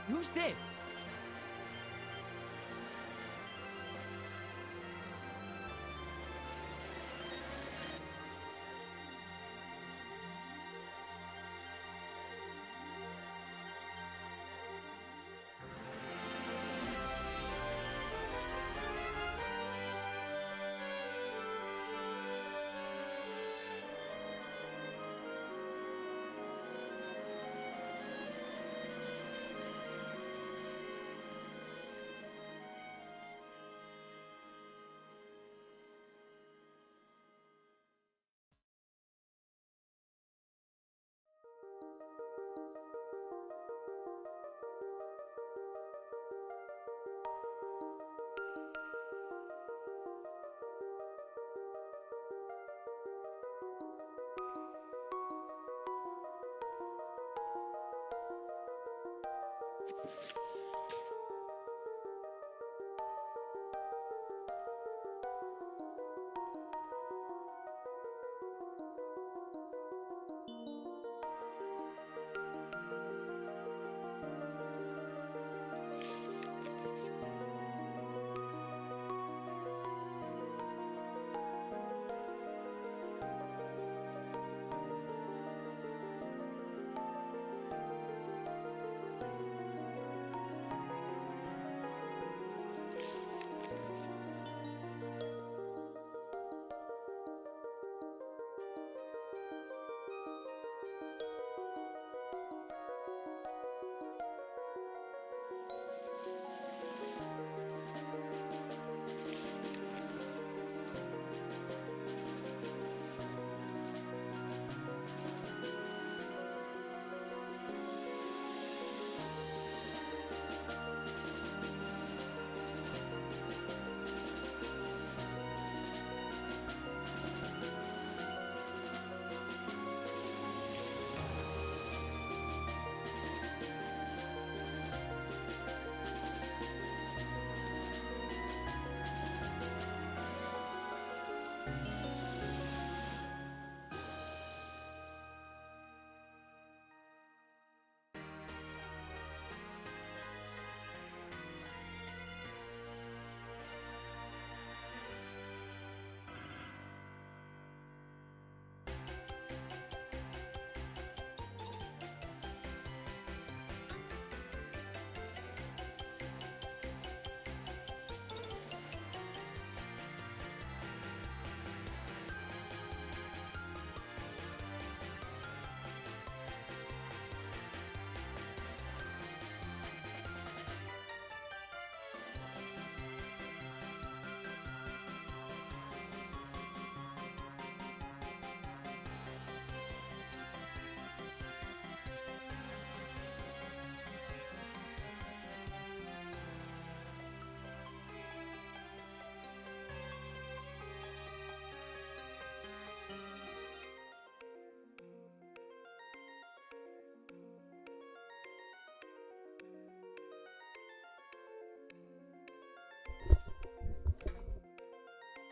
Who's this?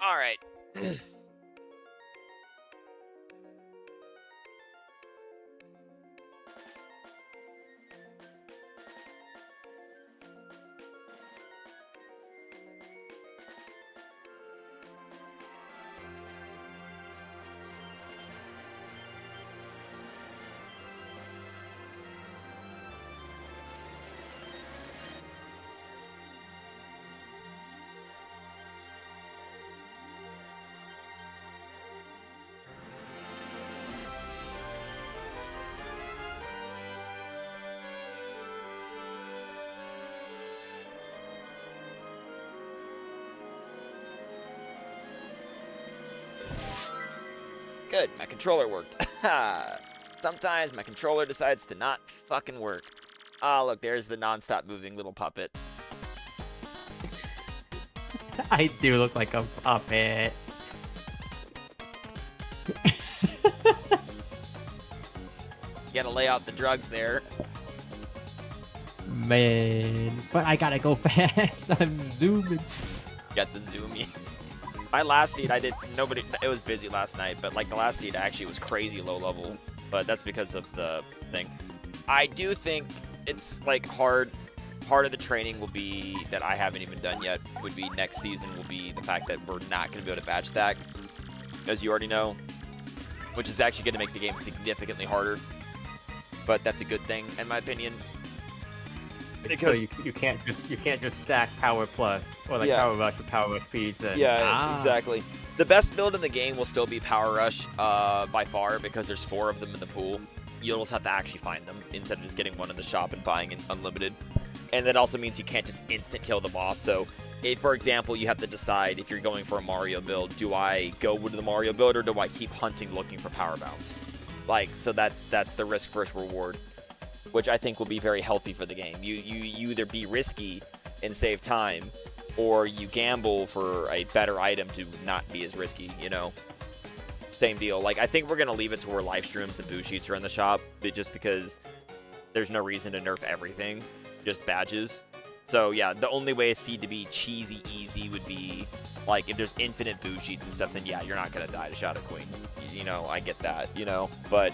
All right. Good, my controller worked. Sometimes my controller decides to not fucking work. Ah, look, there's the non-stop moving little puppet. I do look like a puppet. You gotta lay out the drugs there. Man, but I gotta go fast. I'm zooming. Got the zoomies. My last seed, it was busy last night, but like the last seed actually was crazy low level, but that's because of the thing. I do think it's like hard part of the training will be that I haven't even done yet. Would be next season will be the fact that we're not going to be able to badge stack, as you already know, which is actually going to make the game significantly harder. But that's a good thing in my opinion. Because so you can't just stack power plus or like power rush or power rush speeds. Exactly. The best build in the game will still be power rush by far because there's 4 of them in the pool. You'll just have to actually find them instead of just getting one in the shop and buying it unlimited. And that also means you can't just instant kill the boss. So, if, for example, you have to decide if you're going for a Mario build, do I go with the Mario build or do I keep hunting looking for power bounce? Like, so that's the risk versus reward, which I think will be very healthy for the game. You either be risky and save time, or you gamble for a better item to not be as risky, you know? Same deal. Like, I think we're going to leave it to where live streams and boo sheets are in the shop, but just because there's no reason to nerf everything, just badges. So, yeah, the only way a seed to be cheesy easy would be, like, if there's infinite boo sheets and stuff, then yeah, you're not going to die to Shadow Queen. You know, I get that, you know? But,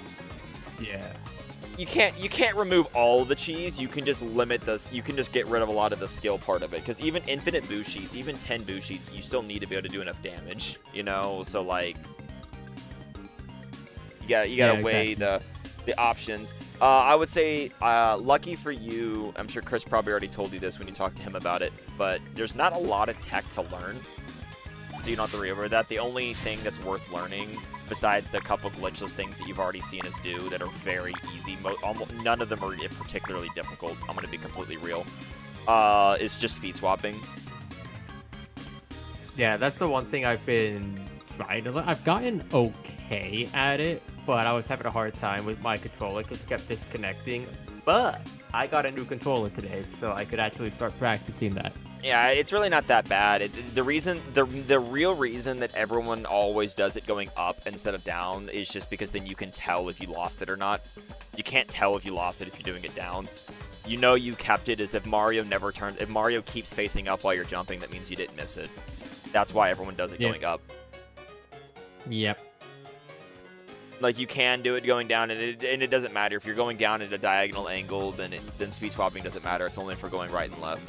yeah. You can't remove all the cheese. You can just limit this. You can just get rid of a lot of the skill part of it. Because even infinite boo sheets, even 10 boo sheets, you still need to be able to do enough damage. You know, so like, you gotta weigh the options. I would say, lucky for you. I'm sure Chris probably already told you this when you talked to him about it. But there's not a lot of tech to learn, so you don't have to worry about that. The only thing that's worth learning, besides the couple glitchless things that you've already seen us do that are very easy, almost none of them are particularly difficult, I'm going to be completely real, is just speed swapping. Yeah, that's the one thing I've been trying to learn. I've gotten okay at it, but I was having a hard time with my controller because it kept disconnecting. But I got a new controller today, so I could actually start practicing that. Yeah, it's really not that bad. The real reason that everyone always does it going up instead of down is just because then you can tell if you lost it or not. You can't tell if you lost it if you're doing it down. You know you kept it as if Mario if Mario keeps facing up while you're jumping, that means you didn't miss it. That's why everyone does it going up. Yep. Like, you can do it going down, and it doesn't matter. If you're going down at a diagonal angle, then speed swapping doesn't matter. It's only for going right and left.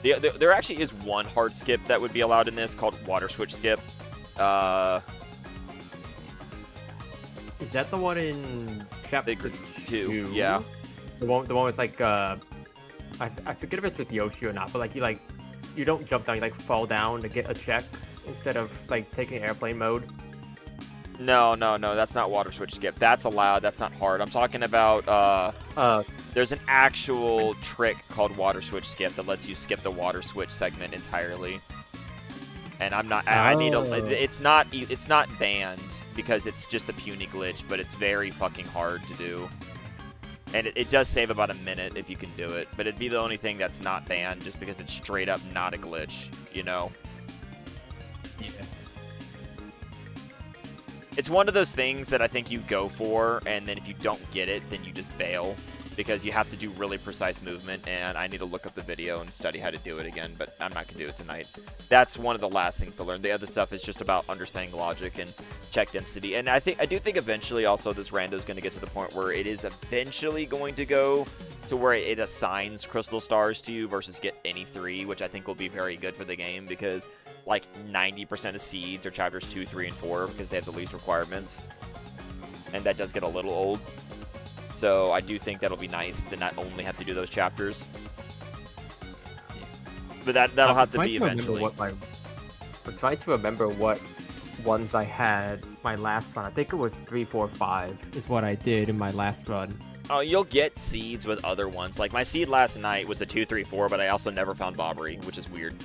There actually is one hard skip that would be allowed in this called water switch skip. Is that the one in chapter 2? Yeah. The one with like I forget if it's with Yoshi or not, but like you don't jump down, you like fall down to get a check instead of like taking airplane mode. No, that's not water switch skip. That's allowed. That's not hard. I'm talking about there's an actual trick called water switch skip that lets you skip the water switch segment entirely. And I'm not. I need a. It's not banned because it's just a puny glitch, but it's very fucking hard to do. And it does save about a minute if you can do it, but it'd be the only thing that's not banned just because it's straight up not a glitch, you know? Yeah. It's one of those things that I think you go for, and then if you don't get it, then you just bail. Because you have to do really precise movement, and I need to look up the video and study how to do it again, but I'm not going to do it tonight. That's one of the last things to learn. The other stuff is just about understanding logic and check density. And I do think eventually also this rando is going to get to the point where it is eventually going to go to where it assigns crystal stars to you versus get any 3, which I think will be very good for the game because like 90% of seeds are chapters 2, 3, and 4 because they have the least requirements. And that does get a little old. So I do think that'll be nice to not only have to do those chapters. But that'll have to be eventually. I'm trying to remember what ones I had my last run. I think it was 3, 4, 5 is what I did in my last run. Oh, you'll get seeds with other ones. Like my seed last night was a 2, 3, 4, but I also never found Bobbery, which is weird.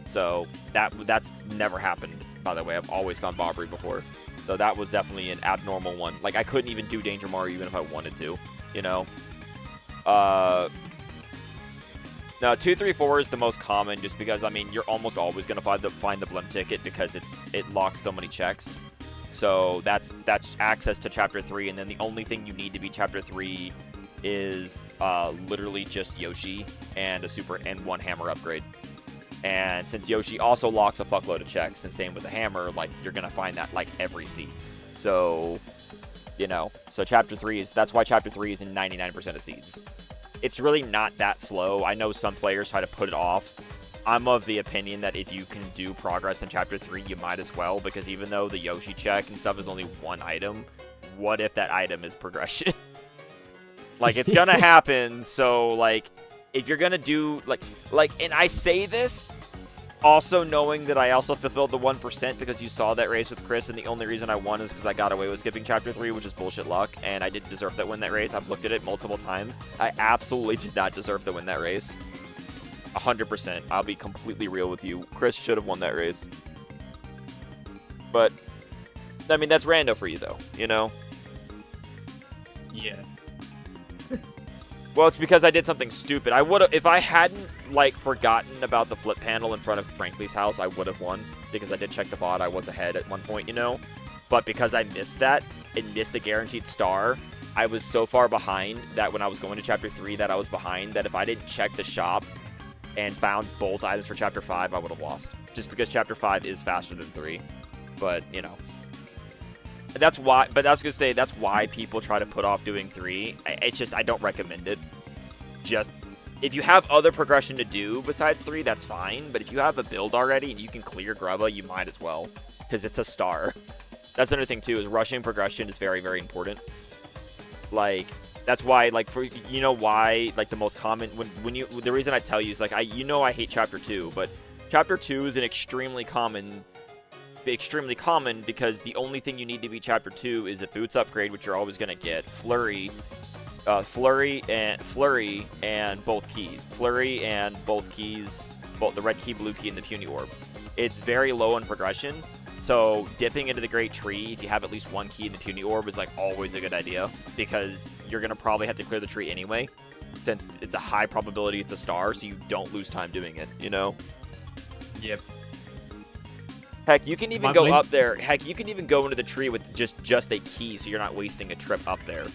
So that's never happened, by the way. I've always found Bobbery before. So that was definitely an abnormal one. Like, I couldn't even do Danger Mario even if I wanted to, you know? No, 2, 3, 4 is the most common just because, I mean, you're almost always going to find the blimp ticket because it locks so many checks. So that's access to Chapter 3, and then the only thing you need to be Chapter 3 is literally just Yoshi and one hammer upgrade. And since Yoshi also locks a fuckload of checks, and same with the hammer, like, you're going to find that, like, every seed. So, you know, so Chapter 3 that's why Chapter 3 is in 99% of seeds. It's really not that slow. I know some players try to put it off. I'm of the opinion that if you can do progress in Chapter 3, you might as well, because even though the Yoshi check and stuff is only one item, what if that item is progression? Like, it's gonna happen, so, like, if you're gonna do, like, and I say this also knowing that I also fulfilled the 1% because you saw that race with Chris, and the only reason I won is because I got away with skipping Chapter 3, which is bullshit luck, and I didn't deserve to win that race. I've looked at it multiple times. I absolutely did not deserve to win that race. 100%. I'll be completely real with you. Chris should have won that race. But, I mean, that's rando for you, though, you know? Yeah. Well, it's because I did something stupid. I would have, if I hadn't, like, forgotten about the flip panel in front of Frankly's house, I would have won. Because I did check the VOD, I was ahead at one point, you know? But because I missed that, and missed the guaranteed star, I was so far behind that when I was going to Chapter 3 that I was behind, that if I didn't check the shop and found both items for Chapter 5, I would have lost. Just because Chapter 5 is faster than 3. But, you know. That's why, but I was going to say, that's why people try to put off doing 3. It's just, I don't recommend it. Just, if you have other progression to do besides 3, that's fine. But if you have a build already and you can clear Grubba, you might as well. Because it's a star. That's another thing, too, is rushing progression is very, very important. Like, that's why, like, for, you know why, like, the most common, when you, the reason I tell you is, like, you know I hate Chapter 2, but Chapter 2 is an extremely common because the only thing you need to beat Chapter 2 is a boots upgrade, which you're always going to get, Flurry and both keys. Flurry and both keys, both the red key, blue key, and the puny orb. It's very low in progression, so dipping into the Great Tree, if you have at least one key in the puny orb, is like always a good idea, because you're going to probably have to clear the tree anyway, since it's a high probability it's a star, so you don't lose time doing it, you know? Yep. Heck, you can even go up there. Heck, you can even go into the tree with just a key, so you're not wasting a trip up there.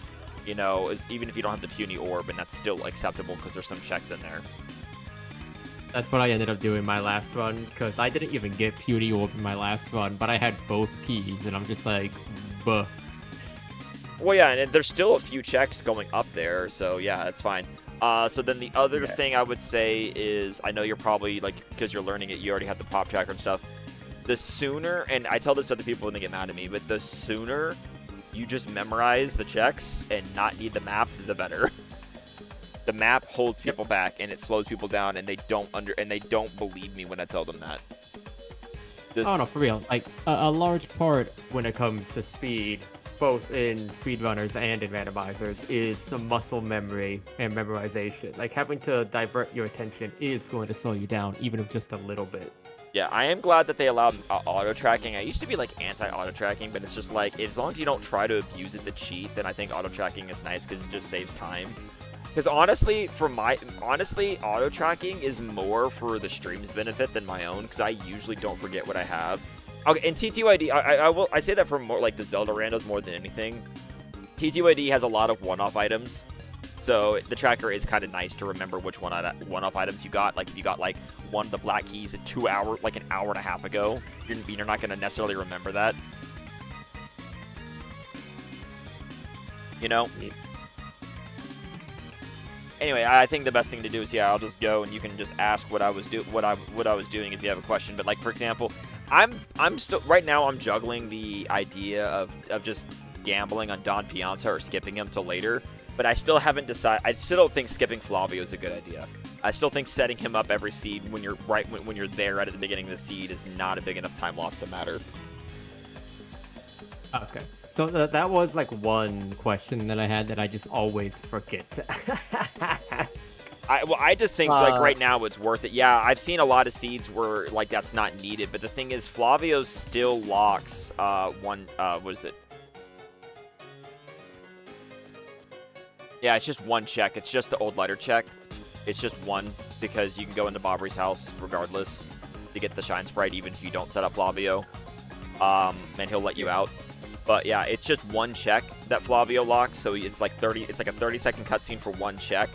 You know, even if you don't have the puny orb, and that's still acceptable because there's some checks in there. That's what I ended up doing my last run, because I didn't even get puny orb in my last run, but I had both keys, and I'm just like, buh. Well, yeah, and there's still a few checks going up there, so yeah, that's fine. So then the other thing I would say is, I know you're probably, like, because you're learning it, you already have the pop tracker and stuff. The sooner, and I tell this to other people when they get mad at me, but the sooner you just memorize the checks and not need the map, the better. The map holds people back and it slows people down, and they don't believe me when I tell them that. Oh no, for real. Like a large part when it comes to speed, both in speedrunners and in randomizers, is the muscle memory and memorization. Like having to divert your attention is going to slow you down, even if just a little bit. Yeah, I am glad that they allowed auto-tracking. I used to be, like, anti-auto-tracking, but it's just, like, as long as you don't try to abuse it to cheat, then I think auto-tracking is nice because it just saves time. Because, honestly, auto-tracking is more for the stream's benefit than my own, because I usually don't forget what I have. Okay, and TTYD, I say that for more, like, the Zelda randos more than anything. TTYD has a lot of one-off items. So the tracker is kind of nice to remember which one-off items you got. Like if you got like one of the black keys at like an hour and a half ago, you're not going to necessarily remember that. You know. Anyway, I think the best thing to do is I'll just go and you can just ask what I was doing if you have a question. But like for example, I'm still right now I'm juggling the idea of just gambling on Don Pianta or skipping him till later. But I still haven't decided. I still don't think skipping Flavio is a good idea. I still think setting him up every seed when you're when you're there right at the beginning of the seed is not a big enough time loss to matter. Okay, so that was like one question that I had that I just always forget. I just think like right now it's worth it. Yeah, I've seen a lot of seeds where like that's not needed, but the thing is Flavio still locks what is it? Yeah, it's just one check. It's just the old lighter check. It's just one because you can go into Bobbery's house regardless to get the Shine Sprite even if you don't set up Flavio. And he'll let you out. But yeah, it's just one check that Flavio locks, so it's like a 30-second cutscene for one check.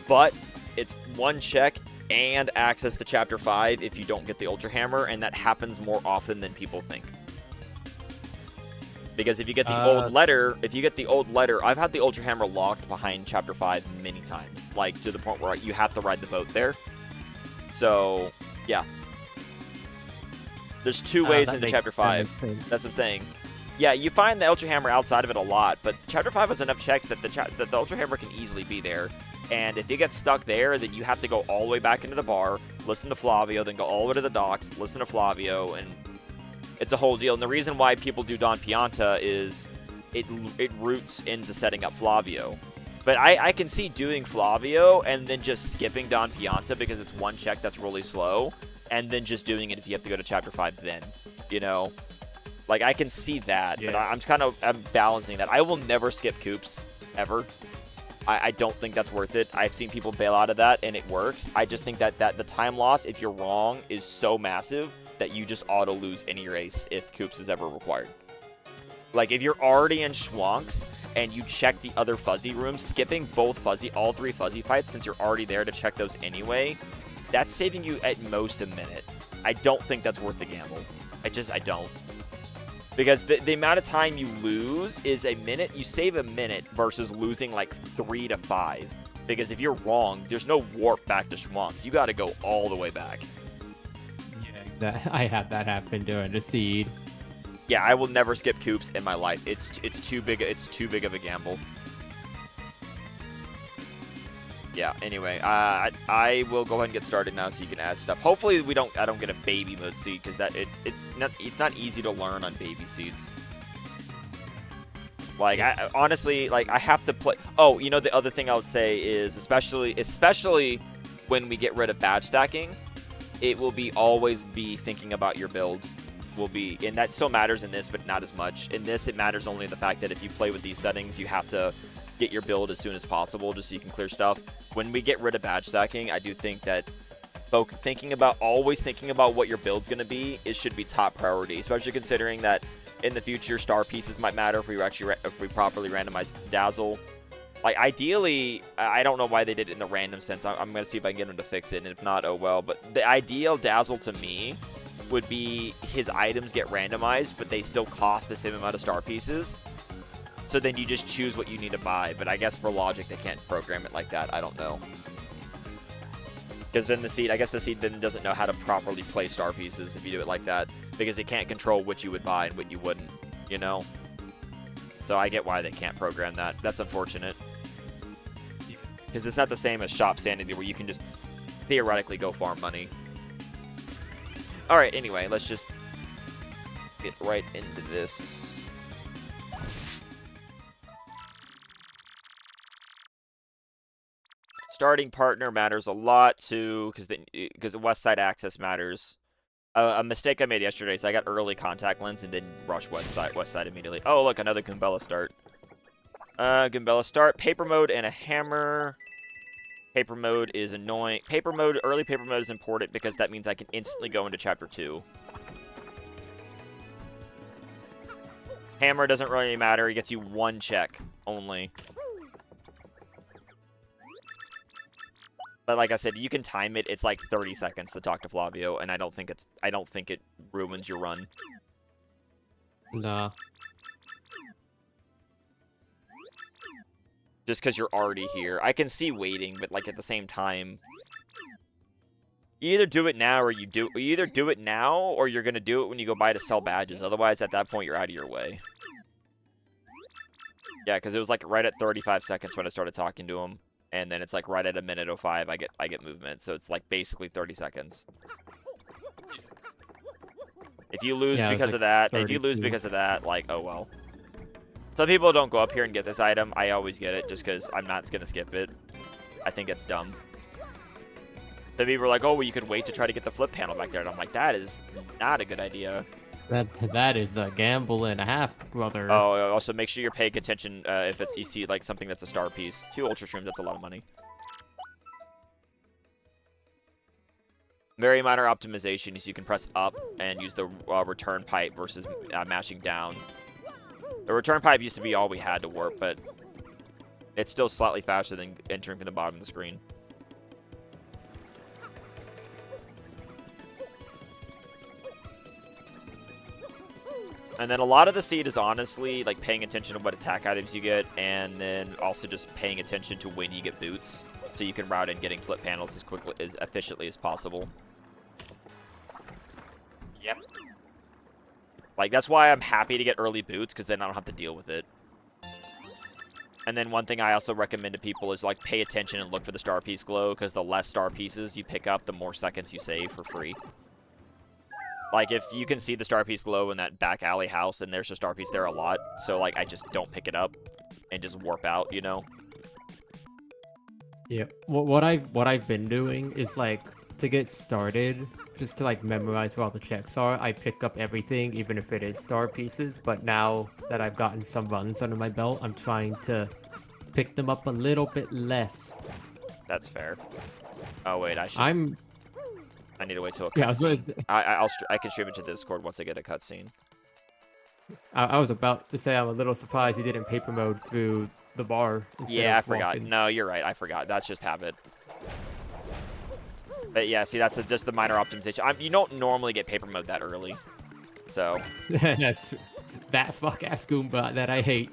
But it's one check and access to Chapter 5 if you don't get the Ultra Hammer, and that happens more often than people think. Because if you get the old letter, I've had the Ultra Hammer locked behind Chapter 5 many times, like to the point where you have to ride the boat there. So, yeah. There's two ways into Chapter 5. That's what I'm saying. Yeah, you find the Ultra Hammer outside of it a lot, but Chapter 5 has enough checks that the Ultra Hammer can easily be there. And if you get stuck there, then you have to go all the way back into the bar, listen to Flavio, then go all the way to the docks, listen to Flavio, and it's a whole deal. And the reason why people do Don Pianta is it roots into setting up Flavio. But I can see doing Flavio and then just skipping Don Pianta because it's one check that's really slow, and then just doing it if you have to go to Chapter 5 then, you know? Like, I can see that, but I'm balancing that. I will never skip Coops, ever. I don't think that's worth it. I've seen people bail out of that, and it works. I just think that the time loss, if you're wrong, is so massive that you just auto-lose any race if Coops is ever required. Like, if you're already in Schwanks and you check the other fuzzy rooms, skipping all 3 fuzzy fights, since you're already there to check those anyway, that's saving you at most a minute. I don't think that's worth the gamble. I don't. Because the amount of time you lose is a minute. You save a minute versus losing like 3 to 5. Because if you're wrong, there's no warp back to Schwanks. You got to go all the way back. Yeah, exactly. I had that happen during the seed. Yeah, I will never skip Coops in my life. It's too big. It's too big of a gamble. Yeah. Anyway, I will go ahead and get started now, so you can add stuff. Hopefully, I don't get a baby mode seed because it's not easy to learn on baby seeds. Like, honestly, like, I have to play. Oh, you know, the other thing I would say is, especially when we get rid of badge stacking, it will always be thinking about your build. And that still matters in this, but not as much. In this, it matters only in the fact that if you play with these settings, you have to get your build as soon as possible just so you can clear stuff. When we get rid of badge stacking, I do think that always thinking about what your build's going to be should be top priority, especially considering that in the future star pieces might matter if we properly randomize Dazzle. Like, ideally, I don't know why they did it in the random sense. I'm going to see if I can get them to fix it, and if not, oh well. But the ideal Dazzle to me would be his items get randomized, but they still cost the same amount of star pieces. So then you just choose what you need to buy. But I guess for logic, they can't program it like that. I don't know. Because then the seed then doesn't know how to properly play star pieces if you do it like that. Because it can't control what you would buy and what you wouldn't, you know? So I get why they can't program that. That's unfortunate. Because it's not the same as Shop Sanity where you can just theoretically go farm money. Alright, anyway, let's just get right into this. Starting partner matters a lot too, because the west side access matters. A mistake I made yesterday, so I got early contact lens and then rush west side immediately. Oh, look, another Goombella start. Goombella start, paper mode and a hammer. Paper mode is annoying. Early paper mode is important because that means I can instantly go into Chapter 2. Hammer doesn't really matter. He gets you 1 check only. But like I said, you can time it. It's like 30 seconds to talk to Flavio, and I don't think it ruins your run. Nah. Just because you're already here. I can see waiting, but like at the same time, you either do it now or you either do it now or you're gonna do it when you go by to sell badges. Otherwise, at that point, you're out of your way. Yeah, because it was like right at 35 seconds when I started talking to him. And then it's like right at a minute 05, I get movement. So it's like basically 30 seconds. If you lose because of that, like, oh well. Some people don't go up here and get this item. I always get it just because I'm not gonna skip it. I think it's dumb. Some people are like, oh, well, you could wait to try to get the flip panel back there. And I'm like, that is not a good idea. That is a gamble and a half, brother. Oh, also make sure you're paying attention if you see like something that's a star piece. 2 Ultra Shrooms, that's a lot of money. Very minor optimization is you can press up and use the return pipe versus mashing down. The return pipe used to be all we had to warp, but it's still slightly faster than entering from the bottom of the screen. And then a lot of the seed is honestly like paying attention to what attack items you get, and then also just paying attention to when you get boots, so you can route in getting flip panels as quickly, as efficiently as possible. Yep. Like, that's why I'm happy to get early boots, because then I don't have to deal with it. And then one thing I also recommend to people is, like, pay attention and look for the star piece glow, because the less star pieces you pick up, the more seconds you save for free. Like, if you can see the star piece glow in that back alley house, and there's a star piece there a lot, so, like, I just don't pick it up and just warp out, you know? Yeah. What I've been doing is, like, to get started, just to, like, memorize where all the checks are, I pick up everything, even if it is star pieces. But now that I've gotten some runs under my belt, I'm trying to pick them up a little bit less. That's fair. Oh, wait, I need to wait till a Yeah, I was gonna cutscene. say, I can stream it to Discord once I get a cutscene. I was about to say I'm a little surprised you didn't paper mode through the bar instead Yeah, I of forgot. walking. No, you're right. I forgot. That's just habit. But yeah, see, that's just the minor optimization. You don't normally get paper mode that early, so That's that fuck-ass Goomba that I hate.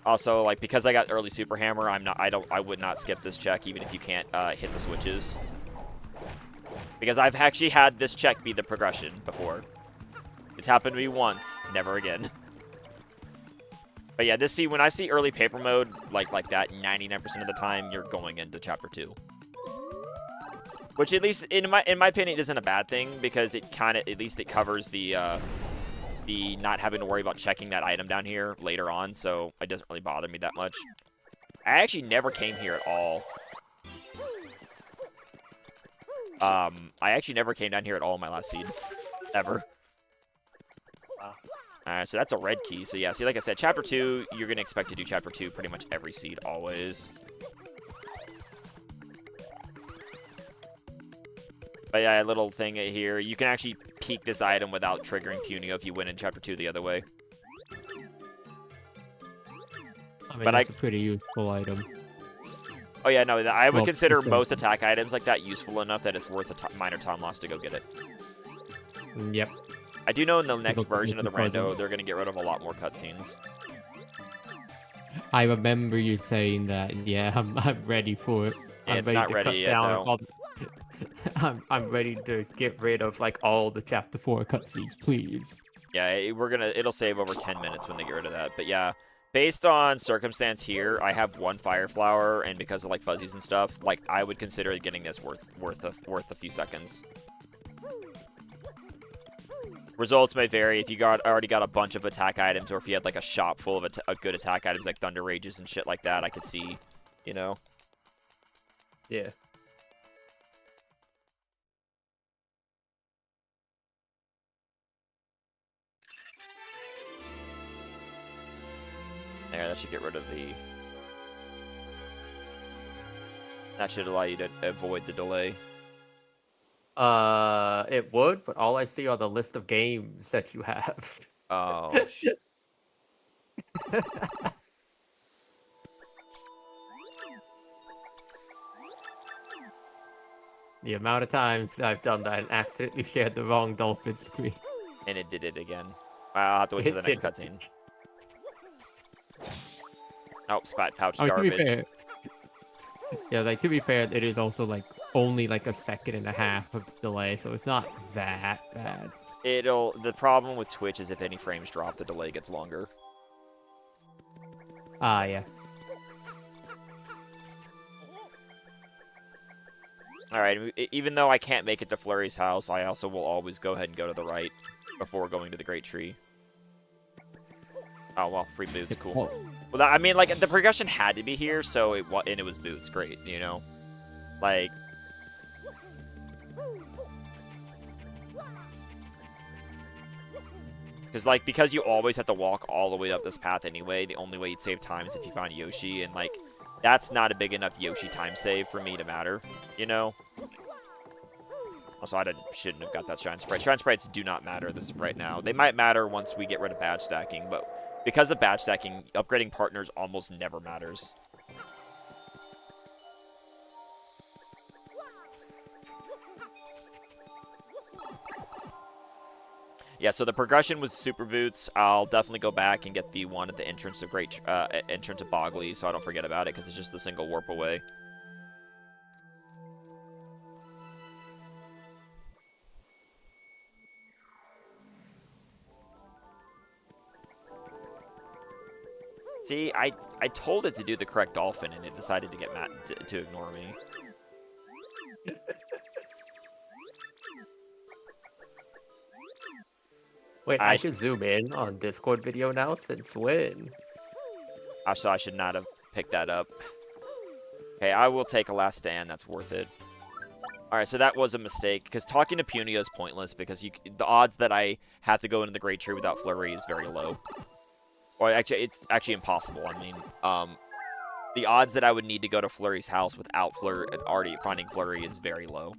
also like because I got early super hammer, I would not skip this check even if you can't hit the switches, because I've actually had this check be the progression before. It's happened to me once, never again. But yeah, when I see early paper mode like that, 99% of the time you're going into chapter 2. Which at least in my opinion isn't a bad thing, because it kind of, at least it covers the not having to worry about checking that item down here later on, so it doesn't really bother me that much. I actually never came here at all. I actually never came down here at all in my last seed, ever. Wow. Alright, so that's a red key. So yeah, see, like I said, chapter 2, you're gonna expect to do chapter 2 pretty much every seed always. But yeah, a little thing here. You can actually peek this item without triggering Punio if you win in Chapter 2 the other way. I mean, But that's a pretty useful item. Oh yeah, no, I would Well, consider it's a- most attack items like that useful enough that it's worth a minor time loss to go get it. Yep. I do know in the next looks version of the fuzzy. Rando, they're going to get rid of a lot more cutscenes. I remember you saying that, and yeah, I'm ready for it. Yeah, I'm it's not to ready cut yet, down though. all the- I'm ready to get rid of like all the chapter 4 cutscenes, please. Yeah, it'll save over 10 minutes when they get rid of that. But yeah, based on circumstance here, I have one fire flower, and because of like fuzzies and stuff, like I would consider getting this worth a few seconds. Results may vary if you already got a bunch of attack items, or if you had like a shop full of good attack items like Thunder Rages and shit like that. I could see, you know. Yeah. There, that should get rid of the... That should allow you to avoid the delay. It would, but all I see are the list of games that you have. Oh, The amount of times I've done that and accidentally shared the wrong dolphin screen. and it did it again. I'll have to wait till the It next did. cutscene. Oh, spot pouch I mean, to be garbage. fair, yeah, like to be fair, it is also like only like a second and a half of delay, so it's not that bad. The problem with Twitch is if any frames drop, the delay gets longer. Ah, yeah. Alright, even though I can't make it to Flurry's house, I also will always go ahead and go to the right before going to the Great Tree. Oh, well, free boots, cool. Well, I mean, like, the progression had to be here, so it was boots, great, you know? Like... because you always have to walk all the way up this path anyway, the only way you'd save time is if you found Yoshi, and, like, that's not a big enough Yoshi time save for me to matter, you know? Also, shouldn't have got that Shrine Sprite. Shrine Sprites do not matter right now. They might matter once we get rid of badge stacking, but because of badge stacking, upgrading partners almost never matters. Yeah, so the progression was Super Boots. I'll definitely go back and get the one at the entrance of entrance of Bogley, so I don't forget about it, because it's just a single warp away. See, I told it to do the correct dolphin, and it decided to get mad to ignore me. Wait, I should zoom in on Discord video now since when? So I should not have picked that up. Okay, I will take a last stand. That's worth it. All right, so that was a mistake, because talking to Punia is pointless, because the odds that I have to go into the Great Tree without Flurry is very low. Or actually, it's actually impossible. I mean, the odds that I would need to go to Flurry's house without already finding Flurry is very low.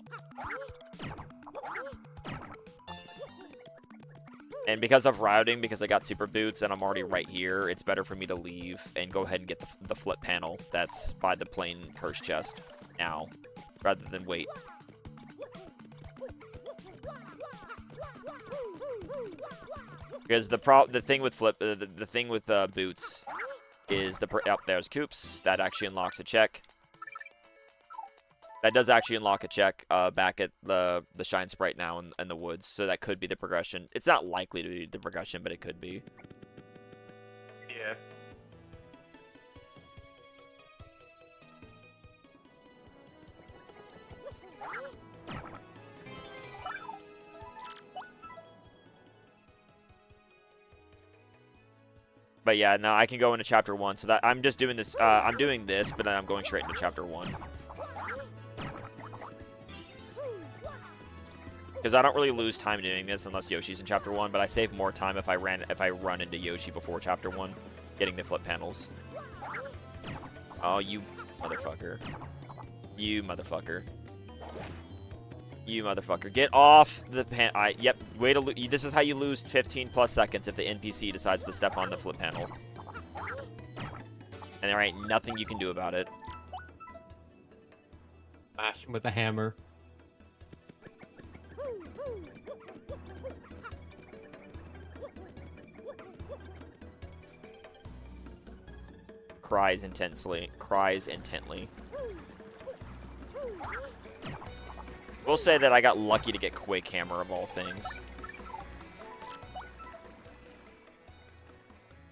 And because of routing, because I got Super Boots and I'm already right here, it's better for me to leave and go ahead and get the flip panel that's by the plain curse chest now, rather than wait. Because the thing with Boots is there's Coops. That actually unlocks a check. That does actually unlock a check back at the Shine Sprite now in the woods, so that could be the progression. It's not likely to be the progression, but it could be. Yeah. But yeah, no, I can go into chapter 1. So that I'm just doing this. I'm doing this, but then I'm going straight into chapter 1. Because I don't really lose time doing this unless Yoshi's in chapter 1. But I save more time if I run into Yoshi before chapter 1, getting the flip panels. Oh, you motherfucker! You motherfucker! You motherfucker! Get off the pan! Yep. Way to this is how you lose 15+ seconds if the NPC decides to step on the flip panel. And there ain't nothing you can do about it. Bash him with a hammer. Cries intensely. Cries intently. We'll say that I got lucky to get Quake Hammer of all things.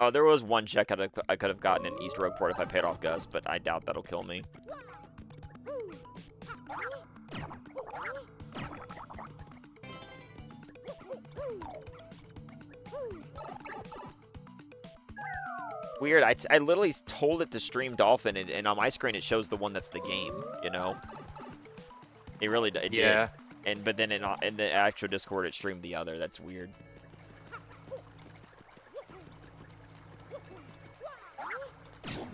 Oh, there was one check I could have gotten in East Rogueport if I paid off Gus, but I doubt that'll kill me. Weird. I literally told it to stream Dolphin, and on my screen it shows the one that's the game. You know. It really did. Yeah. But then in the actual Discord it streamed the other. That's weird.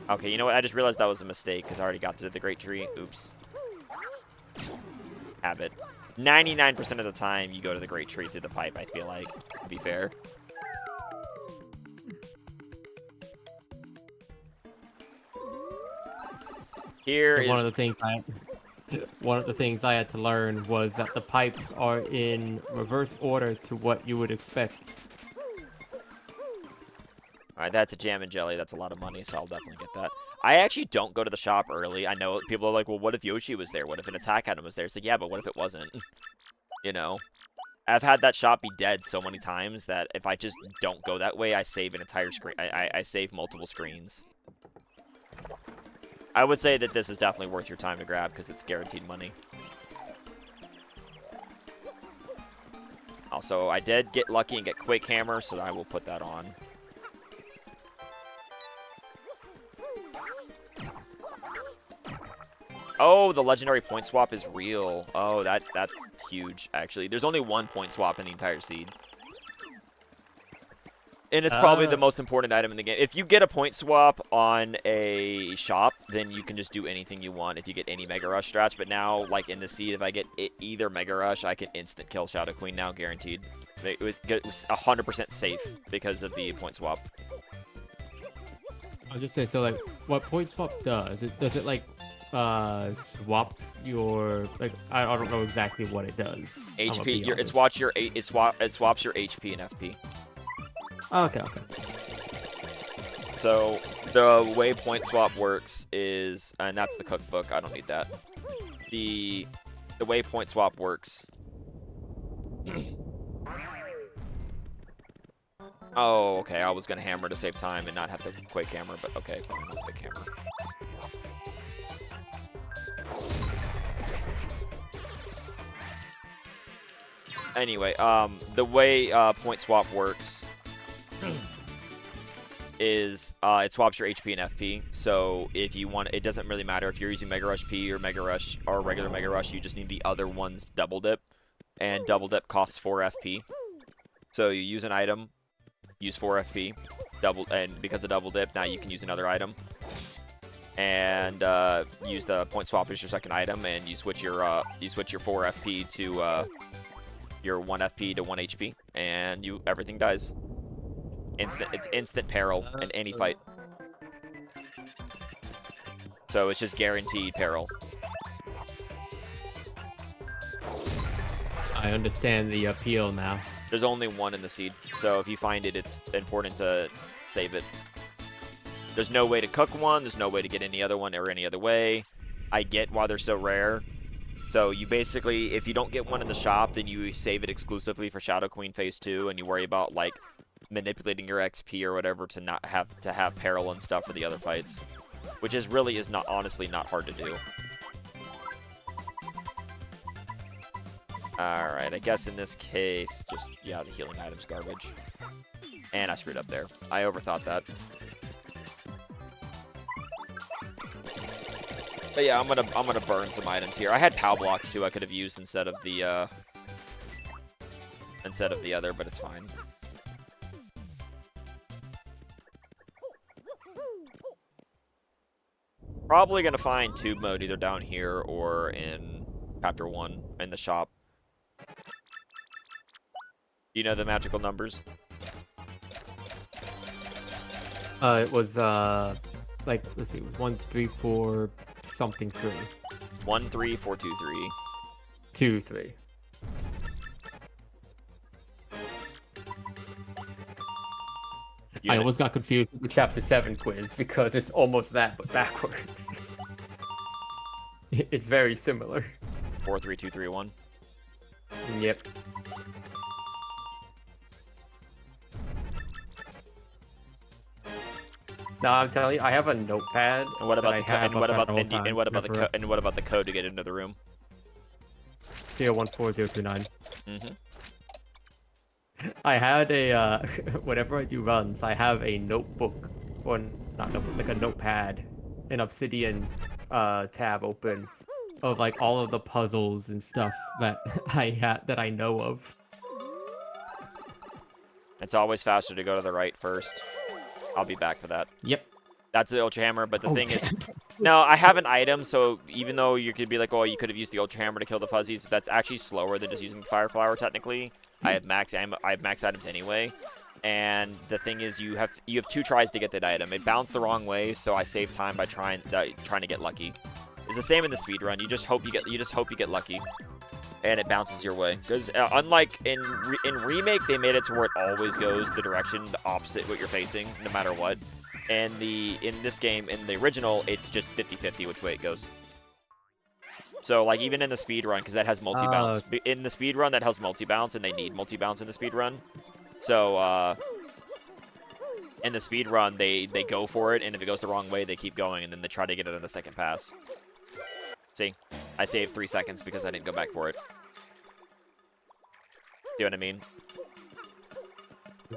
Okay, you know what? I just realized that was a mistake because I already got to the Great Tree. Oops. Habit. 99% of the time you go to the Great Tree through the pipe, I feel like, to be fair. Here is... One of the things I had to learn was that the pipes are in reverse order to what you would expect. Alright, that's a jam and jelly. That's a lot of money, so I'll definitely get that. I actually don't go to the shop early. I know people are like, well, what if Yoshi was there? What if an attack item was there? It's like, yeah, but what if it wasn't? You know? I've had that shop be dead so many times that if I just don't go that way, I save an entire screen. I save multiple screens. I would say that this is definitely worth your time to grab because it's guaranteed money. Also, I did get lucky and get Quake Hammer, so I will put that on. Oh, the legendary point swap is real. Oh, that's huge, actually. There's only one point swap in the entire seed. And it's probably the most important item in the game. If you get a point swap on a shop, then you can just do anything you want if you get any Mega Rush strats. But now, like in the seed, if I get either Mega Rush, I can instant kill Shadow Queen now, guaranteed. It was 100% safe because of the point swap. I'll just say, so like, what point swap does, does it like swap your like I don't know exactly what it does. HP. It swaps your HP and FP. Oh, okay. So the way point swap works is, and that's the cookbook. I don't need that. The way point swap works. Oh, okay. I was gonna hammer to save time and not have to quick hammer, but okay, fine. I'll quick hammer. Anyway, the way point swap works is it swaps your HP and FP. So if you want, it doesn't really matter if you're using Mega Rush P or Mega Rush or regular Mega Rush. You just need the other one's double dip, and double dip costs 4 FP. So you use an item, use 4 FP, and because of double dip, now you can use another item, and use the point swap as your second item, and you switch your 4 FP to your 1 FP to 1 HP, and everything dies. It's instant peril in any fight. So it's just guaranteed peril. I understand the appeal now. There's only one in the seed, so if you find it, it's important to save it. There's no way to cook one. There's no way to get any other one or any other way. I get why they're so rare. So you basically, if you don't get one in the shop, then you save it exclusively for Shadow Queen Phase 2, and you worry about like manipulating your XP or whatever to not have peril and stuff for the other fights, which is honestly not hard to do. Alright, I guess in this case, just, yeah, the healing item's garbage. And I screwed up there. I overthought that. But yeah, I'm gonna burn some items here. I had POW blocks too I could have used instead of the other, but it's fine. Probably gonna find tube mode either down here or in chapter 1 in the shop. You know the magical numbers? It was like let's see, 1 3 4 something 3. 1 3 4 2 3. 2 3. I almost got confused with the chapter 7 quiz because it's almost that but backwards. It's very similar. 4 3 2 3 1. Yep. No, I'm telling you, I have a notepad. And what about the what about the code to get into the room? 014029. Mm-hmm. I had a whenever I do runs, I have a notebook, or not notebook, like a notepad, an Obsidian tab open of like all of the puzzles and stuff that I know of. It's always faster to go to the right first. I'll be back for that. Yep. That's the Ultra Hammer, but the thing is, no, I have an item, so even though you could be like, oh, you could have used the Ultra Hammer to kill the fuzzies, that's actually slower than just using Fire Flower, technically. I have max items anyway, and the thing is, you have 2 tries to get that item. It bounced the wrong way, so I saved time by trying to get lucky. It's the same in the speed run. You just hope you get lucky, and it bounces your way. Because unlike in Remake, they made it to where it always goes the direction the opposite what you're facing, no matter what. And in this game, in the original, it's just 50-50 which way it goes. So, like, even in the speed run, because that has multi-bounce. In the speed run, that has multi-bounce, and they need multi-bounce in the speed run. So, in the speed run, they go for it, and if it goes the wrong way, they keep going, and then they try to get it on the second pass. See? I saved 3 seconds because I didn't go back for it. See what I mean?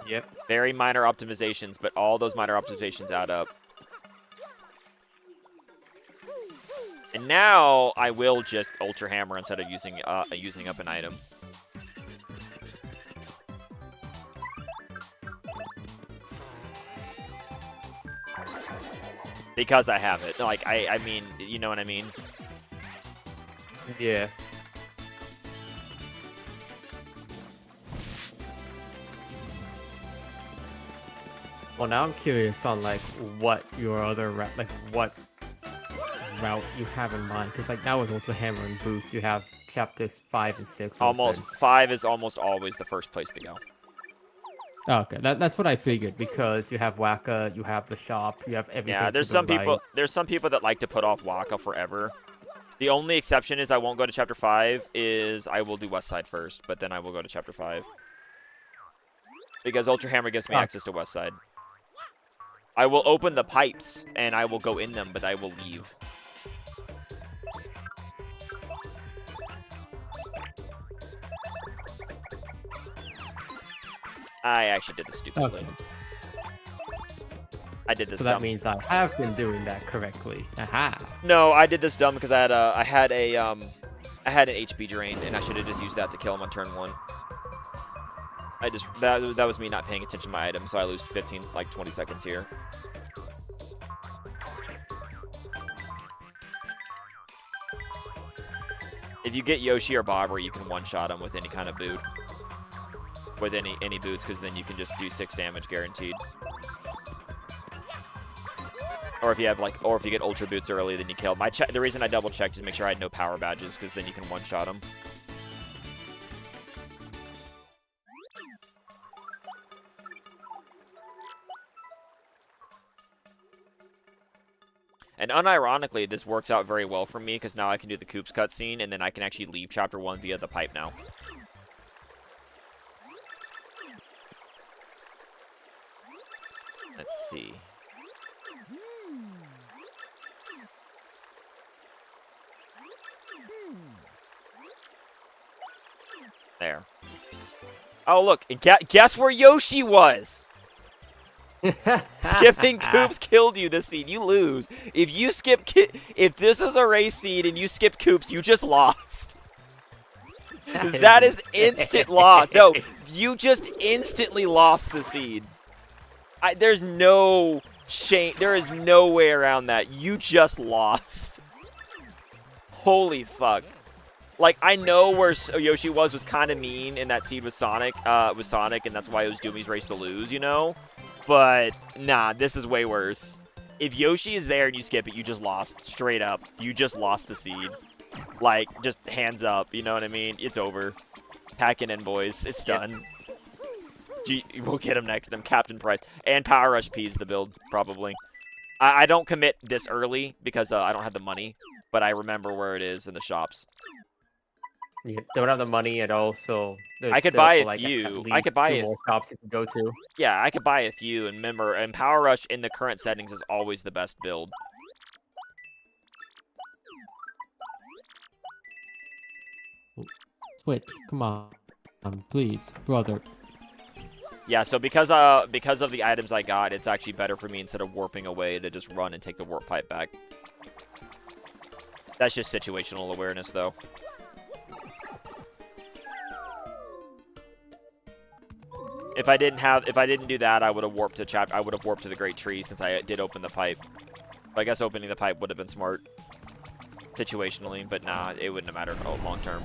Yep. Very minor optimizations, but all those minor optimizations add up. And now I will just Ultra Hammer instead of using up an item. Because I have it. Like, I mean, you know what I mean? Yeah. Well, now I'm curious on like what your other what route you have in mind? Because like now with Ultra Hammer and Boots, you have chapters 5 and 6. Almost open. 5 is almost always the first place to go. Oh, okay, that's what I figured because you have Waka, you have the shop, you have everything. Yeah, there's to the some people. right. There's some people that like to put off Waka forever. The only exception is I won't go to chapter 5. Is I will do West Side first, but then I will go to chapter 5 because Ultra Hammer gives me access to West Side. I will open the pipes and I will go in them, but I will leave. I actually did this stupidly. Okay. I did this So dumb. that means I have been doing that correctly. Aha. No, I did this dumb because I had an HP drain and I should have just used that to kill him on turn 1. That was me not paying attention to my items, so I lose 15 like 20 seconds here. If you get Yoshi or Bobber, you can one-shot him with any kind of boot. With any boots, because then you can just do 6 damage guaranteed. Or if you have or if you get Ultra Boots early, then you kill. The reason I double-checked is to make sure I had no power badges, because then you can one-shot them. And unironically, this works out very well for me, because now I can do the Coops cutscene, and then I can actually leave Chapter 1 via the pipe now. Let's see. There. Oh, look. And guess where Yoshi was? Skipping Coops killed you this seed. You lose. If you skip... If this is a race seed and you skip Coops, you just lost. That is instant loss. No, you just instantly lost the seed. There's no shame. There is no way around that. You just lost. Holy fuck. Like, I know where Yoshi was kind of mean, and that seed was Sonic, and that's why it was Doomy's race to lose, you know? But, nah, this is way worse. If Yoshi is there and you skip it, you just lost. Straight up. You just lost the seed. Like, just hands up, you know what I mean? It's over. Packing in, boys. It's done. We'll get him next. I'm Captain Price. And Power Rush P's the build, probably. I don't commit this early because I don't have the money, but I remember where it is in the shops. You don't have the money, and also I could buy a few. I could buy 2 more shops you can go to. Yeah, I could buy a few, and remember, and Power Rush in the current settings is always the best build. Switch, come on, please, brother. Yeah, so because of the items I got, it's actually better for me instead of warping away to just run and take the warp pipe back. That's just situational awareness, though. If I didn't do that, I would have warped to the Great Tree since I did open the pipe. But I guess opening the pipe would have been smart situationally, but nah, it wouldn't have mattered long term.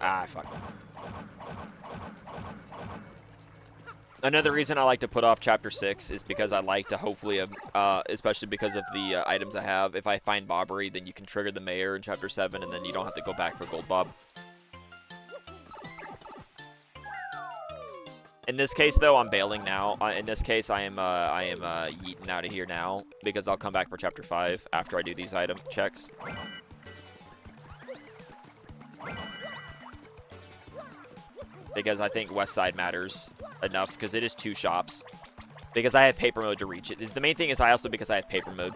Ah, fuck. Another reason I like to put off Chapter 6 is because I like to hopefully, especially because of the items I have, if I find Bobbery, then you can trigger the Mayor in Chapter 7, and then you don't have to go back for Gold Bob. In this case, though, I'm bailing now. In this case, I am yeeting out of here now, because I'll come back for Chapter 5 after I do these item checks. Because I think West Side matters enough, because it is 2 shops. Because I have paper mode to reach it. The main thing is because I have paper mode.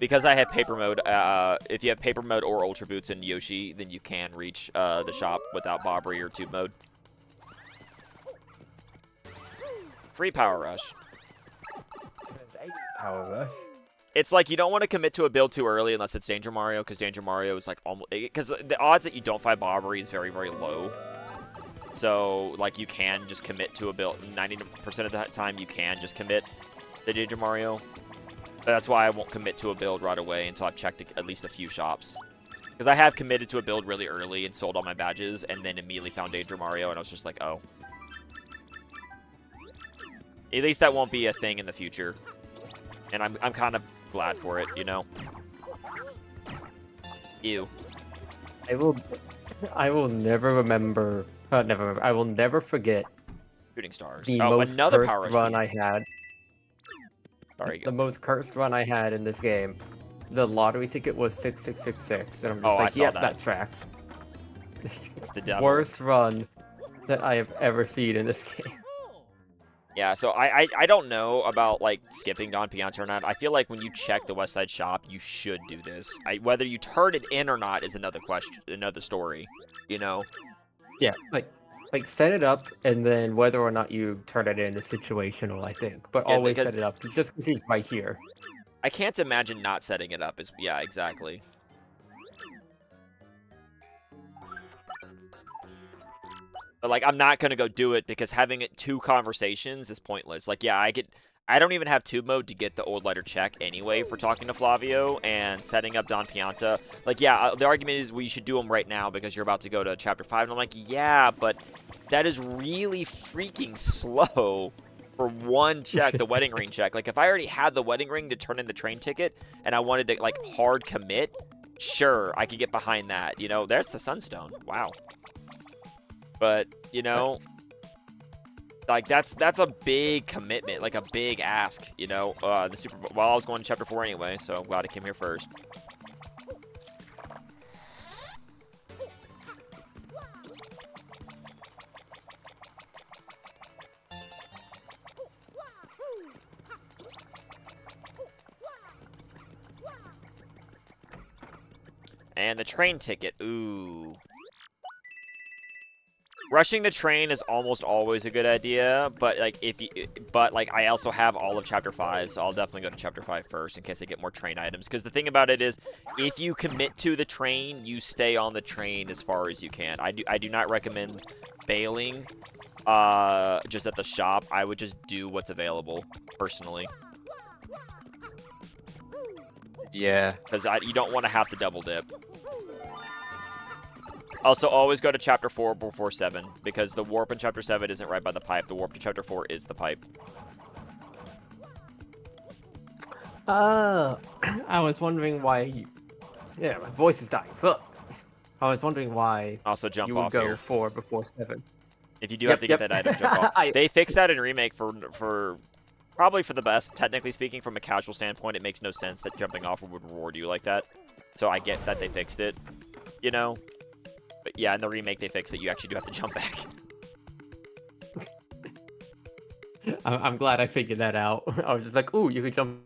Because I have paper mode, if you have paper mode or Ultra Boots and Yoshi, then you can reach the shop without Bobbery or Tube mode. Free Power Rush. Power Rush. It's like you don't want to commit to a build too early unless it's Danger Mario, because Danger Mario is like almost... Because the odds that you don't find Bobbery is very, very low. So, like, you can just commit to a build. 90% of the time, you can just commit to Danger Mario. But that's why I won't commit to a build right away until I've checked at least a few shops. Because I have committed to a build really early and sold all my badges, and then immediately found Danger Mario, and I was just like, oh. At least that won't be a thing in the future. And I'm kind of glad for it, you know? Ew. I will never remember. I will never forget Shooting stars. the Oh, most another cursed power rush run team. I had. Sorry. The most cursed run I had in this game. The lottery ticket was 6666, and I'm just Oh, I like, saw yep, that. that tracks. It's the devil. Worst run that I have ever seen in this game. Yeah, so I don't know about, like, skipping Don Pianta or not. I feel like when you check the West Side Shop, you should do this. Whether you turn it in or not is another question, another story, you know? Yeah, like set it up, and then whether or not you turn it in is situational, I think. But Yeah, always because- set it up, just because he's right here. I can't imagine not setting it up. Yeah, exactly. But, like, I'm not going to go do it because having it 2 conversations is pointless. Like, yeah, I don't even have tube mode to get the old letter check anyway for talking to Flavio and setting up Don Pianta. Like, yeah, the argument is we should do them right now because you're about to go to Chapter 5. And I'm like, yeah, but that is really freaking slow for one check, the wedding ring check. Like, if I already had the wedding ring to turn in the train ticket and I wanted to, like, hard commit, sure, I could get behind that. You know, there's the Sunstone. Wow. But, you know, like, that's a big commitment, like a big ask, you know. Well, I was going to Chapter 4 anyway, so I'm glad I came here first. And the train ticket, ooh. Rushing the train is almost always a good idea, but like I also have all of Chapter 5, so I'll definitely go to Chapter 5 first in case I get more train items. Because the thing about it is, if you commit to the train, you stay on the train as far as you can. I do not recommend bailing just at the shop. I would just do what's available, personally. Yeah. Because you don't want to have to double dip. Also, always go to Chapter 4 before 7, because the warp in Chapter 7 isn't right by the pipe. The warp to Chapter 4 is the pipe. I was wondering why. Yeah, my voice is dying. Fuck. I was wondering why Also, jump you would off go here. 4 before 7. If you do have to get that item, jump off. They fixed that in Remake for probably for the best. Technically speaking, from a casual standpoint, it makes no sense that jumping off would reward you like that. So I get that they fixed it, you know? But yeah, in the Remake, they fixed it. You actually do have to jump back. I'm glad I figured that out. I was just like, ooh, you could jump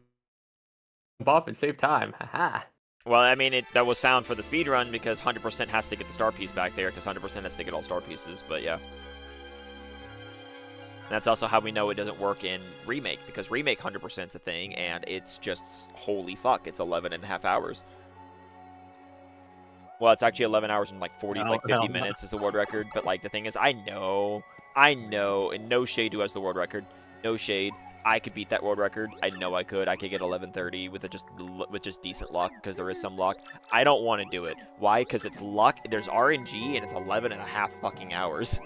off and save time. Haha. Well, I mean, that was found for the speedrun because 100% has to get the star piece back there because 100% has to get all star pieces, but yeah. That's also how we know it doesn't work in Remake, because Remake 100% is a thing, and it's just, holy fuck, it's 11 and a half hours. Well, it's actually 11 hours and like 50 minutes is the world record, but like the thing is, I know, and no shade to us the world record, no shade. I could beat that world record. I know I could. I could get 11:30 with just decent luck, because there is some luck. I don't want to do it. Why? Because it's luck. There's RNG, and it's 11 and a half fucking hours.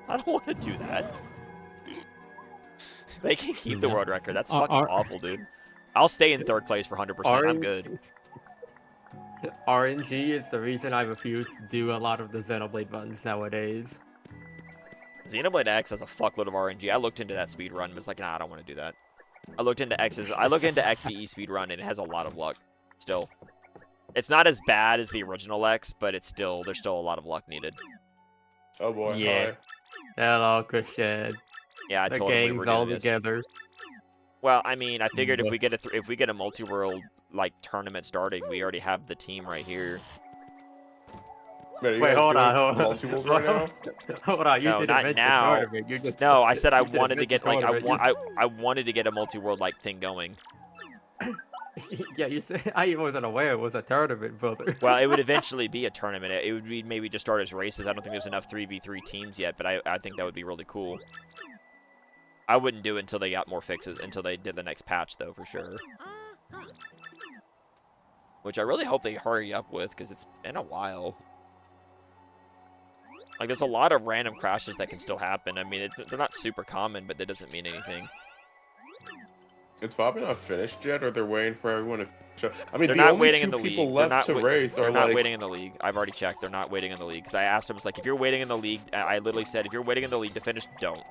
I don't want to do that. They can keep the world record. That's fucking awful, dude. I'll stay in 3rd place for 100%. I'm good. RNG is the reason I refuse to do a lot of the Xenoblade runs nowadays. Xenoblade X has a fuckload of RNG. I looked into that speed run and was like, nah, I don't want to do that. I looked into XVE speed run and it has a lot of luck. Still, it's not as bad as the original X, but there's still a lot of luck needed. Oh boy. Yeah. Hello, Christian. Yeah, I The told him we gang's were doing all this. together. Well, I mean, I figured if we get a multi-world like tournament starting, we already have the team right here. Wait, hold on. Multi-world right now? Hold on, you No, didn't not mention now. tournament. You just, No, I said I you didn't wanted to mention get like tournament. I wanted to get a multi-world like thing going. Yeah, you said I wasn't aware it was a tournament, brother. Well, it would eventually be a tournament. It would be maybe just start as races. I don't think there's enough 3v3 teams yet, but I think that would be really cool. I wouldn't do it until they got more fixes, until they did the next patch, though, for sure. which I really hope they hurry up with because it's been a while. Like, there's a lot of random crashes that can still happen. I mean, they're not super common, but that doesn't mean anything. It's probably not finished yet, or they're waiting for everyone to finish up. I mean, They're the not only waiting two in the people league. left to race They're are not like... waiting in the league. I've already checked. They're not waiting in the league. Because I asked them, it's like, if you're waiting in the league, I literally said, if you're waiting in the league to finish, don't.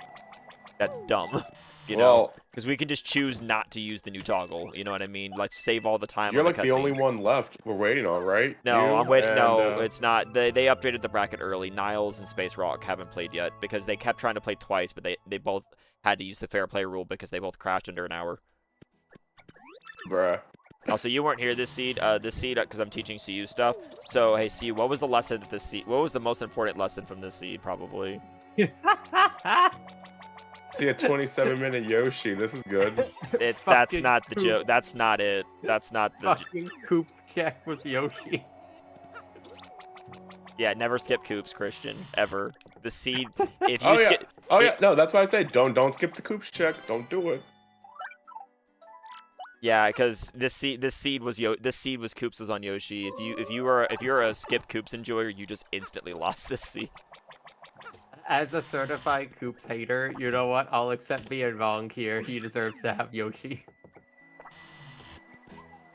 That's dumb. You know? Because we can just choose not to use the new toggle. You know what I mean? Like, save all the time. You're on like the only cutscenes. one left we're waiting on, right? No, You I'm waiting. and, No, it's not. They updated the bracket early. Niles and Space Rock haven't played yet because they kept trying to play twice, but they both had to use the fair play rule because they both crashed under an hour. Bruh. Also, you weren't here this seed, because I'm teaching CU stuff. So, hey, CU, what was the lesson that this seed? What was the most important lesson from this seed, probably? See a 27-minute Yoshi. This is good. That's Fucking not the Coop. joke. That's not it. That's not the. Fucking Coop check was Yoshi. Yeah, never skip Coops, Christian, ever. The seed. If you Oh yeah. skip. Oh yeah. No, that's why I say don't skip the Coops check. Don't do it. Yeah, because this seed was Coops was on Yoshi. If you're a skip Coops enjoyer, you just instantly lost this seed. As a certified Coops hater, you know what? I'll accept being wrong here. He deserves to have Yoshi.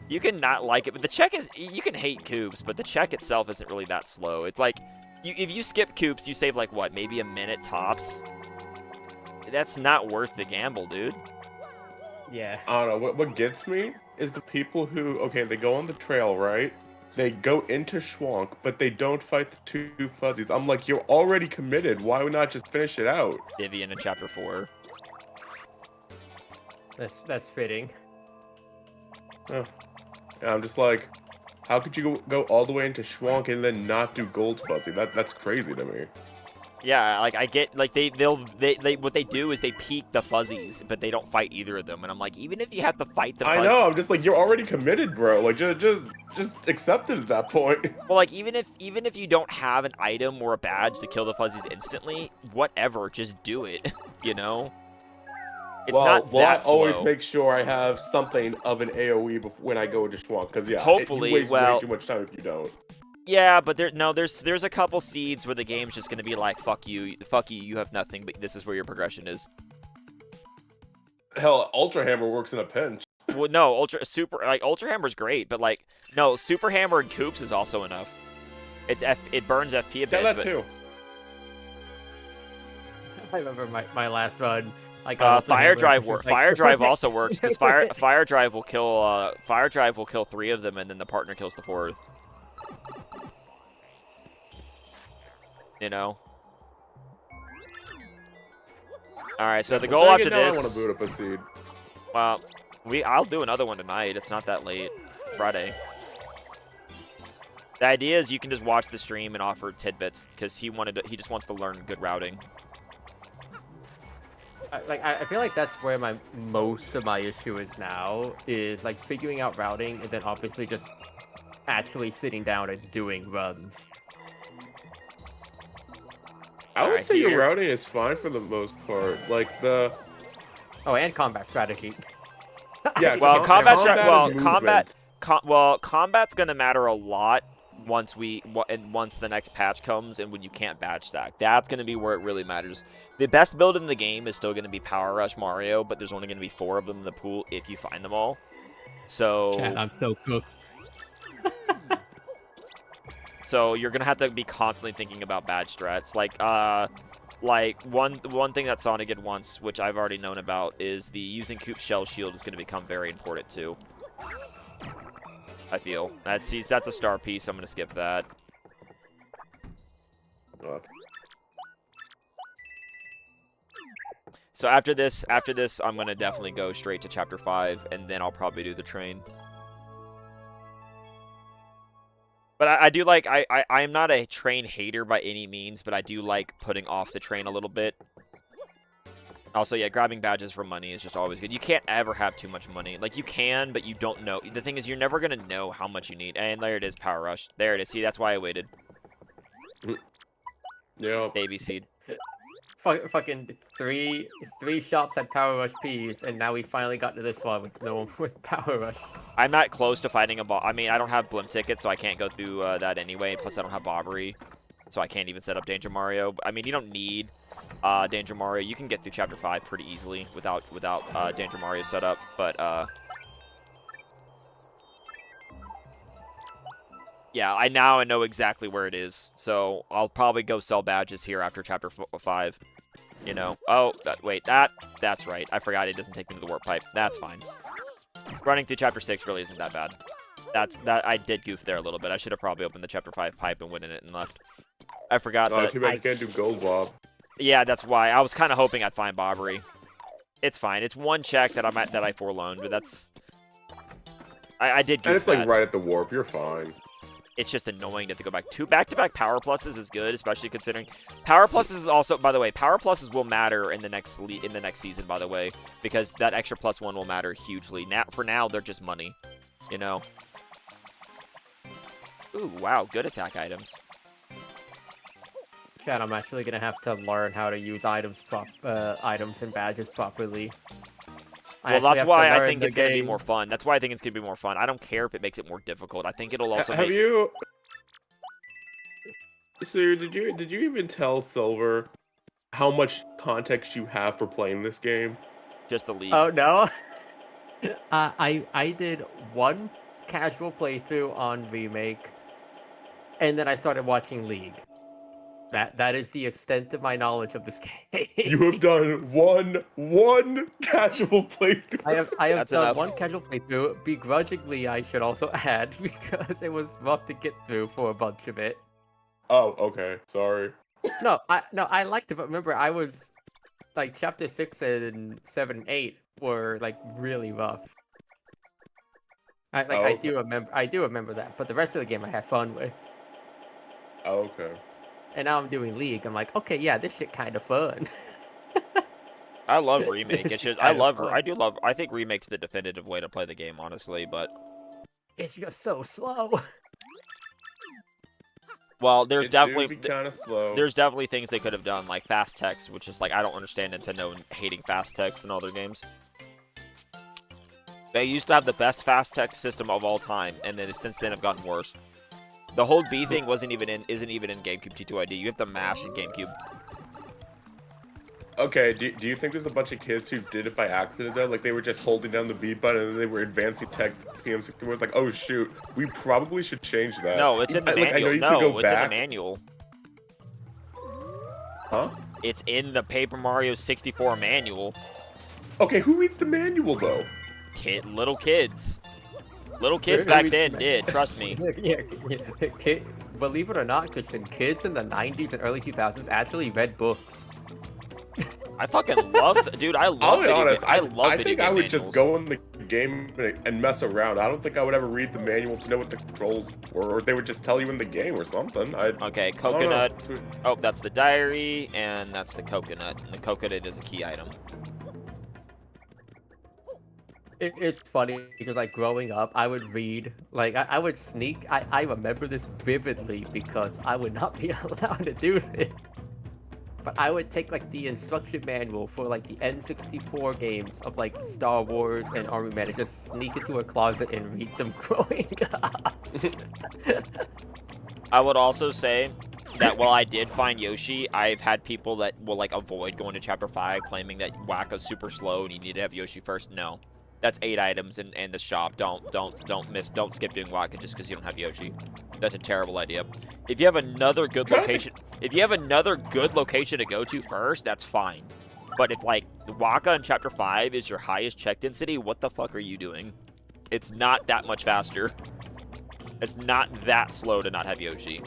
You can not like it, but the check is you can hate Coops, but the check itself isn't really that slow. It's like if you skip Coops, you save like what, maybe a minute tops. That's not worth the gamble, dude. Yeah. I don't know. What gets me is the people who, okay, they go on the trail, right? They go into Schwank, but they don't fight the two fuzzies. I'm like, you're already committed. Why not just finish it out? Vivian in chapter 4. That's fitting. Oh. And I'm just like, how could you go all the way into Schwank and then not do Gold Fuzzy? That's crazy to me. Yeah, like I get like they what they do is they peek the fuzzies, but they don't fight either of them. And I'm like, even if you have to fight the I know. I'm just like, you're already committed, bro. Like just accept it at that point. Well, like even if you don't have an item or a badge to kill the fuzzies instantly, whatever, just do it. You know. It's not that slow. I always make sure I have something of an AOE when I go into Schwank, because yeah, hopefully, you waste way too much time if you don't. Yeah, but there's a couple seeds where the game's just gonna be like, fuck you, you have nothing, but this is where your progression is. Hell, Ultra Hammer works in a pinch. Well, no, Ultra Hammer's great, but like, no, Super Hammer and Coops is also enough. It burns FP a bit. Yeah, that but, too. I remember my last run. Fire Drive Fire Drive also works because Fire Drive will kill 3 of them, and then the partner kills the 4th. You know. All right, so the goal after this. I want to boot up a seed. Well, I'll do another one tonight. It's not that late. Friday. The idea is you can just watch the stream and offer tidbits because he just wants to learn good routing. I feel like that's where most of my issue is now, is like figuring out routing and then obviously just actually sitting down and doing runs. I would say your routing is fine for the most part. Like the and combat strategy. Yeah, well, combat's gonna matter a lot once the next patch comes and when you can't badge stack. That's gonna be where it really matters. The best build in the game is still gonna be Power Rush Mario, but there's only gonna be 4 of them in the pool if you find them all. So Chat, I'm so cooked. So you're gonna have to be constantly thinking about badge strats. Like one thing that Sonic did once, which I've already known about, is the using Coop's Shell Shield is gonna become very important too. I feel that's a star piece. I'm gonna skip that. What? So after this, I'm gonna definitely go straight to chapter 5, and then I'll probably do the train. But I do like, I'm not a train hater by any means, but I do like putting off the train a little bit. Also, yeah, grabbing badges for money is just always good. You can't ever have too much money. Like, you can, but you don't know. The thing is, you're never going to know how much you need. And there it is, Power Rush. There it is. See, that's why I waited. Yeah. Baby seed. fucking three shops had Power Rush P's, and now we finally got to this one with no with Power Rush. I'm not close to fighting a boss. I mean, I don't have blimp tickets, so I can't go through that anyway. Plus, I don't have Bobbery, so I can't even set up Danger Mario. I mean, you don't need Danger Mario. You can get through Chapter 5 pretty easily without Danger Mario set up. But yeah, I know exactly where it is. So I'll probably go sell badges here after Chapter 5. You know. Oh, wait, that's right. I forgot it doesn't take me to the warp pipe. That's fine. Running through Chapter 6 really isn't that bad. I did goof there a little bit. I should have probably opened the Chapter 5 pipe and went in it and left. I forgot that. Too bad you can't do Gold Bob. Yeah, that's why. I was kind of hoping I'd find Bobbery. It's fine. It's one check that I forloaned, but that's... I did goof And it's like that. right at the warp. You're fine. It's just annoying to have to go back. 2 back-to-back Power Pluses is good, especially considering Power Pluses is also, by the way, Power Pluses will matter in the next season, by the way, because that extra +1 will matter hugely. For now, they're just money, you know. Ooh, wow, good attack items. Chad, I'm actually gonna have to learn how to use items and badges properly. Well, that's why I think it's going to be more fun. That's why I think it's going to be more fun. I don't care if it makes it more difficult. I think it'll also Have you... So, did you even tell Silver how much context you have for playing this game? Just the league. Oh, no? I did one casual playthrough on Remake, and then I started watching League. That is the extent of my knowledge of this game. You have done one casual playthrough. I have That's done enough. one casual playthrough. Begrudgingly, I should also add, because it was rough to get through for a bunch of it. Oh, okay. Sorry. No, I liked it, but remember, I was like chapter 6 and 7 and 8 were like really rough. I do remember that, but the rest of the game I had fun with. Oh, okay. And now I'm doing League. I'm like, okay, yeah, this shit kind of fun. I love Remake. It's just, Kind of fun. I think Remake's the definitive way to play the game, honestly, but... It's just so slow. Well, there's definitely kind of slow. there's definitely things they could have done, like fast text, which is like, I don't understand Nintendo hating fast text in all their games. They used to have the best fast text system of all time, and then since then have gotten worse. The whole B thing isn't even in GameCube TTYD. You have to mash in GameCube. Okay, do you think there's a bunch of kids who did it by accident, though? Like, they were just holding down the B button, and then they were advancing text. PM64 was like, oh, shoot, we probably should change that. No, it's in the manual. I know you No, could go it's back. in the manual. Huh? It's in the Paper Mario 64 manual. Okay, who reads the manual, though? Little kids. Little kids back then did, trust me. Yeah, believe it or not, Christian, kids in the 90s and early 2000s actually read books. I fucking love, dude. I love. I'll be honest. I think I would just go in the game and mess around. I don't think I would ever read the manual to know what the controls were, or they would just tell you in the game or something. Okay, coconut. Oh, that's the diary, and that's the coconut. And the coconut is a key item. It's funny because, like, growing up, I would read, like, I would sneak. I remember this vividly because I would not be allowed to do this. But I would take, like, the instruction manual for, like, the N64 games of, like, Star Wars and Army Men and just sneak into a closet and read them growing up. I would also say that while I did find Yoshi, I've had people that will, like, avoid going to Chapter 5, claiming that Wacka's super slow and you need to have Yoshi first. No. That's 8 items in the shop. Don't skip doing Waka just because you don't have Yoshi. That's a terrible idea. If you have another good location, to go to first, that's fine. But if, like, Waka in Chapter 5 is your highest check density, what the fuck are you doing? It's not that much faster. It's not that slow to not have Yoshi.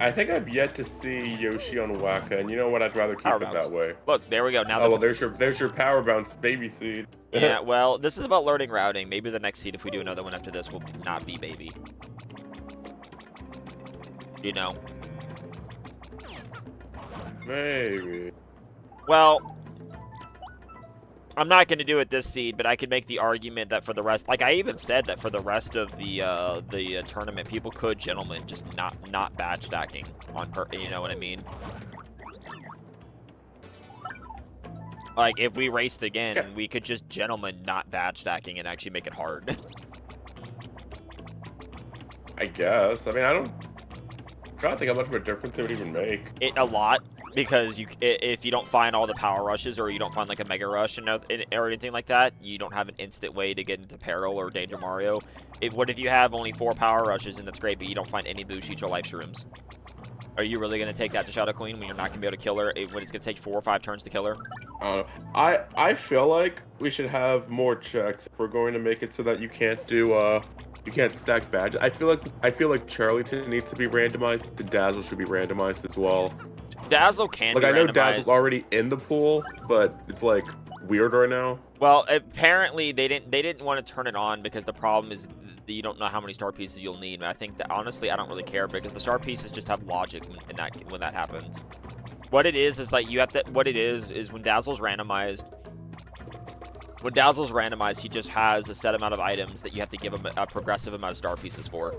I think I've yet to see Yoshi on Waka, and you know what? I'd rather keep Power it bounce. that way. Look, there we go. Now Oh, well, there's your power bounce baby seed. yeah, well, this is about learning routing. Maybe the next seed, if we do another one after this, will not be baby. You know. Maybe. Well, I'm not going to do it this seed, but I could make the argument that for the rest, like I even said that for the rest of the tournament, people could, gentlemen, just not badge stacking on you know what I mean? Like, if we raced again, Yeah. we could just gentlemen not badge stacking and actually make it hard. I guess. I mean, I'm trying to think how much of a difference it would even make. A lot, because if you don't find all the power rushes, or you don't find like a mega rush or anything like that, you don't have an instant way to get into Peril or Danger Mario. What if you have only 4 power rushes, and that's great, but you don't find any boost sheets or life shrooms? Are you really going to take that to Shadow Queen when you're not going to be able to kill her, when it's going to take 4 or 5 turns to kill her? I feel like we should have more checks if we're going to make it so that you can't do you can't stack badges. I feel like Charlieton needs to be randomized. The Dazzle should be randomized as well. Dazzle can Like be I know randomized. Dazzle's already in the pool, but it's like weird right now. Well, apparently they didn't want to turn it on because the problem is that you don't know how many star pieces you'll need. And I think that honestly, I don't really care because the star pieces just have logic in that when that happens. What it is like you have to. What it is when Dazzle's randomized. When Dazzle's randomized, he just has a set amount of items that you have to give him a progressive amount of star pieces for.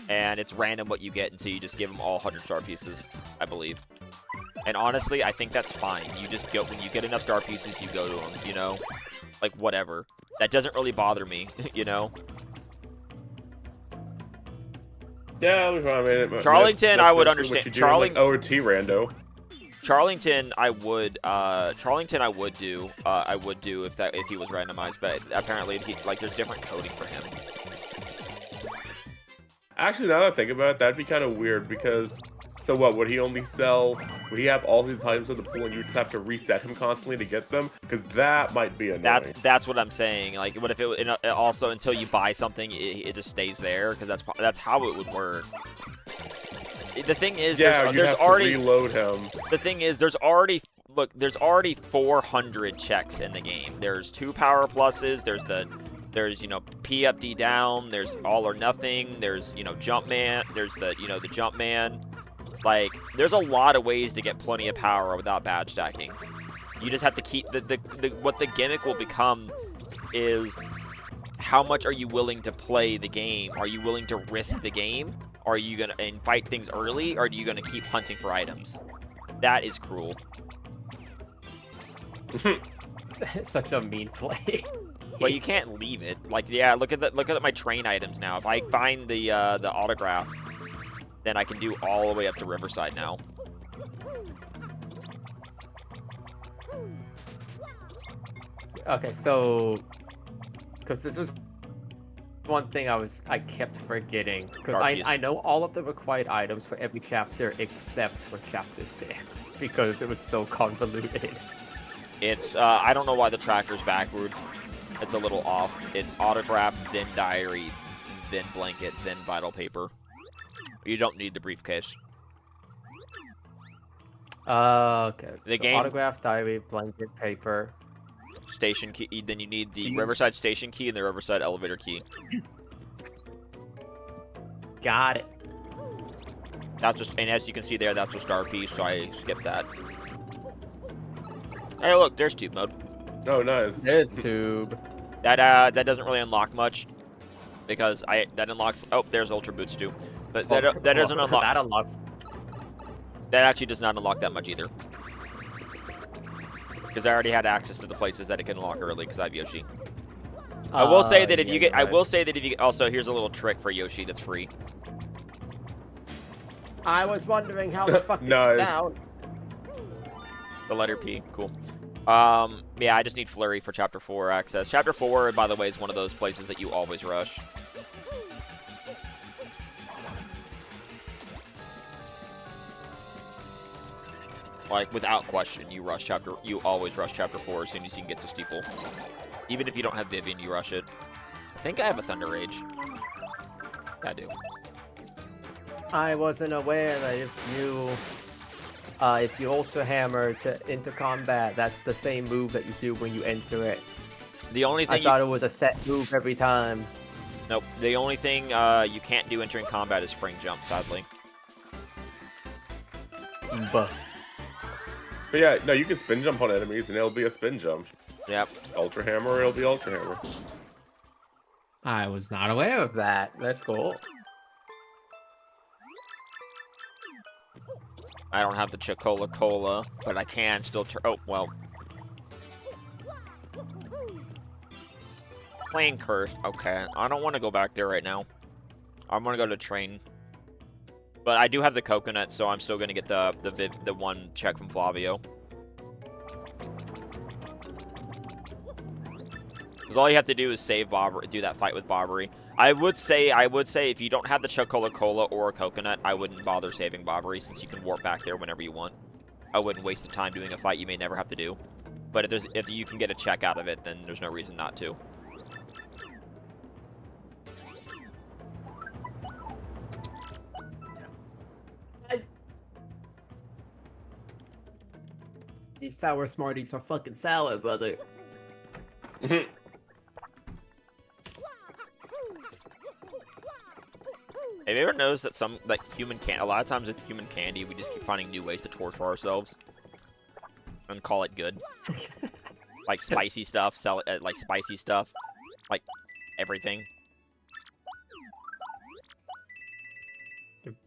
And it's random what you get until you just give him all 100 star pieces, I believe. And honestly, I think that's fine. You just go, when you get enough star pieces, you go to them, you know? Like, whatever. That doesn't really bother me, you know? Yeah, we probably made it. Charlington, I would understand. Like OT rando. Charlington, I would do if he was randomized, but apparently there's different coding for him. Actually, now that I think about it, that'd be kind of weird because, so what, would he have all these items in the pool and you just have to reset him constantly to get them? Because that might be annoying. That's what I'm saying. Like, what if it also, until you buy something, it just stays there? Because that's how it would work. The thing is, yeah, there's have already to reload him. The thing is, there's already 400 checks in the game. There's 2 power pluses. There's P up, D down. There's all or nothing. There's jump man. There's the jump man. Like, there's a lot of ways to get plenty of power without badge stacking. You just have to keep what the gimmick will become is how much are you willing to play the game? Are you willing to risk the game? Are you gonna fight things early, or are you gonna keep hunting for items? That is cruel. Such a mean play. Well, you can't leave it. Like, yeah, look at my train items now. If I find the autograph, then I can do all the way up to Riverside now. Okay, so because this is one thing I kept forgetting, because I know all of the required items for every chapter except for chapter 6 because it was so convoluted. It's I don't know why the tracker's backwards. It's a little off. It's autograph, then diary, then blanket, then vital paper. You don't need the briefcase. Okay. The so game autograph, diary, blanket, paper. Station key. Then you need the Riverside station key and the Riverside elevator key. Got it. That's just, and as you can see there, that's a star piece, so I skipped that. Hey, look, there's tube mode. Oh, nice. There's tube. That doesn't really unlock much because that unlocks. Oh, there's ultra boots too, but that doesn't unlock. That unlocks. That actually does not unlock that much either. Because I already had access to the places that it can unlock early because I have Yoshi. I will say that if you get, also, here's a little trick for Yoshi that's free. I was wondering how the fuck Nice. down. The letter P, cool. Yeah, I just need Flurry for Chapter 4 access. Chapter 4, by the way, is one of those places that you always rush. Like, without question, you always rush Chapter 4 as soon as you can get to Steeple. Even if you don't have Vivian, you rush it. I think I have a Thunder Rage. Yeah, I do. I wasn't aware that if you Ultra Hammer into combat, that's the same move that you do when you enter it. The only thing I thought it was a set move every time. Nope. The only thing you can't do entering combat is Spring Jump, sadly. But yeah, no, you can spin jump on enemies and it'll be a spin jump. Yep. Ultra Hammer, it'll be Ultra Hammer. I was not aware of that. That's cool. I don't have the Chocola Cola, but I can still oh, well. Plane cursed. Okay, I don't want to go back there right now. I'm gonna go to train. But I do have the coconut, so I'm still gonna get the one check from Flavio. Because all you have to do is save Bobbery, do that fight with Bobbery. I would say if you don't have the Chocola Cola or a coconut, I wouldn't bother saving Bobbery since you can warp back there whenever you want. I wouldn't waste the time doing a fight you may never have to do. But if you can get a check out of it, then there's no reason not to. These sour Smarties are fucking sour, brother. Have you ever noticed that a lot of times with human candy, we just keep finding new ways to torture ourselves and call it good? Like spicy stuff, sell it like spicy stuff, like everything.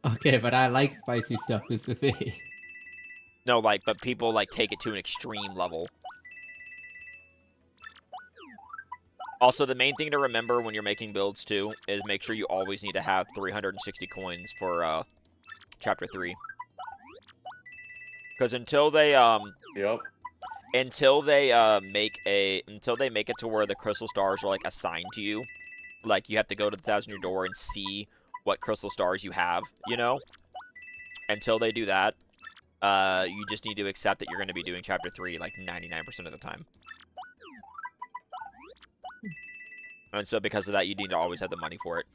Okay, but I like spicy stuff is the thing. No, but people take it to an extreme level. Also, the main thing to remember when you're making builds, too, is make sure you always need to have 360 coins for, Chapter 3. Because until they, Yep. Until they, make it to where the crystal stars are, assigned to you, you have to go to the 1,000-year door and see what crystal stars you have, you know? Until they do that, you just need to accept that you're going to be doing Chapter 3, 99% of the time. And so because of that, you need to always have the money for it.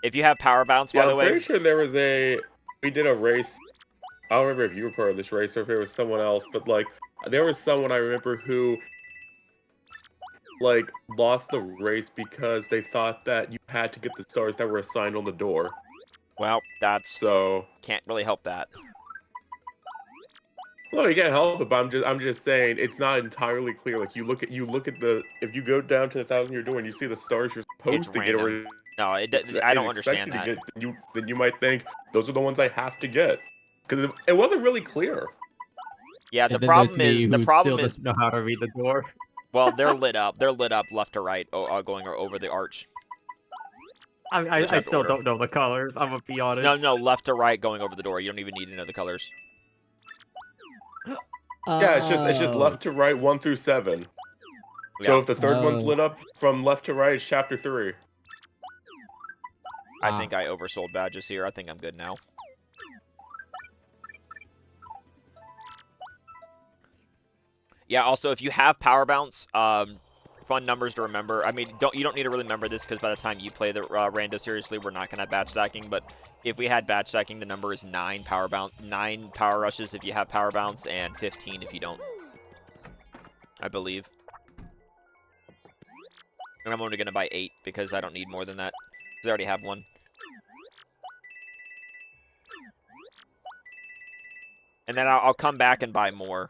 If you have power bounce, by the way... I'm pretty sure there was we did a race. I don't remember if you were part of this race or if it was someone else, but, there was someone I remember who, lost the race because they thought that you had to get the stars that were assigned on the door. Well, that's... So... Can't really help that. Well, you can't help it, but I'm just saying it's not entirely clear. You look at the if you go down to the 1,000-year door and you see the stars you're supposed to get, or no, I don't understand that. Then you might think those are the ones I have to get because it wasn't really clear. Yeah, the problem is doesn't know how to read the door. Well, they're lit up. They're lit up left to right, going over the arch. I still don't know the colors. I'm gonna be honest. No, left to right, going over the door. You don't even need to know the colors. Yeah, it's just left to right, 1 through 7. Yeah. So if the third one's lit up from left to right, it's Chapter 3. I think I oversold badges here. I think I'm good now. Yeah. Also, if you have power bounce, fun numbers to remember. I mean, you don't need to really remember this because by the time you play the rando seriously, we're not gonna have batch stacking, but. If we had batch stacking, the number is 9 power rushes if you have power bounce, and 15 if you don't. I believe. And I'm only going to buy 8 because I don't need more than that. Because I already have one. And then I'll come back and buy more.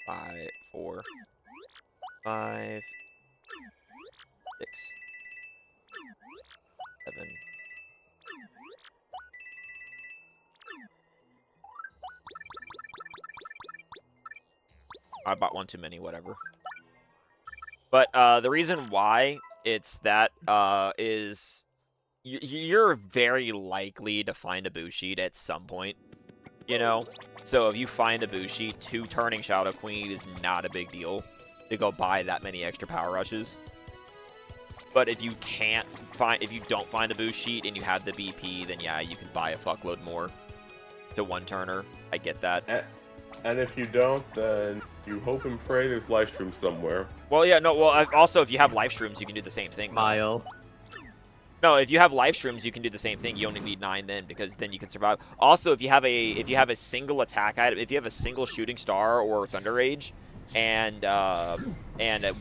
5, 4, 5, 6, 7. I bought one too many, whatever. But the reason why it's that is you're very likely to find a Bushi at some point, you know? So if you find a Bushi, 2 turning Shadow Queen is not a big deal to go buy that many extra power rushes. But if you don't find a Bushi and you have the BP, then yeah, you can buy a fuckload more to 1 turner. I get that. And if you don't, then you hope and pray there's live stream somewhere. Well, yeah, no. Well, also if you have live streams, you can do the same thing. Mile. No, if you have live streams, you can do the same thing. You only need 9 then, because then you can survive. Also, if you have a single attack item, if you have a single shooting star or Thunder Rage, and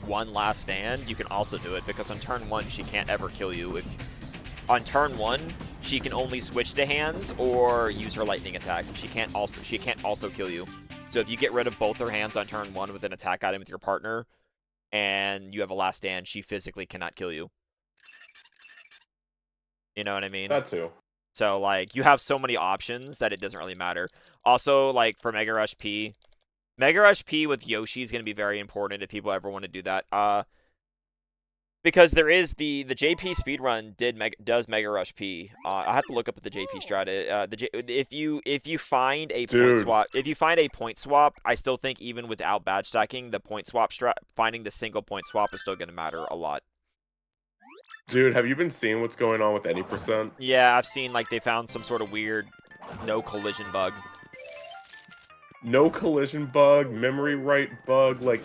one last stand, you can also do it because on turn 1 she can't ever kill you. On turn 1 she can only switch to hands or use her lightning attack. She can't also kill you. So if you get rid of both her hands on turn 1 with an attack item with your partner, and you have a last stand, she physically cannot kill you. You know what I mean? That too. So like you have so many options that it doesn't really matter. Also, like for Mega Rush P with Yoshi is going to be very important if people ever want to do that. Because there is the JP speedrun does Mega Rush P. I have to look up at the JP strat. If you find a point swap, I still think even without badge stacking, the point swap finding the single point swap is still going to matter a lot. Dude, have you been seeing what's going on with any percent? Yeah, I've seen like they found some sort of weird no collision bug. No collision bug, memory write bug, like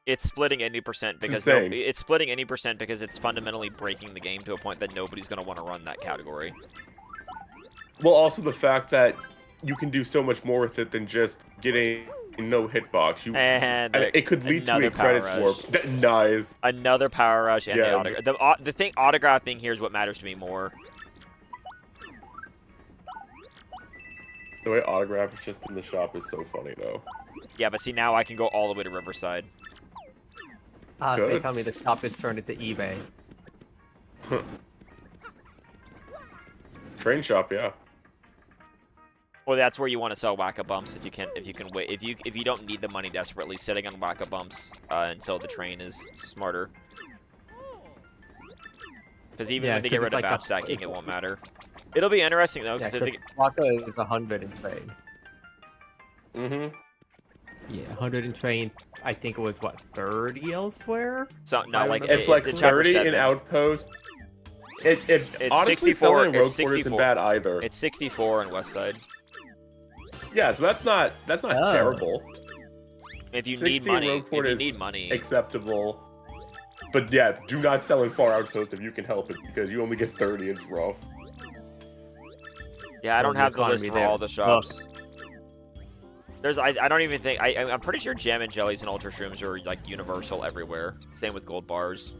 it's splitting any percent because it's splitting any percent because it's fundamentally breaking the game to a point that nobody's going to want to run that category. Well, also the fact that you can do so much more with it than just getting no hitbox. It could lead to a credit warp. Nice. Another power rush and the autograph. The thing autograph thing here is what matters to me more. The way autograph is just in the shop is so funny, though. Yeah, but see, now I can go all the way to Riverside. So you tell me the shop is turned into eBay. Train shop, yeah. Well, that's where you want to sell whack-a-bumps if you can wait. If you don't need the money desperately, sitting on whack-a-bumps until the train is smarter. Because even when they get rid of badge stacking, it won't matter. It'll be interesting though, because Waka is 100 in train. Mm-hmm. Yeah, 100 in train. I think it was what 30 elsewhere. So no, like it's like 30 in Outpost. It's honestly 64 in Rogue Quarter isn't bad either. It's 64 in Westside. Yeah, so that's not terrible. If you need money, acceptable. But yeah, do not sell in Far Outpost if you can help it, because you only get 30. It's rough. Yeah, I don't have the list for all the shops. I don't even think I'm pretty sure Jam and Jellies and Ultra Shrooms are like universal everywhere. Same with gold bars.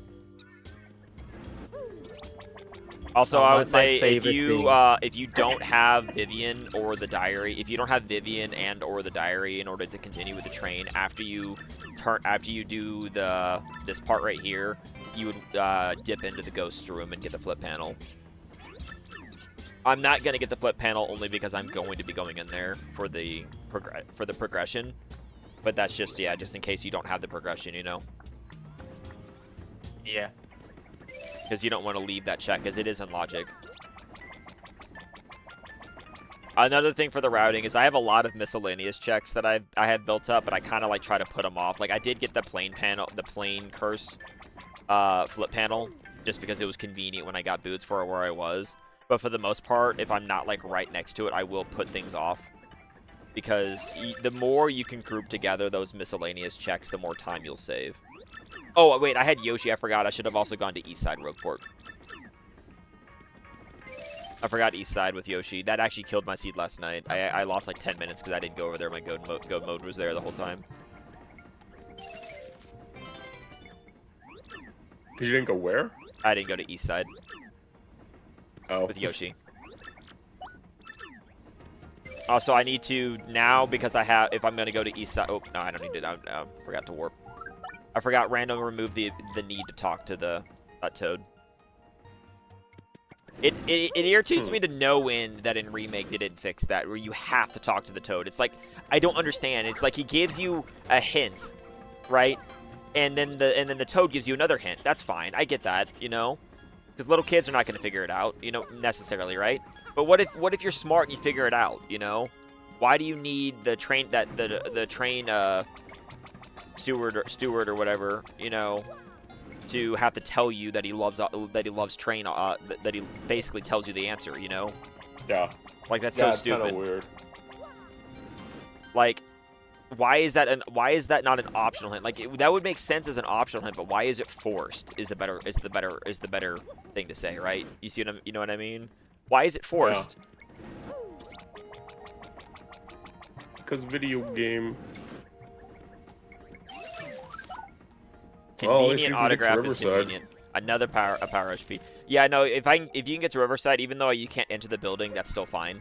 Also, I would say if you don't have Vivian or the diary, if you don't have Vivian and or the diary in order to continue with the train, after you do this part right here, you would dip into the ghost room and get the flip panel. I'm not gonna get the flip panel only because I'm going to be going in there for the progression, but that's just just in case you don't have the progression, you know. Yeah. Because you don't want to leave that check, as it is in logic. Another thing for the routing is I have a lot of miscellaneous checks that I have built up, but I kind of like try to put them off. Like I did get the plane curse flip panel just because it was convenient when I got boots for where I was. But for the most part, if I'm not like right next to it, I will put things off. Because the more you can group together those miscellaneous checks, the more time you'll save. Oh, wait, I had Yoshi. I forgot. I should have also gone to Eastside Rogueport. I forgot Eastside with Yoshi. That actually killed my seed last night. I lost like 10 minutes because I didn't go over there. My go mode was there the whole time. Because you didn't go where? I didn't go to Eastside. Oh. With Yoshi. Also, I need to now because I have. If I'm going to go to Eastside. Oh, no, I don't need to. I forgot to warp. I forgot random remove the need to talk to that Toad. It irritates me to no end that in Remake they didn't fix that, where you have to talk to the Toad. It's like, I don't understand. It's like he gives you a hint, right? And then the Toad gives you another hint. That's fine. I get that, you know? Because little kids are not going to figure it out, you know, necessarily, right? But what if you're smart and you figure it out, you know? Why do you need the train the train steward or whatever, you know, to have to tell you that he loves train that he basically tells you the answer, you know? Yeah. Like that's so stupid. Kind of weird. Like, why is that not an optional hint? Like that would make sense as an optional hint, but why is it forced? Is the better thing to say, right? You know what I mean? Why is it forced? Because video game. Convenient autograph is convenient. Another power HP. Yeah, no. If you can get to Riverside, even though you can't enter the building, that's still fine.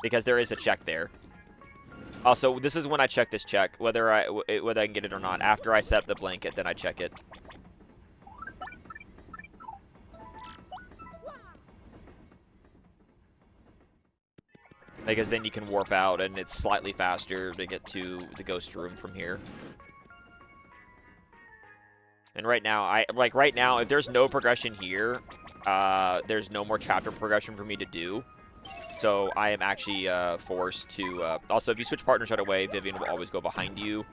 Because there is a check there. Also, this is when I check this check, whether I can get it or not. After I set up the blanket, then I check it. Because then you can warp out, and it's slightly faster to get to the ghost room from here. And right now, if there's no progression here, there's no more chapter progression for me to do. So I am actually forced to... also, if you switch partners right away, Vivian will always go behind you,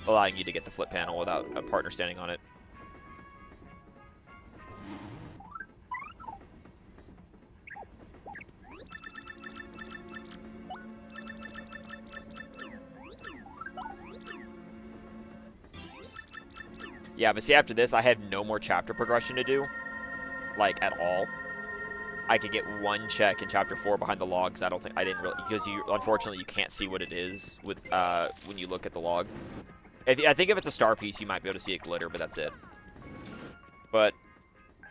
allowing you to get the flip panel without a partner standing on it. Yeah, but see, after this, I have no more chapter progression to do, like, at all. I could get one check in Chapter 4 behind the logs. I didn't really, because unfortunately, you can't see what it is with when you look at the log. I think if it's a star piece, you might be able to see it glitter, but that's it. But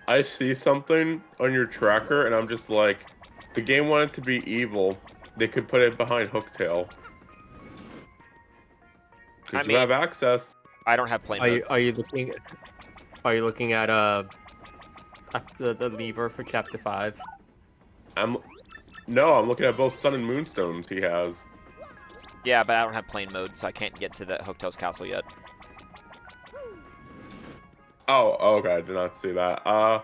I see something on your tracker, and I'm just like, if the game wanted to be evil, they could put it behind Hooktail. Because you have access. I don't have plane mode. Are you looking at the lever for Chapter 5? No, I'm looking at both Sun and Moonstones he has. Yeah, but I don't have plane mode, so I can't get to the Hooktail's castle yet. Oh, okay, I did not see that.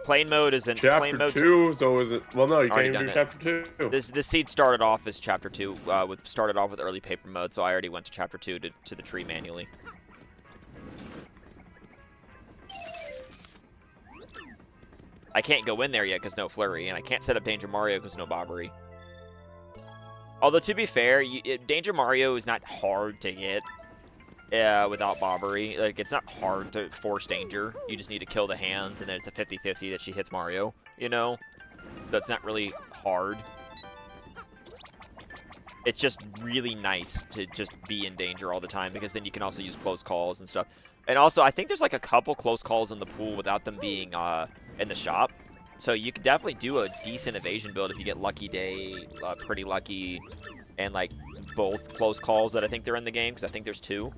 Plane mode is in Chapter 2, so is it? Well, no, you can't even do Chapter 2. This seed started off as Chapter 2, started off with early paper mode, so I already went to Chapter 2 to the tree manually. I can't go in there yet because no Flurry, and I can't set up Danger Mario because no Bobbery. Although, to be fair, Danger Mario is not hard to get without Bobbery. Like, it's not hard to force Danger. You just need to kill the hands, and then it's a 50-50 that she hits Mario, you know? That's not really hard. It's just really nice to just be in danger all the time, because then you can also use close calls and stuff. And also, I think there's like a couple close calls in the pool without them being in the shop. So you could definitely do a decent evasion build if you get Lucky Day, Pretty Lucky, and like both close calls that I think they're in the game, because I think there's 2.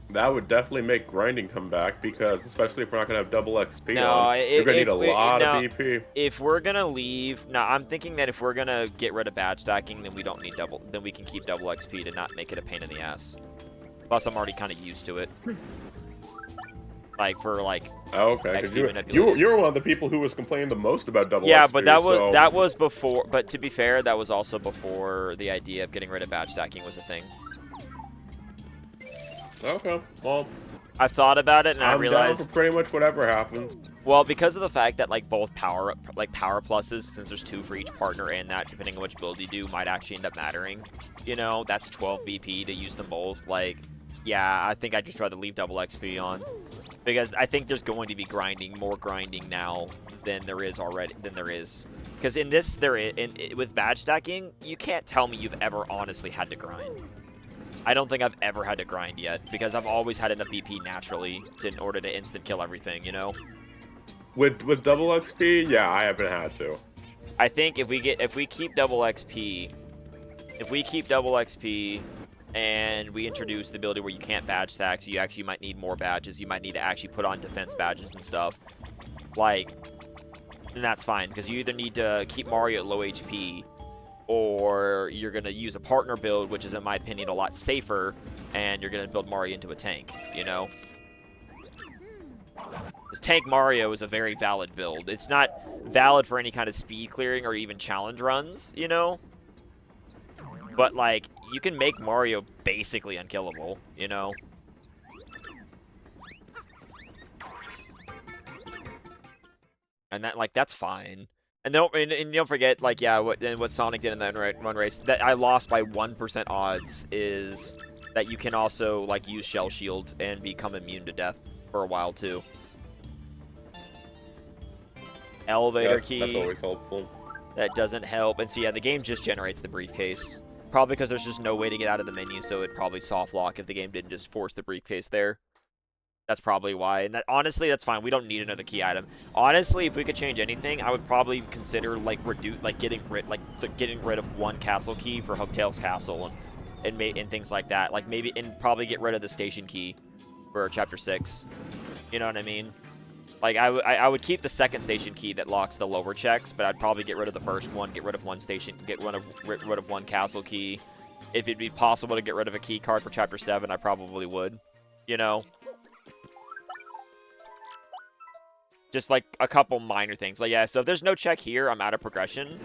That would definitely make grinding come back, because especially if we're not going to have double XP no, you're going to need a lot of BP. If we're going to leave... No, I'm thinking that if we're going to get rid of badge stacking, then we don't need then we can keep double XP to not make it a pain in the ass. Plus, I'm already kind of used to it. Like, for, like... Oh, okay, because you were one of the people who was complaining the most about double XP. Yeah, but that was before... But to be fair, that was also before the idea of getting rid of badge stacking was a thing. Okay, well... I've thought about it, and I realized... I'm down for pretty much whatever happens. Well, because of the fact that, like, both power pluses, since there's 2 for each partner, and that, depending on which build you do, might actually end up mattering. You know, that's 12 BP to use them both. Like, yeah, I think I'd just rather leave double XP on. Because I think there's going to be more grinding now than there is already, Because in this, with badge stacking, you can't tell me you've ever honestly had to grind. I don't think I've ever had to grind yet, because I've always had enough BP naturally in order to instant kill everything, you know? With double XP, yeah, I haven't had to. I think if we keep double XP, and we introduce the ability where you can't badge stack, so you actually might need more badges, you might need to actually put on defense badges and stuff, like, then that's fine, because you either need to keep Mario at low HP, or you're going to use a partner build, which is, in my opinion, a lot safer, and you're going to build Mario into a tank, you know? Because Tank Mario is a very valid build. It's not valid for any kind of speed clearing or even challenge runs, you know? But, like, you can make Mario basically unkillable, you know? And that, like, that's fine. And don't forget, like, yeah, what Sonic did in that run race, that I lost by 1% odds, is that you can also, like, use Shell Shield and become immune to death for a while, too. Elevator key. That's always helpful. That doesn't help. And so, yeah, the game just generates the briefcase. Probably because there's just no way to get out of the menu, so it'd probably soft lock if the game didn't just force the briefcase there. That's probably why. And that, honestly, that's fine. We don't need another key item. Honestly, if we could change anything, I would probably consider, like, getting rid of 1 castle key for Hooktail's castle and things like that. Like, maybe, and probably get rid of the station key for Chapter 6. You know what I mean? Like, I would keep the second station key that locks the lower checks, but I'd probably get rid of the first one, get rid of one station, get rid of one castle key. If it'd be possible to get rid of a key card for Chapter 7, I probably would. You know? Just, like, a couple minor things. Like, yeah, so if there's no check here, I'm out of progression.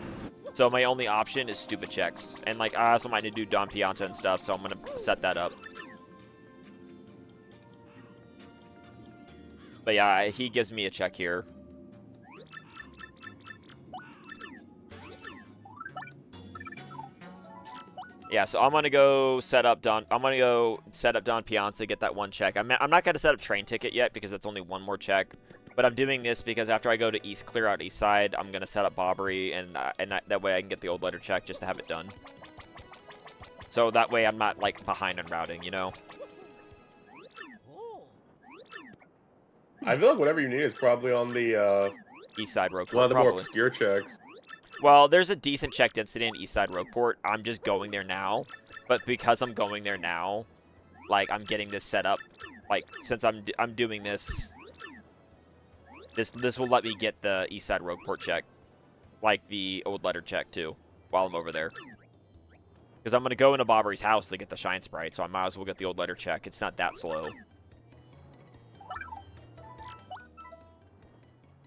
So my only option is stupid checks. And, like, I also might need to do Don Pianta and stuff, so I'm going to set that up. But yeah, he gives me a check here. Yeah, so I'm gonna go set up Don. I'm gonna go set up Don Pianta, get that one check. I'm not gonna set up train ticket yet because that's only one more check. But I'm doing this because after I go to East, clear out East Side, I'm gonna set up Bobbery, and that way I can get the old letter check just to have it done. So that way I'm not like behind on routing, you know. I feel like whatever you need is probably on the East Side Road. one of the more obscure checks. Well, there's a decent check density in East Side Roadport. I'm just going there now. But because I'm going there now, like, I'm getting this set up. Like, since I'm doing this, this will let me get the East Side Roadport check. Like the old letter check, too, while I'm over there. Because I'm going to go into Bobbery's house to get the Shine Sprite, so I might as well get the old letter check. It's not that slow.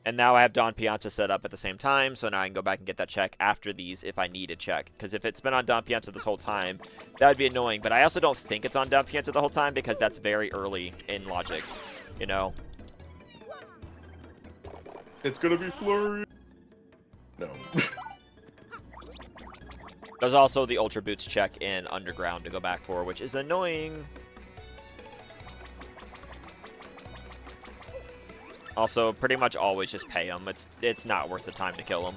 And now I have Don Pianta set up at the same time, so now I can go back and get that check after these if I need a check. Because if it's been on Don Pianta this whole time, that would be annoying. But I also don't think it's on Don Pianta the whole time because that's very early in logic, you know? It's gonna be Flurry. No. There's also the Ultra Boots check in Underground to go back for, which is annoying. Also, pretty much always just pay them. It's not worth the time to kill them.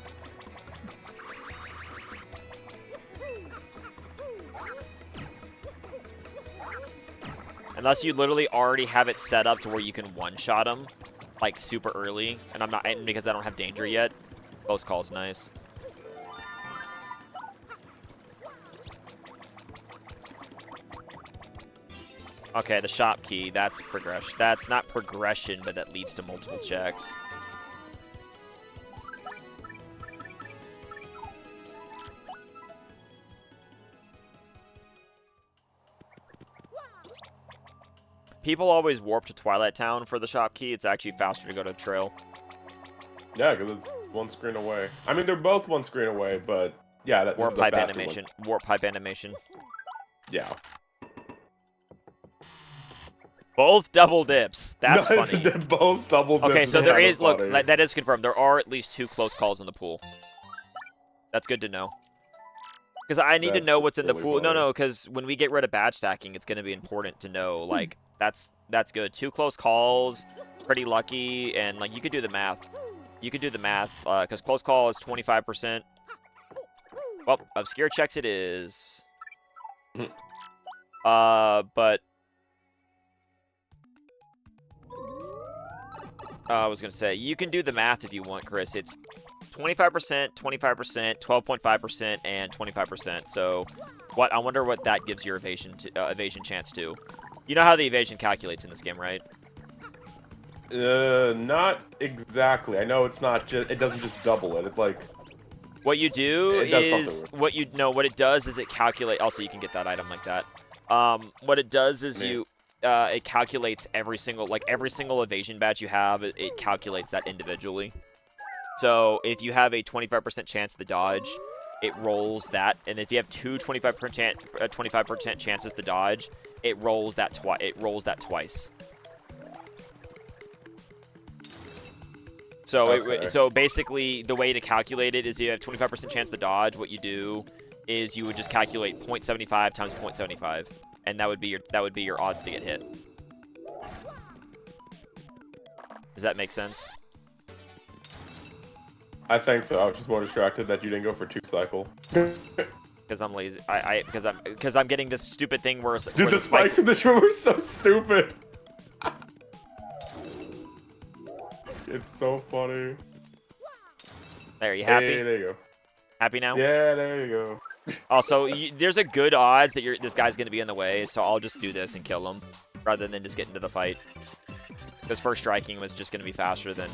Unless you literally already have it set up to where you can one-shot them, like super early, and because I don't have danger yet. Close call's nice. Okay, the shop key, that's progression. That's not progression, but that leads to multiple checks. People always warp to Twilight Town for the shop key. It's actually faster to go to Trail. Yeah, because it's one screen away. I mean, they're both one screen away, but yeah, that's Warp pipe animation. Warp pipe animation. Yeah. Both double dips. That's No, funny. They're both double dips. Okay, so there is, look, funny. that is confirmed. There are at least 2 close calls in the pool. That's good to know. Because I need to know what's in the pool. Funny. No, because when we get rid of badge stacking, it's going to be important to know, like, that's good. 2 close calls, pretty lucky, and, like, you could do the math. You could do the math, because close call is 25%. Well, obscure checks it is. But... I was going to say, you can do the math if you want, Chris. It's 25%, 25%, 12.5%, and 25%. So, I wonder what that gives your evasion chance to. You know how the evasion calculates in this game, right? Not exactly. I know it's not just. It doesn't just double it. It's like. What you do is what it does is it calculates. Also, you can get that item like that. What it does is it calculates every single evasion badge you have. It calculates that individually. So if you have a 25% chance to dodge, it rolls that, and if you have 25% chances to dodge, it rolls that twice. So okay. So basically, the way to calculate it is you have 25% chance to dodge. What you do is you would just calculate 0.75 times 0.75. And that would be your odds to get hit. Does that make sense? I think so. I was just more distracted that you didn't go for 2 cycle. Because I'm lazy. Because I'm getting this stupid thing where Dude, the spikes in this room are so stupid. It's so funny. There, you happy? Hey, there you go. Happy now? Yeah, there you go. Also, there's a good odds that this guy's going to be in the way, so I'll just do this and kill him, rather than just get into the fight. Because first striking was just going to be faster than,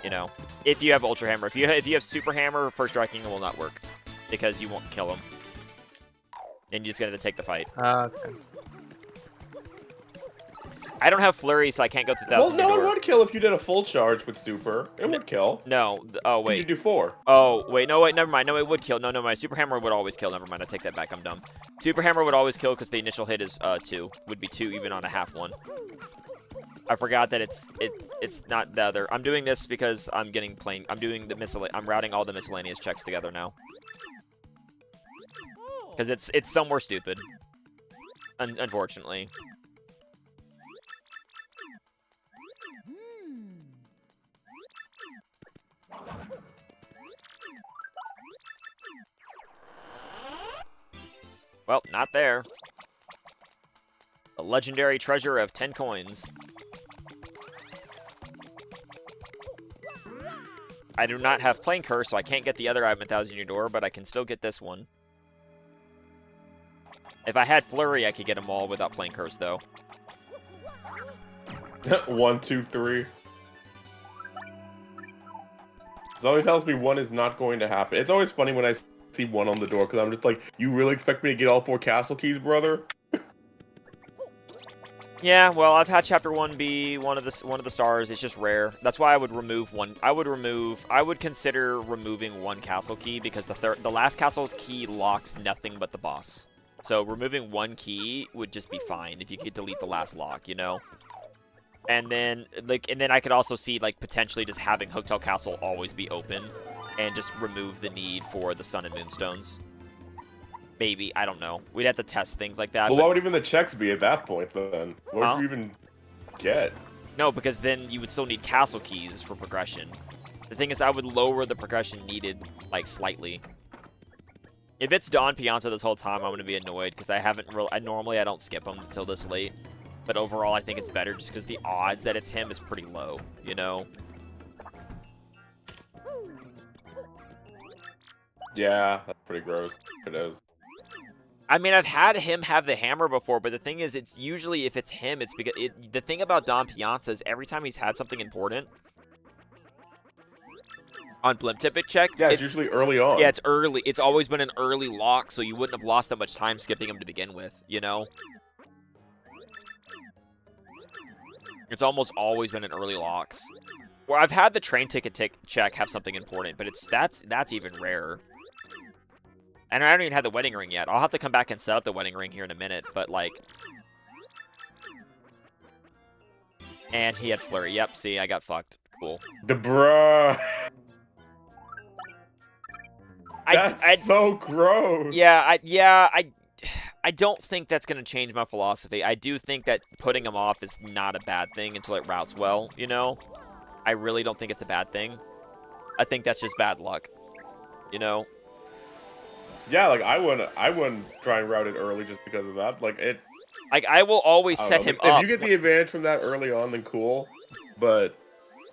you know, if you have Ultra Hammer. If you have Super Hammer, first striking will not work because you won't kill him. And you just got to take the fight. Okay. I don't have Flurry, so I can't go through that. Well, no, it would kill if you did a full charge with Super. It would kill. No. Oh, wait. You do 4. Oh, wait. No, wait. Never mind. No, it would kill. No, my Super Hammer would always kill. Never mind. I take that back. I'm dumb. Super Hammer would always kill because the initial hit is 2. Would be 2 even on a half one. I forgot that it's not the other. I'm doing this because I'm doing the I'm routing all the miscellaneous checks together now. Because it's somewhere stupid. Unfortunately. Well, not there. A legendary treasure of 10 coins. I do not have Plane Curse, so I can't get the other item 1,000 in your door, but I can still get this one. If I had Flurry, I could get them all without Plane Curse, though. 1, 2, 3. Somebody tells me 1 is not going to happen. It's always funny when I see 1 on the door, because I'm just like, you really expect me to get all 4 castle keys, brother? Yeah, well, I've had Chapter 1 be one of the stars. It's just rare. That's why I would remove one. I would consider removing 1 castle key because the last castle key locks nothing but the boss. So removing 1 key would just be fine if you could delete the last lock, you know. And then I could also see like potentially just having Hooktail Castle always be open and just remove the need for the Sun and Moonstones. Maybe, I don't know. We'd have to test things like that. Well, what would even the checks be at that point, then? What would you even get? No, because then you would still need castle keys for progression. The thing is, I would lower the progression needed, like, slightly. If it's Don Pianta this whole time, I'm going to be annoyed, because normally I don't skip them until this late. But overall, I think it's better, just because the odds that it's him is pretty low, you know? Yeah, that's pretty gross. It is. I mean, I've had him have the hammer before, but the thing is, it's usually, if it's him, it's because... the thing about Don Pianta is every time he's had something important... On Blimp Tippet check... Yeah, it's usually early on. Yeah, it's early. It's always been an early lock, so you wouldn't have lost that much time skipping him to begin with, you know? It's almost always been an early locks. Where I've had the train ticket check have something important, but that's even rarer. And I haven't even had the wedding ring yet. I'll have to come back and set up the wedding ring here in a minute, but like... And he had Flurry. Yep, see, I got fucked. Cool. The bruh. That's so gross. Yeah, I don't think that's going to change my philosophy. I do think that putting him off is not a bad thing until it routes well, you know? I really don't think it's a bad thing. I think that's just bad luck, you know? Yeah, like I wouldn't try and route it early just because of that. Like it. Like I will always set him up. If you get the advantage from that early on, then cool. But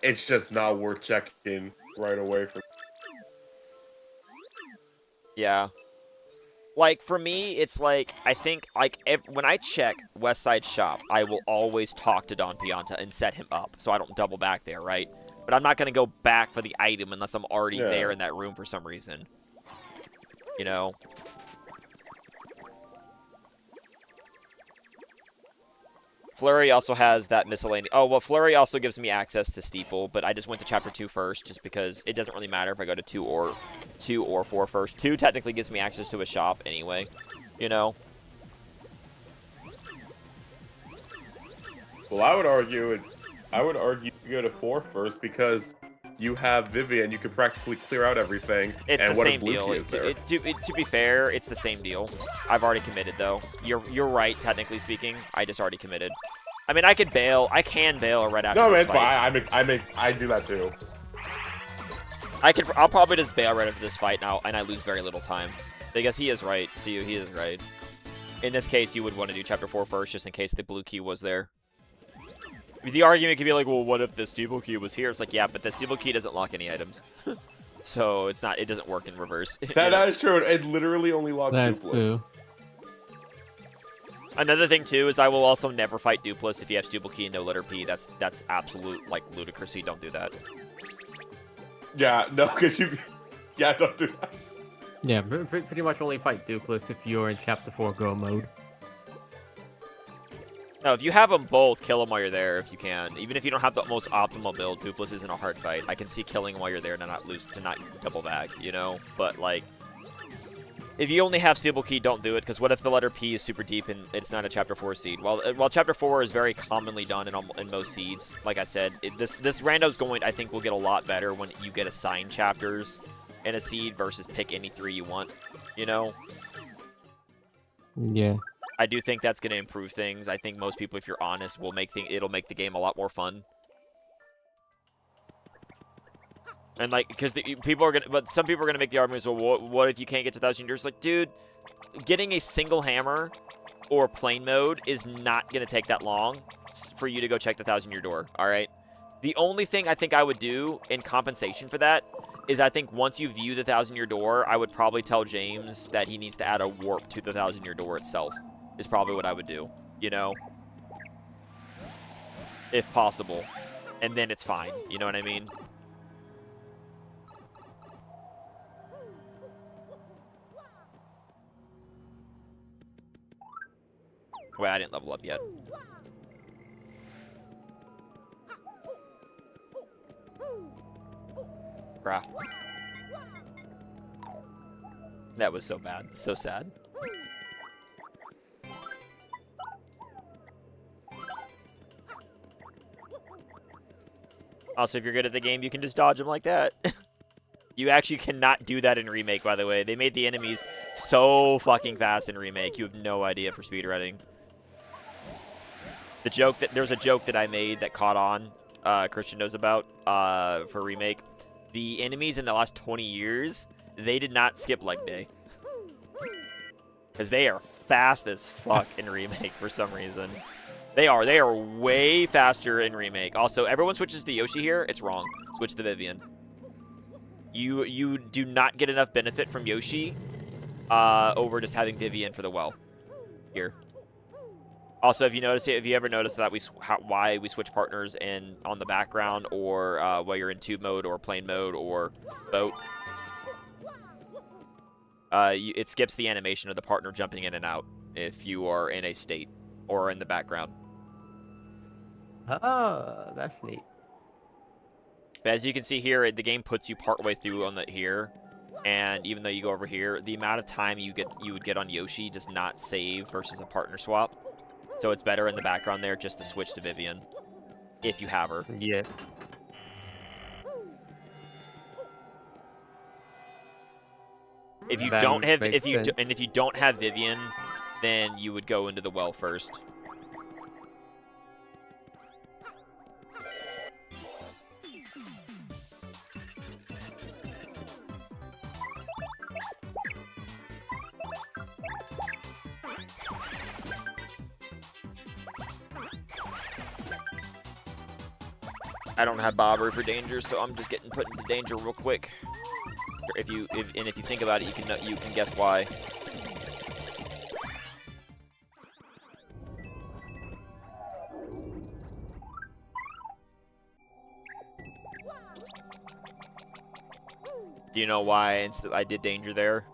it's just not worth checking right away from. Yeah. Like for me, it's like I think like when I check West Side Shop, I will always talk to Don Pianta and set him up, so I don't double back there, right? But I'm not gonna go back for the item unless I'm already there in that room for some reason. You know? Flurry also has that miscellaneous... Oh, well, Flurry also gives me access to Steeple, but I just went to Chapter 2 first, just because it doesn't really matter if I go to 2 or 4 first. 2 technically gives me access to a shop anyway, you know? Well, I would argue you go to 4 first because you have Vivian, you can practically clear out everything. It's and the what same a blue deal. key is there. To be fair, it's the same deal. I've already committed, though. You're right, technically speaking. I just already committed. I mean, I could bail. I can bail right after this fight. No, it's fine. I do that too. I'll probably just bail right after this fight now, and I lose very little time. Because he is right. See, he is right. In this case, you would want to do Chapter 4 first, just in case the blue key was there. The argument could be like, well, what if the steeple key was here? It's like, yeah, but the steeple key doesn't lock any items. So it doesn't work in reverse. That is true. It literally only locks That's duplicate. true. Another thing too is I will also never fight Dupless if you have Stupid Key and no letter P. That's absolute like ludicrousy. Don't do that. Yeah, no, because you. Yeah, don't do that. Yeah, pretty much only fight Dupless if you're in Chapter 4 Go mode. No, if you have them both, kill them while you're there if you can. Even if you don't have the most optimal build, Dupless isn't a hard fight. I can see killing while you're there to not double back, you know? But, like, if you only have Stable Key, don't do it, because what if the letter P is super deep and it's not a Chapter 4 seed? While Chapter 4 is very commonly done in most seeds, like I said, this rando's I think will get a lot better when you get assigned chapters in a seed versus pick any 3 you want, you know? Yeah. I do think that's going to improve things. I think most people, if you're honest, it'll make the game a lot more fun. And like, because some people are gonna make the arguments. Well, what if you can't get to 1,000 years? Like, dude, getting a single hammer or plain mode is not gonna take that long for you to go check the 1,000-year door. All right. The only thing I think I would do in compensation for that is I think once you view the 1,000-year door, I would probably tell James that he needs to add a warp to the 1,000-year door itself. Is probably what I would do, you know? If possible. And then it's fine, you know what I mean? Wait, I didn't level up yet. Bruh. That was so bad. So sad. Also, if you're good at the game, you can just dodge them like that. You actually cannot do that in Remake, by the way. They made the enemies so fucking fast in Remake. You have no idea for speedrunning. There's a joke that I made that caught on, Christian knows about, for Remake. The enemies in the last 20 years, they did not skip leg day. Because they are fast as fuck in Remake for some reason. They are way faster in Remake. Also, everyone switches to Yoshi here. It's wrong. Switch to Vivian. You do not get enough benefit from Yoshi over just having Vivian for the well here. Also, if you ever noticed that why we switch partners on the background or while you're in tube mode or plane mode or boat, it skips the animation of the partner jumping in and out if you are in a state or in the background. Oh, that's neat. But as you can see here, the game puts you partway through on here, and even though you go over here, the amount of time you would get on Yoshi does not save versus a partner swap. So it's better in the background there just to switch to Vivian if you have her. Yeah. If you That don't have makes sense. if you don't have Vivian, then you would go into the well first. I don't have Bobber for danger, so I'm just getting put into danger real quick. If you think about it, you can guess why. Do you know why I did danger there?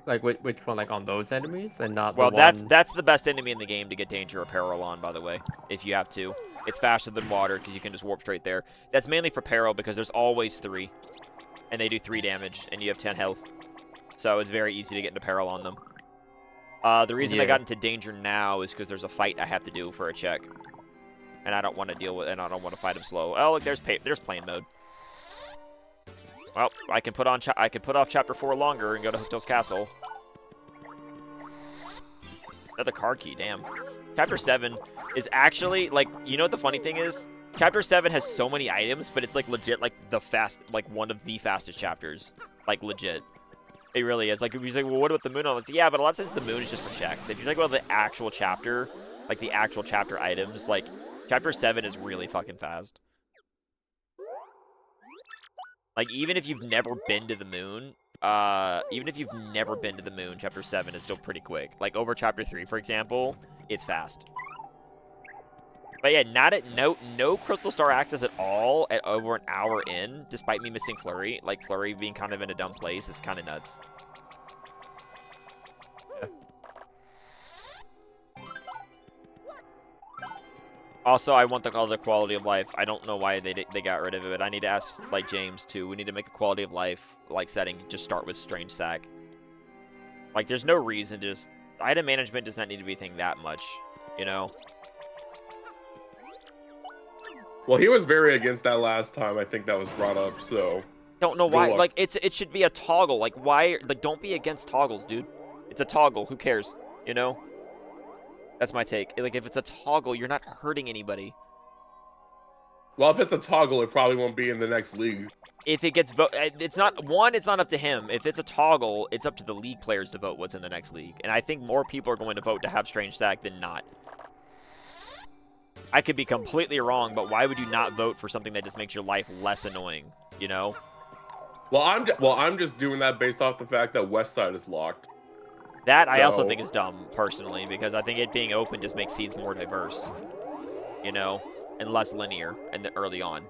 Like which one? Like on those enemies and not Well, the one... that's the best enemy in the game to get danger or peril on, by the way, if you have to. It's faster than water because you can just warp straight there. That's mainly for peril because there's always 3. And they do 3 damage, and you have 10 health. So it's very easy to get into peril on them. The reason I got into danger now is because there's a fight I have to do for a check. And I don't want to deal with, and I don't want to fight him slow. Oh, look, there's plane mode. Well, I can put off Chapter 4 longer and go to Hooktail's Castle. Another card key, damn. Chapter 7 is actually, like, you know what the funny thing is? Chapter 7 has so many items, but it's, like, legit, like, one of the fastest chapters. Like, legit. It really is. Like, if you say, well, what about the moon? I was like, yeah, but a lot of times the moon is just for checks. If you're talking about the actual chapter, like, the actual chapter items, like, Chapter 7 is really fucking fast. Like, even if you've never been to the moon, even if you've never been to the moon, Chapter 7 is still pretty quick. Like, over Chapter 3, for example, it's fast. But yeah, no Crystal Star access at all at over an hour in, despite me missing Flurry. Like, Flurry being kind of in a dumb place is kind of nuts. Also, I want the other quality of life. I don't know why they got rid of it, but I need to ask, like, James, too. We need to make a quality of life, like, setting. Just start with Strange Sack. Like, there's no reason to just... Item management does not need to be a thing that much, you know? Well, he was very against that last time. I think that was brought up, so... Don't know why. Like, it should be a toggle. Like, why... Like, don't be against toggles, dude. It's a toggle. Who cares? You know? That's my take. Like, if it's a toggle, you're not hurting anybody. Well, if it's a toggle, it probably won't be in the next league. If it gets voted, it's not up to him. If it's a toggle, it's up to the league players to vote what's in the next league. And I think more people are going to vote to have Strange Sack than not. I could be completely wrong, but why would you not vote for something that just makes your life less annoying, you know? Well, I'm just doing that based off the fact that West Side is locked. That I also think is dumb, personally, because I think it being open just makes seeds more diverse, you know, and less linear early on.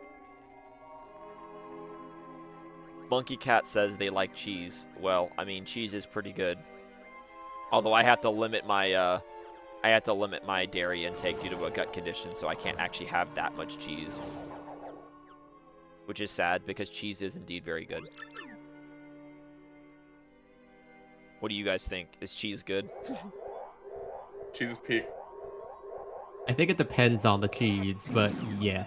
Monkey Cat says they like cheese. Well, I mean, cheese is pretty good. Although I have to limit my dairy intake due to a gut condition, so I can't actually have that much cheese. Which is sad, because cheese is indeed very good. What do you guys think? Is cheese good? Cheese is peak. I think it depends on the cheese, but yeah.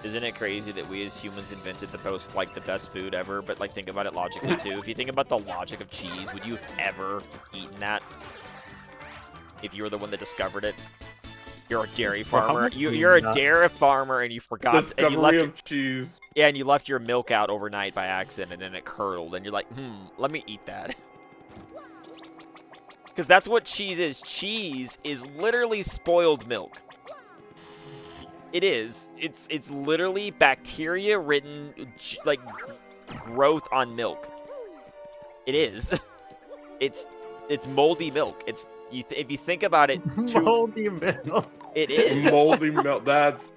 Isn't it crazy that we as humans invented the best food ever? But like, think about it logically too. If you think about the logic of cheese, would you have ever eaten that? If you were the one that discovered it? You're a dairy farmer. You're a dairy farmer, and you forgot. Discovery and you left of cheese. Yeah, and you left your milk out overnight by accident, and then it curdled, and you're like, let me eat that. Because that's what cheese is. Cheese is literally spoiled milk. It is. It's literally bacteria-ridden, like, growth on milk. It is. It's moldy milk. If you think about it, Moldy milk. It is Moldy milk. That's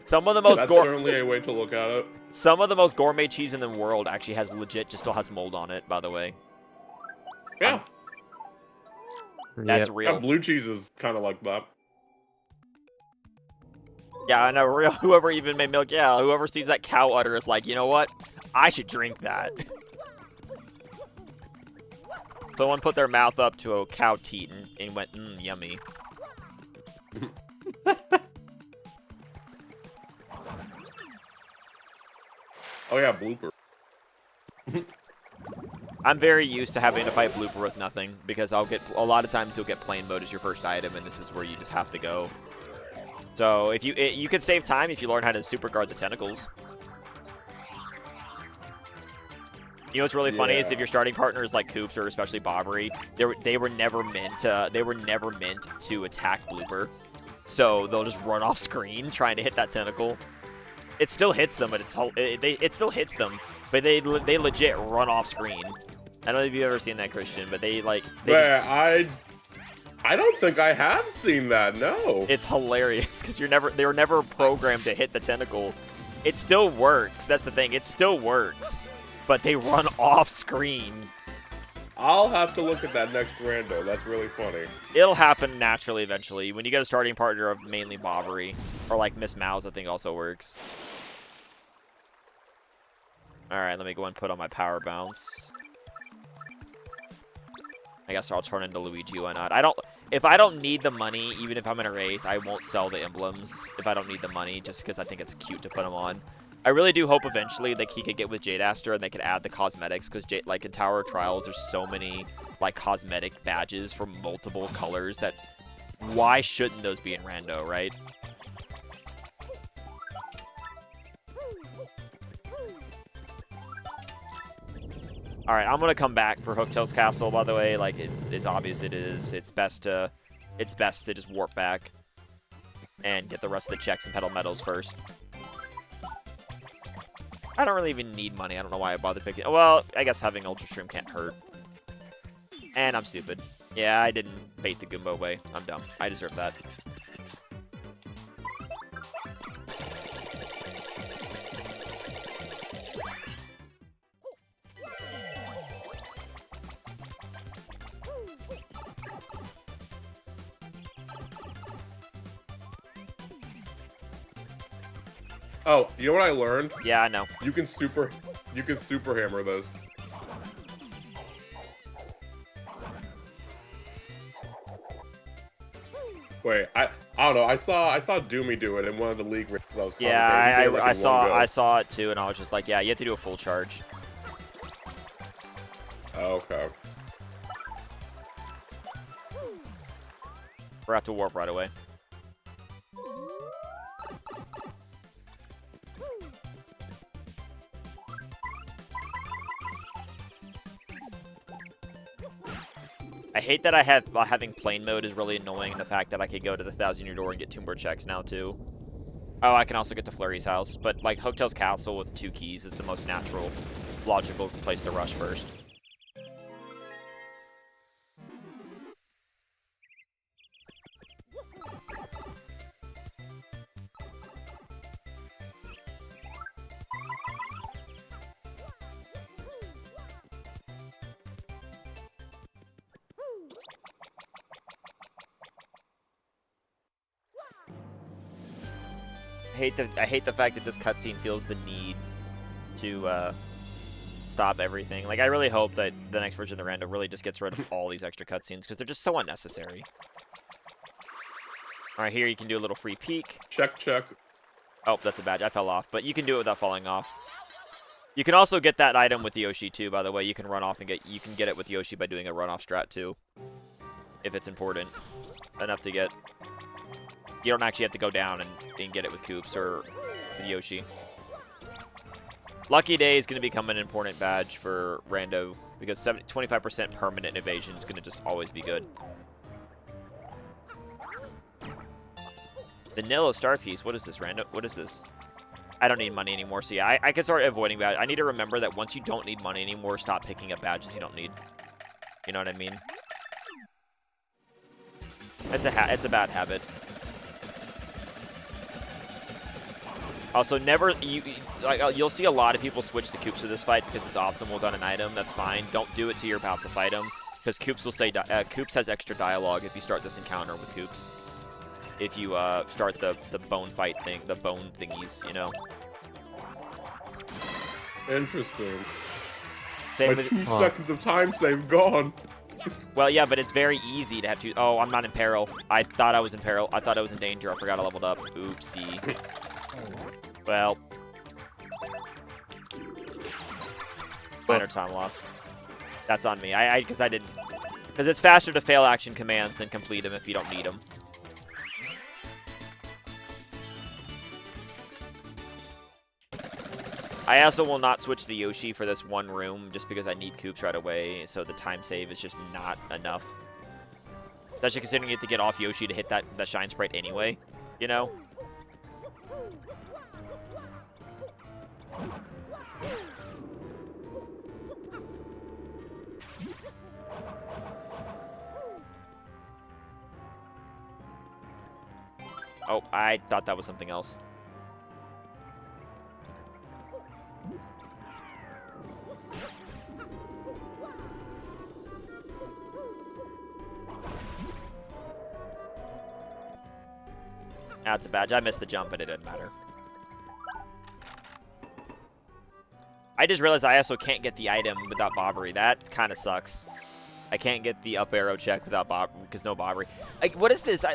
certainly a way to look at it. Some of the most gourmet cheese in the world actually still has mold on it, by the way. Yeah. That's real. Yeah, blue cheese is kind of like that. Yeah, I know. Whoever even made milk, yeah, whoever sees that cow udder is like, you know what? I should drink that. Someone put their mouth up to a cow teat and went, yummy. Oh yeah, blooper. I'm very used to having to fight blooper with nothing, because a lot of times you'll get plain mode as your first item, and this is where you just have to go. So if you could save time if you learn how to super guard the tentacles. You know what's really funny is if your starting partner is like Koops or especially Bobbery, they were never meant to attack blooper, so they'll just run off screen trying to hit that tentacle. It still hits them, but it still hits them, but they legit run off screen. I don't know if you've ever seen that, Christian, but I don't think I have seen that. No. It's hilarious because they were never programmed to hit the tentacle. It still works. That's the thing. It still works. But they run off screen. I'll have to look at that next rando. That's really funny. It'll happen naturally eventually. When you get a starting partner of mainly Bobbery, or like Miss Mouse, I think also works. Alright, let me go and put on my power bounce. I guess I'll turn into Luigi, why not? If I don't need the money, even if I'm in a race, I won't sell the emblems if I don't need the money, just because I think it's cute to put them on. I really do hope eventually that he could get with Jade Aster and they could add the cosmetics, because like in Tower of Trials, there's so many like cosmetic badges for multiple colors that why shouldn't those be in Rando, right? All right, I'm gonna come back for Hooktail's Castle. By the way, like it's obvious it is. It's best to just warp back and get the rest of the checks and pedal medals first. I don't really even need money. I don't know why I bothered picking. Well, I guess having Ultra Shroom can't hurt. And I'm stupid. Yeah, I didn't bait the Goomba away. I'm dumb. I deserve that. Oh, you know what I learned? Yeah, I know. You can super hammer those. Wait, I don't know. I saw Doomy do it in one of the league races I was commentating. Yeah, He did it, like, I in one go. saw it too, and I was just like, yeah, you have to do a full charge. Okay. Forgot to warp right away. I hate that having plane mode is really annoying. The fact that I could go to the 1,000-year door and get 2 more checks now too. Oh, I can also get to Flurry's house, but like Hooktail's castle with 2 keys is the most natural, logical place to rush first. I hate the fact that this cutscene feels the need to stop everything. Like, I really hope that the next version of the Rando really just gets rid of all these extra cutscenes because they're just so unnecessary. All right, here you can do a little free peek. Check. Oh, that's a badge. I fell off, but you can do it without falling off. You can also get that item with Yoshi too. By the way, you can run off and get it with Yoshi by doing a runoff strat too, if it's important enough to get. You don't actually have to go down and get it with Koops or with Yoshi. Lucky Day is going to become an important badge for Rando because 25% permanent evasion is going to just always be good. Vanilla Star Piece. What is this, Rando? What is this? I don't need money anymore, so yeah, I can start avoiding badges. I need to remember that once you don't need money anymore, stop picking up badges you don't need. You know what I mean? It's a bad habit. Also, you'll see a lot of people switch the Koops to this fight because it's optimal on an item. That's fine. Don't do it till you're about to fight him because Koops will say Koops has extra dialogue if you start this encounter with Koops. If you start the bone fight thing, the bone thingies, you know. Interesting. Same My 2 seconds of time save gone. Well, yeah, but it's very easy to have to. Oh, I'm not in peril. I thought I was in peril. I thought I was in danger. I forgot I leveled up. Oopsie. Well, minor time loss. That's on me. Because I didn't. Because it's faster to fail action commands than complete them if you don't need them. I also will not switch the Yoshi for this one room just because I need Koops right away, so the time save is just not enough. Especially considering you have to get off Yoshi to hit that Shine Sprite anyway, you know? Oh, I thought that was something else. That's a badge. I missed the jump, but it didn't matter. I just realized I also can't get the item without Bobbery. That kind of sucks. I can't get the up arrow check without because no Bobbery. Like, what is this?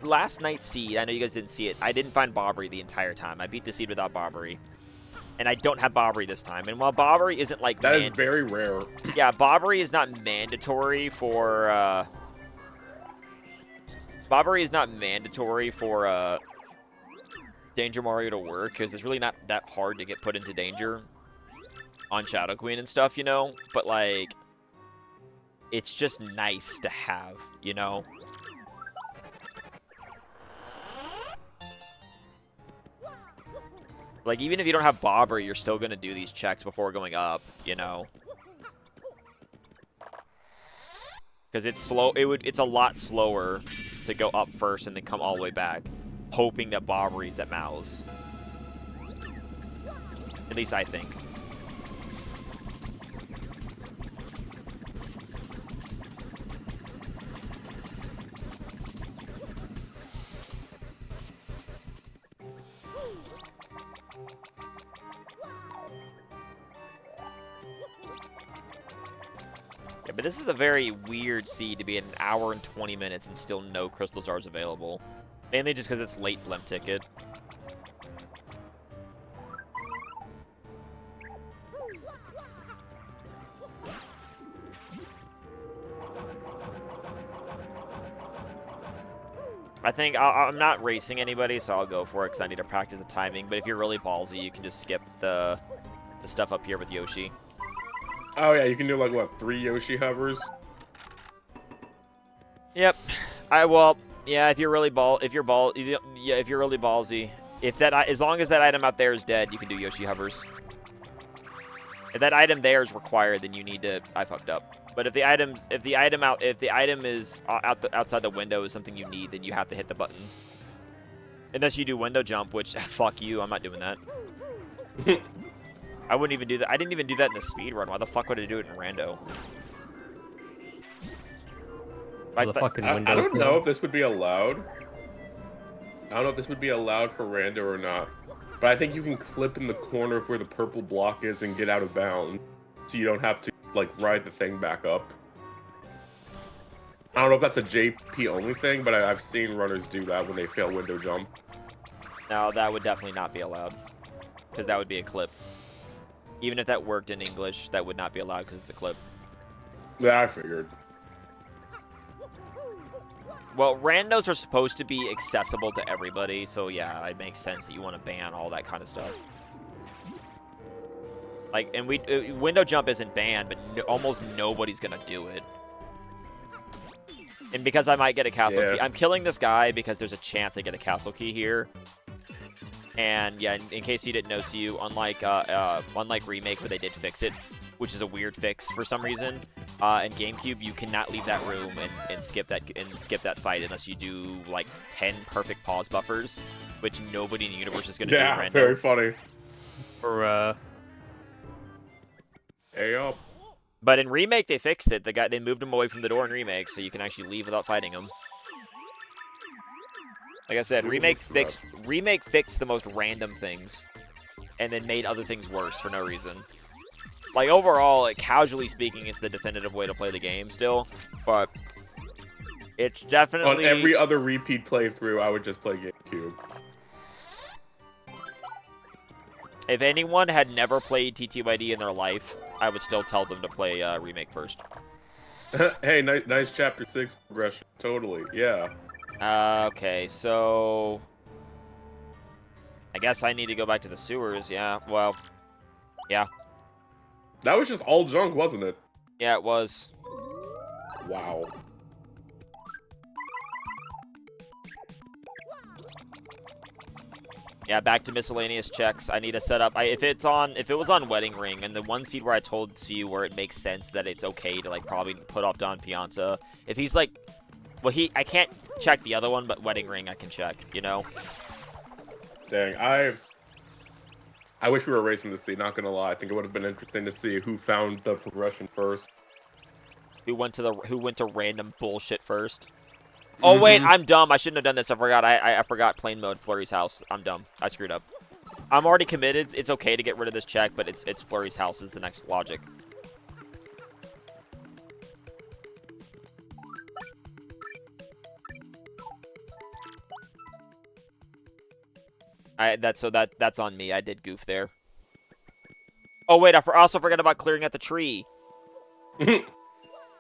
Last night's seed, I know you guys didn't see it. I didn't find Bobbery the entire time. I beat the seed without Bobbery. And I don't have Bobbery this time. And while Bobbery isn't like... That is very rare. Yeah, Bobbery is not mandatory for... Bobbery is not mandatory for Danger Mario to work, because it's really not that hard to get put into danger on Shadow Queen and stuff, you know? But, like, it's just nice to have, you know? Like, even if you don't have Bobber, you're still going to do these checks before going up, you know? Because it's slow. It's a lot slower to go up first and then come all the way back, hoping that Bobbery's at Mouse. At least I think. Yeah, but this is a very weird seed to be at 1 hour and 20 minutes and still no Crystal Stars available. Mainly just because it's late blimp ticket. I think I'm not racing anybody, so I'll go for it because I need to practice the timing. But if you're really ballsy, you can just skip the stuff up here with Yoshi. Oh yeah, you can do like what, 3 Yoshi hovers? Yep. Yeah. If you're really really ballsy, as long as that item out there is dead, you can do Yoshi hovers. If that item there is required, then you need to. I fucked up. But if the item is outside the window is something you need, then you have to hit the buttons. Unless you do window jump, which fuck you, I'm not doing that. I wouldn't even do that. I didn't even do that in the speed run. Why the fuck would I do it in rando? I don't know if this would be allowed. I don't know if this would be allowed for rando or not. But I think you can clip in the corner of where the purple block is and get out of bounds. So you don't have to like ride the thing back up. I don't know if that's a JP only thing, but I've seen runners do that when they fail window jump. No, that would definitely not be allowed. Because that would be a clip. Even if that worked in English, that would not be allowed because it's a clip. Yeah, I figured. Well, randos are supposed to be accessible to everybody, so yeah, it makes sense that you want to ban all that kind of stuff. Like, and window jump isn't banned, but almost nobody's gonna do it. And because I might get a castle key, I'm killing this guy because there's a chance I get a castle key here. And yeah, in case you didn't know, CU, unlike Remake where they did fix it, which is a weird fix for some reason, in GameCube you cannot leave that room and skip that fight unless you do like 10 perfect pause buffers, which nobody in the universe is gonna do. Yeah, very funny. For Hey up. But in Remake they fixed it. They moved him away from the door in Remake, so you can actually leave without fighting him. Like I said, Remake fixed the most random things, and then made other things worse for no reason. Like overall, like, casually speaking, it's the definitive way to play the game still, but it's definitely on every other repeat playthrough, I would just play GameCube. If anyone had never played TTYD in their life, I would still tell them to play Remake first. Hey, nice Chapter 6 progression. Totally, yeah. Okay, so I guess I need to go back to the sewers. Yeah, well, yeah. That was just all junk, wasn't it? Yeah, it was. Wow. Yeah, back to miscellaneous checks. I need to set up. If it was on Wedding Ring and the one seed where I told you where it makes sense that it's okay to like probably put up Don Pianta. If he's like, well, I can't check the other one, but Wedding Ring I can check. You know. Dang, I wish we were racing this seed. Not gonna lie, I think it would have been interesting to see who found the progression first. Who went to random bullshit first. Oh wait, I'm dumb. I shouldn't have done this. I forgot. I forgot plane mode. Flurry's house. I'm dumb. I screwed up. I'm already committed. It's okay to get rid of this check, but it's Flurry's house is the next logic. That's on me. I did goof there. Oh wait, I also forgot about clearing out the tree.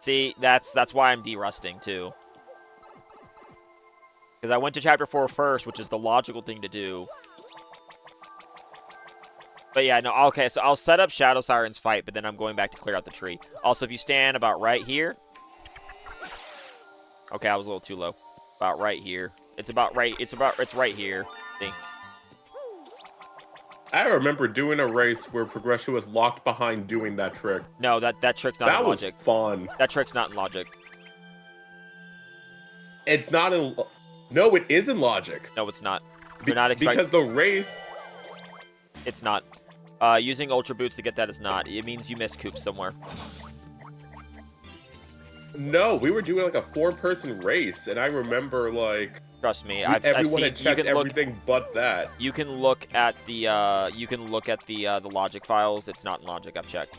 See, that's why I'm derusting too. Because I went to Chapter 4 first, which is the logical thing to do. But yeah, no, okay, so I'll set up Shadow Siren's fight, but then I'm going back to clear out the tree. Also, if you stand about right here... Okay, I was a little too low. About right here. It's right here. See? I remember doing a race where progression was locked behind doing that trick. No, that trick's not That in was logic. fun. That trick's not in logic. It's not in. No, it is in logic. No, it's not. You're not expecting. Because the race. It's not. Using Ultra Boots to get that is not. It means you miss Coops somewhere. No, we were doing like a 4-person race, and I remember like. Trust me, everyone had checked everything but that. You can look at the the logic files. It's not in logic. I've checked.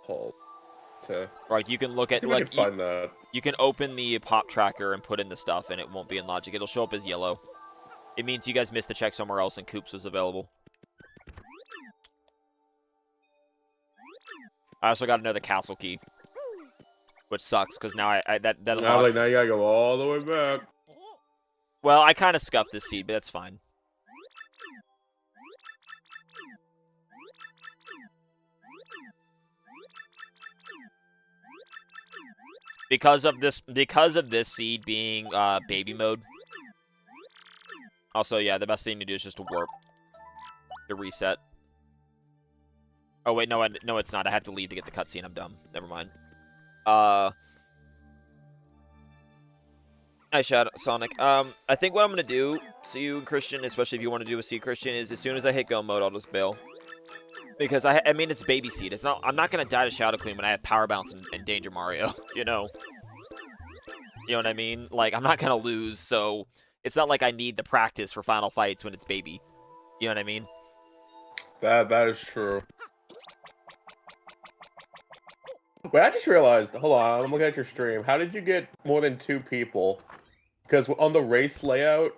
Hold. Right, you can look at like find that. You can open the pop tracker and put in the stuff, and it won't be in logic. It'll show up as yellow. It means you guys missed the check somewhere else, and Coops was available. I also got another castle key, which sucks because now that unlocks. Now, like, now you gotta go all the way back. Well, I kind of scuffed this seed, but that's fine. Because of this seed being baby mode. Also, yeah, the best thing to do is just to warp. To reset. Oh wait, no, it's not. I had to leave to get the cutscene. I'm dumb. Never mind. Nice shot, Sonic. I think what I'm gonna do, see you, Christian, especially if you want to do a seed, Christian, is as soon as I hit go mode, I'll just bail. Because I mean, it's baby seed. It's not. I'm not gonna die to Shadow Queen when I have Power Bounce and Danger Mario. You know. You know what I mean? Like, I'm not gonna lose, so it's not like I need the practice for final fights when it's baby. You know what I mean? That is true. Wait, I just realized. Hold on, I'm looking at your stream. How did you get more than 2 people? Because on the race layout,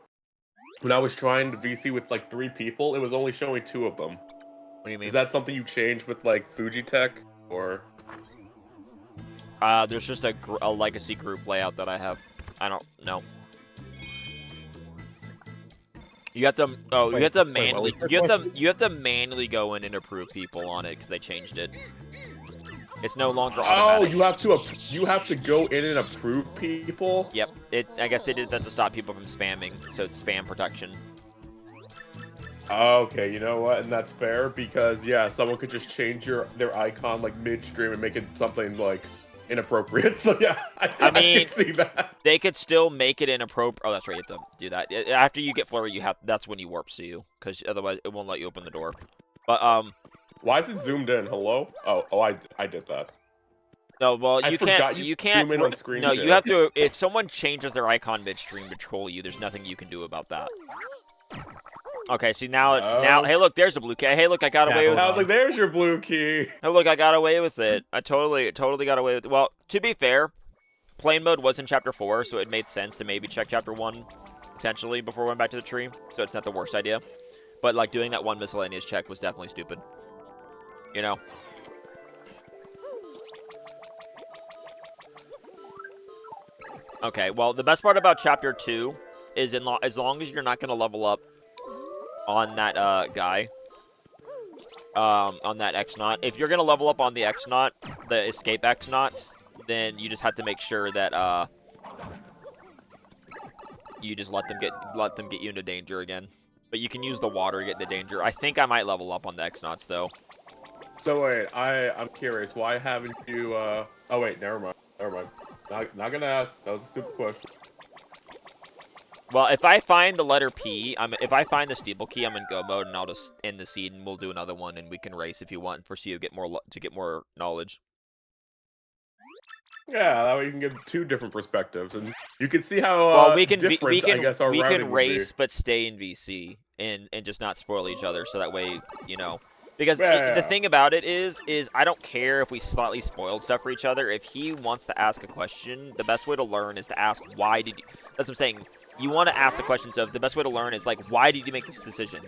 when I was trying to VC with like 3 people, it was only showing 2 of them. What do you mean? Is that something you changed with like Fujitech or? There's just a legacy group layout that I have. I don't know. You have to. Oh, you have to manually. You have to manually go in and approve people on it because they changed it. It's no longer automatic. Oh, you have to go in and approve people? Yep. I guess they did that to stop people from spamming, so it's spam protection. Okay, you know what? And that's fair because yeah, someone could just change their icon like midstream and make it something like inappropriate. So yeah, I mean, can see that. They could still make it inappropriate. Oh, that's right. You have to do that. After you get flurry, that's when you warp to you, because otherwise it won't let you open the door. But why is it zoomed in? Hello? Oh, I did that. No, well, you can't. You can't. Zoom in on screen No, share. you have to. If someone changes their icon midstream to troll you, there's nothing you can do about that. Okay, see now, hey, look, there's a blue key. Hey, look, I got away with it. I was like, there's your blue key. Hey, look, I got away with it. I totally got away with it. Well, to be fair, plane mode was in Chapter 4, so it made sense to maybe check Chapter 1, potentially, before we went back to the tree. So it's not the worst idea. But, like, doing that one miscellaneous check was definitely stupid. You know? Okay, well, the best part about Chapter 2 is as long as you're not going to level up on that guy, on that X-Naut. If you're gonna level up on the X-Naut, the escape X-Nauts, then you just have to make sure that you just let them get you into danger again. But you can use the water to get into danger. I think I might level up on the X-Nauts though. So wait, I'm curious. Why haven't you? Oh wait, never mind. Not gonna ask. That was a stupid question. Well, if I find the letter P, if I find the steeple key, I'm in go mode, and I'll just end the seed, and we'll do another one, and we can race if you want for you get more knowledge. Yeah, that way you can get 2 different perspectives, and you can see how well we can I guess our we routing can would race be. but stay in VC and just not spoil each other, so that way you know. Because Yeah. the thing about it is I don't care if we slightly spoiled stuff for each other. If he wants to ask a question, the best way to learn is to ask why did you. That's what I'm saying. You want to ask the questions of the best way to learn is like why did you make this decision,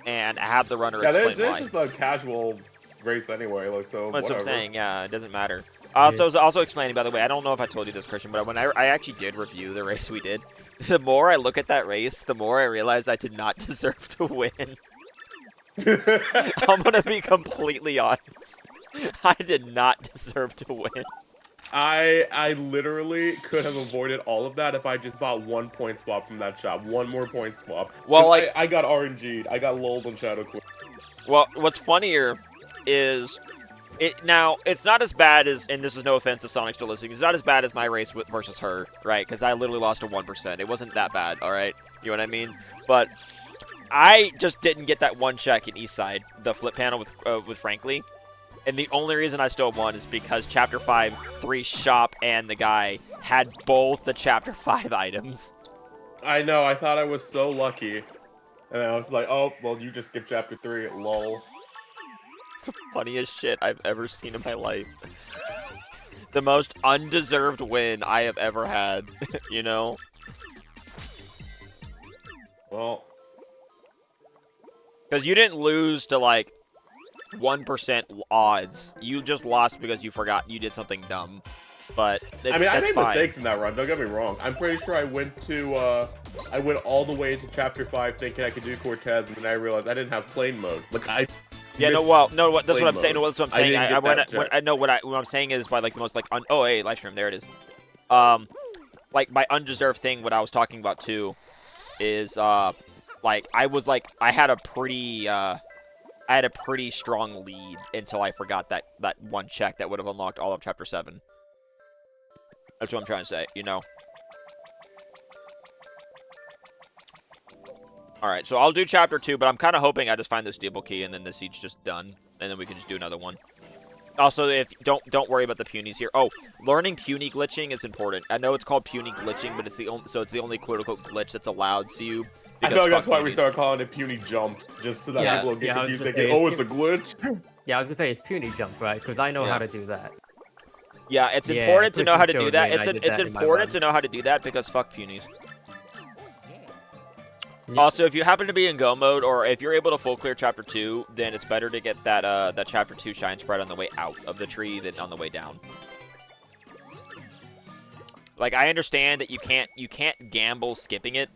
and have the runner explain there's why. just a casual race anyway, like so. That's what I'm whatever. saying. Yeah, it doesn't matter. So I was also explaining, by the way, I don't know if I told you this, Christian, but when I actually did review the race we did, the more I look at that race, the more I realize I did not deserve to win. I'm gonna be completely honest. I did not deserve to win. I literally could have avoided all of that if I just bought 1 point swap from that shop. 1 more point swap. Well, like I got RNG'd. I got lulled on Shadow Queen. well, what's funnier is it's not as bad as, and this is no offense to Sonic still listening, it's not as bad as my race versus her, right? Because I literally lost to 1%. It wasn't that bad, all right? You know what I mean? But I just didn't get that one check in Eastside, the flip panel with Frankly. And the only reason I still won is because Chapter 5, 3 shop and the guy had both the Chapter 5 items. I know, I thought I was so lucky. And I was like, oh, well, you just skipped Chapter 3, lol. It's the funniest shit I've ever seen in my life. The most undeserved win I have ever had, you know? Well. Because you didn't lose to, like, 1% odds. You just lost because you forgot you did something dumb. But I mean, I made fine. mistakes in that run, don't get me wrong. I'm pretty sure I went all the way to Chapter 5 thinking I could do Cortez, and then I realized I didn't have plane mode. Like, that's what I'm saying. No, that's what I'm saying. What I'm saying is by, like, the most, like, oh, hey, live stream, there it is. Like, my undeserved thing, what I was talking about, too, is, like, I had a pretty strong lead until I forgot that one check that would have unlocked all of Chapter 7. That's what I'm trying to say, you know? Alright, so I'll do Chapter 2, but I'm kind of hoping I just find this Steeple Key and then the siege just done. And then we can just do another one. Also, don't worry about the punies here. Oh, learning puny glitching is important. I know it's called puny glitching, but it's the only quote-unquote glitch that's allowed to you. I feel like that's why we started calling it puny jump, just so that people will get confused thinking, oh, it's a glitch. Yeah, I was gonna say it's puny jump, right? Because I know how to do that. Yeah, it's important to know how to do that. It's important to know how to do that because fuck punies. Yeah. Also, if you happen to be in go mode, or if you're able to full clear Chapter 2, then it's better to get that Chapter 2 shine spread on the way out of the tree than on the way down. Like, I understand that you can't gamble skipping it.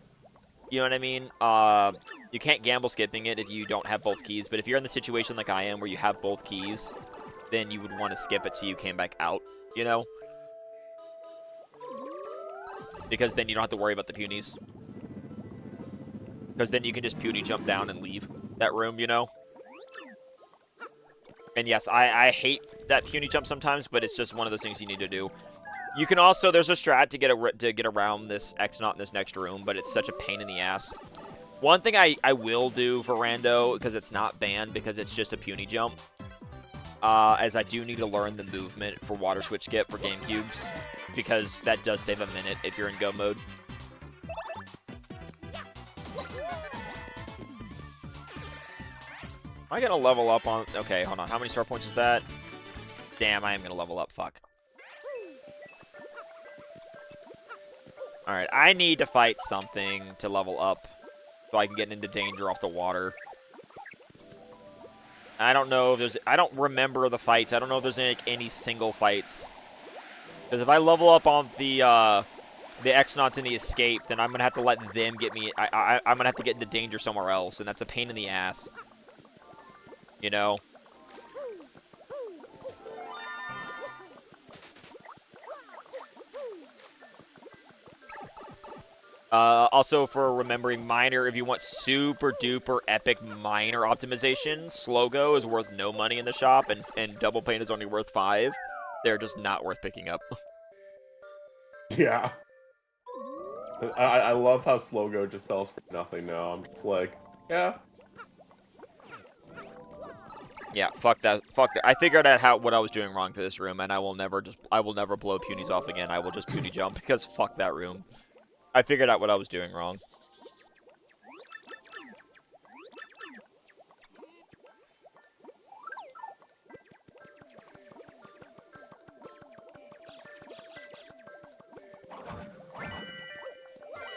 You know what I mean? You can't gamble skipping it if you don't have both keys, but if you're in the situation like I am where you have both keys, then you would want to skip it till you came back out, you know? Because then you don't have to worry about the punies. Because then you can just puny jump down and leave that room, you know? And yes, I hate that puny jump sometimes, but it's just one of those things you need to do. You can also, there's a strat to get around this X-Naut in this next room, but it's such a pain in the ass. One thing I will do for Rando, because it's not banned, because it's just a puny jump, as I do need to learn the movement for Water Switch Skip for GameCubes, because that does save a minute if you're in go mode. Am I going to level up on... Okay, hold on. How many star points is that? Damn, I am going to level up. Fuck. Alright, I need to fight something to level up so I can get into danger off the water. I don't know if there's... I don't remember the fights. I don't know if there's any single fights. Because if I level up on the X-Nauts in the escape, then I'm going to have to let them get me... I'm going to have to get into danger somewhere else, and that's a pain in the ass. You know? Also, for remembering miner, if you want super duper epic miner optimization, Slogo is worth no money in the shop, and Double Paint is only worth 5. They're just not worth picking up. Yeah. I love how Slogo just sells for nothing now. I'm just like, yeah. Yeah, fuck that. Fuck that. I figured out what I was doing wrong for this room, and I will never blow punies off again. I will just puny jump because fuck that room. I figured out what I was doing wrong.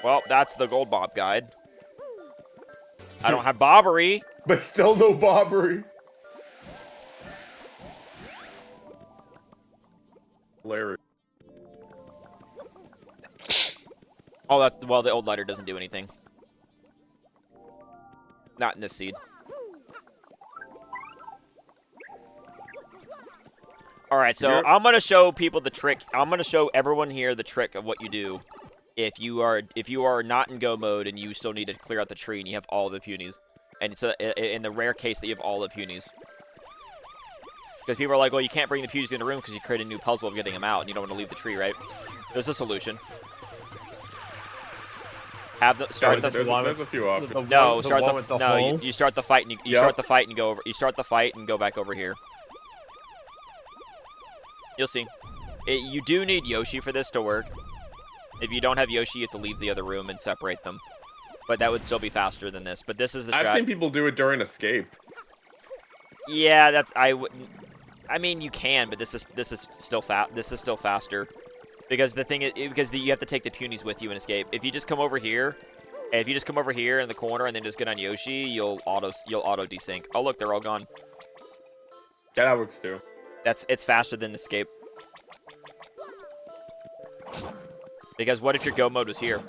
Well, that's the Gold Bob guide. I don't have Bobbery. But still no Bobbery. Larry. Oh, well, the old lighter doesn't do anything. Not in this seed. All right, so I'm gonna show people the trick. I'm gonna show everyone here the trick of what you do if you are not in go mode and you still need to clear out the tree and you have all the punies, and it's in the rare case that you have all the punies. Because people are like, well, you can't bring the punies in the room because you create a new puzzle of getting them out, and you don't want to leave the tree, right? There's a solution. There's a few options. No, you start the fight and you start the fight and go over. You start the fight and go back over here. You'll see. You do need Yoshi for this to work. If you don't have Yoshi, you have to leave the other room and separate them. But that would still be faster than this. But this is the strat. I've seen people do it during escape. Yeah, I mean, you can, but this is still faster. Because the thing is, you have to take the punies with you in escape. If you just come over here, in the corner and then just get on Yoshi, you'll auto desync. Oh look, they're all gone. Yeah, that works too. It's faster than escape. Because what if your go mode was here?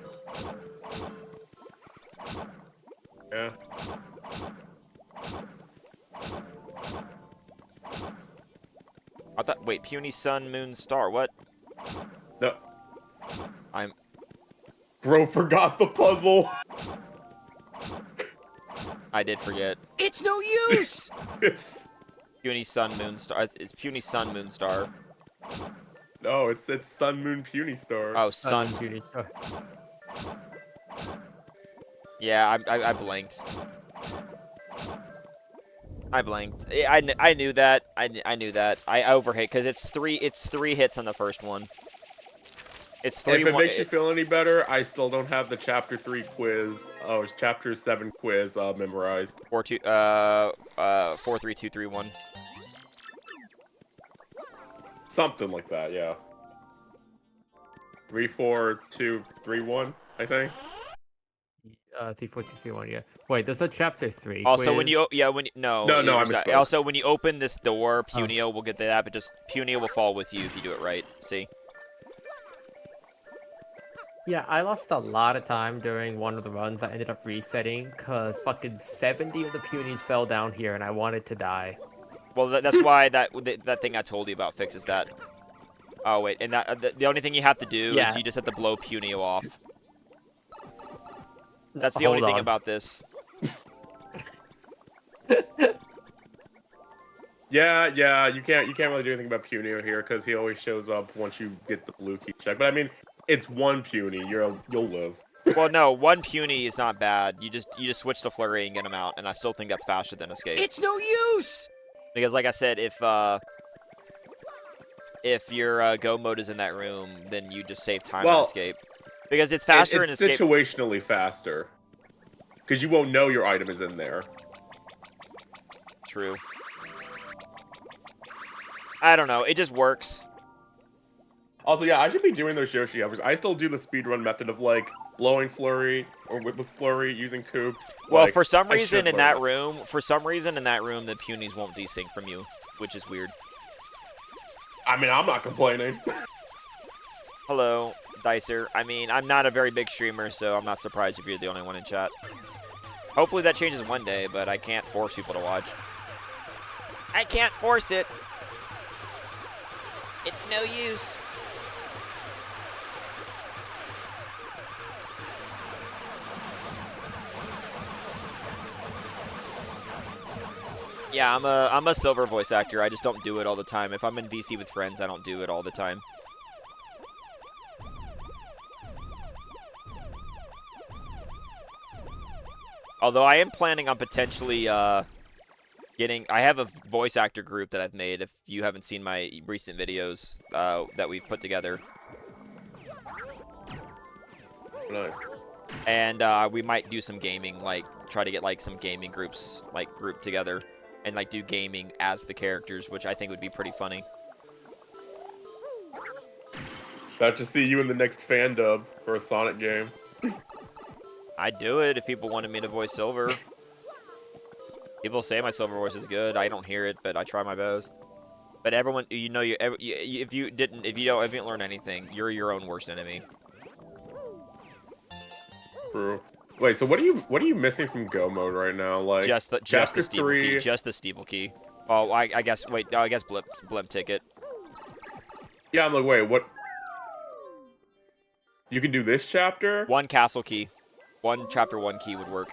Yeah. I thought. Wait, puny sun, moon, star. What? No. I'm. Bro forgot the puzzle. I did forget. It's no use. It's. Puny sun, moon, star. It's puny sun, moon, star. No, it's sun, moon, puny star. Oh, sun. Puny star. Yeah, I blanked. I blanked. I knew that. I knew that. I overhit because it's three hits on the first one. It's 3. If it makes you feel any better, I still don't have the chapter 3 quiz. Oh, it's chapter 7 quiz memorized. 4 3 2 3 1. Something like that, yeah. 3 4 2 3 1, I think. 3 4 2 3 1. Yeah. Wait, there's a chapter 3. Also, quiz. when you No, I misspoke. Also, when you open this door, Punio will get that, but just Punio will fall with you if you do it right. See? Yeah, I lost a lot of time during one of the runs. I ended up resetting because fucking 70 of the punies fell down here and I wanted to die. Well, that's why that thing I told you about fixes that. Oh wait, and that the only thing you have to do is you just have to blow Punio off. That's the only thing about this. Yeah, you can't really do anything about Punio here because he always shows up once you get the blue key check. But I mean, it's one puny. You'll live. Well, no, one puny is not bad. You just switch to flurry and get him out, and I still think that's faster than escape. It's no use. Because, like I said, if your go mode is in that room, then you just save time on escape. Because it's faster in escape. It's situationally faster. Because you won't know your item is in there. True. I don't know. It just works. Also, yeah, I should be doing those Yoshi hours. I still do the speedrun method of, like, blowing flurry, or with flurry, using coops. Well, like, for some reason in that room, the punies won't desync from you, which is weird. I mean, I'm not complaining. Hello, Dicer. I mean, I'm not a very big streamer, so I'm not surprised if you're the only one in chat. Hopefully that changes one day, but I can't force people to watch. I can't force it. It's no use. Yeah, I'm a silver voice actor. I just don't do it all the time. If I'm in VC with friends, I don't do it all the time. Although I am planning on potentially getting... I have a voice actor group that I've made, if you haven't seen my recent videos that we've put together. Nice. And we might do some gaming, like, try to get, like, some gaming groups, like, grouped together. And, like, do gaming as the characters, which I think would be pretty funny. About to see you in the next fan dub for a Sonic game. I'd do it if people wanted me to voice Silver. People say my Silver voice is good. I don't hear it, but I try my best. But everyone, you know, if you haven't learned anything, you're your own worst enemy. True. Wait, so what are you missing from Go mode right now? Like just the steeple key. Just the steeple key. Oh, I guess. Wait, no, I guess blimp ticket. Yeah, I'm like, wait, what? You can do this chapter? One castle key. One chapter 1 key would work.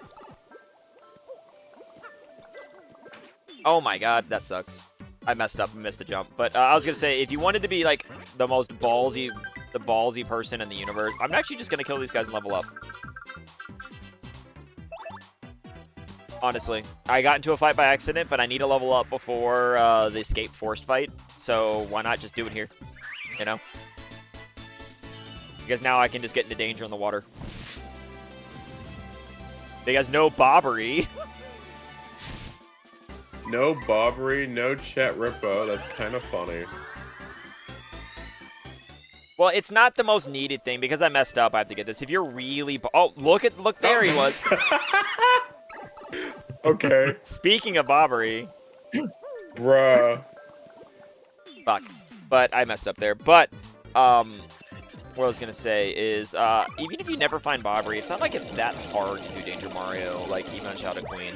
Oh my god, that sucks. I messed up and missed the jump. But I was gonna say, if you wanted to be like the most ballsy person in the universe, I'm actually just gonna kill these guys and level up. Honestly, I got into a fight by accident, but I need to level up before the escape forced fight. So why not just do it here? You know? Because now I can just get into danger in the water. Because no bobbery. No Bobbery, no Chet Rippo. That's kind of funny. Well, it's not the most needed thing because I messed up. I have to get this. If you're really, oh, look there he was. Okay. Speaking of bobbery, Bruh. fuck. But I messed up there. But what I was gonna say is, even if you never find bobbery, it's not like it's that hard to do Danger Mario, like even on Shadow Queen.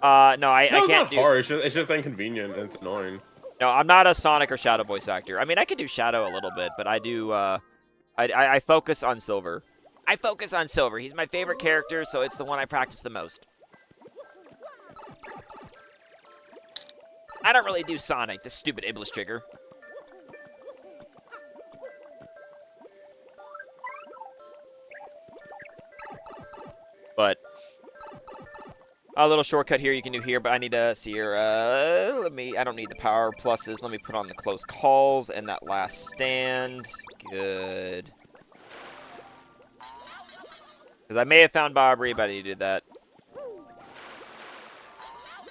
No, I It's can't not hard. It's just inconvenient and it's annoying. No, I'm not a Sonic or Shadow voice actor. I mean, I could do Shadow a little bit, but I do, I focus on Silver. I focus on Silver. He's my favorite character, so it's the one I practice the most. I don't really do Sonic, the stupid Iblis trigger. But a little shortcut here you can do here, but I need to see here. I don't need the power pluses. Let me put on the close calls and that last stand. Good. Because I may have found bobbery, but I needed that.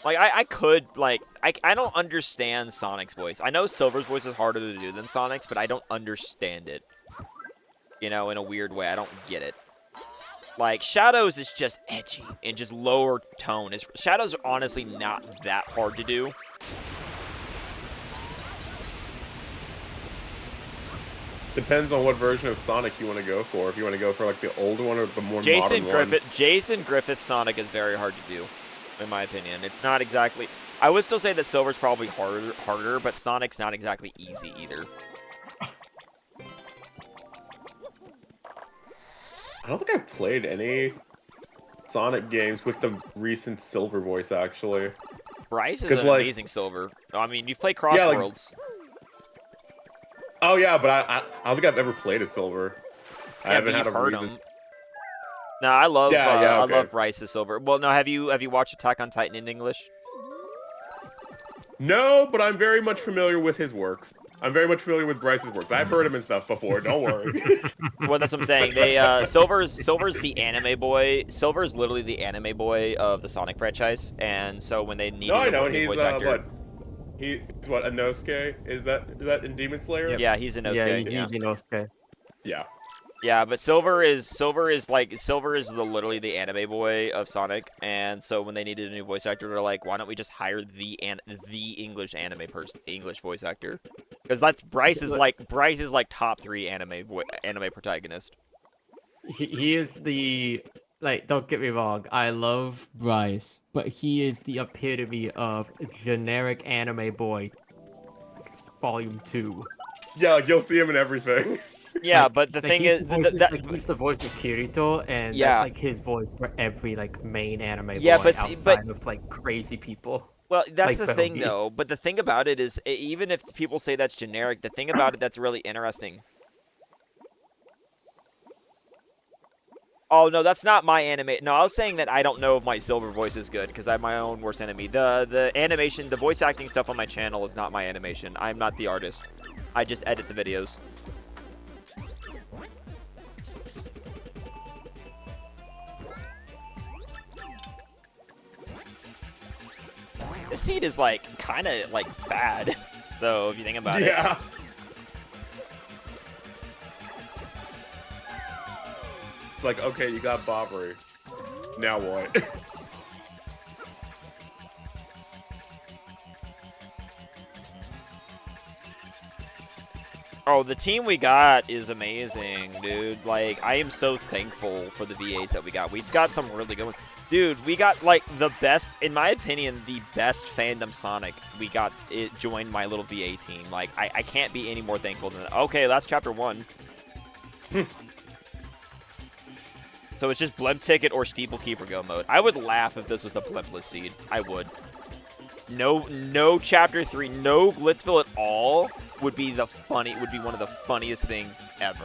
Like, I could, like, I don't understand Sonic's voice. I know Silver's voice is harder to do than Sonic's, but I don't understand it. You know, in a weird way. I don't get it. Like, Shadow's is just edgy and just lower tone. Shadow's are honestly not that hard to do. Depends on what version of Sonic you want to go for. If you want to go for, like, the old one or the more modern one. Jason Griffith Sonic is very hard to do, in my opinion. It's not exactly... I would still say that Silver's probably harder, but Sonic's not exactly easy either. I don't think I've played any Sonic games with the recent Silver voice, actually. Bryce is an amazing Silver. I mean, you've played Cross Worlds. Oh, yeah, but I don't think I've ever played a Silver. Yeah, I haven't had a reason. Him. No, I love I okay. love Bryce's Silver. Well, no, have you watched Attack on Titan in English? No, but I'm very much familiar with his works. I'm very much familiar with Bryce's works. I've heard him and stuff before. Don't worry. Well, that's what I'm saying. They Silver's the anime boy. Silver's literally the anime boy of the Sonic franchise, and so when they needed a new voice actor, he's what, Inosuke? Is that in Demon Slayer? Yeah, he's Inosuke. Yeah, he's Inosuke. Yeah. Yeah, but Silver is literally the anime boy of Sonic, and so when they needed a new voice actor, they're like, why don't we just hire the English English voice actor? Because Bryce is like top 3 anime protagonist. He is the, like, don't get me wrong, I love Bryce, but he is the epitome of generic anime boy, volume 2. Yeah, like, you'll see him in everything. Yeah, but the thing is, he's the voice of Kirito, and yeah, that's like his voice for every like main anime boy outside of like crazy people. Well, that's like the thing though. But the thing about it is, even if people say that's generic, the thing about it that's really interesting. Oh no, that's not my anime. No, I was saying that I don't know if my Silver voice is good because I have my own worst enemy. The animation, the voice acting stuff on my channel is not my animation. I'm not the artist. I just edit the videos. This seed is like kind of like bad, though, if you think about it. Yeah. It's like, okay, you got bobbery. Now what? Oh, the team we got is amazing, dude. Like, I am so thankful for the VAs that we got. We've got some really good ones. Dude, we got, like, the best, in my opinion, the best fandom Sonic. We got it joined my little VA team. Like, I can't be any more thankful than that. Okay, that's chapter 1. So it's just blimp ticket or steeple keeper go mode. I would laugh if this was a blimpless seed. I would. No chapter 3, no Glitzville at all would be one of the funniest things ever.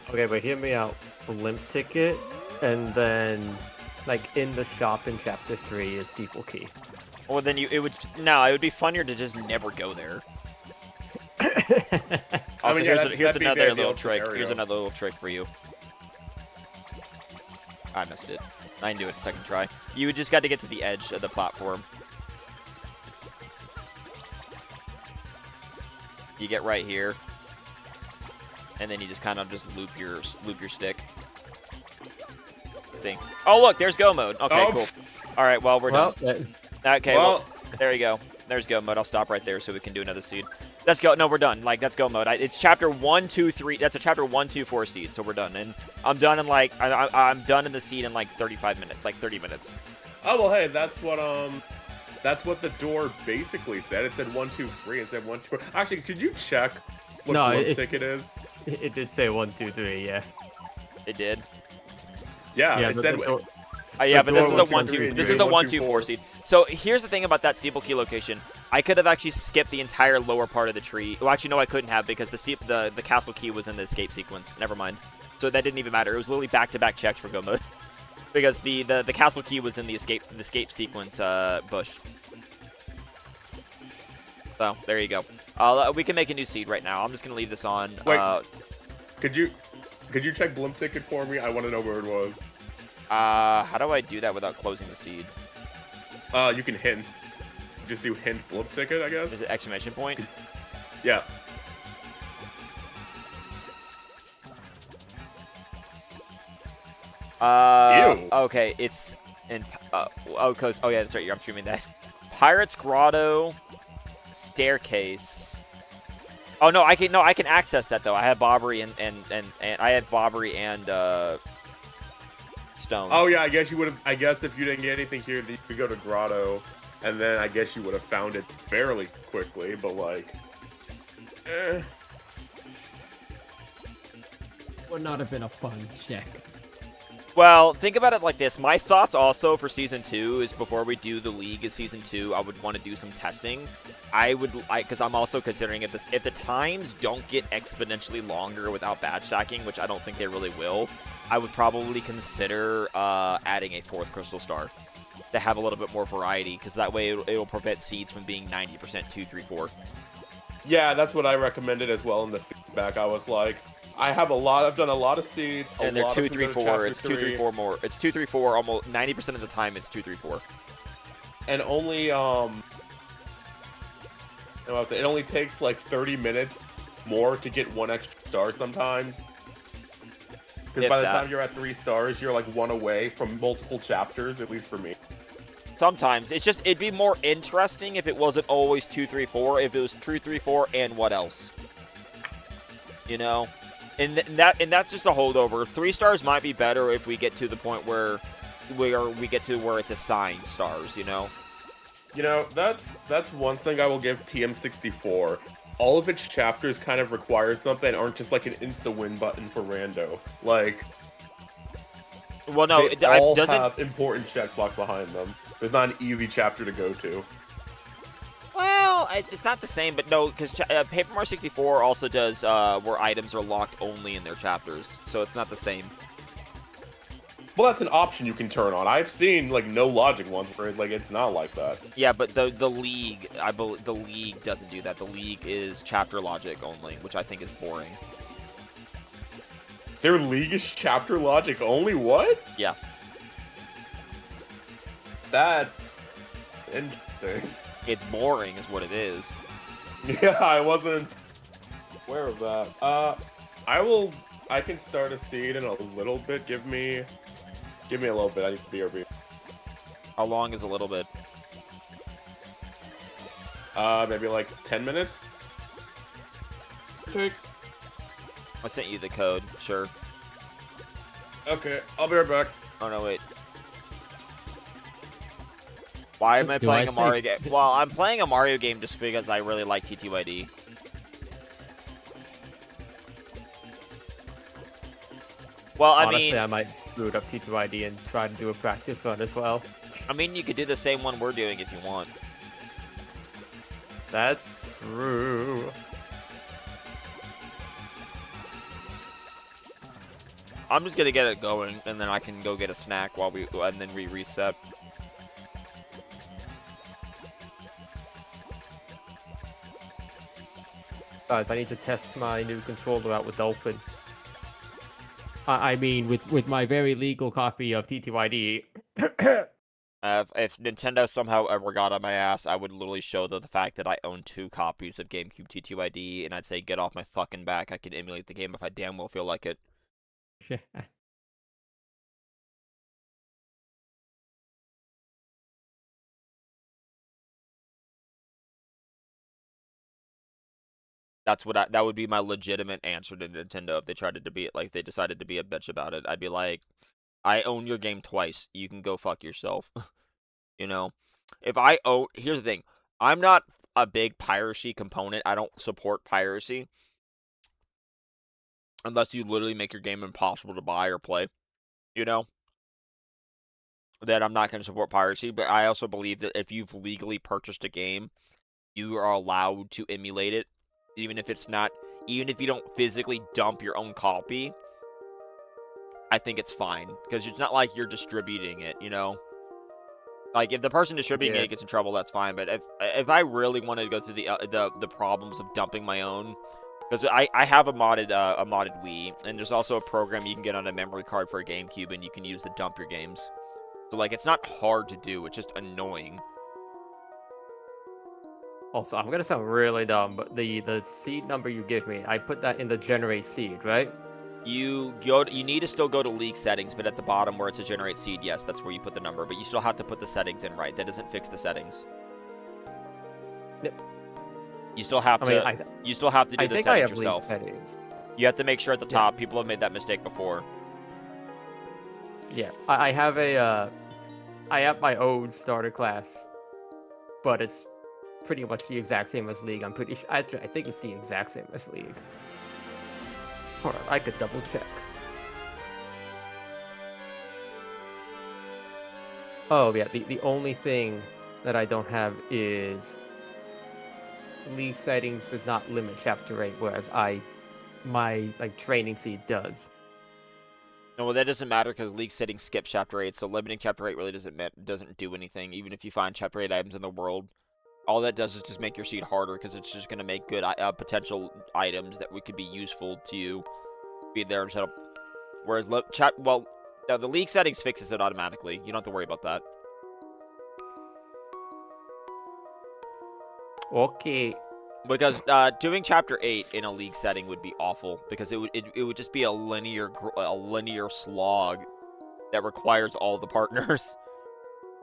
Okay, but hear me out. Blimp ticket, and then like in the shop in chapter 3 is steeple key. Well, then it would be funnier to just never go there. Also, here's another little trick. Here's another little trick for you. I missed it. I didn't do it second try. You just got to get to the edge of the platform. You get right here, and then you just kind of just loop your stick. Thing. Oh look, there's go mode. Okay, cool. All right, well we're done. Okay, well there you go. There's go mode. I'll stop right there so we can do another seed. Let's go. No, we're done. Like that's go mode. It's chapter 1, 2, 3. That's a chapter 1, 2, 4 seed. So we're done, and I'm done in like I'm done in the seed in like 35 minutes, like 30 minutes. Oh well, hey, that's what the door basically said. It said 1, 2, 3. It said 1, 2, 4. Actually, could you check what blimp ticket is? It did say 1, 2, 3. Yeah. It did. Yeah, it said. Yeah, but this is the 1, 2. This is the 1, 2, 4 seed. So here's the thing about that steeple key location. I could have actually skipped the entire lower part of the tree. Well, actually, no, I couldn't have because the castle key was in the escape sequence. Never mind. So that didn't even matter. It was literally back-to-back checks for go mode because the castle key was in the escape sequence bush. So there you go. We can make a new seed right now. I'm just gonna leave this on. Wait, could you check blimp ticket for me? I want to know where it was. How do I do that without closing the seed? You can hint. Just do hint blimp ticket, I guess. Is it exclamation point? Yeah. Ew. Okay, it's in. Oh, yeah, that's right. I'm streaming that. Pirates Grotto, staircase. Oh no, I can access that though. I have Bobbery and I have Bobbery and Stone. Oh yeah, I guess you would have. I guess if you didn't get anything here, you could go to Grotto, and then I guess you would have found it fairly quickly. But like, Would not have been a fun check. Well, think about it like this. My thoughts also for Season 2 is before we do the League of Season 2, I would want to do some testing. Because I'm also considering if the times don't get exponentially longer without badge stacking, which I don't think they really will, I would probably consider adding a 4th Crystal Star to have a little bit more variety, because that way it'll prevent seeds from being 90% 2, 3, 4. Yeah, that's what I recommended as well in the feedback. I was like, I've done a lot of seeds. And they're 2, 3, 4. It's 2, 3, 4 more. It's 2, 3, 4. Almost 90% of the time, it's 2, 3, 4. And only it only takes like 30 minutes more to get 1 extra star sometimes. Because by the time you're at 3 stars, you're like 1 away from multiple chapters, at least for me. Sometimes. It'd be more interesting if it wasn't always 2, 3, 4. If it was 2, 3, 4, and what else? You know? And that's just a holdover. 3 stars might be better if we get to the point where we get to where it's assigned stars, you know? You know, that's one thing I will give PM64. All of its chapters kind of require something, aren't just like an insta-win button for rando. Like, well, no, they all have important checks locked behind them. There's not an easy chapter to go to. Well, it's not the same, but no, because Paper Mario 64 also does where items are locked only in their chapters, so it's not the same. Well, that's an option you can turn on. I've seen like no logic ones where like it's not like that. Yeah, but the League, I believe the League doesn't do that. The League is chapter logic only, which I think is boring. Their League is chapter logic only? What? Yeah. That's interesting. It's boring is what it is. Yeah, I wasn't aware of that. I can start a seed in a little bit. Give me a little bit. I need BRB. How long is a little bit? Maybe like 10 minutes. take? I sent you the code. Sure. Okay, I'll be right back. Oh no, wait. Why am I Do playing I a Mario say- game? Well, I'm playing a Mario game just because I really like TTYD. Well, Honestly, I might boot up T2ID and try to do a practice run as well. I mean, you could do the same one we're doing if you want. That's true. I'm just gonna get it going, and then I can go get a snack while and then we reset. Guys, I need to test my new controller out with Dolphin. I mean, with my very legal copy of TTYD. If Nintendo somehow ever got on my ass, I would literally show the fact that I own 2 copies of GameCube TTYD, and I'd say, get off my fucking back. I can emulate the game if I damn well feel like it. That would be my legitimate answer to Nintendo if they tried to be like they decided to be a bitch about it. I'd be like, I own your game twice. You can go fuck yourself. You know, here's the thing. I'm not a big piracy component. I don't support piracy unless you literally make your game impossible to buy or play. You know, that I'm not going to support piracy. But I also believe that if you've legally purchased a game, you are allowed to emulate it, even if you don't physically dump your own copy. I think it's fine because it's not like you're distributing it, you know. Like if the person distributing it gets in trouble, that's fine. But if I really wanted to go through the problems of dumping my own, because I have a modded Wii, and there's also a program you can get on a memory card for a GameCube, and you can use to dump your games. So like it's not hard to do. It's just annoying. Also, I'm gonna sound really dumb, but the seed number you give me, I put that in the generate seed, right? You need to still go to league settings, but at the bottom where it's a generate seed, yes, that's where you put the number. But you still have to put the settings in right. That doesn't fix the settings. Yep. You still have to. You still have to do the settings yourself. Settings. You have to make sure at the top. People have made that mistake before. Yeah, I have I have my own starter class, but it's pretty much the exact same as League. I'm pretty sure. I think it's the exact same as League. Hold on, I could double check. Oh yeah, the only thing that I don't have is League settings does not limit chapter 8, whereas my training seed does. No, well that doesn't matter because League settings skip chapter 8, so limiting chapter 8 really doesn't do anything. Even if you find chapter 8 items in the world, all that does is just make your seed harder because it's just gonna make good potential items that could be useful to you be there and set up. Whereas the League settings fixes it automatically. You don't have to worry about that. Okay. Because doing chapter 8 in a League setting would be awful because it would just be a linear slog that requires all the partners.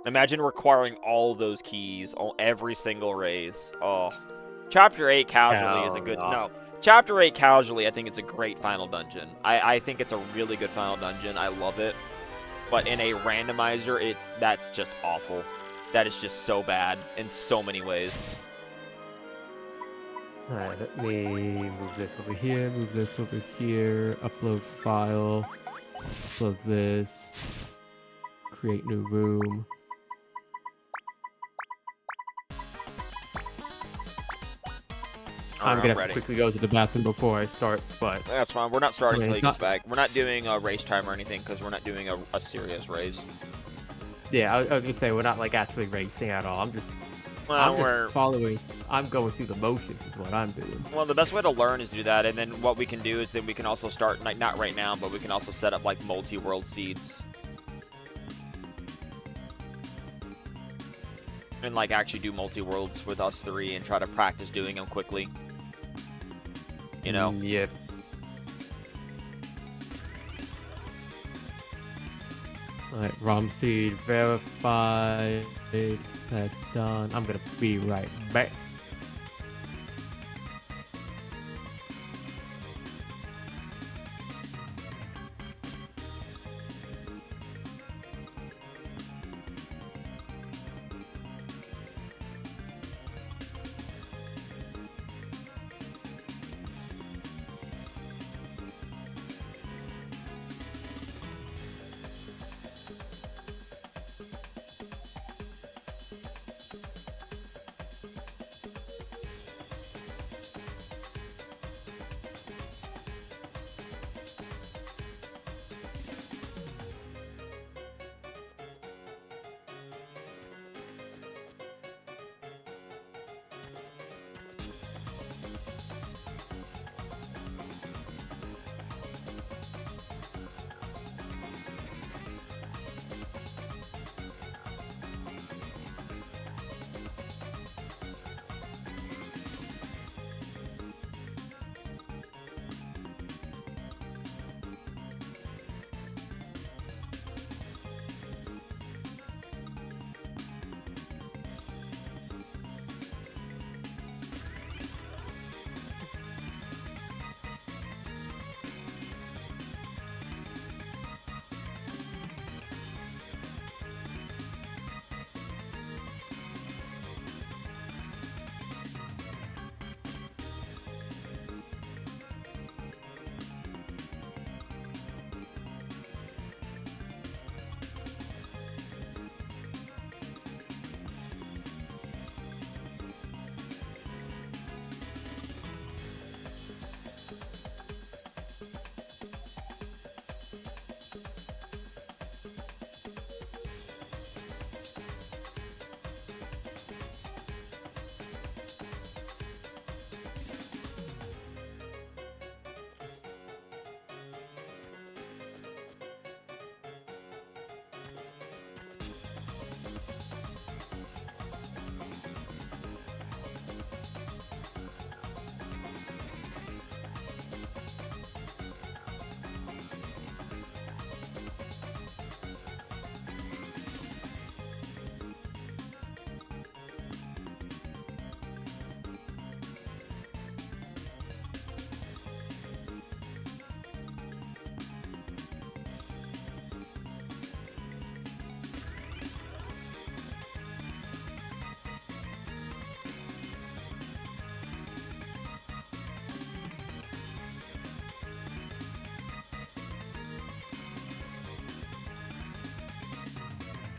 Imagine requiring all those keys, every single race. Oh, chapter 8 casually is a good no. Chapter 8 casually, I think it's a great final dungeon. I think it's a really good final dungeon. I love it. But in a randomizer, that's just awful. That is just so bad in so many ways. Alright, let me move this over here, move this over here, upload file, upload this, create new room. I'm gonna have to quickly go to the bathroom before I start, but... That's fine, we're not starting until he gets back. We're not doing a race time or anything, because we're not doing a serious race. Yeah, I was gonna say, we're not, actually racing at all. I'm just following... I'm going through the motions is what I'm doing. Well, the best way to learn is to do that, and then what we can do is then we can also start, not right now, but we can also set up, multi-world seeds. And, actually do multi-worlds with us 3 and try to practice doing them quickly. You know? Yep. Alright, ROM seed verified. That's done. I'm gonna be right back.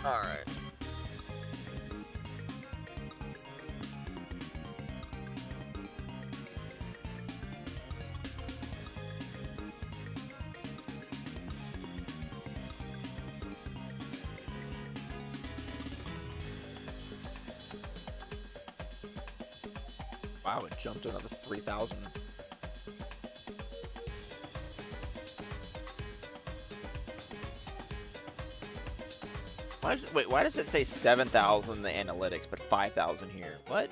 All right. Wow, it jumped another 3,000. Wait, why does it say 7,000 in the analytics, but 5,000 here? What?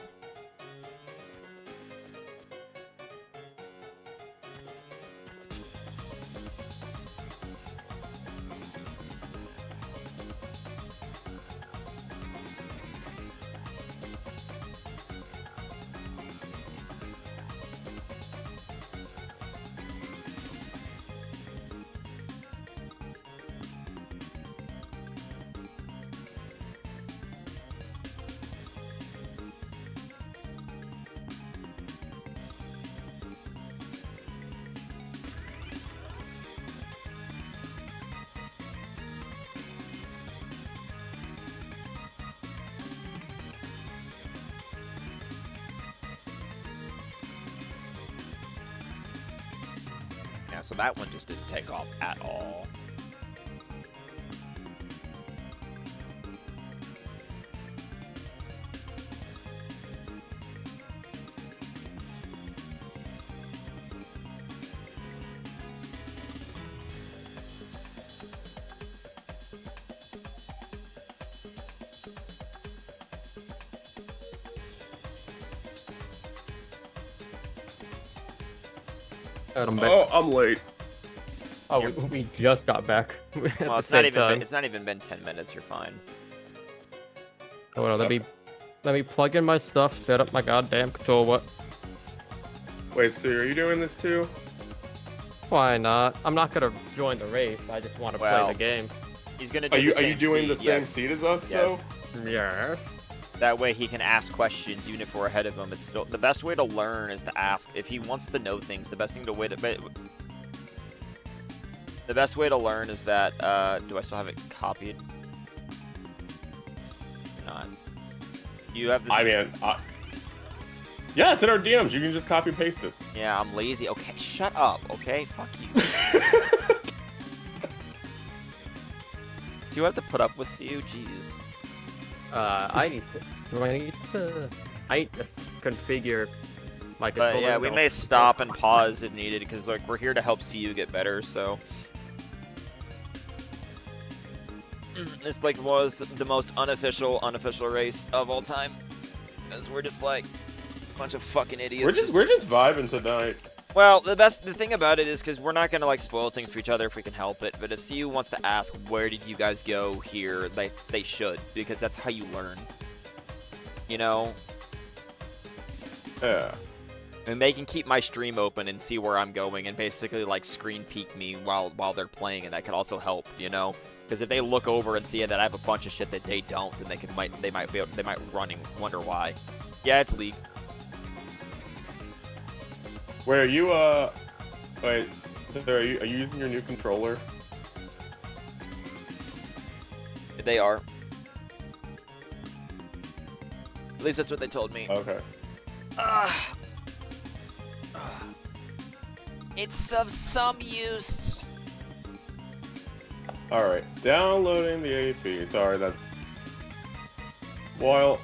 Yeah, so that one just didn't take off at all. I'm back. Oh, I'm late. Oh, we just got back at Well, the it's same not even time. been, it's not even been 10 minutes. You're fine. Hold on, let me plug in my stuff, set up my goddamn controller. Wait, so are you doing this too? Why not? I'm not gonna join the race. I just want to play Well, the game. He's gonna do Are you the same doing the seat, same yes. seat as us Yes. though? Yeah. That way he can ask questions even if we're ahead of him. It's still the best way to learn is to ask. If he wants to know things, the best way to learn is that. Do I still have it copied? Not. You have the. Yeah, it's in our DMs. You can just copy and paste it. Yeah, I'm lazy. Okay, shut up. Okay, fuck you. Do you have to put up with you? Jeez. I need to. Do I need to? I need to configure my controller. But yeah, we may stop and pause if needed because like we're here to help see you get better. So this like was the most unofficial race of all time, because we're just like a bunch of fucking idiots. We're just vibing tonight. Well, the thing about it is because we're not gonna like spoil things for each other if we can help it. But if CU wants to ask where did you guys go here, they should, because that's how you learn. You know. Yeah. And they can keep my stream open and see where I'm going and basically like screen peek me while they're playing, and that can also help, you know. Because if they look over and see that I have a bunch of shit that they don't, then they might run and wonder why. Yeah, it's League. Where are you? Wait. So are you using your new controller? They are. At least that's what they told me. Okay. It's of some use. All right. Downloading the AP. Sorry, that's. While.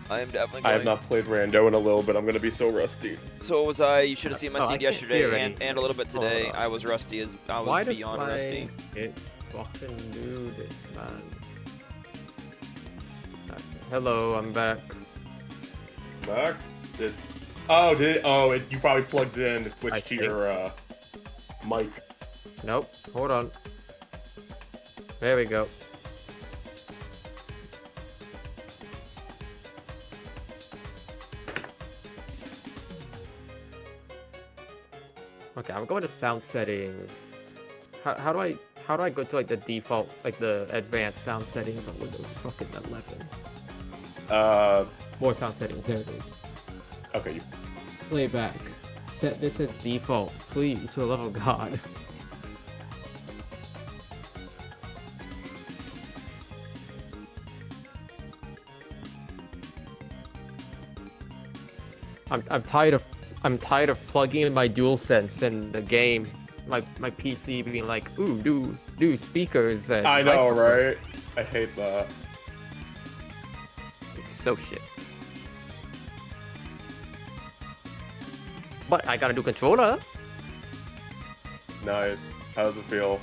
I am definitely going. I have not played Rando in a little bit. I'm gonna be so rusty. So was I. You should have seen my Oh, I seed can't hear yesterday anything. and a little bit Hold today. on. I was rusty as I was Why does beyond my rusty. it fucking do this, man? Hello, I'm back. Back? You probably plugged it in to switch I to think. your mic. Nope. Hold on. There we go. Okay, I'm going to sound settings. How do I go to like the default, like the advanced sound settings on Windows fucking 11? More sound settings. There it is. Okay. playback. Set this as default, please, for the love of God. I'm tired of plugging in my DualSense in the game. My PC being like, ooh, do speakers. And I know, microphone. right? I hate that. It's so shit. But I got a new controller. Nice. How does it feel?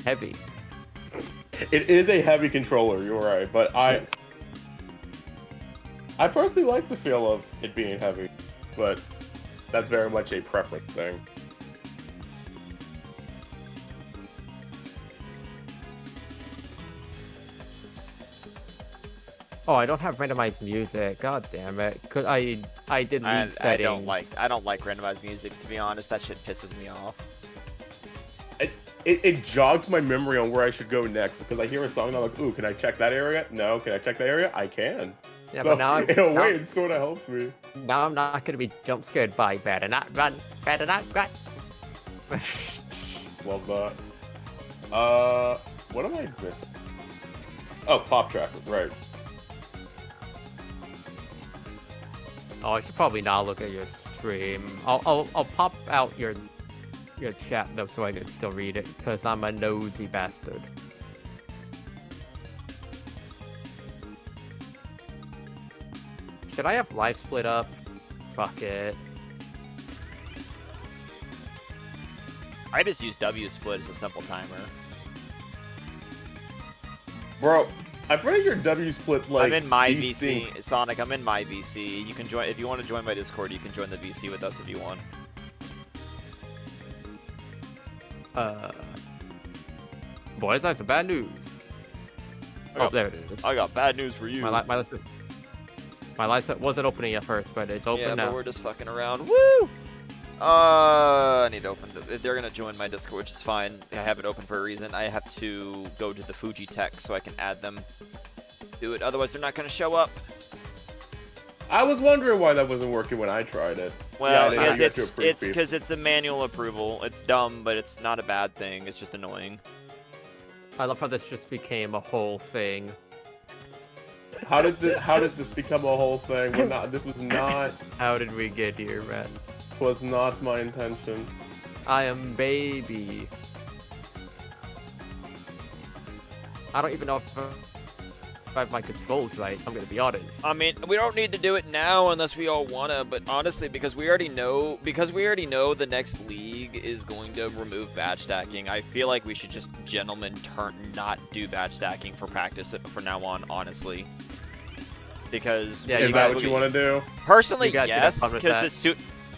Heavy. It is a heavy controller, you're right, but I personally like the feel of it being heavy, but that's very much a preference thing. Oh, I don't have randomized music. God damn it! Cause I did leave I settings. I don't like randomized music, to be honest. That shit pisses me off. It jogs my memory on where I should go next, because I hear a song and I'm like, ooh, can I check that area? No, can I check that area? I can. Yeah, So, but now in a way, it sort of helps me. now I'm not gonna be jump scared by better not run, better not run. Love that. What am I missing? Oh, pop tracker, right. Oh, I should probably not look at your stream. I'll pop out your chat though, so I can still read it, because I'm a nosy bastard. Should I have live split up? Fuck it. I just use W split as a simple timer. Bro, I'm pretty sure W split like. I'm in my desyncs. VC, Sonic. I'm in my VC. You can join if you want to join my Discord. You can join the VC with us if you want. Boys, I have some bad news. Oh, there it is. I got bad news for you. My license wasn't opening at first, but it's open Yeah, now. but we're just fucking around. Woo! I need to open it. They're gonna join my Discord, which is fine. I have it open for a reason. I have to go to the Fuji Tech so I can add them. Do it. Otherwise, they're not gonna show up. I was wondering why that wasn't working when I tried it. Well, yeah, because it's because it's a manual approval. It's dumb, but it's not a bad thing. It's just annoying. I love how this just became a whole thing. How did this become a whole thing? This was not. How did we get here, man? Was not my intention. I am baby. I don't even know if I have my controls right. I'm gonna be honest. I mean, we don't need to do it now unless we all wanna, but honestly, because we already know the next league is going to remove badge stacking, I feel like we should just not do badge stacking for practice from now on, honestly. Because Yeah, Is that what you want to do? personally, You guys can have yes, fun with because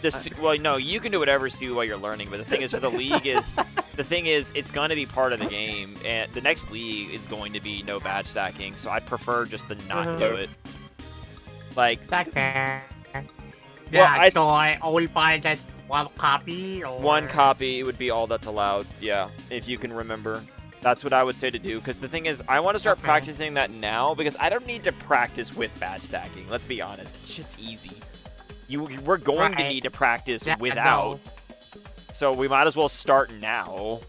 that. well, no, you can do whatever suit while you're learning, but the thing is, for the league it's going to be part of the game, and the next league is going to be no badge stacking, so I prefer just to not do it. Like, Yeah, Well, so I only buy just one copy or one copy would be all that's allowed, yeah, if you can remember. That's what I would say to do, because the thing is, I want to start Okay. practicing that now, because I don't need to practice with badge stacking. Let's be honest, that shit's easy. We're going to Right. need to practice Yeah, I without, know. so we might as well start now,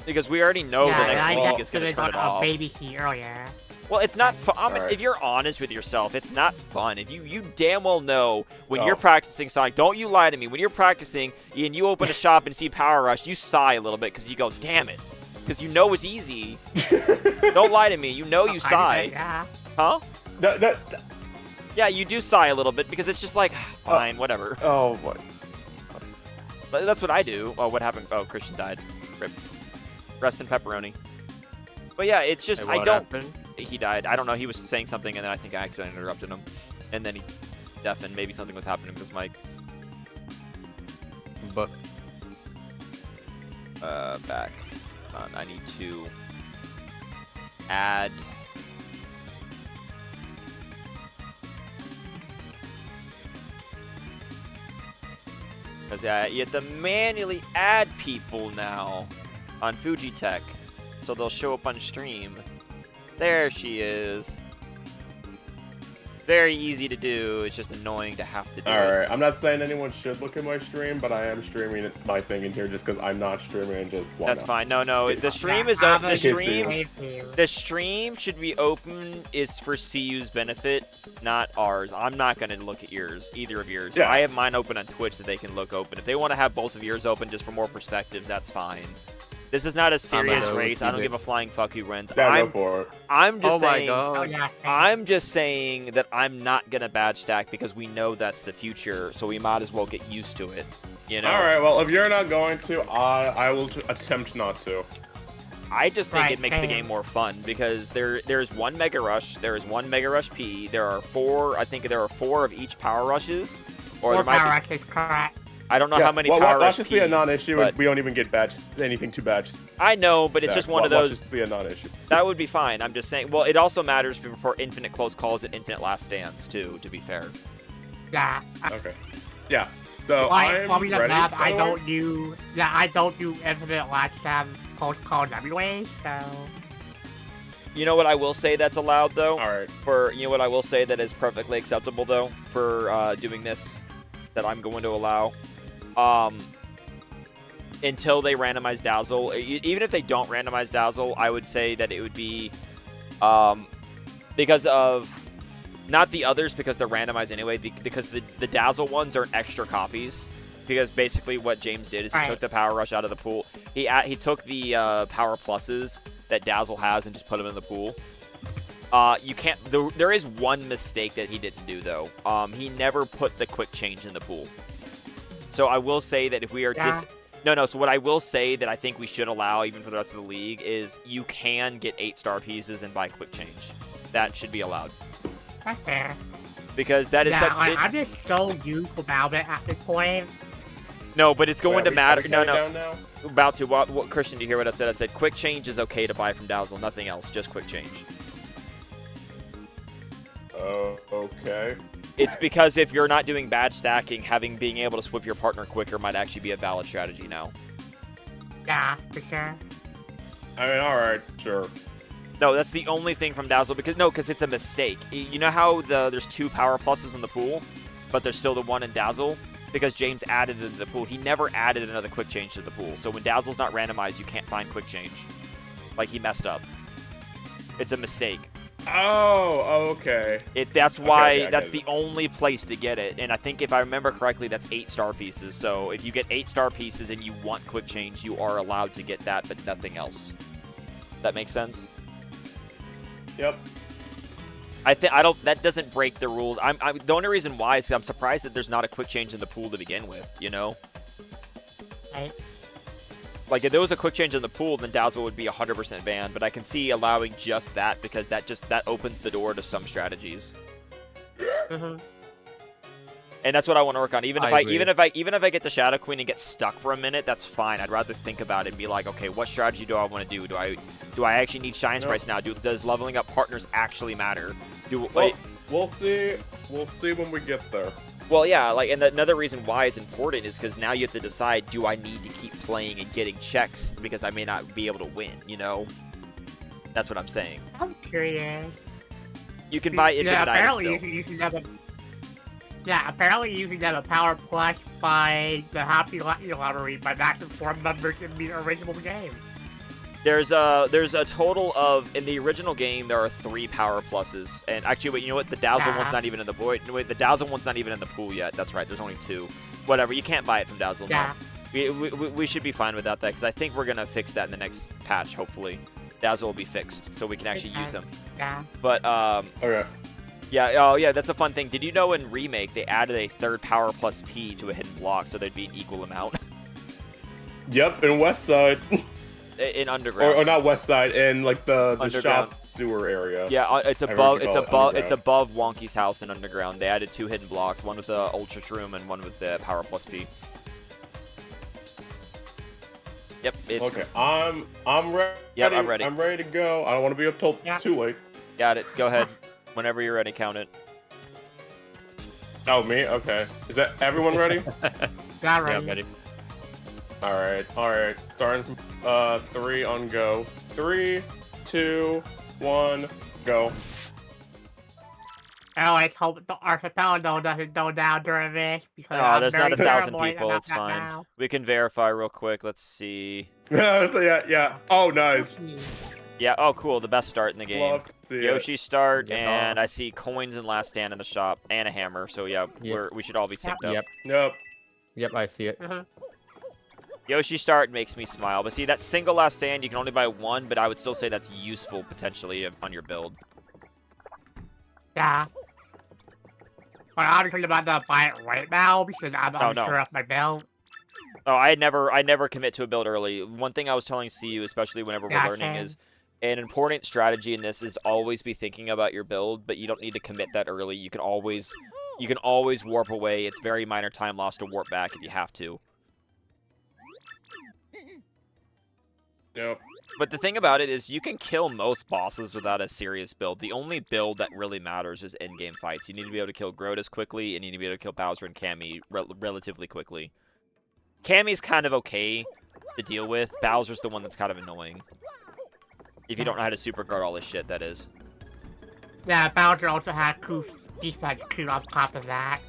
because we already know the next I league is just going to turn got it a off. baby here, yeah. Well, it's not fun. I mean, Alright. if you're honest with yourself, it's not fun. If you damn well know when Oh. you're practicing Sonic, don't you lie to me. When you're practicing and you open a shop and see Power Rush, you sigh a little bit because you go, damn it. Because you know it's easy. Don't lie to me. You know you sigh. Yeah. Huh? That Yeah, you do sigh a little bit because it's just like, fine, whatever. oh boy. But that's what I do. Oh, what happened? Oh, Christian died. Rip. Rest in pepperoni. But yeah, it's just, Hey, I what don't... happened? He died. I don't know. He was saying something, and then I think I accidentally interrupted him. And then he deafened. Maybe something was happening with his mic. But Back. I need to add... Because you have to manually add people now on Fuji Tech. So they'll show up on stream. There she is. very easy to do. It's just annoying to have to do. All it. right, I'm not saying anyone should look at my stream, but I am streaming my thing in here just because I'm not streaming and just. Why That's not? fine. No. The stream is Yeah, open. in case they- The stream should be open is for CU's benefit, not ours. I'm not going to look at yours, either of yours. Yeah. I have mine open on Twitch that they can look open. If they want to have both of yours open just for more perspectives, that's fine. This is not a serious know, race. I don't either. give a flying fuck who wins. Yeah, go for it. I'm just Oh my saying. Oh, god. yeah. I'm just saying that I'm not gonna badge stack because we know that's the future, so we might as well get used to it. You know. All right, well, if you're not going to, I will attempt not to. I just think Right, it makes the and- game more fun because there's one Mega Rush, there is one Mega Rush P, there are four. I think there are 4 of each Power Rushes, or Or there might power be. is correct. I don't know how many well, Power watch Rush this be a Ps, non-issue. but We don't even get badged anything to badge. I know, but it's just one of Watch those. this be a non-issue. That would be fine. I'm just saying. Well, it also matters for infinite close calls and infinite last stands too. To be fair. Yeah. Okay. Yeah. So Like, I'm for ready. that, by I the way. don't do. Yeah, I don't do infinite last time post calls anyway. So. You know what I will say that's allowed though. All right. You know what I will say that is perfectly acceptable though for doing this, that I'm going to allow. Until they randomize Dazzle, even if they don't randomize Dazzle, I would say that it would be because of not the others because they're randomized anyway. Because the Dazzle ones are extra copies. Because basically what James did is he Right. took the Power Rush out of the pool. He took the Power Pluses that Dazzle has and just put them in the pool. You can't. There is one mistake that he didn't do though. He never put the quick change in the pool. So I will say that if we are Yeah. No. So what I will say that I think we should allow, even for the rest of the league, is you can get 8-star pieces and buy quick change. That should be allowed That's fair. because that is Yeah, I'm just so used about it at this point. no, but it's going to matter. No. Down now? About to. What Christian? Do you hear what I said? I said quick change is okay to buy from Dazzle. Nothing else. Just quick change. Okay. It's because if you're not doing badge stacking, being able to swip your partner quicker might actually be a valid strategy now. Yeah, for sure. I mean, all right, sure. No, that's the only thing from Dazzle because it's a mistake. You know how there's 2 Power Pluses in the pool, but there's still the 1 in Dazzle? Because James added it to the pool. He never added another quick change to the pool. So when Dazzle's not randomized, you can't find quick change. Like he messed up. It's a mistake. Oh, okay. That's why Okay, I that's get the only place to get it. And I think if I remember correctly, that's 8-star pieces. So if you get 8-star pieces and you want quick change, you are allowed to get that, but nothing else. That makes sense? Yep. That doesn't break the rules. The only reason why is I'm surprised that there's not a quick change in the pool to begin with, you know? Right. Like if there was a quick change in the pool, then Dazzle would be 100% banned, but I can see allowing just that because that opens the door to some strategies. Mm-hmm. And that's what I want to work on. Even if I I agree. even if I get the Shadow Queen and get stuck for a minute, that's fine. I'd rather think about it and be like, okay, what strategy do I want to do? Do I actually need Shine Sprites now? Does leveling up partners actually matter? Well, we'll see. We'll see when we get there. Well, yeah, like, and another reason why it's important is because now you have to decide: do I need to keep playing and getting checks because I may not be able to win? You know, that's what I'm saying. I'm curious. You can buy infinite apparently items still. you can have a. Yeah, apparently you can have a power plus by the Happy Lucky Lottery by matching 4 members in the original game. There's a total of in the original game there are 3 power pluses, and actually, wait, you know what? The Dazzle one's not even in the the Dazzle one's not even in the pool yet. That's right. There's only 2. Whatever. You can't buy it from Dazzle. Yeah. No. We should be fine without that because I think we're gonna fix that in the next patch. Hopefully, Dazzle will be fixed so we can actually use them. Yeah. But Okay. yeah, oh yeah, that's a fun thing. Did you know in Remake they added a 3rd power plus P to a hidden block so there'd be an equal amount Yep, in West Side. in Underground? or not West Side, in like the Underground. shop sewer area. Yeah, it's I heard above. you It's call it above. It's Underground. above Wonky's house in Underground. They added 2 hidden blocks, one with the Ultra Shroom and one with the Power Plus P. Yep, it's Okay, I'm ready. Yep, I'm ready. I'm ready to go. I don't want to be up till Yeah. too late. got it. Go ahead. Whenever you're ready, count it. Oh, me? Okay. Is that everyone ready? Yeah, Yeah, right. I'm ready. All right. Starting from 3 on go. 3, 2, 1, go. Oh, let's hope the archipelago doesn't go down during this because Oh, I'm there's very not 1,000 paranoid people. about It's that fine. now. We can verify real quick. Let's see. So yeah. Oh, nice. Yeah. Oh, cool. The best start in the game. Love to see it. Yoshi start, Yeah. and I see coins and last stand in the shop, and a hammer. So yeah, Yep. we should all be synced up. Yep. Yep. Yep, I see it. Yoshi start makes me smile. But see, that single last stand, you can only buy one, but I would still say that's useful potentially on your build. Yeah. But I'm thinking about to buy it right now because I'm Oh, unsure no. of my build. Oh, I never commit to a build early. One thing I was telling CU, especially whenever we're Yeah, learning, same. is an important strategy in this is to always be thinking about your build, but you don't need to commit that early. You can always warp away. It's very minor time loss to warp back if you have to. Yep. But the thing about it is you can kill most bosses without a serious build. The only build that really matters is endgame fights. You need to be able to kill Grotus quickly, and you need to be able to kill Bowser and Cammy relatively quickly. Cammy's kind of okay to deal with. Bowser's the one that's kind of annoying. If you don't know how to super guard all this shit, that is. Yeah, Bowser also had cool defense too on top of that.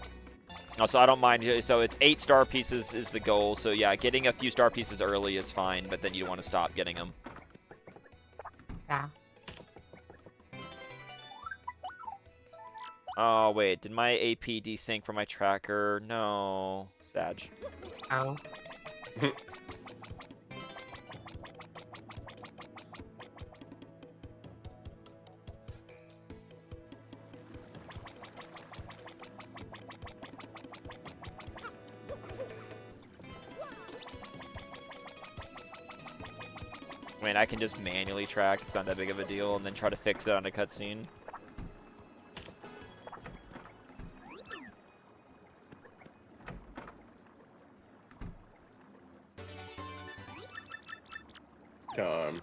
Also, I don't mind. So it's 8 star pieces is the goal. So yeah, getting a few star pieces early is fine, but then you want to stop getting them. Yeah. Oh, wait. Did my AP desync from my tracker? No. Sag. Oh. I mean, I can just manually track. It's not that big of a deal, and then try to fix it on a cutscene. Time.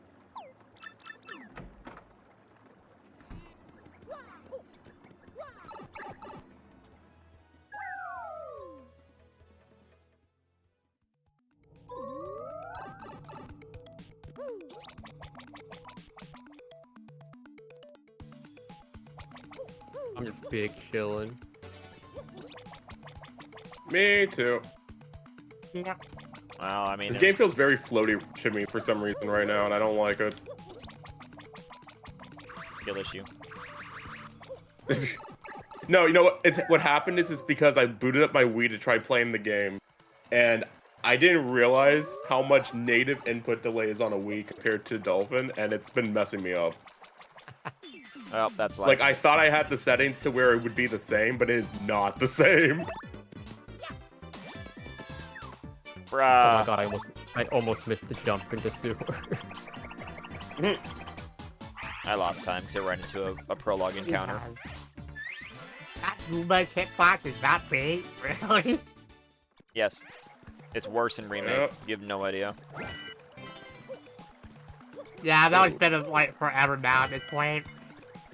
I'm just big chilling. Me too. Yeah. Well, I mean, This game feels very floaty to me for some reason right now, and I don't like it. skill issue. No, you know what? What happened is because I booted up my Wii to try playing the game, and I didn't realize how much native input delay is on a Wii compared to Dolphin, and it's been messing me up. Well, that's Like, I thought I had the settings to where it would be the same, but it is not the same. Oh Bruh. my god, I almost missed the jump into sewers. I lost time because I ran into a prologue encounter. That Goomba's hitbox is that big, really? Yes. It's worse in Remake. Yep. You have no idea. Yeah, that was been like forever now at this point.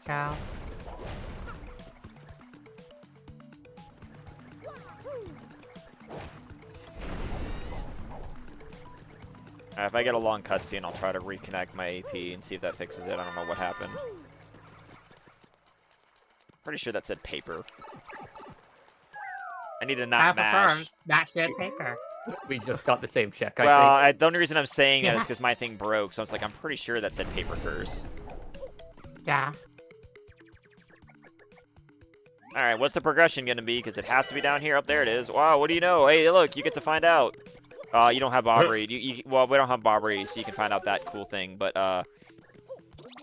So. If I get a long cutscene, I'll try to reconnect my AP and see if that fixes it. I don't know what happened. Pretty sure that said paper. I need to not mash. That said paper. We just got the same check, I Well, think. the only reason I'm saying it is Yeah. because my thing broke, so I was like, I'm pretty sure that said paper curse. Yeah. Alright, what's the progression going to be? Because it has to be down here. Up there it is. Wow, what do you know? Hey, look, you get to find out. You don't have Bobbery. Well, we don't have Bobbery, so you can find out that cool thing. But,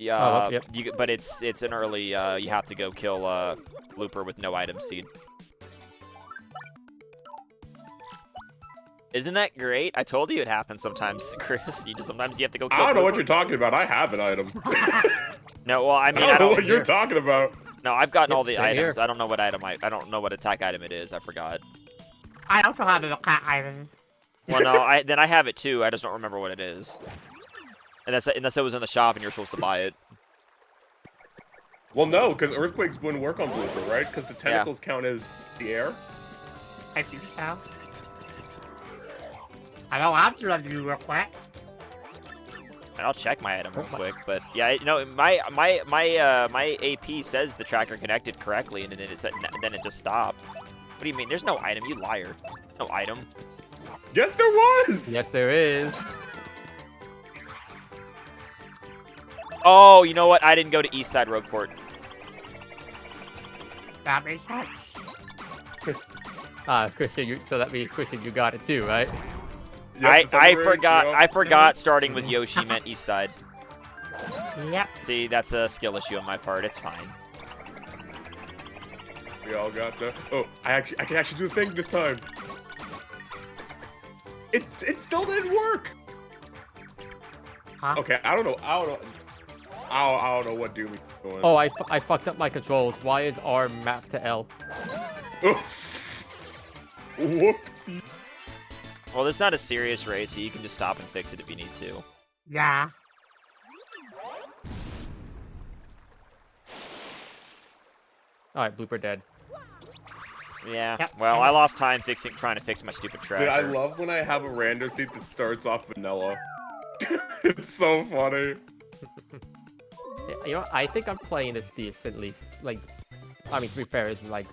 yeah, Oh, yep. but it's an early, you have to go kill, Looper with no item seed. Isn't that great? I told you it happens sometimes, Chris. Sometimes you have to go kill I don't know what Looper. you're talking about. I have an item. No, well, I mean, I don't know what you're talking about. No, I've gotten Yep, all the same items. here. I don't know what item I don't know what attack item it is. I forgot. I also have a cat item. Well, no, then I have it too. I just don't remember what it is. And unless it was in the shop and you're supposed to buy it. Well, no, because earthquakes wouldn't work on Blooper, right? Because the tentacles count as the air. I think so. I know I'm sure I'll do real quick. I'll check my item real Oh my- quick, but yeah, no, my AP says the tracker connected correctly, and then it just stopped. What do you mean? There's no item, you liar. No item. Yes, there was. Yes, there is. Oh, you know what? I didn't go to East Side Roadport. That makes sense. Christian, so that means Christian, you got it too, right? Yep, I February, forgot. yep. I forgot. Starting with Yoshi meant East Side. Yep. See, that's a skill issue on my part. It's fine. We all got the. Oh, I can actually do the thing this time. It still didn't work. Huh? Okay, I don't know what Doom is doing. Oh, I fucked up my controls. Why is R mapped to L? Whoopsie. Well, this is not a serious race, so you can just stop and fix it if you need to. Yeah. Alright, blooper dead. Yeah. Yep. Well, I lost time trying to fix my stupid tracker. Dude, I love when I have a random seat that starts off vanilla. It's so funny. You know, I think I'm playing this decently. Like, I mean, to be fair, it's like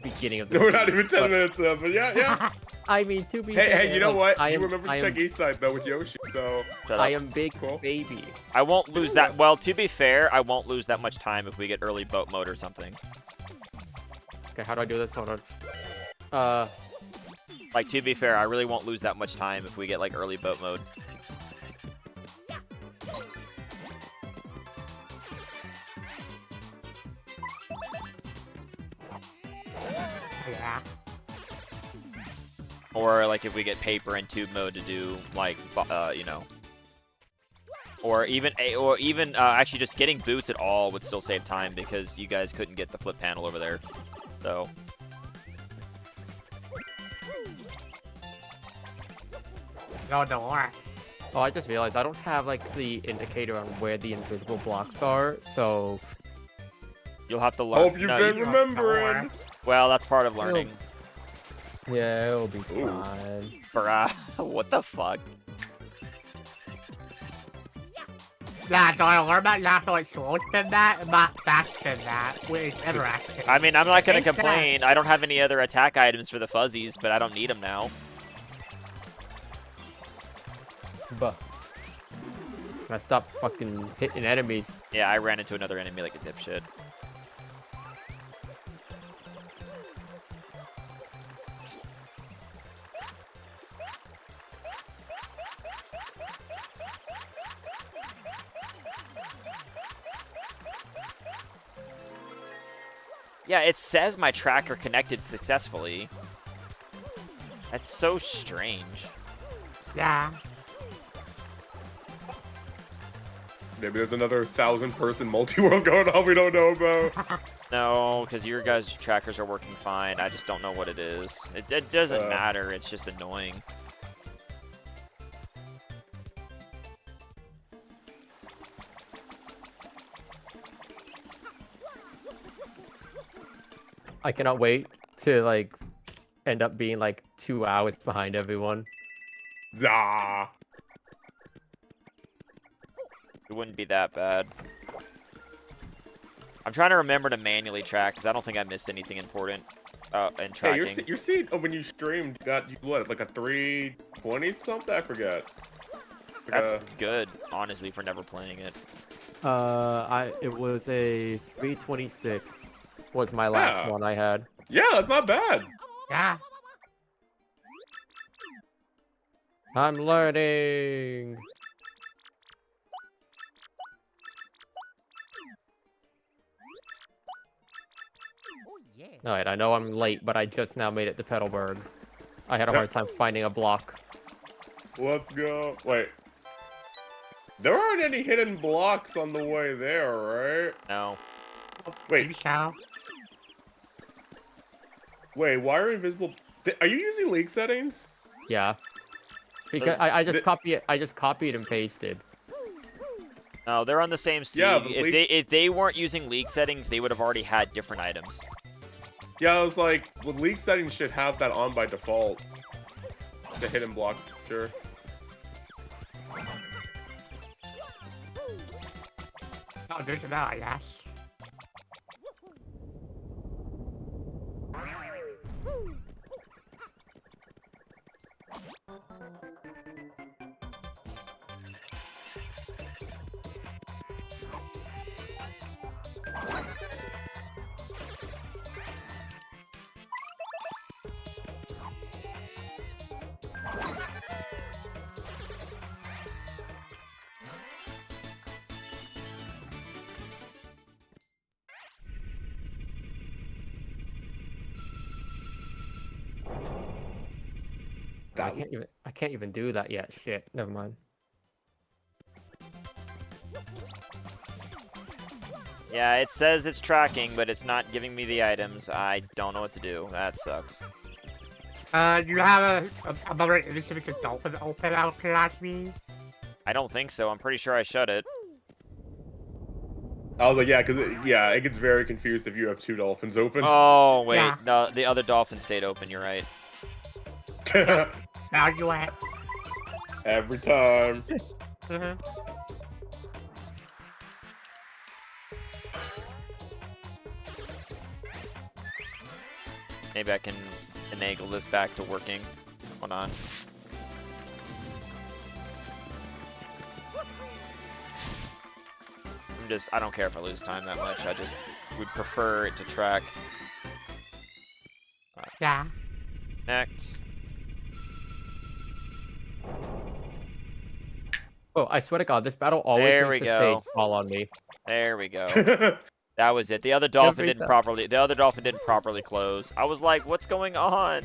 beginning of the We're not season, even 10 but- minutes in, but yeah. I mean, to be fair, Hey, you know like, what? You remember to check East Side though with Yoshi, so Shut I up. am big Cool. baby. I won't lose that. Well, to be fair, I won't lose that much time if we get early boat mode or something. Okay, how do I do this? Hold on. Like, to be fair, I really won't lose that much time if we get, like, early boat mode. Yeah. Or, like, if we get paper and tube mode to do, like, you know. Or even actually just getting boots at all would still save time because you guys couldn't get the flip panel over there. So. No, don't worry. Oh, I just realized I don't have like the indicator on where the invisible blocks are, so You'll have to learn. hope you've No, been you- remembering. Well, that's part of learning. yeah, it'll be Ooh. fine. Bruh, what the fuck? Yeah, so I learned that you have to like slow spin that and not fast spin that with interaction. I mean, I'm not gonna Makes sense. complain. I don't have any other attack items for the fuzzies, but I don't need them now. But I stop fucking hitting enemies. Yeah, I ran into another enemy like a dipshit. Yeah, it says my tracker connected successfully. That's so strange. Yeah. Maybe there's another 1,000-person multi-world going on we don't know about. No, because your guys' trackers are working fine. I just don't know what it is. It doesn't matter. It's just annoying. I cannot wait to like end up being like 2 hours behind everyone. Ah. It wouldn't be that bad. I'm trying to remember to manually track because I don't think I missed anything important in Hey, tracking. your seat when you streamed got you what, like a 320 something? I forgot. That's good, honestly, for never playing it. It was a 326 was my last Yeah. one I had. Yeah, that's not bad. Yeah. I'm learning. Alright, I know I'm late, but I just now made it to Petalburg. I had a hard time finding a block. Let's go. Wait. There aren't any hidden blocks on the way there, right? No. Wait, So. wait, why are invisible... Are you using league settings? Yeah. Because I just copied and pasted. No, they're on the same seed. Yeah, but if they weren't using league settings, they would have already had different items. Yeah, I was like, well, league settings should have that on by default. The hidden block, sure. Oh, there's another, I guess. I can't even do that yet. Shit. Never mind. Yeah, it says it's tracking, but it's not giving me the items. I don't know what to do. That sucks. You have another initiative with dolphin open out last me. I don't think so. I'm pretty sure I shut it. I was like, yeah, because it gets very confused if you have 2 dolphins open. Oh, wait. Yeah. No, the other dolphin stayed open. You're right. Now you have. Every time. Maybe I can finagle this back to working. Hold on. I don't care if I lose time that much. I just would prefer it to track. Yeah. Connect. Oh, I swear to God, this battle always There makes we the go. stage fall on me. There we go. That was it. The other dolphin Every didn't time. properly. The other dolphin didn't properly close. I was like, "What's going on?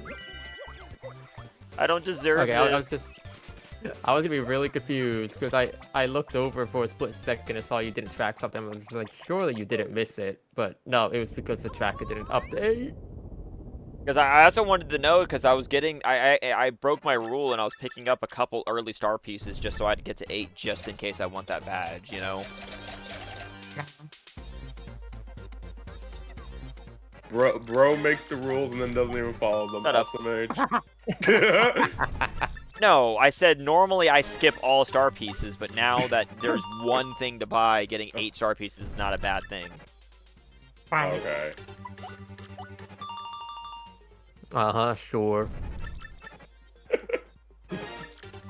I don't deserve Okay, this." I was gonna be really confused because I looked over for a split second and saw you didn't track something. I was like, surely you didn't miss it, but no, it was because the tracker didn't update. Because I also wanted to know, because I was getting, I broke my rule and I was picking up a couple early star pieces just so I'd get to 8 just in case I want that badge, you know? Bro makes the rules and then doesn't even follow them. Shut up. SMH. No, I said normally I skip all star pieces, but now that there's one thing to buy, getting 8 star pieces is not a bad thing. Right. Okay. Sure.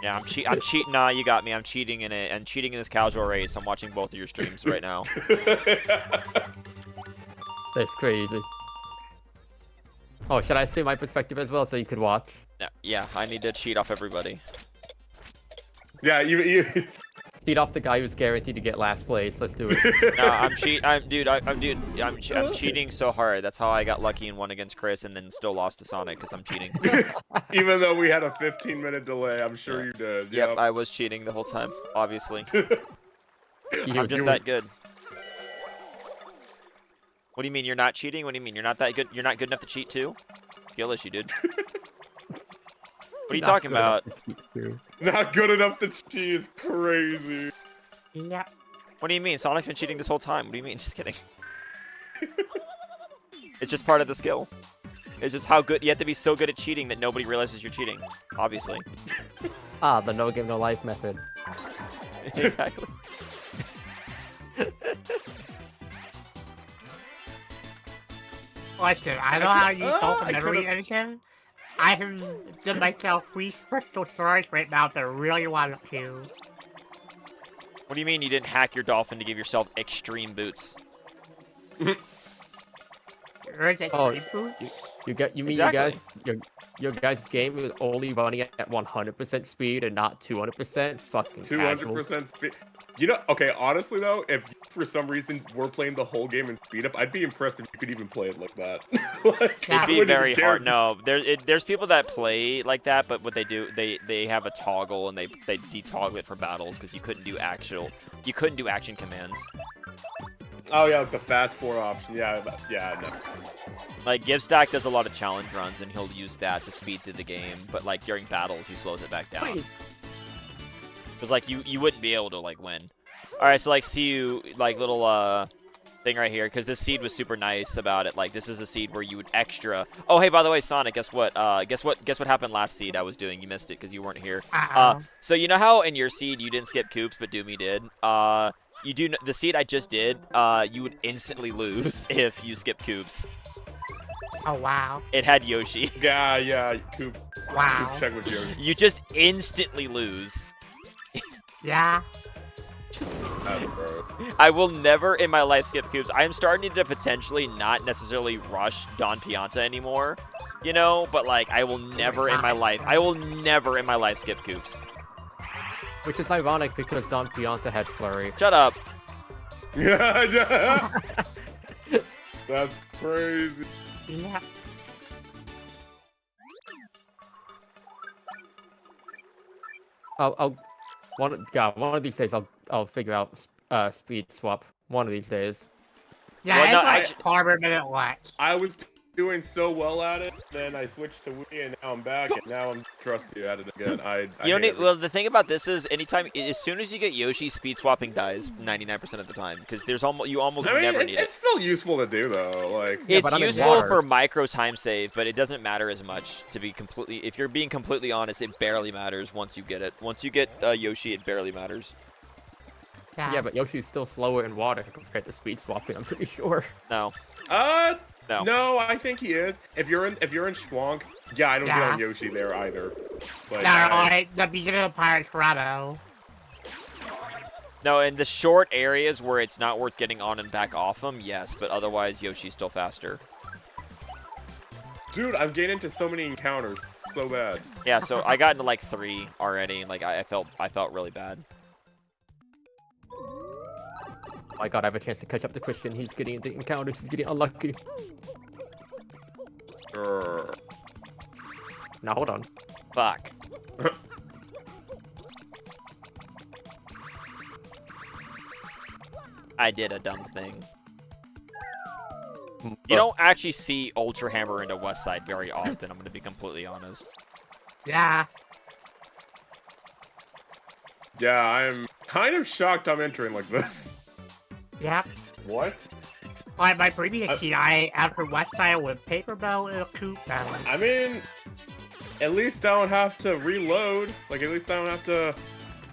Yeah, I'm cheating. Nah, you got me. I'm cheating in it. I'm cheating in this casual race. I'm watching both of your streams right now. That's crazy. Oh, should I state my perspective as well so you could watch? Yeah, I need to cheat off everybody. Yeah, you Cheat off the guy who's guaranteed to get last place. Let's do it. No, I'm cheating so hard. That's how I got lucky and won against Chris, and then still lost to Sonic because I'm cheating. even though we had a 15-minute delay, I'm sure you did. Yep, I was cheating the whole time, obviously. I'm just You- that good. What do you mean you're not cheating? What do you mean you're not that good? You're not good enough to cheat too? Skill issue, dude. What are you Not talking good enough about? to cheat too. Not good enough to cheat is crazy. Yep. What do you mean? Sonic's been cheating this whole time. What do you mean? Just kidding. It's just part of the skill. It's just how good you have to be so good at cheating that nobody realizes you're cheating. Obviously. The no game no life method. Exactly. Listen, I know how you dolphin memory edition. I have done myself 3 crystal stories right now that I really want to. What do you mean you didn't hack your dolphin to give yourself extreme boots? Where's that Oh, boots? You mean Exactly. your guys' game is only running at 100% speed and not 200%? Fucking casual. 200% speed. You know, okay, honestly though, if for some reason we're playing the whole game in speed up, I'd be impressed if you could even play it like that. Like, Yeah. I It'd be wouldn't very even care hard. if- No, there's people that play like that, but what they do, they have a toggle and they detoggle it for battles because you couldn't do action commands. Oh yeah, like the fast 4 option. Yeah, no. Like GiveStack does a lot of challenge runs and he'll use that to speed through the game, but like during battles he slows it back down. Please. Because like you wouldn't be able to like win. All right, so like see you like little thing right here because this seed was super nice about it. Like this is a seed where you would extra. Oh hey, by the way, Sonic, guess what? Guess what happened last seed I was doing? You missed it because you weren't here. So you know how in your seed you didn't skip coops but Doomy did. You do the seed I just did. You would instantly lose if you skip Coops. Oh, wow. It had Yoshi. Yeah, Coop. Wow. Coop check with you. You just instantly lose. Yeah. That's gross. I will never in my life skip Coops. I am starting to potentially not necessarily rush Don Pianta anymore, you know, but like I will never in my life skip Coops. Which is ironic because Don Pianta had Flurry. Shut up. Yeah. That's crazy. Yeah. One of these days I'll figure out speed swap. One of these days. Yeah, Well, it's no, like actually- farmer minute watch. I was doing so well at it, then I switched to Wii, and now I'm back, and now I'm trusty at it again. I You don't hate need, it. well, the thing about this is, as soon as you get Yoshi, speed swapping dies 99% of the time because you almost I mean, never need it. it's still useful to do though. Like, Yeah, It's but I'm in useful water. for micro time save, but it doesn't matter as much. If you're being completely honest, it barely matters once you get it. Once you get Yoshi, it barely matters. Yeah, but Yoshi's still slower in water compared to speed swapping. I'm pretty sure. No. No. no, I think he is. If you're in Schwank, yeah, I don't get Yeah. on Yoshi there either. But Alright, the beginning of Pirate Grotto. No, in the short areas where it's not worth getting on and back off them, yes, but otherwise Yoshi's still faster. dude, I'm getting into so many encounters, so bad. Yeah, so I got into like 3 already, and like I felt really bad. My God, I have a chance to catch up to Christian. He's getting into encounters. He's getting unlucky. Grr. Now hold on. Fuck. I did a dumb thing. You don't actually see Ultra Hammer into West Side very often, I'm going to be completely honest. Yeah. Yeah, I'm kind of shocked I'm entering like this. Yep. What? Like my previous seed, I after West Side with Paper Bell and a Coop Bell. I mean, at least I don't have to reload. Like, at least I don't have to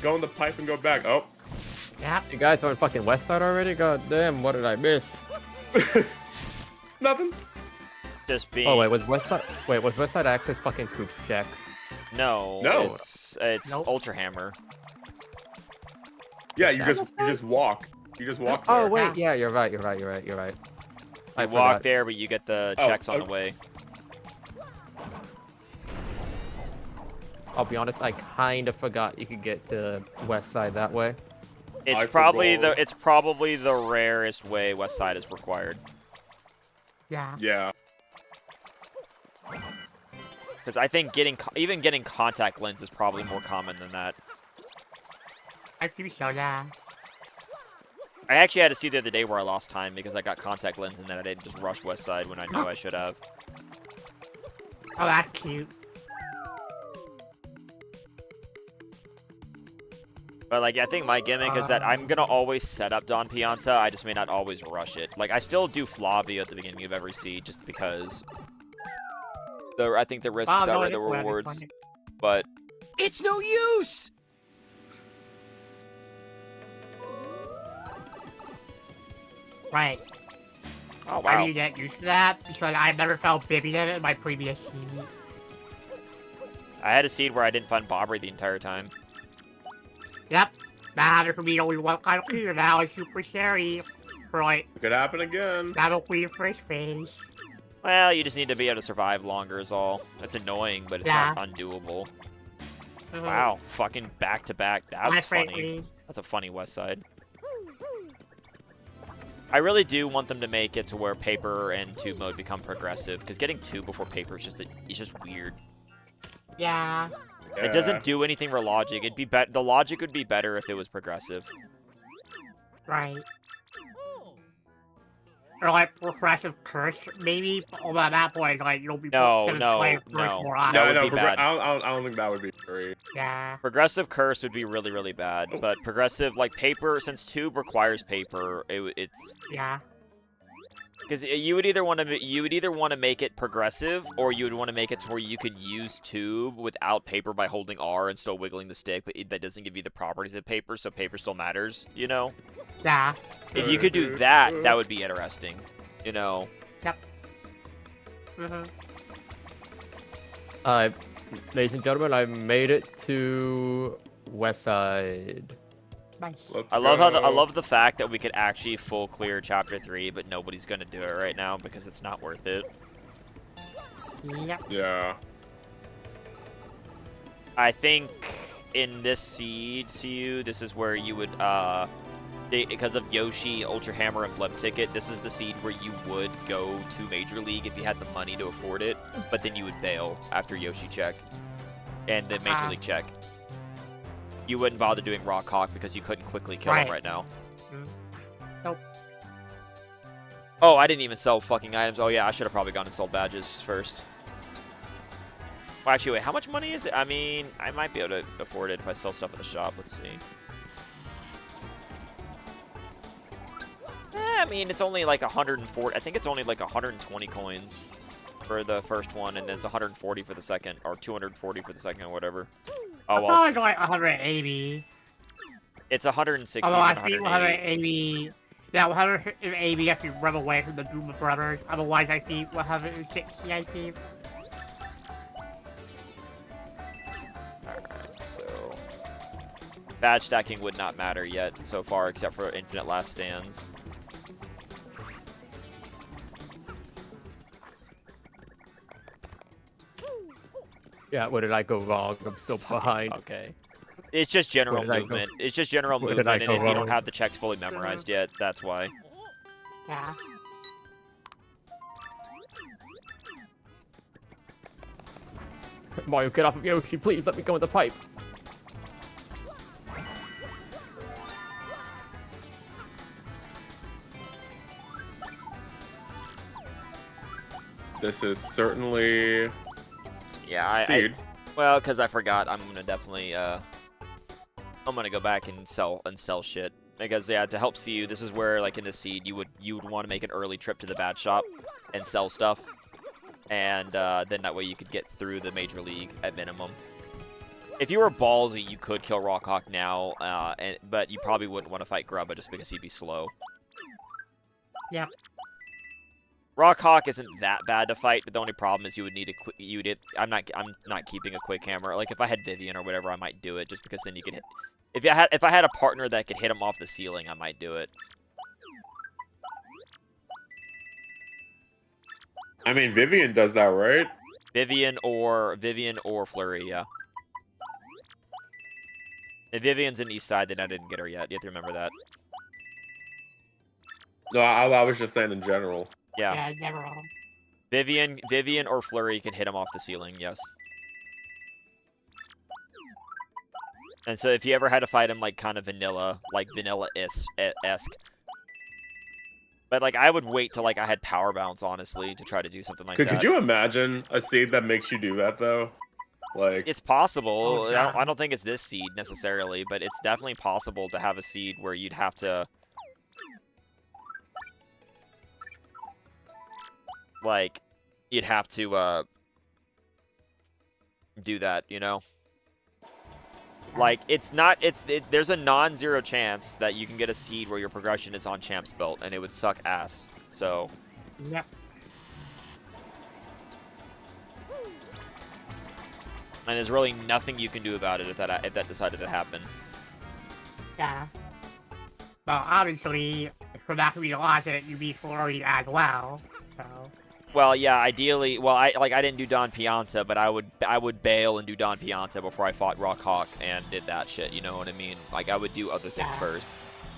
go in the pipe and go back. Oh. Yep. You guys are on fucking West Side already? God damn, what did I miss? Nothing. Just being... Oh wait, was West Side Access fucking Coop's check? No. No. It's Nope. Ultra Hammer. Yeah, you just walk. You just walk there. Oh wait, yeah, you're right. I You walk forgot. there, but you get the Oh, checks on the okay. way. I'll be honest, I kind of forgot you could get to West Side that way. It's I probably forgot. the rarest way West Side is required. Yeah. Yeah. Because I think even getting contact lens is probably more common than that. I think so, yeah. I actually had to see the other day where I lost time because I got contact lens and then I didn't just rush West Side when I knew I should have. Oh, that's cute. But like, I think my gimmick is that I'm gonna always set up Don Pianta. I just may not always rush it. Like, I still do Flavia at the beginning of every seed just because I think the risks Oh, no, outweigh it the is funny, rewards. funny. But It's no use! Right. oh I wow, need to get used to that because I never felt bibby in it in my previous seed. I had a seed where I didn't find Bobbery the entire time. Yep. Now there could be only one kind of clear now. It's super scary. Right. It could happen again. That'll clear first phase. Well, you just need to be able to survive longer is all. That's annoying, but it's not undoable. Wow, fucking back to back. That's funny. That's a funny West Side. I really do want them to make it to where paper and tube mode become progressive, because getting 2 before paper is just weird. Yeah. It doesn't do anything for logic. It'd be the logic would be better if it was progressive. Right. Or like progressive curse, maybe. Although at that point, like you'll be No, gonna no, play curse no. more That often. would be bad. I don't think that would be great. Yeah. Progressive curse would be really, really bad. But progressive, like paper, since tube requires paper, it's Yeah. Because you would either want to make it progressive, or you would want to make it to where you could use tube without paper by holding R and still wiggling the stick, but that doesn't give you the properties of paper, so paper still matters, you know? Yeah. If you could do that, that would be interesting, you know? Yep. Mm-hmm. Ladies and gentlemen, I made it to West Side. Nice. I love the fact that we could actually full clear Chapter 3, but nobody's gonna do it right now because it's not worth it. Yep. Yeah. I think in this seed, CU, this is where you would, because of Yoshi, Ultra Hammer, and Blood Ticket, this is the seed where you would go to Major League if you had the money to afford it, but then you would bail after Yoshi check and the Major League check. You wouldn't bother doing Rock Hawk because you couldn't quickly kill him right now. Nope. Oh, I didn't even sell fucking items. Oh yeah, I should have probably gone and sold badges first. Well, actually, wait, how much money is it? I mean, I might be able to afford it if I sell stuff at the shop. Let's see. I mean, it's only like 140. I think it's only like 120 coins for the first one, and then it's 140 for the second, or 240 for the second, or whatever. Oh well. Probably like 180. It's 160. Although I think 180. Yeah, 180 if you run away from the Doom Brothers. Otherwise, I think 160. I think. Alright, so badge stacking would not matter yet so far, except for Infinite Last Stands. Yeah, where did I go wrong? I'm so behind. Okay. It's just general movement. It's just general movement, and if you don't have the checks fully memorized yet, that's why. Yeah. Mario, get off of Yoshi, please. Let me go in the pipe. This is certainly Yeah, seed. well, because I forgot, I'm gonna definitely I'm gonna go back and sell shit. Because yeah, to help CU, this is where like in the seed you would want to make an early trip to the badge shop and sell stuff, and then that way you could get through the Major League at minimum. If you were ballsy, you could kill Rockhawk now, but you probably wouldn't want to fight Grubba just because he'd be slow. Yep. Rockhawk isn't that bad to fight, but the only problem is you would need a I'm not keeping a quick hammer. Like if I had Vivian or whatever, I might do it just because then you could hit. If I had a partner that could hit him off the ceiling, I might do it. I mean, Vivian does that, right? Vivian or Flurry, yeah. If Vivian's in East Side, then I didn't get her yet. You have to remember that. No, I was just saying in general. Yeah. Yeah, never wrong. Vivian or Flurry can hit him off the ceiling, yes. And so if you ever had to fight him like kind of vanilla-esque. But like I would wait till like I had power bounce, honestly, to try to do something like that. Could you imagine a seed that makes you do that though? Like It's possible. Oh, I don't think it's this seed necessarily, but it's definitely possible to have a seed where you'd have to like you'd have to do that, you know? Like there's a non-zero chance that you can get a seed where your progression is on Champ's Belt, and it would suck ass. So Yep. and there's really nothing you can do about it if that decided to happen. Yeah. Well, obviously, for that to be lost, you'd be flurried as well. So. Well, yeah, ideally, well, I didn't do Don Pianta, but I would bail and do Don Pianta before I fought Rock Hawk and did that shit, you know what I mean? Like, I would do other things first.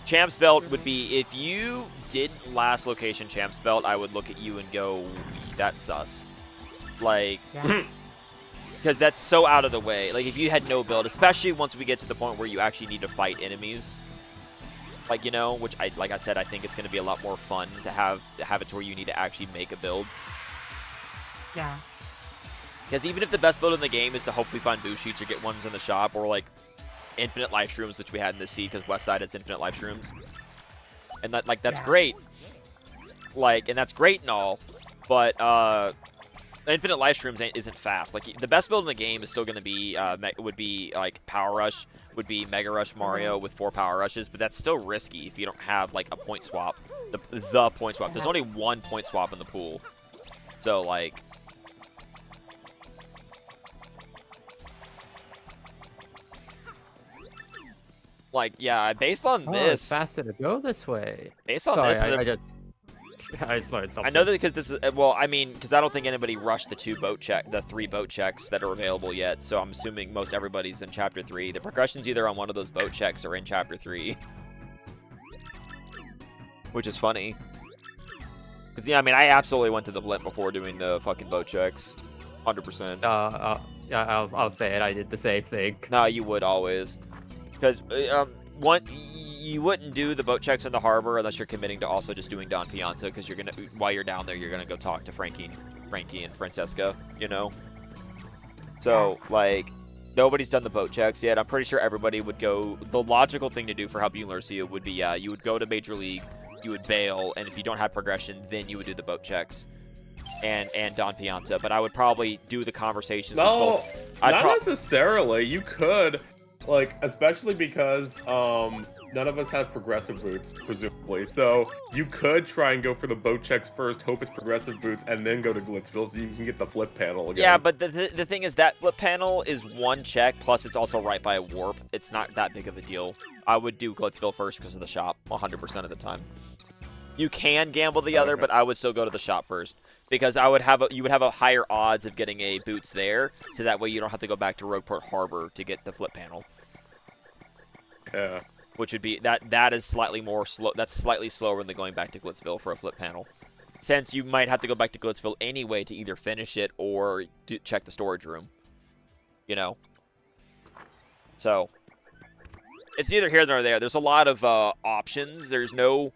Champ's Belt would be, if you did last location Champ's Belt, I would look at you and go, that's sus. Like, because that's so out of the way. Like, if you had no build, especially once we get to the point where you actually need to fight enemies, like, you know, which like I said, I think it's going to be a lot more fun to have it to where you need to actually make a build. Yeah. Because even if the best build in the game is to hopefully find boost sheets or get ones in the shop, or like infinite life shrooms, which we had in the seed because West Side has infinite life shrooms, and that's great. Like, and that's great and all, but Infinite Life Streams isn't fast. Like, the best build in the game is still going to be, would be, like, Power Rush, would be Mega Rush Mario with 4 Power Rushes, but that's still risky if you don't have, like, a point swap. The point swap. There's only 1 point swap in the pool. So, like... Like, yeah, based on Oh, this... it's faster to go this way. Based on Sorry, this... I started something. I know that because this is well, I mean, because I don't think anybody rushed the 3 boat checks that are available yet. So I'm assuming most everybody's in Chapter 3. The progression's either on one of those boat checks or in Chapter 3, which is funny. Because yeah, I mean, I absolutely went to the blimp before doing the fucking boat checks, 100%. Yeah, I'll say it. I did the same thing. No, you would always, because you wouldn't do the boat checks in the harbor unless you're committing to also just doing Don Pianta, because you're gonna, while you're down there, you're gonna go talk to Frankie and Francesca, you know. So like, nobody's done the boat checks yet. I'm pretty sure everybody would go. The logical thing to do for helping Lucia would be, yeah, you would go to Major League, you would bail, and if you don't have progression, then you would do the boat checks and Don Pianta. But I would probably do the conversations. No, with both. not necessarily. You could, like, especially because none of us have progressive boots, presumably. So you could try and go for the boat checks first, hope it's progressive boots, and then go to Glitzville so you can get the flip panel again. Yeah, but the thing is that flip panel is 1 check, plus it's also right by a warp. It's not that big of a deal. I would do Glitzville first because of the shop 100% of the time. You can gamble the other, but I would still go to the shop first because you would have a higher odds of getting a boots there, so that way you don't have to go back to Roadport Harbor to get the flip panel. Yeah. Which would be that is slightly more slow. That's slightly slower than going back to Glitzville for a flip panel, since you might have to go back to Glitzville anyway to either finish it or check the storage room. You know. So it's neither here nor there. There's a lot of options. There's no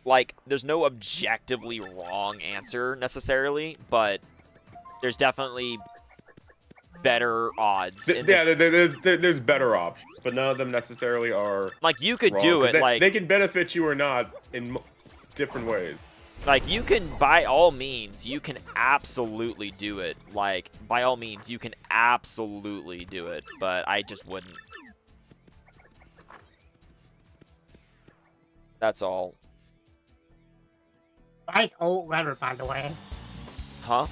objectively wrong answer necessarily, but there's definitely better odds. There's better options, but none of them necessarily are. Like, you could wrong, do it. They can benefit you or not in different ways. Like, you can, by all means, you can absolutely do it. Like, by all means, you can absolutely do it, but I just wouldn't. That's all. Nice old letter, by the way. Huh?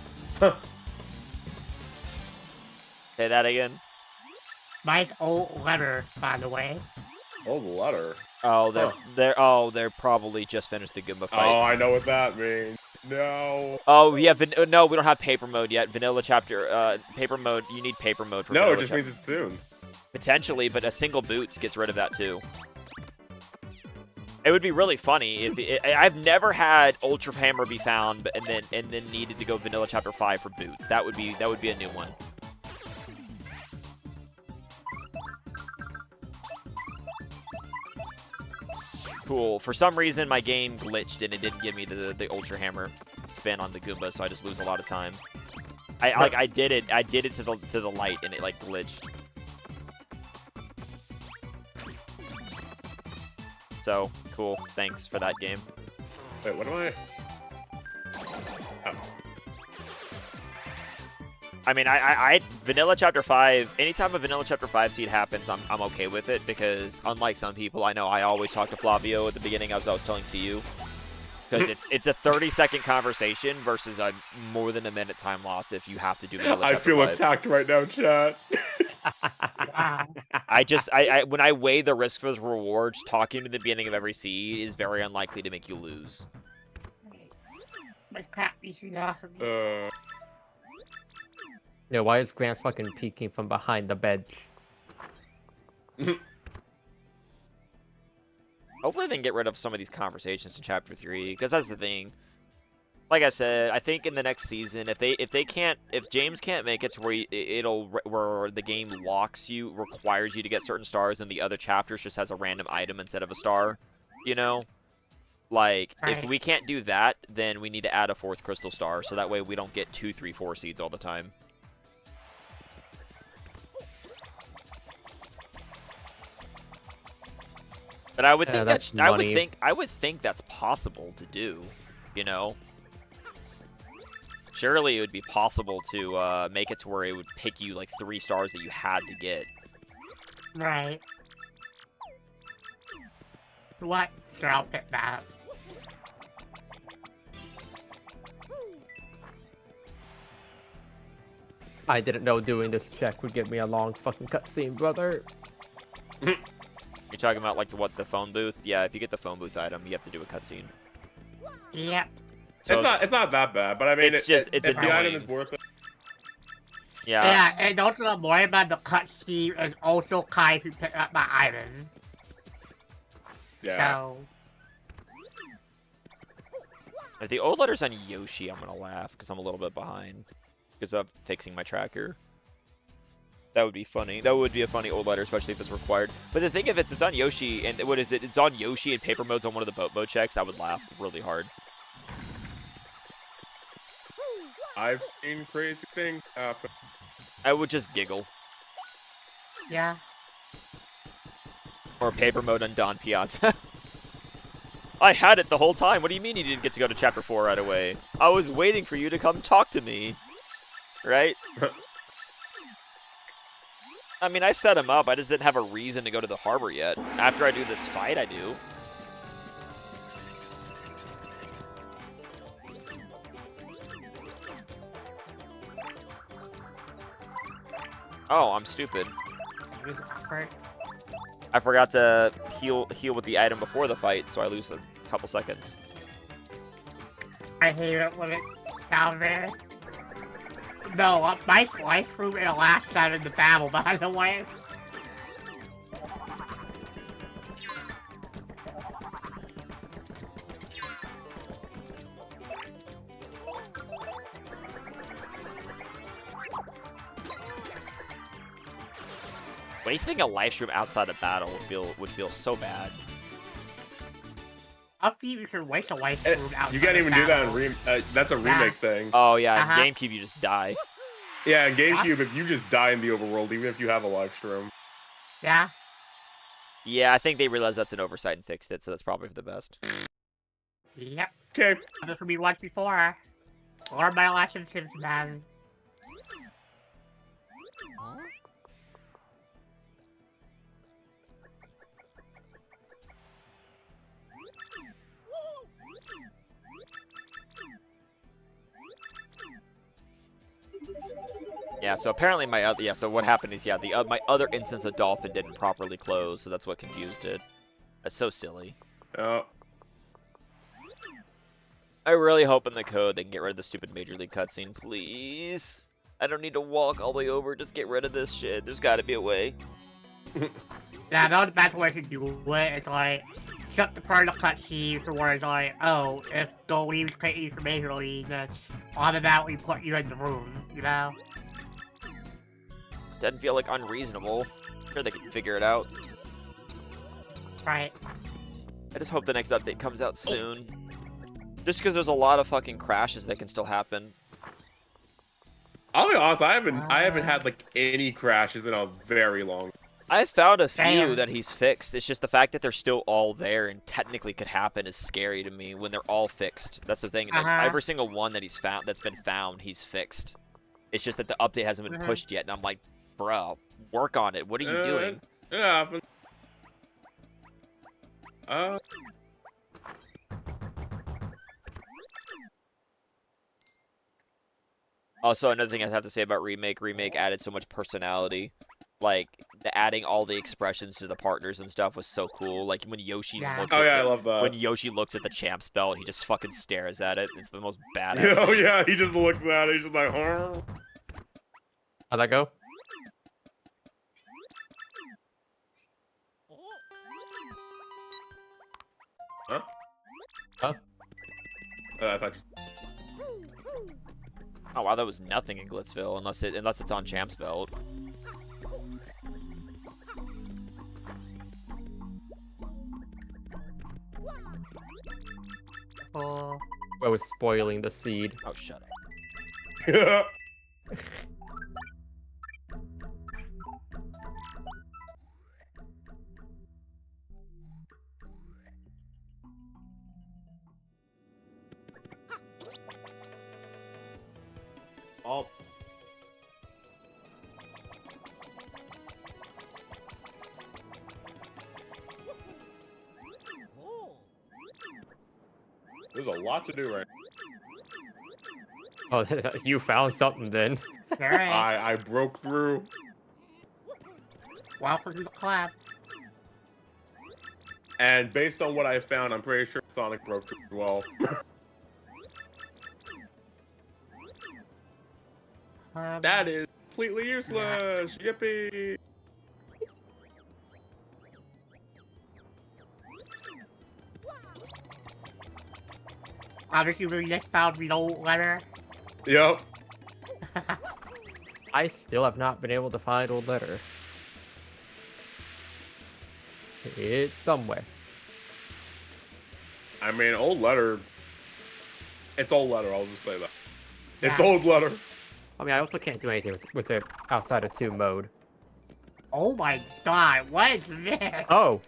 Say that again. Nice old letter, by the way. Oh, the letter. Oh, they're probably just finished the Goomba fight. Oh, I know what that means. No. Oh yeah, no, we don't have paper mode yet. Vanilla chapter, paper mode. You need paper mode for. No, it just means it's soon. Potentially, but a single boots gets rid of that too. It would be really funny if I've never had Ultra Hammer be found, and then needed to go Vanilla Chapter 5 for boots. That would be a new one. Cool. For some reason, my game glitched and it didn't give me the Ultra Hammer spin on the Goomba, so I just lose a lot of time. I did it to the light and it like glitched. So cool. Thanks for that game. Wait, what am I? Oh. I mean, I Vanilla Chapter 5, anytime a Vanilla Chapter 5 seed happens, I'm okay with it, because unlike some people, I know I always talk to Flavio at the beginning, as I was telling CU, because it's a 30-second conversation versus a more than a minute time loss if you have to do Vanilla Chapter 5. I feel attacked right now, chat. When I weigh the risk for the rewards, talking to the beginning of every seed is very unlikely to make you lose. My crap, you should awesome. Yeah, why is Gramps fucking peeking from behind the bench? Hopefully they can get rid of some of these conversations in Chapter 3, because that's the thing. Like I said, I think in the next season, if James can't make it to where where the game requires you to get certain stars, and the other chapters just has a random item instead of a star, you know? Like, if we can't do that, then we need to add a 4th crystal star, so that way we don't get 2, 3, 4 seeds all the time. But I would think I would think that's possible to do, you know? Surely it would be possible to make it to where it would pick you like 3 stars that you had to get. Right. What? Sure, I'll pick that. I didn't know doing this check would give me a long fucking cutscene, brother. You're talking about like the phone booth? Yeah, if you get the phone booth item, you have to do a cutscene. Yep. So it's not that bad, but I mean, it's just it's if the item annoying. is worth it. Yeah. Yeah, and also the more about the cutscene is also kind who pick up my item. Yeah. So, If the old letter's on Yoshi, I'm gonna laugh because I'm a little bit behind because of fixing my tracker. That would be funny. That would be a funny old letter, especially if it's required. But the thing of it's on Yoshi, and what is it? It's on Yoshi and paper mode's on one of the boat mode checks. I would laugh really hard. I've seen crazy things happen. I would just giggle. yeah. Or paper mode on Don Piazza. I had it the whole time. What do you mean you didn't get to go to chapter 4 right away? I was waiting for you to come talk to me. Right? I mean, I set him up. I just didn't have a reason to go to the harbor yet. After I do this fight, I do. Oh, I'm stupid. I forgot to heal with the item before the fight, so I lose a couple seconds. I hate it when it's down there. No, my slice through in the last time in the battle, by the way. Wasting a life stream outside of battle would feel so bad. I feel you should waste a life through out. You can't even do that in that's a remake thing. Oh yeah, in GameCube you just die. Yeah, in GameCube, if you just die in the overworld, even if you have a live stream. Yeah. Yeah, I think they realized that's an oversight and fixed it, so that's probably for the best. Yep. Okay. This will be once before. Learn my lessons, man. Yeah, so apparently so what happened is, my other instance of Dolphin didn't properly close, so that's what confused it. That's so silly. Oh. I really hope in the code they can get rid of the stupid Major League cutscene, please. I don't need to walk all the way over, just get rid of this shit. There's gotta be a way. Yeah, no, the best way to do it is like, shut the part of the cutscene for where it's like, oh, if the leaves create you for Major League, then automatically put you in the room, you know? Doesn't feel like unreasonable. Sure they can figure it out. Right. I just hope the next update comes out soon. Just because there's a lot of fucking crashes that can still happen. I'll be honest, I haven't had like any crashes in a very long. I found a few Damn. that he's fixed. It's just the fact that they're still all there and technically could happen is scary to me when they're all fixed. That's the thing. Like, every single one that that's been found, he's fixed. It's just that the update hasn't been pushed yet, and I'm like, bro, work on it. What are you doing? It happened. Also, another thing I have to say about Remake added so much personality. Like, adding all the expressions to the partners and stuff was so cool. Like, when Yoshi looks at I love that. When Yoshi looks at the champ's belt, he just fucking stares at it. It's the most badass thing. Oh yeah, he just looks at it, he's just like, huh? How'd that go? Huh? Huh? I thought you... Oh wow, that was nothing in Glitzville, unless it's on Champ's belt. Oh. I was spoiling the seed. Oh, shut it. Oh. There's a lot to do right Oh, you found something then. There it is. I broke through. Welcome to the club. And based on what I found, I'm pretty sure Sonic broke through as well. That is completely useless. Yippee! Obviously, we just found no letter. Yep. I still have not been able to find Old Letter. It's somewhere. I mean, Old Letter. It's Old Letter, I'll just say that. It's Yeah. Old Letter. I mean, I also can't do anything with it outside of 2 mode. Oh my god, what is this? Oh.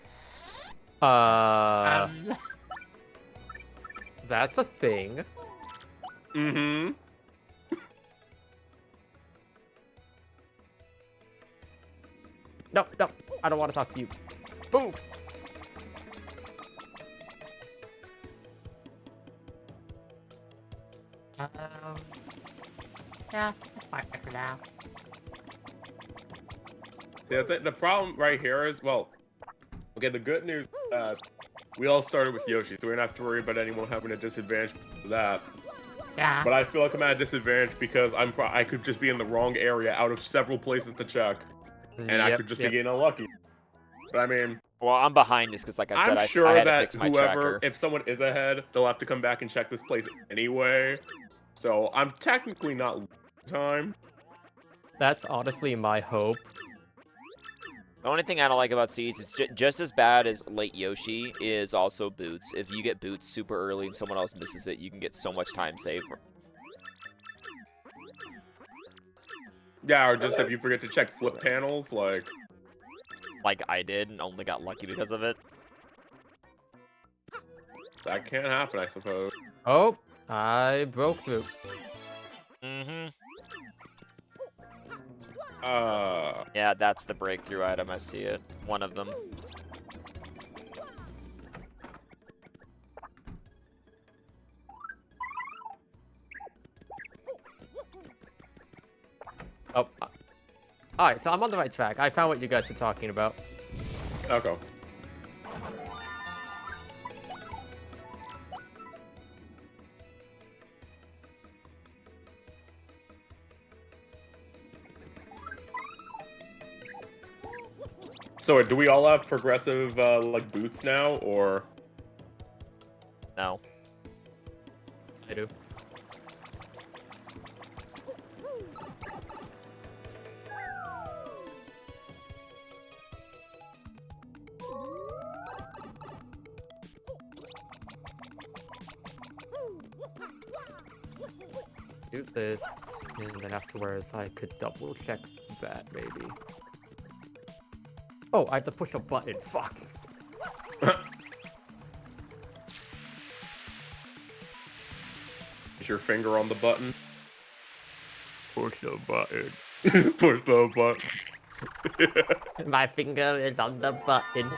Um, That's a thing. Mm-hmm. No, no, I don't want to talk to you. Move. yeah, that's fine for now. Yeah, the problem right here is, well, okay, the good news we all started with Yoshi, so we don't have to worry about anyone having a disadvantage for that. Yeah. But I feel like I'm at a disadvantage because I could just be in the wrong area out of several places to check, and I could just be getting unlucky. But I mean, Well, I'm behind this because, like I said, I'm I sure had to that fix my whoever, tracker. if someone is ahead, they'll have to come back and check this place anyway. So I'm technically not losing time. That's honestly my hope. The only thing I don't like about Seeds is just as bad as late Yoshi is also Boots. If you get Boots super early and someone else misses it, you can get so much time saved. Yeah, or just if you forget to check flip panels, like I did and only got lucky because of it. that can happen, I suppose. Oh, I broke through. Mm-hmm. Yeah, that's the breakthrough item. I see it. One of them. Oh. Alright, so I'm on the right track. I found what you guys were talking about. Okay. So, do we all have progressive, like, boots now, or? No. I do. Do this, and then afterwards I could double check that, maybe. Oh, I have to push a button. Fuck. Is your finger on the button? Push a button. Push the button. My finger is on the button.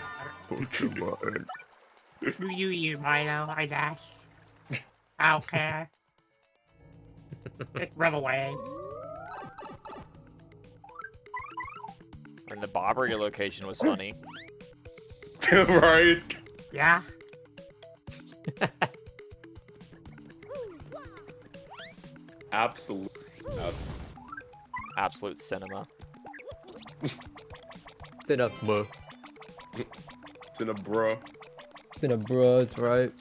Push the button. Do you, Milo, I guess. I don't care. Just run away. And the Bobbery location was funny. Right? Yeah? Absolutely. Yes. Absolute cinema. Cinema. Cinnabra. Cinema, that's right.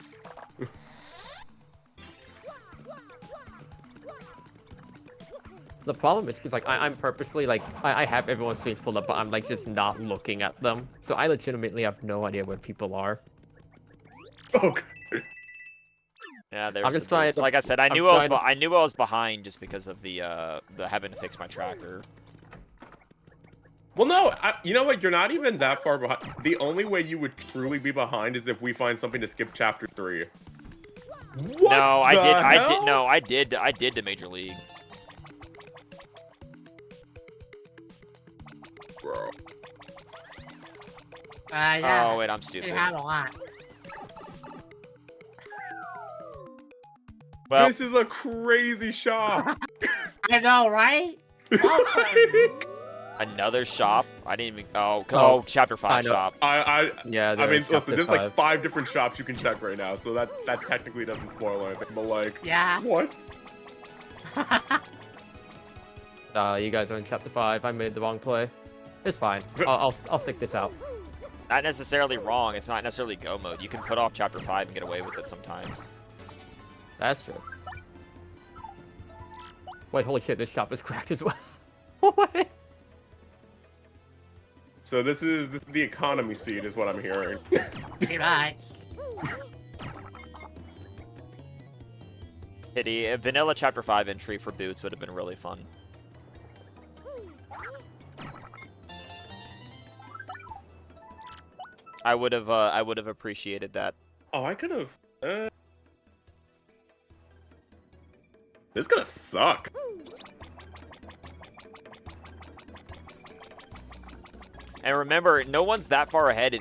The problem is because, like, I'm purposely, like, I have everyone's screens pulled up, but I'm, like, just not looking at them. So I legitimately have no idea where people are. Okay. Yeah, there's. I'm just trying to- Like I said, I I'm knew I was. trying to- I knew I was behind just because of the having to fix my tracker. Well, no, you know what? You're not even that far behind. The only way you would truly be behind is if we find something to skip chapter 3. What No, I the did. hell? No, I did. I did the Major League. bro. Yeah. Oh wait, I'm It stupid. had a lot. Well, This is a crazy shop. I know, right? Welcome. another shop. I didn't even. Oh, Oh, chapter 5 I know. shop. Yeah, I mean, there's listen, there's like chapter 5 different shops you can check right now, so that technically doesn't spoil anything. But like, Yeah. what? You guys are in chapter 5. I made the wrong play. It's fine. I'll stick this out. Not necessarily wrong. It's not necessarily go mode. You can put off chapter 5 and get away with it sometimes. That's true. Wait, holy shit! This shop is cracked as well. What? So this is the economy seed, is what I'm hearing. Pretty much. Pity. A vanilla chapter 5 entry for boots would have been really fun. I would have appreciated that. Oh, I could have. This is gonna suck. And remember, no one's that far ahead.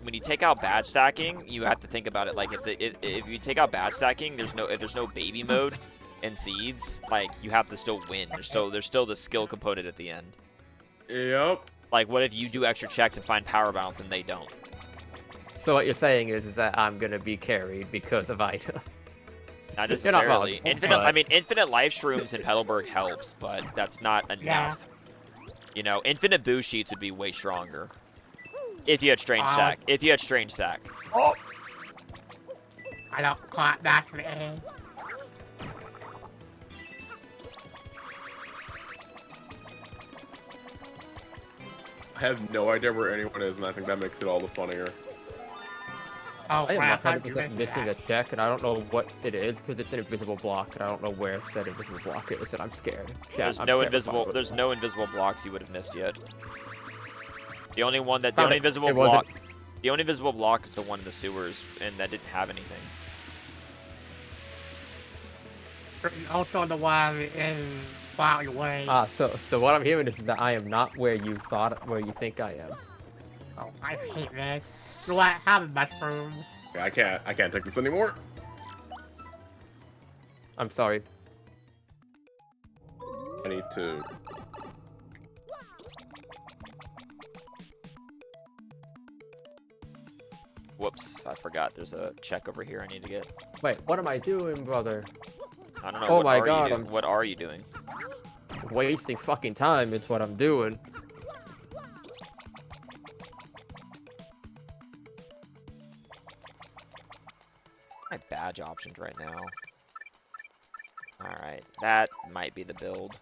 When you take out badge stacking, you have to think about it. Like if you take out badge stacking, if there's no baby mode and seeds, like you have to still win. There's still the skill component at the end. Yep. Like what if you do extra checks and find power bounce and they don't? So what you're saying is that I'm gonna be carried because of item. Not You're not wrong, necessarily. Infinite. but- I mean, infinite life shrooms in Petalburg helps, but that's not enough. Yeah. You know, infinite boo sheets would be way stronger. If you had strange sack. If you had strange sack. Oh. I don't clap back to the end. I have no idea where anyone is, and I think that makes it all the funnier. Oh, I am crap, how'd you 100% miss missing a that? check, and I don't know what it is because it's an invisible block, and I don't know where said invisible block is, and I'm scared. Chat, There's I'm no terrified. invisible. There's no invisible blocks you would have missed yet. The only one that Found it. invisible It wasn't- block. The only invisible block is the one in the sewers, and that didn't have anything. Also the one in Wild Way. So what I'm hearing is that I am not where you think I am. Oh, I hate that. You know what? Have a mushroom. Yeah, I can't take this anymore. I'm sorry. I need to. Whoops, I forgot. There's a check over here I need to get. Wait, what am I doing, brother? I don't know. Oh what my are God, You doing? I'm- What are you doing? Wasting fucking time is what I'm doing. My badge options right now. Alright, that might be the build.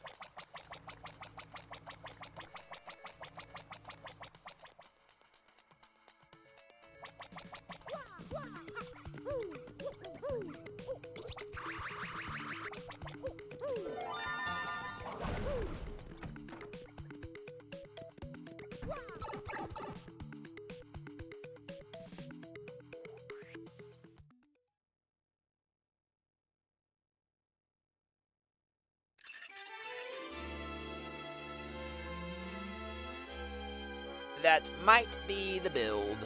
That might be the build.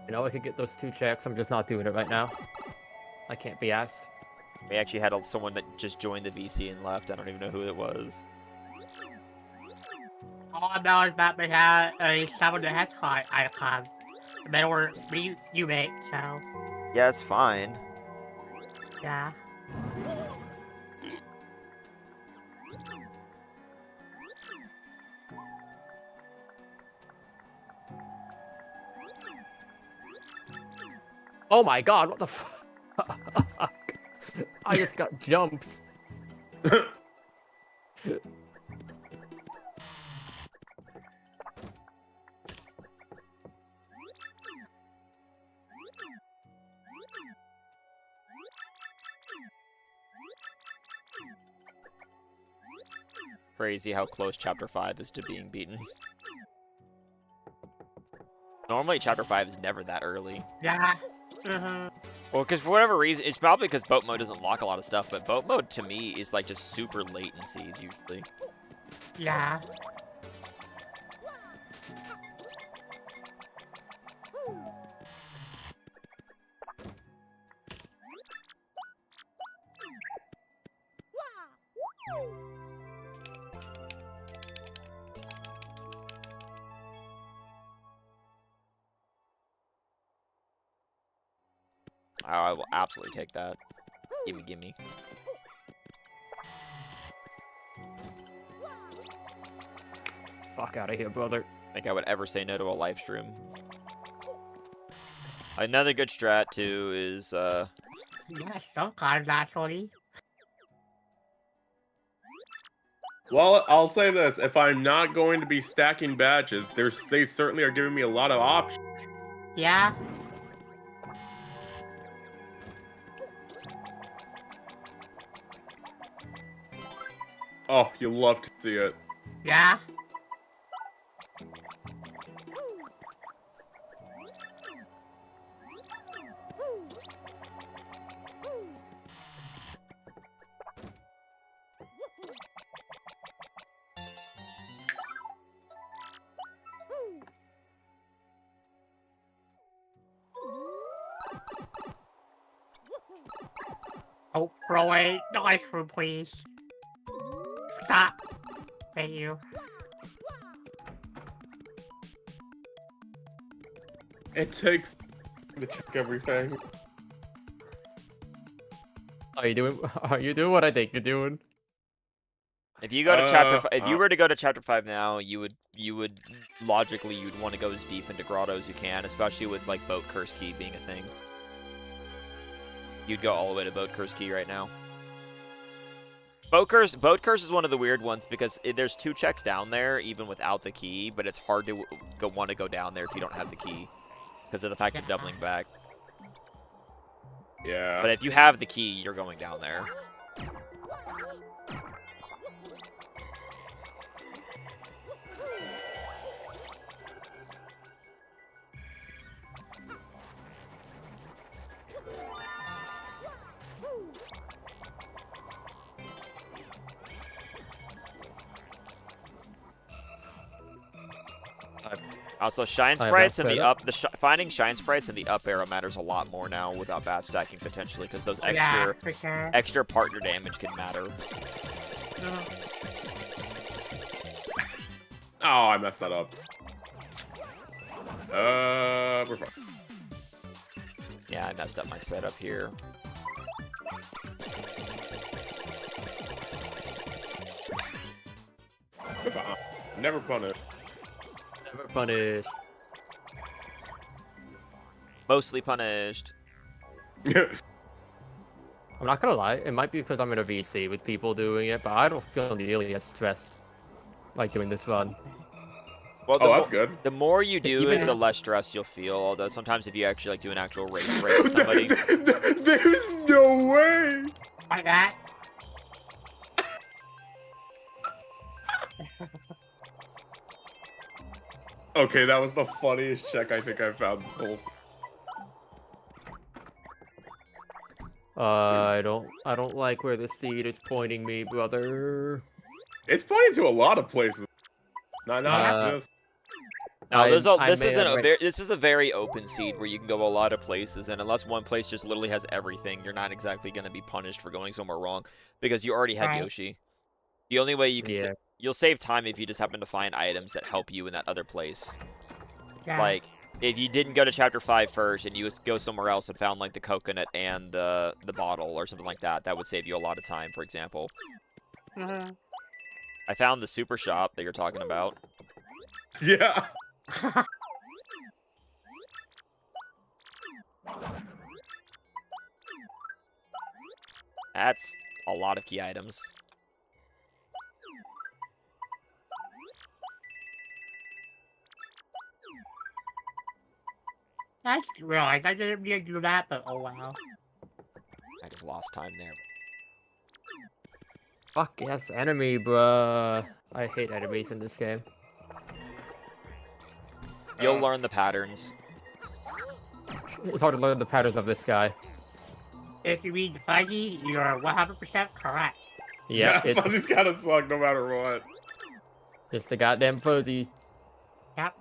You know, I could get those 2 checks. I'm just not doing it right now. I can't be asked. We actually had someone that just joined the VC and left. I don't even know who it was. All I know is that they had a Summon the Hedgehog icon. And they were remake, so Yeah, it's fine. yeah. Oh my God! What the fuck? I just got jumped. Crazy how close Chapter 5 is to being beaten. Normally, Chapter 5 is never that early. Yeah. Mm-hmm. Well, because for whatever reason, it's probably because boat mode doesn't lock a lot of stuff, but boat mode to me is like just super late in seeds usually. Yeah. Oh, I will absolutely take that. Gimme, gimme. Fuck out of here, brother. Think I would ever say no to a live stream. Another good strat too is Yeah, sometimes actually. Well, I'll say this: if I'm not going to be stacking badges, they certainly are giving me a lot of options. Yeah. Oh, you love to see it. Yeah. Oh, bro, wait. No ice cream, please. Stop. Thank you. It takes to check everything. Are you doing? Are you doing what I think you're doing? if you go to chapter if you uh. were to go to chapter 5 now, you would logically you'd want to go as deep into grotto as you can, especially with like boat curse key being a thing. You'd go all the way to boat curse key right now. Boat curse is one of the weird ones because there's 2 checks down there even without the key, but it's hard to want to go down there if you don't have the key because of the fact of doubling back. Yeah. But if you have the key, you're going down there. Also, shine sprites in the up, finding shine sprites in the up arrow matters a lot more now without batch stacking potentially, because those extra partner damage can matter. Oh, I messed that up. We're fine. Yeah, I messed up my setup here. We're fine. Never punish. Never punished. Mostly punished. I'm not gonna lie, it might be because I'm in a VC with people doing it, but I don't feel nearly as stressed like doing this run. Well, that's good. The more you do Even it, the less stress you'll feel. Although sometimes if you actually like do an actual race break with somebody, There's no way. Like that. Okay, that was the funniest check I think I've found this whole. I don't like where the seed is pointing me, brother. It's pointing to a lot of places. Not just. no, this I is a very open seed where you can go a lot of places, and unless one place just literally has everything, you're not exactly going to be punished for going somewhere wrong because you already have Right. Yoshi. The only way you can Yeah. you'll save time if you just happen to find items that help you in that other place. Yeah. Like, if you didn't go to chapter 5 first and you go somewhere else and found like the coconut and the bottle or something like that, that would save you a lot of time, for example. Mhm. I found the super shop that you're talking about. Yeah. That's a lot of key items. I just realized I didn't mean to do that, but oh wow. I just lost time there. Fuck yes, enemy, bruh. I hate enemies in this game. You'll learn the patterns. It's hard to learn the patterns of this guy. If you read the fuzzy, you're 100% correct. Yeah, it's Fuzzy's gotta suck no matter what. just the goddamn fuzzy. Yep.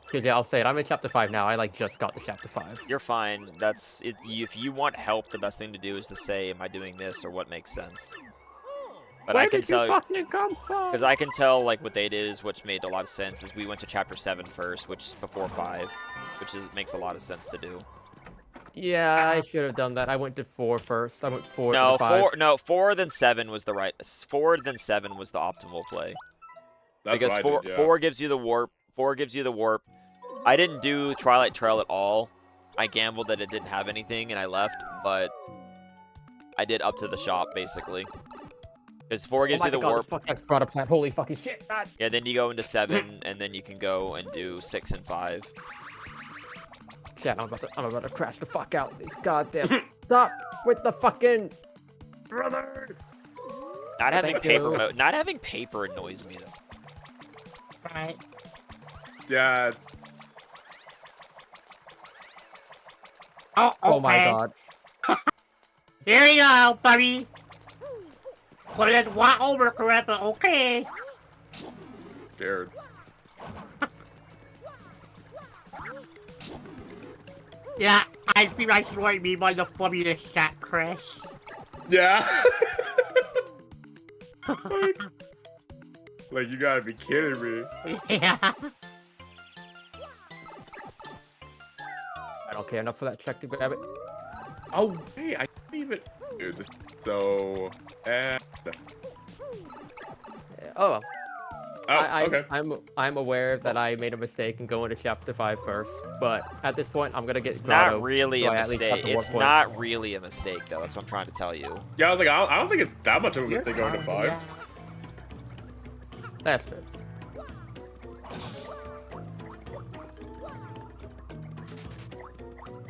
Because yeah, I'll say it. I'm in chapter 5 now. I like just got to chapter 5. You're fine. That's it. If you want help, the best thing to do is to say, "Am I doing this or what makes sense?" But Where I can did you tell fucking come from? because I can tell like what they did is which made a lot of sense. Is we went to chapter 7 first, which is before 5, which makes a lot of sense to do. Yeah, I should have done that. I went to 4 first. I went 4 No, to 5. 4 then 7 was the right. 4 then 7 was the optimal play. That's Because what I did, yeah. 4 gives you the warp. 4 gives you the warp. I didn't do Twilight Trail at all. I gambled that it didn't have anything and I left, but I did up to the shop basically. Because 4 gives you the warp. This fuck has brought a plant. Holy fucking shit! God. Yeah, then you go into 7 and then you can go and do 6 and 5. Shit, I'm about to crash the fuck out. These goddamn. Stop with the fucking. Brother. Not having Thank paper you. not having paper annoys me though. Right. Yeah, it's... Oh, okay. Oh my god. Here you go, buddy. Well, that's one over correct, but okay. scared. Yeah, I think I should write me by the funniest chat, Chris. Yeah. like, you gotta be kidding me. Yeah. I don't care enough for that check to grab it. Oh, wait, I didn't even do this. So, Oh, oh, okay. I'm aware that I made a mistake in going to chapter 5 first, but at this point I'm gonna get It's grotto, not really so a I at least have mistake. the warp It's point. not really a mistake though. That's what I'm trying to tell you. Yeah, I was like, I don't think it's that much of a mistake going to 5. Yeah. That's true.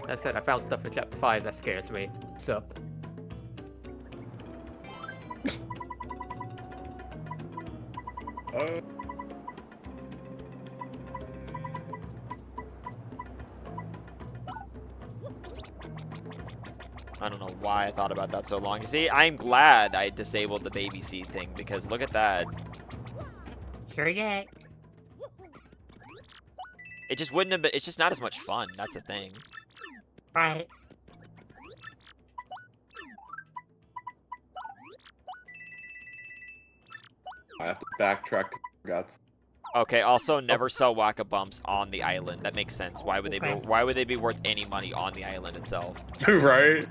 That said, I found stuff in chapter 5 that scares me, so. I don't know why I thought about that so long. You see, I'm glad I disabled the baby seat thing because look at that. Sure did. It just wouldn't have been. It's just not as much fun. That's the thing. Right. I have to backtrack. Got Okay. Also, never sell wacka bumps on the island. That makes sense. Why would they be? Okay. Why would they be worth any money on the island itself? right?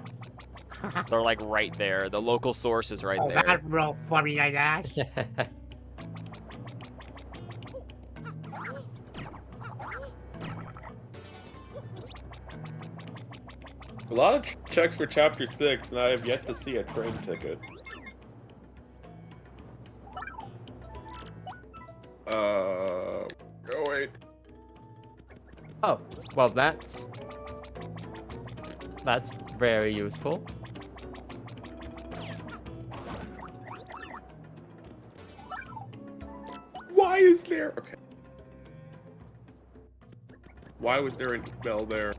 They're like right there. The local source is right Oh, there. that's real funny, I guess. A lot of checks for chapter 6, and I have yet to see a train ticket. Wait. Oh, well that's very useful. Why is there? Okay. Why was there an email there?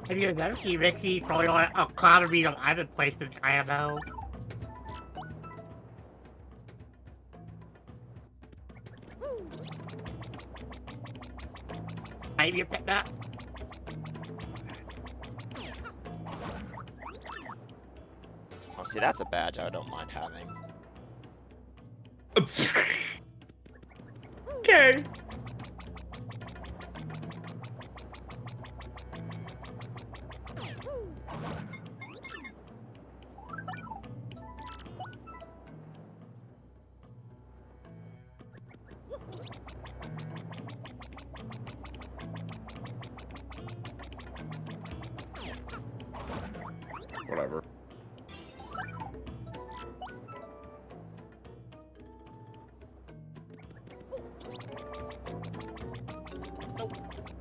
Have you ever seen Ricky probably on a cloud of read on other places, I don't know. Maybe you picked that. Oh, see, that's a badge I don't mind having. Okay. Whatever.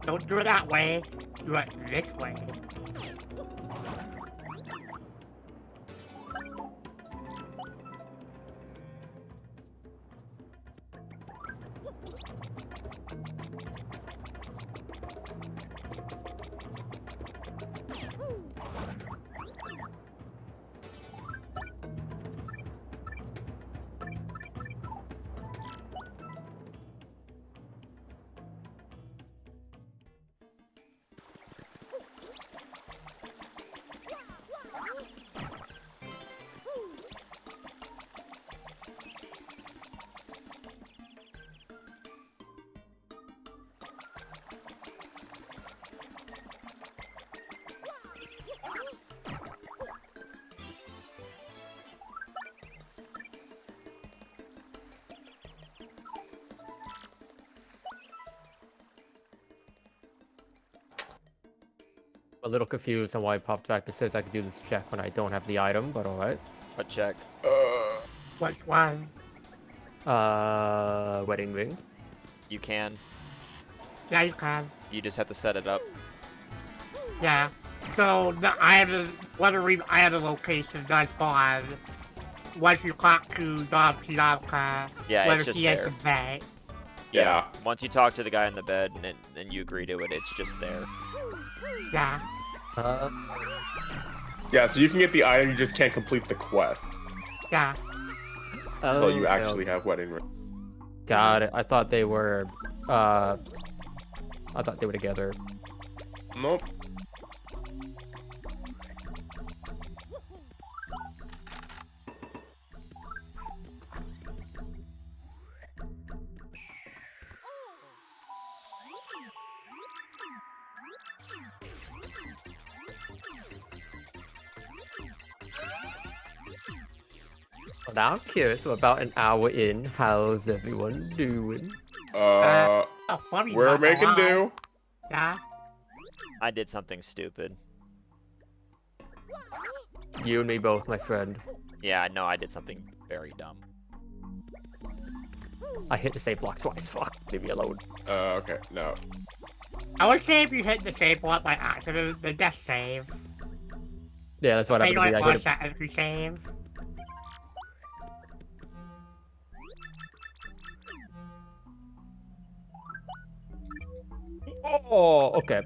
Don't do it that way. Do it this way. a little confused on why it popped back. It says I can do this check when I don't have the item, but alright. What check? Which one? Wedding ring. You can. Yeah, you can. You just have to set it up. Yeah. So the item, whether we item location does spawn once you talk to Dom Pianka, Yeah, whether it's just he has there. to pay. Yeah. Once you talk to the guy in the bed and you agree to it, it's just there. Yeah. Yeah, so you can get the item, you just can't complete the quest Yeah. until you Okay, actually have wedding ring. got it. I thought they were together. Nope. Well, now I'm curious. We're about an hour in. How's everyone doing? Oh, funny. We're not gonna making lie. do. Yeah. I did something stupid. You and me both, my friend. Yeah, I know I did something very dumb. I hit the save block twice. Fuck. Leave me alone. Okay, no. I would say if you hit the save block by accident, the death save. Yeah, that's what They happened to don't me. I hit watch it. that every save. Oh, okay.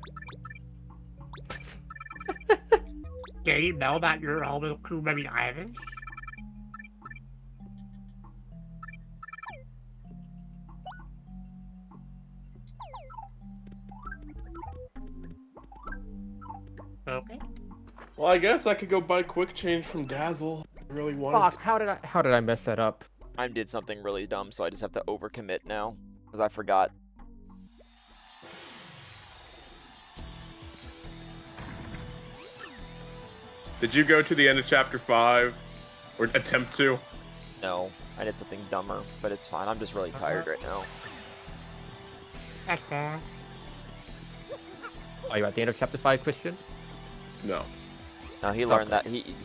Do you know that you're all the too many items? Okay. Well, I guess I could go buy quick change from Dazzle. I really wanted Fuck. How did I mess that up? I did something really dumb, so I just have to overcommit now. Because I forgot. Did you go to the end of chapter 5? Or attempt to? No, I did something dumber, but it's fine. I'm just really tired right now. That's fair. Are you at the end of chapter 5, Christian? No. No, he learned that he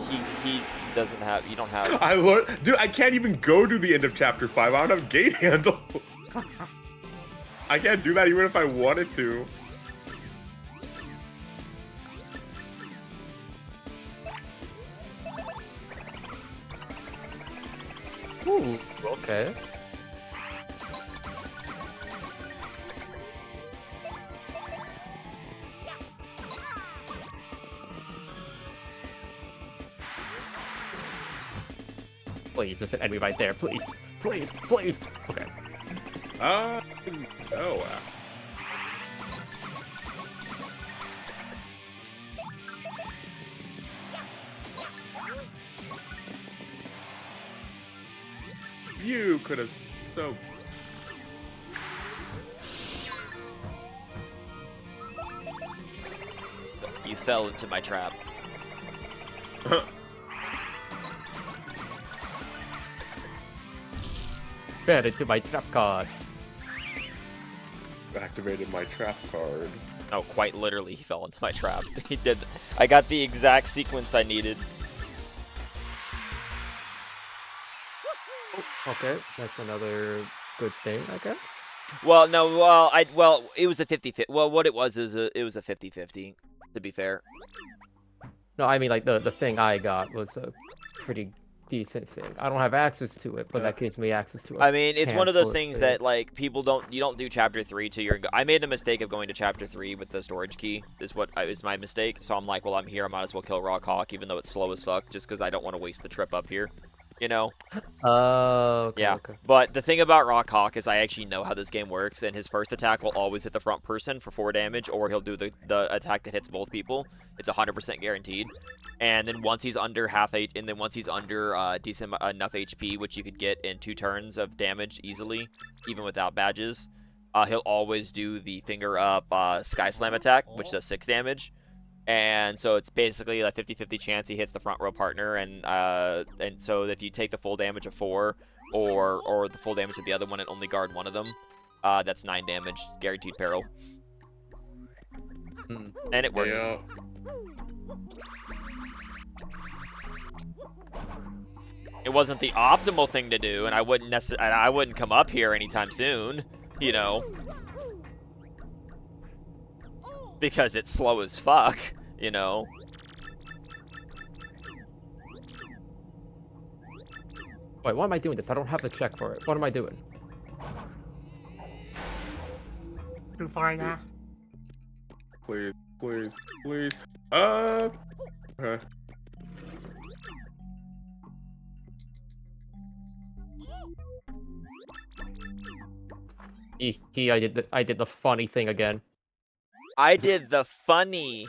doesn't have. You don't have. I learned, dude. I can't even go to the end of chapter 5. I don't have gate handle. I can't do that even if I wanted to. Ooh, okay. Please, there's an enemy right there. Please, please, please. Okay. Oh. You could have so. You fell into my trap. Fed into my trap card. Activated my trap card. Oh, quite literally, he fell into my trap. He did. I got the exact sequence I needed. Okay, that's another good thing, I guess. Well, no, well, it was a 50-50. Well, what it was is it was a 50-50. To be fair. No, I mean, like, the thing I got was a pretty decent thing. I don't have access to it, but that gives me access to it. I mean, it's one of those things that that, like, people you don't do chapter 3 till you're. I made a mistake of going to chapter 3 with the storage key. Is my mistake. So I'm like, well, I'm here. I might as well kill Rock Hawk, even though it's slow as fuck, just because I don't want to waste the trip up here. You know? Okay, Yeah. okay. But the thing about Rock Hawk is I actually know how this game works, and his first attack will always hit the front person for 4 damage, or he'll do the attack that hits both people. It's 100% guaranteed. And then once he's under decent enough HP, which you could get in 2 turns of damage easily, even without badges, he'll always do the finger up Sky Slam attack, which does 6 damage. And so it's basically a 50-50 chance he hits the front row partner, and so if you take the full damage of 4 or the full damage of the other one and only guard one of them, that's 9 damage, guaranteed peril. And it worked. Yeah. It wasn't the optimal thing to do, and I wouldn't come up here anytime soon, you know. Because it's slow as fuck, you know. Wait, why am I doing this? I don't have the check for it. What am I doing? Too far now. Please, please, please. Okay. I did the funny thing again. I did the funny.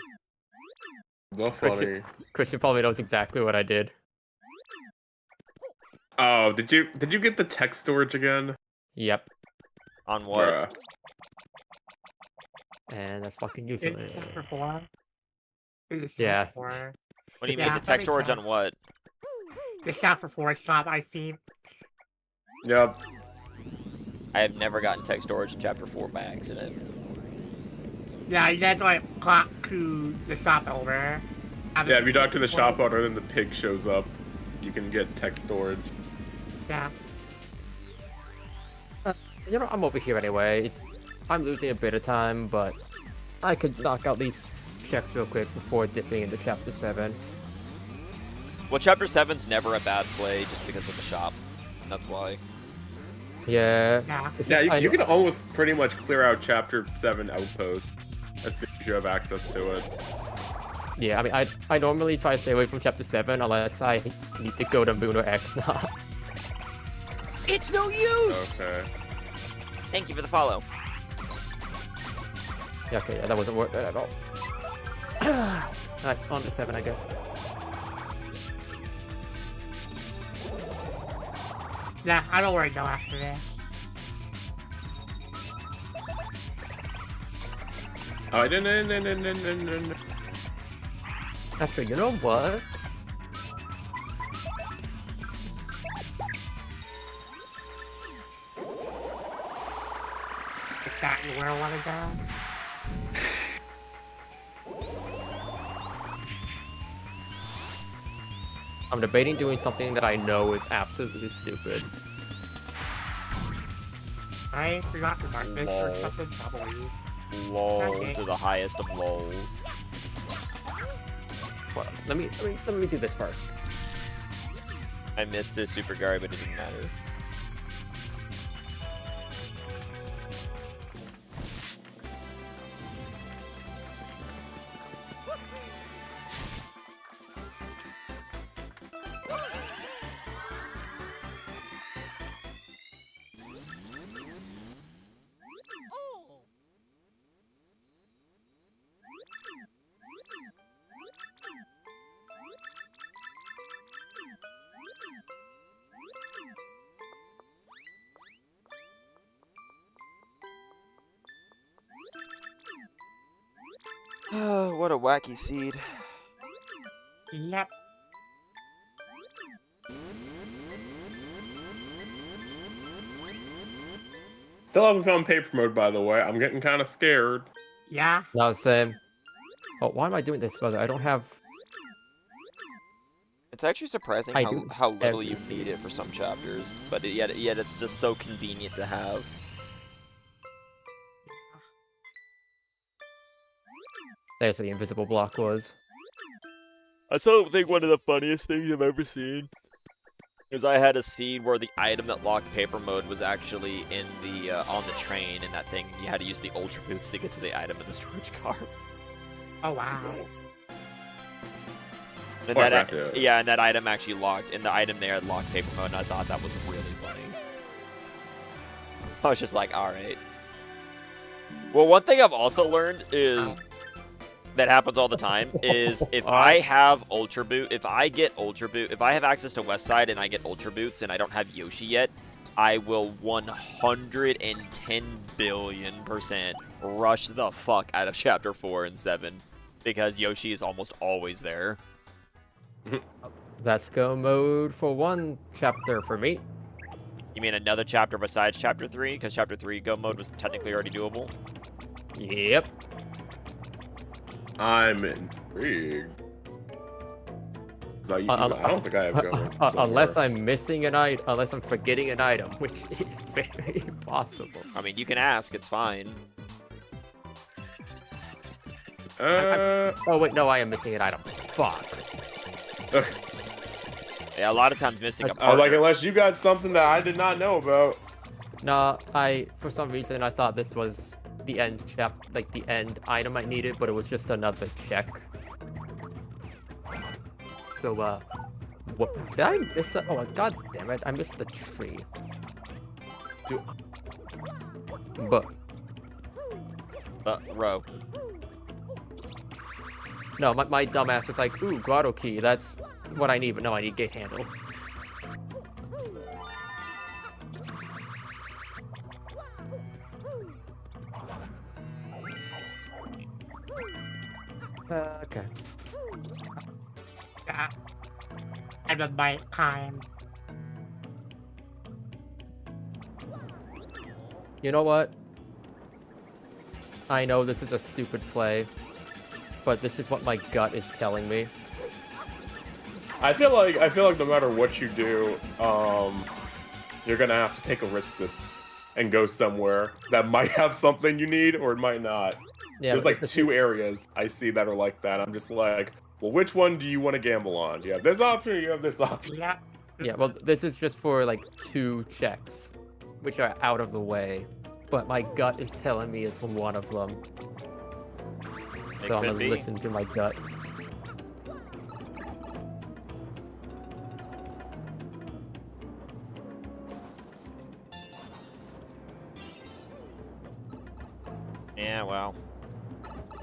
The funny. Christian probably knows exactly what I did. Oh, did you get the text storage again? Yep. On what? Bruh. And that's fucking useless. It's chapter 4. Yeah. What do you Yeah, mean, the that text makes storage sense. on what? It's chapter 4 shop, I think. Yep. I have never gotten text storage in chapter 4 by accident. Yeah, you have to like clock to the shop owner. Yeah, if you talk to the shop owner, then the pig shows up. You can get text storage. Yeah. You know, I'm over here anyway. I'm losing a bit of time, but I could knock out these checks real quick before dipping into chapter 7. Well, chapter 7's never a bad play just because of the shop. That's why. Yeah. Yeah. Yeah, you can almost pretty much clear out chapter 7 outpost as soon as you have access to it. Yeah, I mean, I normally try to stay away from chapter 7 unless I need to go to Moon or X now. It's no use! Okay. Thank you for the follow. Yeah, okay, yeah, that wasn't worth it at all. Alright, on to 7, I guess. Yeah, I don't worry though after this. Oh, no. Actually, you know what? Is that where I want to go? I'm debating doing something that I know is absolutely stupid. I forgot to mark this Lol. or something probably. Lol Okay. to the highest of lols. Well, let me do this first. I missed this super guard, but it didn't matter. Oh, what a wacky seed. Yep. Still haven't found paper mode, by the way. I'm getting kind of scared. Yeah. No, same. Oh, why am I doing this, brother? I don't have... It's actually surprising I do how little you every need it for some chapters, but yet it's just so convenient to have. That's what the invisible block was. I still think one of the funniest things I've ever seen is I had a seed where the item that locked paper mode was actually in the on the train, and that thing you had to use the ultra boots to get to the item in the storage car. Oh wow. And Oh, I that, forgot to- yeah, and that item actually locked, and the item there had locked paper mode, and I thought that was really funny. I was just like, all right. Well, one thing I've also learned is that happens all the time is if I have Ultra Boot, if I have access to West Side and I get Ultra Boots and I don't have Yoshi yet, I will 110 billion% rush the fuck out of Chapter 4 and 7 because Yoshi is almost always there. That's go mode for one chapter for me. You mean another chapter besides Chapter 3? Because Chapter 3 go mode was technically already doable. Yep. I'm in. Intrigued. I don't think I have going. Unless I'm missing an item, unless I'm forgetting an item, which is very possible. I mean, you can ask. It's fine. Oh wait, no, I am missing an item. Fuck. Yeah, a lot of times missing a I was partner. like, unless you got something that I did not know about. No, for some reason I thought this was the end like the end item I needed, but it was just another check. So what did I miss? Oh god damn it! I missed the tree. But Row. no, my dumbass was like, ooh, grotto key. That's what I need. But no, I need gate handle. Okay. Yeah. And a bite time. You know what? I know this is a stupid play, but this is what my gut is telling me. I feel like no matter what you do, you're gonna have to take a risk and go somewhere that might have something you need or it might not. Yeah, there's like two areas I see that are like that. I'm just like, well, which one do you want to gamble on? You have this option or you have this option? Yeah. Yeah, well, this is just for like 2 checks, which are out of the way. But my gut is telling me it's one of them. So I'm gonna listen to my gut. Yeah, well,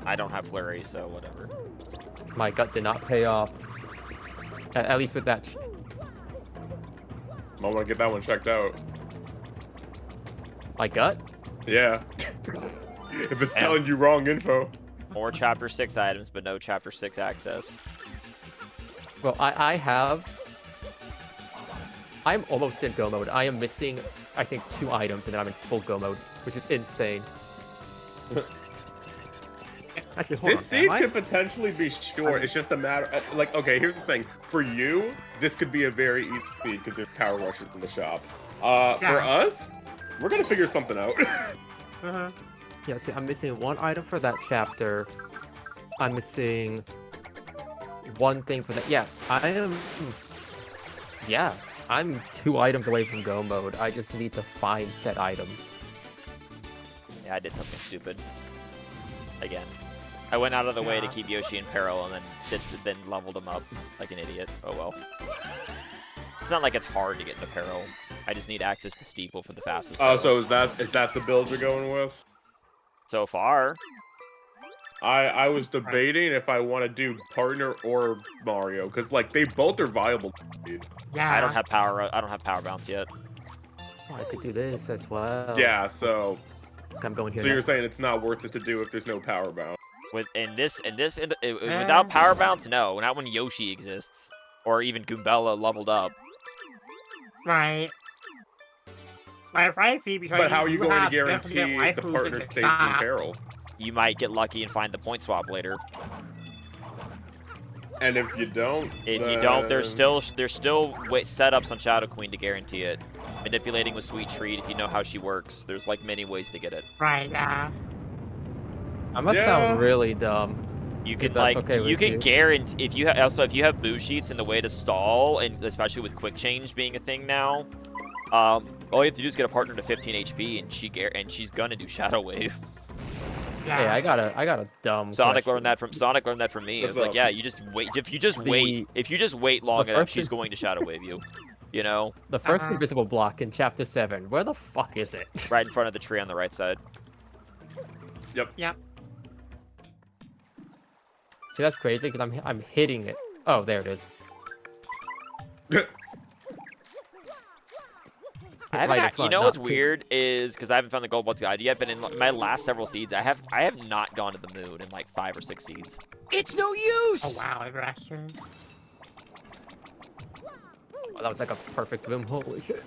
I don't have flurry, so whatever. My gut did not pay off. At least with that. I want to get that one checked out. My gut? Yeah. If it's telling you wrong info. More Chapter 6 items, but no Chapter 6 access. Well, I'm almost in go mode. I am missing, I think, 2 items, and then I'm in full go mode, which is insane. Actually, hold This on, seed am I? could potentially be short. It's just a matter, like, okay, here's the thing. For you, this could be a very easy seed because there's power rushes in the shop. For us, we're gonna figure something out. Yeah, see, I'm missing 1 item for that chapter. I'm missing 1 thing for that. Yeah, I'm 2 items away from go mode. I just need to find said items. Yeah, I did something stupid. Again. I went out of the way to keep Yoshi in peril and then leveled him up like an idiot. Oh well. It's not like it's hard to get into peril. I just need access to Steeple for the fastest. Oh, so is that the build you're going with? So far. I was debating if I want to do partner or Mario, because like they both are viable. Yeah. I don't have power bounce yet. Oh, I could do this as well. Yeah, so I'm going here. so you're saying it's not worth it to do if there's no power bounce. Without power bounce, no. Not when Yoshi exists, or even Goombella leveled up. Right. But how are you going to guarantee the partner stays in peril? You might get lucky and find the point swap later. And if you don't, there's still setups on Shadow Queen to guarantee it. Manipulating with Sweet Treat, if you know how she works, there's like many ways to get it. Right. I must sound really dumb. You can guarantee if you have boo sheets in the way to stall, and especially with quick change being a thing now. All you have to do is get a partner to 15 HP, and she's gonna do Shadow Wave. Yeah. Hey, I got a dumb. Sonic question. learned that from me. It's like, yeah, you just wait. If you just wait long enough, she's going to Shadow Wave you. You know. The first invisible block in Chapter 7. Where the fuck is it? Right in front of the tree on the right side. Yep. See, that's crazy because I'm hitting it. Oh, there it is. You know what's weird is because I haven't found the gold ball guide yet, but in my last several seeds, I have not gone to the moon in like 5 or 6 seeds. It's no use. Oh wow, aggression. Oh, that was like a perfect boom. Holy shit.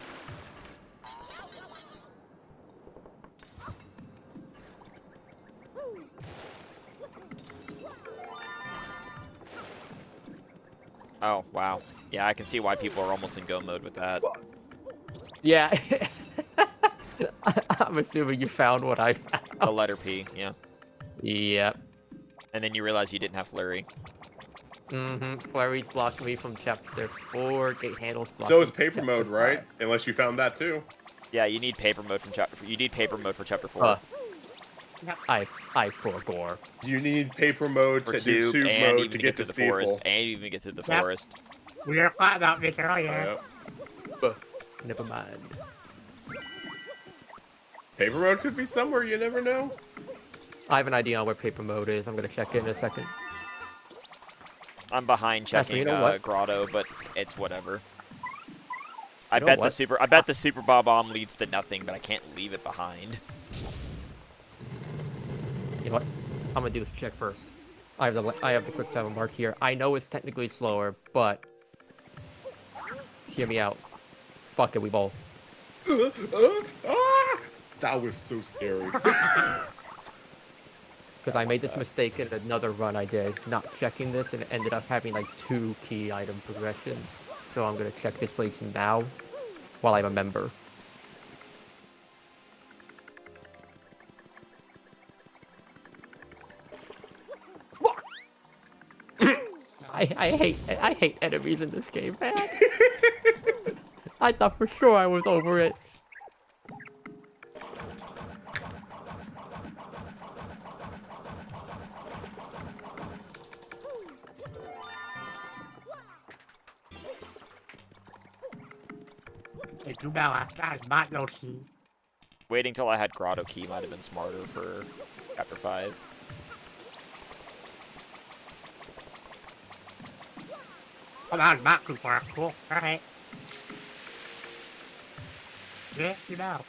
Oh, wow. Yeah, I can see why people are almost in go mode with that. Yeah. I'm assuming you found what I found. The letter P, yeah. Yep. And then you realize you didn't have flurry. Flurry's blocking me from chapter 4. Gate handles blocking So is me from paper chapter mode, right? 5. Unless you found that too. Yeah, you need paper mode from chapter 4. You need paper mode for chapter 4. I foregore. You need paper mode For to do tube, tube and mode even to get get to to the steeple. forest. And even get to the Yep. forest. We were talking about this earlier. Yep. Never mind. Paper mode could be somewhere, you never know. I have an idea on where paper mode is. I'm gonna check in a second. I'm behind Actually, checking you know what? Grotto, but it's whatever. I know bet what? the super bomb leads to nothing, but I can't leave it behind. You know what? I'm gonna do this check first. I have the quick time mark here. I know it's technically slower, but hear me out. Fuck it, we bowl. That was so scary. Because I made this mistake in another run I did, not checking this, and it ended up having like 2 key item progressions. So I'm gonna check this place now, while I'm a member. Fuck! I hate enemies in this game, man. I thought for sure I was over it. Hey, you know, I might know key. Waiting till I had Grotto Key might have been smarter for chapter 5. Hold on, not too far. Cool. Alright. Yeah, you know.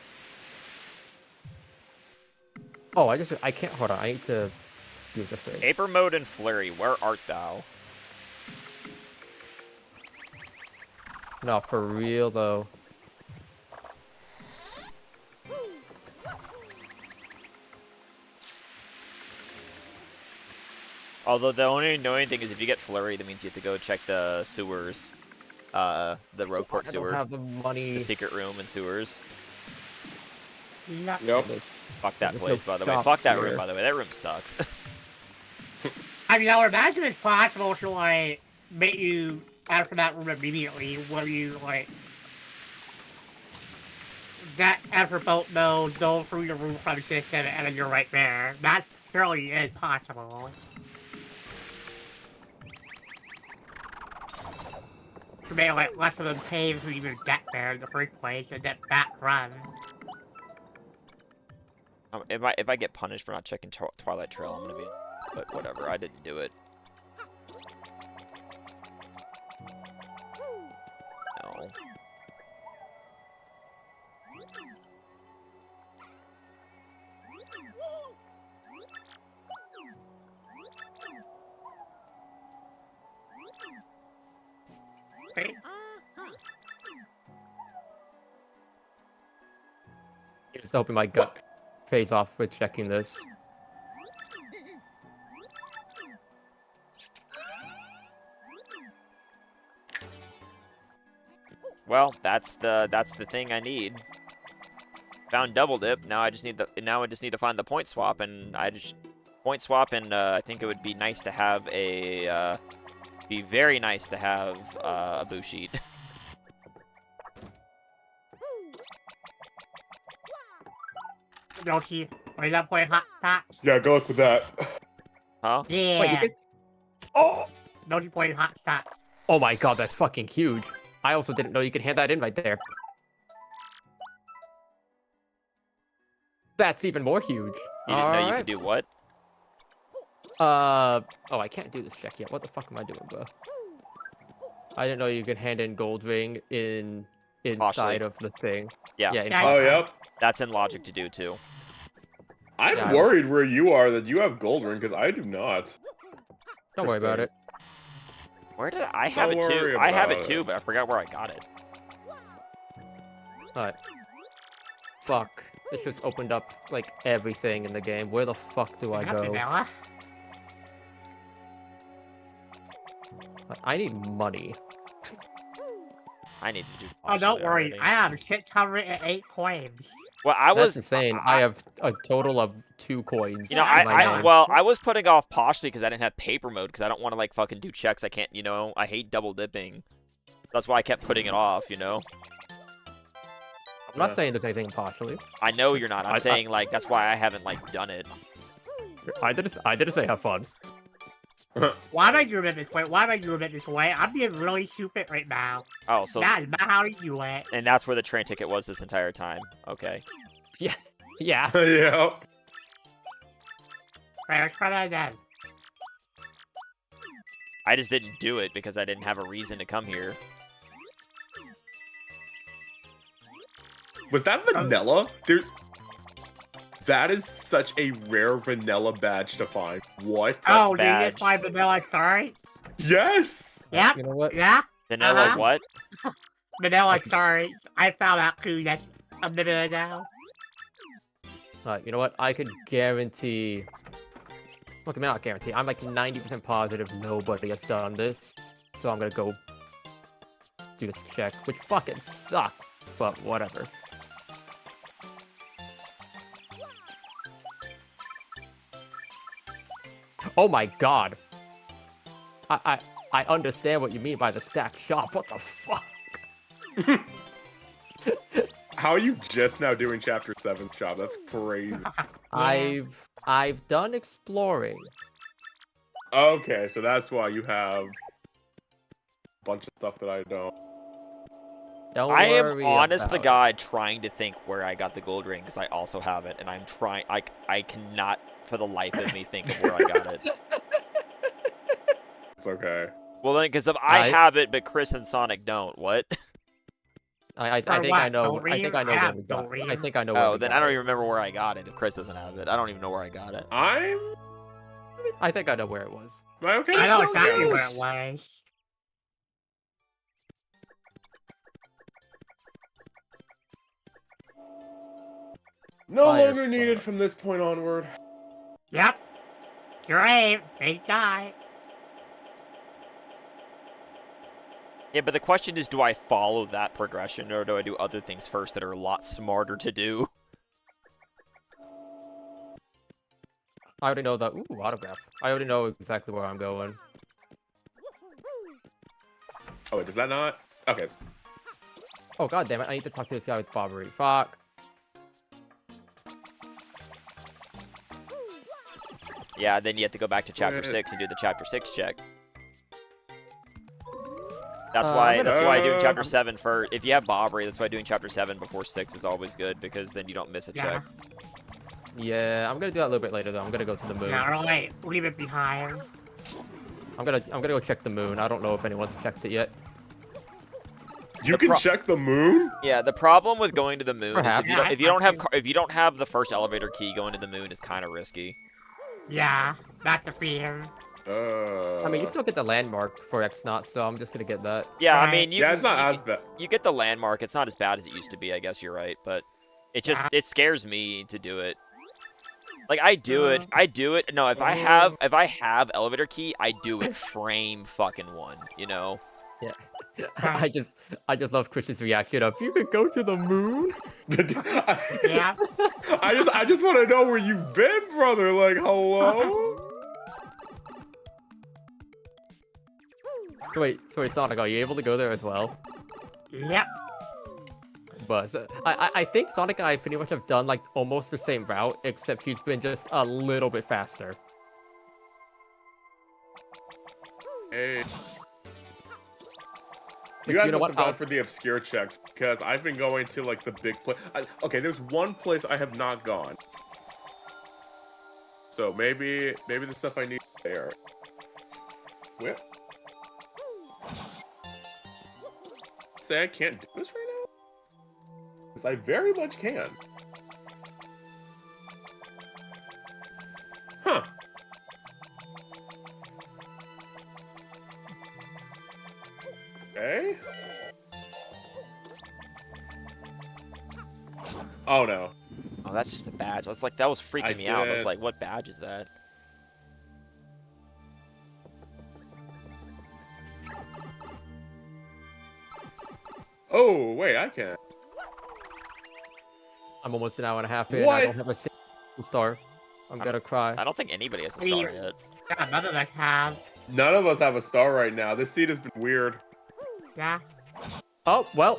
Oh, I can't, hold on, I need to use the thing. Paper mode and flurry, where art thou? No, for real though. Although the only annoying thing is if you get flurry, that means you have to go check the sewers. The Rogueport I sewer. don't have the money. The secret room and sewers. Yeah. Yep. Fuck that There's place, no by the way. shop Fuck that here. room, by the way. That room sucks. I mean, I would imagine it's possible to, like, make you out from that room immediately, where you, like, get after boat mode, go through the room from system, and then you're right there. That surely is possible. To make, like, less of a pain to even get there in the first place, and then back run. If I get punished for not checking Twilight Trail, I'm gonna be... But whatever, I didn't do it. No. Okay. Just hoping my gut pays off with checking this. Well, that's the thing I need. Found double dip. Now I just need to find the point swap, and point swap, and I think it would be nice to have a be very nice to have a boo sheet. Yoshi, where's that point hot shot? Yeah, good luck with that. Huh? Yeah. Wait, you can... Oh! Yoshi point hot shot. Oh my god, that's fucking huge. I also didn't know you could hand that in right there. That's even more huge. You didn't know you could do what? Oh, I can't do this check yet. What the fuck am I doing, bro? I didn't know you could hand in gold ring inside Possibly. of the thing. Yeah. Yeah. Yeah. Oh, yep. That's in logic to do too. I'm Yeah, worried where you are that you have gold ring, because I do not. Don't worry about it. Where did I have Don't it too? worry I have it about too, it. but I forgot where I got it. Alright. Fuck. This just opened up, like, everything in the game. Where the fuck do I Happy go? Bella. I need money. I need to do. Oh, don't partially worry. already. I have 608 coins. Well, I That's was. insane. I have a total of 2 coins. You know, in my name. well, I was putting off partially because I didn't have paper mode because I don't want to like fucking do checks. I can't, you know, I hate double dipping. That's why I kept putting it off, you know. I'm not saying there's anything partially. I know you're not. I'm I- saying like that's why I haven't like done it. I didn't say have fun. Why am I doing it this way? Why am I doing it this way? I'm being really stupid right now. Oh, so That is not how to do it. and that's where the train ticket was this entire time. Okay. Yeah. yeah. Right, let's try that again. I just didn't do it because I didn't have a reason to come here. Was that vanilla? That is such a rare vanilla badge to find. What? Oh, did you badge. just find Vanilla Sorry? Yes! Yep. You know what? Yeah. Vanilla Uh-huh. what? Vanilla Sorry. I found out too just a minute ago. You know what? I could guarantee. Look, I mean, not guarantee. I'm like 90% positive nobody has done this, so I'm gonna go do this check, which fucking sucks, but whatever. Oh my god. I understand what you mean by the stack shop. What the fuck? How are you just now doing Chapter 7 shop? That's crazy. I've done exploring. Okay, so that's why you have a bunch of stuff that I don't. Don't I am worry honest to about it. God trying to think where I got the gold ring because I also have it, and I'm trying. I cannot for the life of me think of where I got it. It's okay. Well, then, because if I I- have it, but Chris and Sonic don't, what? I For think what? I know. Don't I think read? I know I where have we got. don't read. I think I know. Where Oh, we then got I don't it. even remember where I got it if Chris doesn't have it. I don't even know where I got it. I'm. I think I know where it was. Am I okay? I know no exactly where use. it was. No Fire longer needed spot. from this point onward. Yep. Great. Thank God. Yeah, but the question is, do I follow that progression, or do I do other things first that are a lot smarter to do? I already know that. Ooh, autograph. I already know exactly where I'm going. Oh, wait, does that not? Okay. Oh god damn it! I need to talk to this guy with Bobbery. Fuck. Yeah, then you have to go back to Chapter Wait. 6 and do the Chapter 6 check. That's I'm why. gonna- That's why doing Chapter 7 for. If you have Bobbery, that's why doing Chapter 7 before 6 is always good because then you don't miss a Yeah. check. Yeah, I'm gonna do that a little bit later though. I'm gonna go to the moon. Yeah, really. Leave it behind. I'm gonna go check the moon. I don't know if anyone's checked it yet. You The can pro- check the moon? Yeah, the problem with going to the moon is Perhaps. if you don't have if you don't have the first elevator key, going to the moon is kind of risky. Yeah, that's the fear. I mean, you still get the landmark for X-Naught, so I'm just gonna get that. Yeah, I Right. mean, you Yeah, it's not you, as bad. you get the landmark. It's not as bad as it used to be. I guess you're right, but it just Yeah. it scares me to do it. Like I do it. No, if I have elevator key, I do it frame fucking one. You know. I just love Christian's reaction of you could go to the moon. Yeah. I just want to know where you've been, brother. Like, hello? So wait, Sonic, are you able to go there as well? Yep. But so, I think Sonic and I pretty much have done like almost the same route, except he's been just a little bit faster. Hey. But You guys you know must what? have gone I'll- for the obscure checks because I've been going to like the big place. Okay, there's one place I have not gone. So maybe the stuff I need there. Where? Say I can't do this right now? Because I very much can. Huh. Okay. Oh no. Oh, that's just a badge. That's like that was freaking I me out. I was did. like, what badge is that? Oh, wait, I can't. I'm almost an hour and a half in. What? I don't have a single star. I'm gonna cry. I don't think anybody has a star yet. Yeah, none of us have. None of us have a star right now. This seed has been weird. Yeah. Oh, well.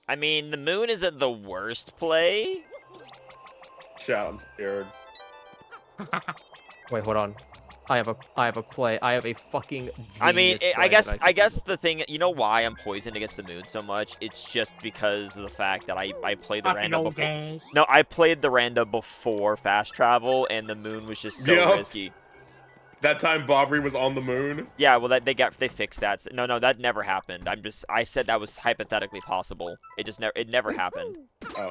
I mean, the moon isn't the worst play. Chat, I'm scared. Wait, hold on. I have a play. I have a fucking. I mean, genius I play that guess can do. the thing, you know why I'm poisoned against the moon so much? It's just because of the fact that I played the Fucking random old before. days. No, I played the random before fast travel, and the moon was just so Yup. risky. That time Bobry was on the moon. Yeah, well, they fixed that. No, that never happened. I said that was hypothetically possible. It never happened. Oh.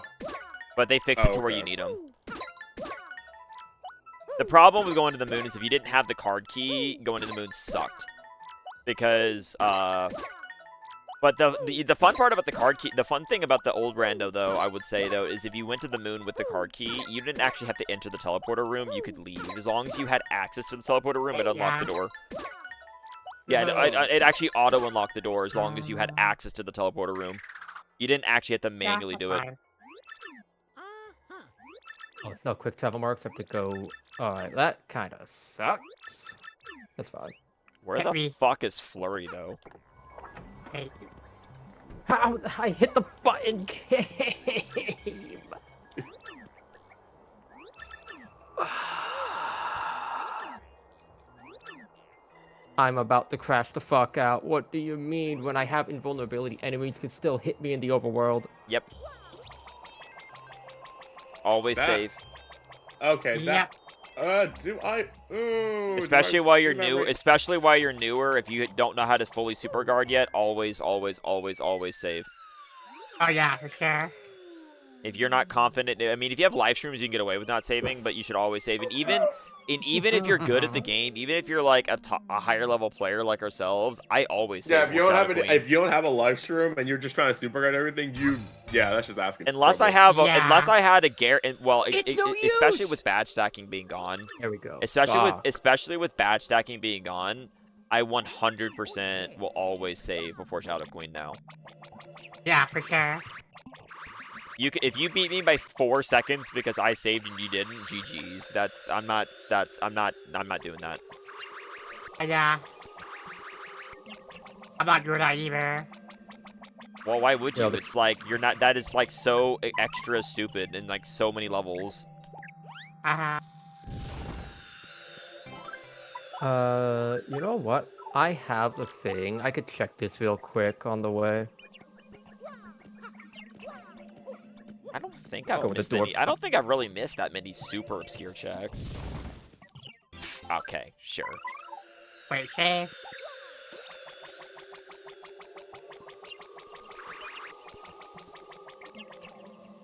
But they fixed it to where you need them. The problem with going to the moon is if you didn't have the card key, going to the moon sucked. Because, but the fun part about the card key, the fun thing about the old rando, though, I would say, though, is if you went to the moon with the card key, you didn't actually have to enter the teleporter room, you could leave. As long as you had access to the teleporter room, it unlocked the door. Yeah, it actually auto-unlocked the door as long as you had access to the teleporter room. You didn't actually have to manually do it. Oh, it's no quick travel marks. I have to go. Alright, that kind of sucks. That's fine. Where the fuck is Flurry, though? Hey. How? I hit the button game. I'm about to crash the fuck out. What do you mean? When I have invulnerability, enemies can still hit me in the overworld. Yep. Always That- save. Okay, Yeah. do I? Ooh, Especially while you're new, especially while you're newer, if you don't know how to fully super guard yet, always save. Oh yeah, for sure. If you're not confident, I mean, if you have live streams, you can get away with not saving, but you should always save. And even if you're good at the game, even if you're like a higher level player like ourselves, I always save. Yeah, if you don't have Queen. if you don't have a live stream and you're just trying to super guard everything, that's just asking. Unless I trouble. have, unless I had a It's no especially use! with badge stacking being gone. There we go. Especially with badge stacking being gone, I 100% will always save before Shadow Queen now. Yeah, for sure. If you beat me by 4 seconds because I saved and you didn't, GG's. I'm not doing that. Yeah. I'm not doing that either. Well, why would you? Yeah, It's like that is like so extra stupid in like so many levels. Uh-huh. You know what? I have the thing. I could check this real quick on the way. I don't think Go I've with the missed door. any. I don't think I've really missed that many super obscure checks. Okay, sure. Wait, save.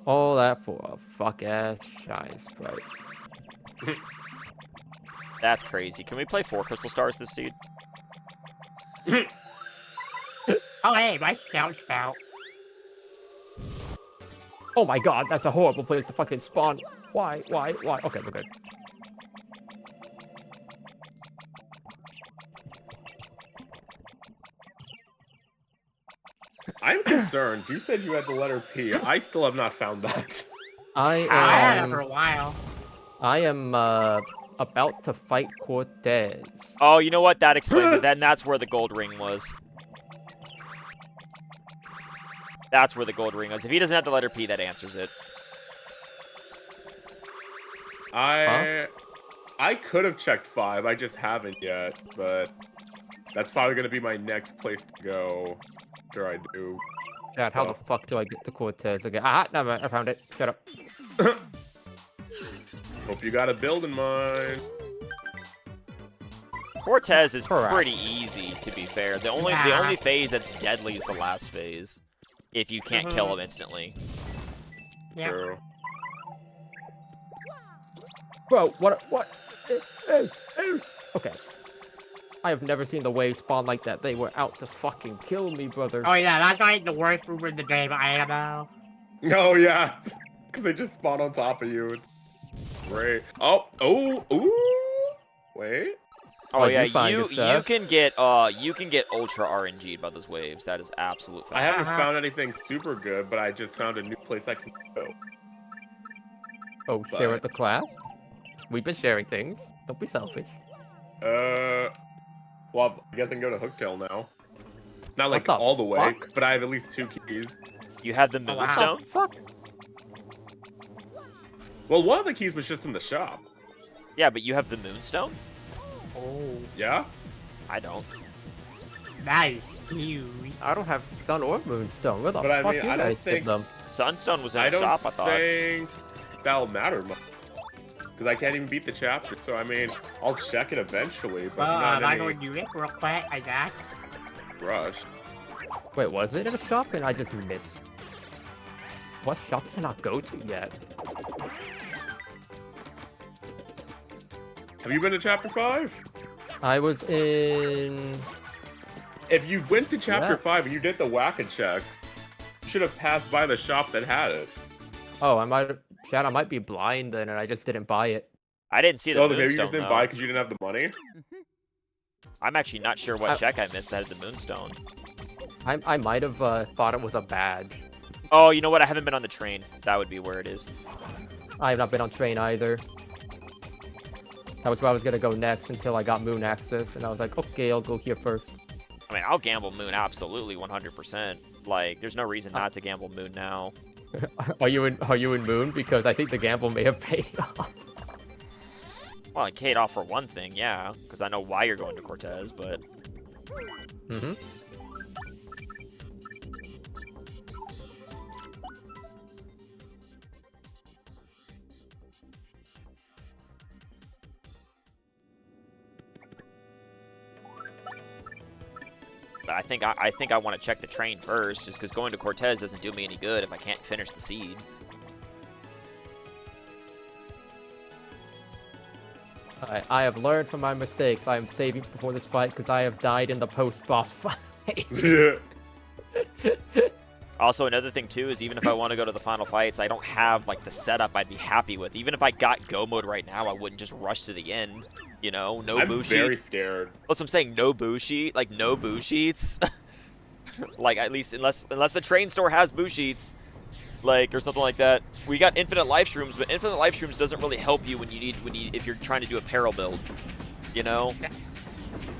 All that for a fuck-ass shine sprite. That's crazy. Can we play 4 crystal stars this seed? Oh hey, my sound spout. Oh my god, that's a horrible place to fucking spawn. Why? Okay, we're good. I'm concerned. You said you had the letter P. I still have not found that. I I had it am. for a while. I am about to fight Cortez. Oh, you know what? That explains it. Then that's where the gold ring was. That's where the gold ring was. If he doesn't have the letter P, that answers it. I could have checked 5. I just haven't yet, but that's probably gonna be my next place to go. Sure, I do. Chad, how the fuck do I get to Cortez again? Ah, never mind. I found it. Shut up. Hope you got a build in mind. Cortez is Correct. pretty easy, to be fair. The only phase that's deadly is the last phase. If you can't kill him instantly. Yeah. True. Bro, what? Okay. I have never seen the waves spawn like that. They were out to fucking kill me, brother. Oh yeah, that's like the worst move in the game, I know. Oh yeah, because they just spawn on top of you. It's great. Oh, ooh. Wait. Oh What'd yeah, you find, you Seth? can get ultra RNG'd by those waves. That is absolute fact. I haven't found anything super good, but I just found a new place I can go. Oh, share with the class? We've been sharing things. Don't be selfish. Well, I guess I can go to Hooktail now. Not like the all the way, fuck? but I have at least 2 keys. You have the wow. Moonstone? Fuck. Well, one of the keys was just in the shop. Yeah, but you have the Moonstone? Oh, Yeah? I don't. nice. Huge. I don't have Sun or Moonstone. Where the But I fuck mean, you I don't guys think- get them? Sunstone was in I the don't shop, I thought. think that'll matter much. Because I can't even beat the chapter, so I mean, I'll check it eventually, but not I in go any do it real quick, I guess. rush. Wait, was it in a shop and I just missed? What shop did I not go to yet? Have you been to chapter 5? I was in... If you went to chapter Yeah. 5 and you did the whack-a checks, you should have passed by the shop that had it. Oh, Chad, I might be blind then and I just didn't buy it. I didn't see the So maybe you Moonstone, just didn't though. buy because you didn't have the money? I'm actually not sure what I- check I missed that had the Moonstone. I might have thought it was a badge. Oh, you know what? I haven't been on the train. That would be where it is. I have not been on train either. That was where I was gonna go next until I got moon access, and I was like, okay, I'll go here first. I mean, I'll gamble Moon absolutely 100%. Like, there's no reason not to gamble Moon now. Are you in moon? Because I think the gamble may have paid off. Well, it paid off for one thing, yeah, because I know why you're going to Cortez, but Mm-hmm. I think I want to check the train first, just because going to Cortez doesn't do me any good if I can't finish the seed. I have learned from my mistakes. I am saving before this fight because I have died in the post-boss fight. Also, another thing too is even if I want to go to the final fights, I don't have like the setup I'd be happy with. Even if I got go mode right now, I wouldn't just rush to the end. You know, no I'm boo very sheets. scared. That's what I'm saying. No boo sheet, like no boo sheets. Like at least unless the train store has boo sheets, like or something like that. We got infinite life shrooms, but infinite life shrooms doesn't really help you when you if you're trying to do a peril build. You know.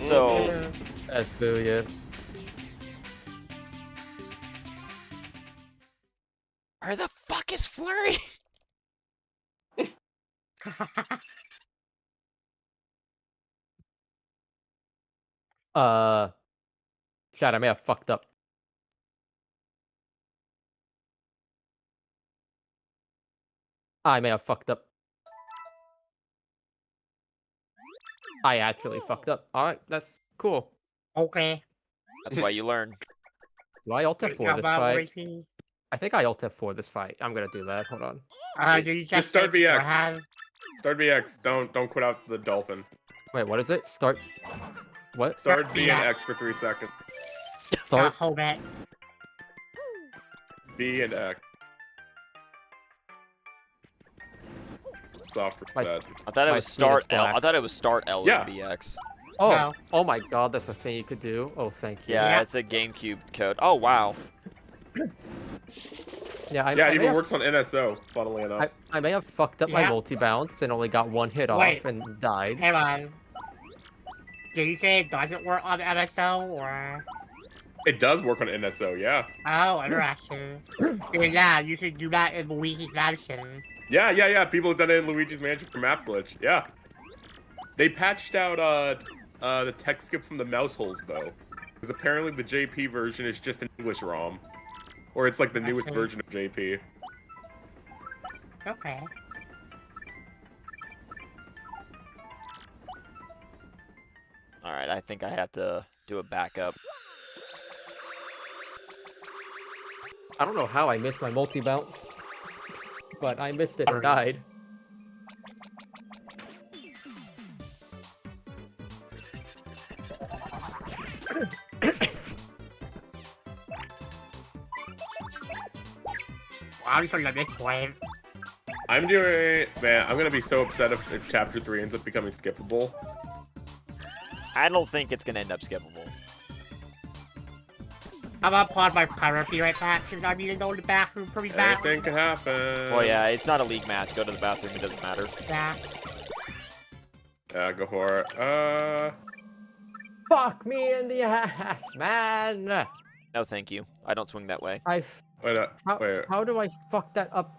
So That's boo, yeah. where the fuck is Flurry? Chad, I may have fucked up. I may have fucked up. I actually fucked up. Alright, that's cool. Okay. That's why you learn. Do I alt F4 this fight? Waiting. I think I alt F4 this fight. I'm gonna do that. Hold on. Do you Just start say BX. beforehand? Start BX. Don't quit out the dolphin. Wait, what is it? Start... What? Start B and BX. X for 3 seconds. Start... Hold it. B and X. Soft My- reset. I thought it My was speed is start L. black. I thought it was start L Yeah. in BX. Oh! No. Oh my god, that's a thing you could do. Oh, thank you. Yeah, Yeah. it's a GameCube code. Oh wow. Yeah, I Yeah, it may even have... works on NSO, funnily enough. I may have fucked up my Yeah. multi-bounce and only got one hit off Wait. and died. Hang on. Did you say it doesn't work on MSO or? It does work on NSO, yeah. Oh, interesting. Yeah, you should do that in Luigi's Mansion. Yeah. People have done it in Luigi's Mansion for map glitch. Yeah. They patched out the text skip from the mouse holes though, because apparently the JP version is just an English ROM, or it's like the newest Okay. version of JP. Okay. All right, I think I have to do a backup. I don't know how I missed my multi-bounce, but I missed it and died. Obviously, the next wave. I'm doing, man. I'm gonna be so upset if chapter 3 ends up becoming skippable. I don't think it's gonna end up skippable. I'm gonna pause my timer. Be right back. Because I need to go to the bathroom pretty bad. Anything can happen. Well, yeah, it's not a league match. Go to the bathroom. It doesn't matter. Yeah. Yeah, go for it. Fuck me in the ass, man. No, thank you. I don't swing that way. I. Wait, wait. How do I fuck that up?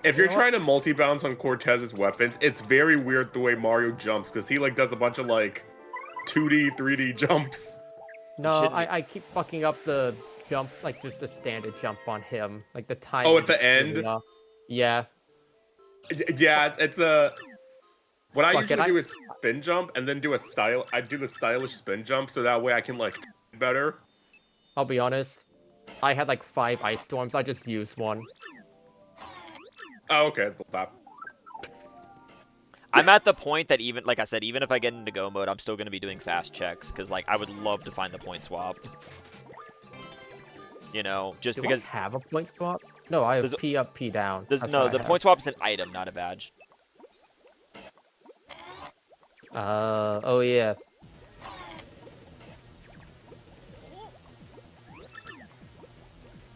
If you're You know trying to multi-bounce on Cortez's weapons, it's very weird the way Mario jumps, because he, like, does a bunch of, like, 2D, 3D jumps. No, shouldn't- I keep fucking up the jump, like just the standard jump on him, like the time. Oh, at the end? Yeah. Yeah, it's a... What I Fuck it, usually do is spin jump, and then do a style... I do the stylish spin jump, so that way I can, like, better. I'll be honest. I had like 5 ice storms. I just used one. Oh, okay. Stop. I'm at the point that even, like I said, even if I get into go mode, I'm still going to be doing fast checks, because, like, I would love to find the point swap. You know, just Do because... I have a point swap? No, I have There's- P up, P down. There's, That's no, what I the have. point swap is an item, not a badge. Oh yeah.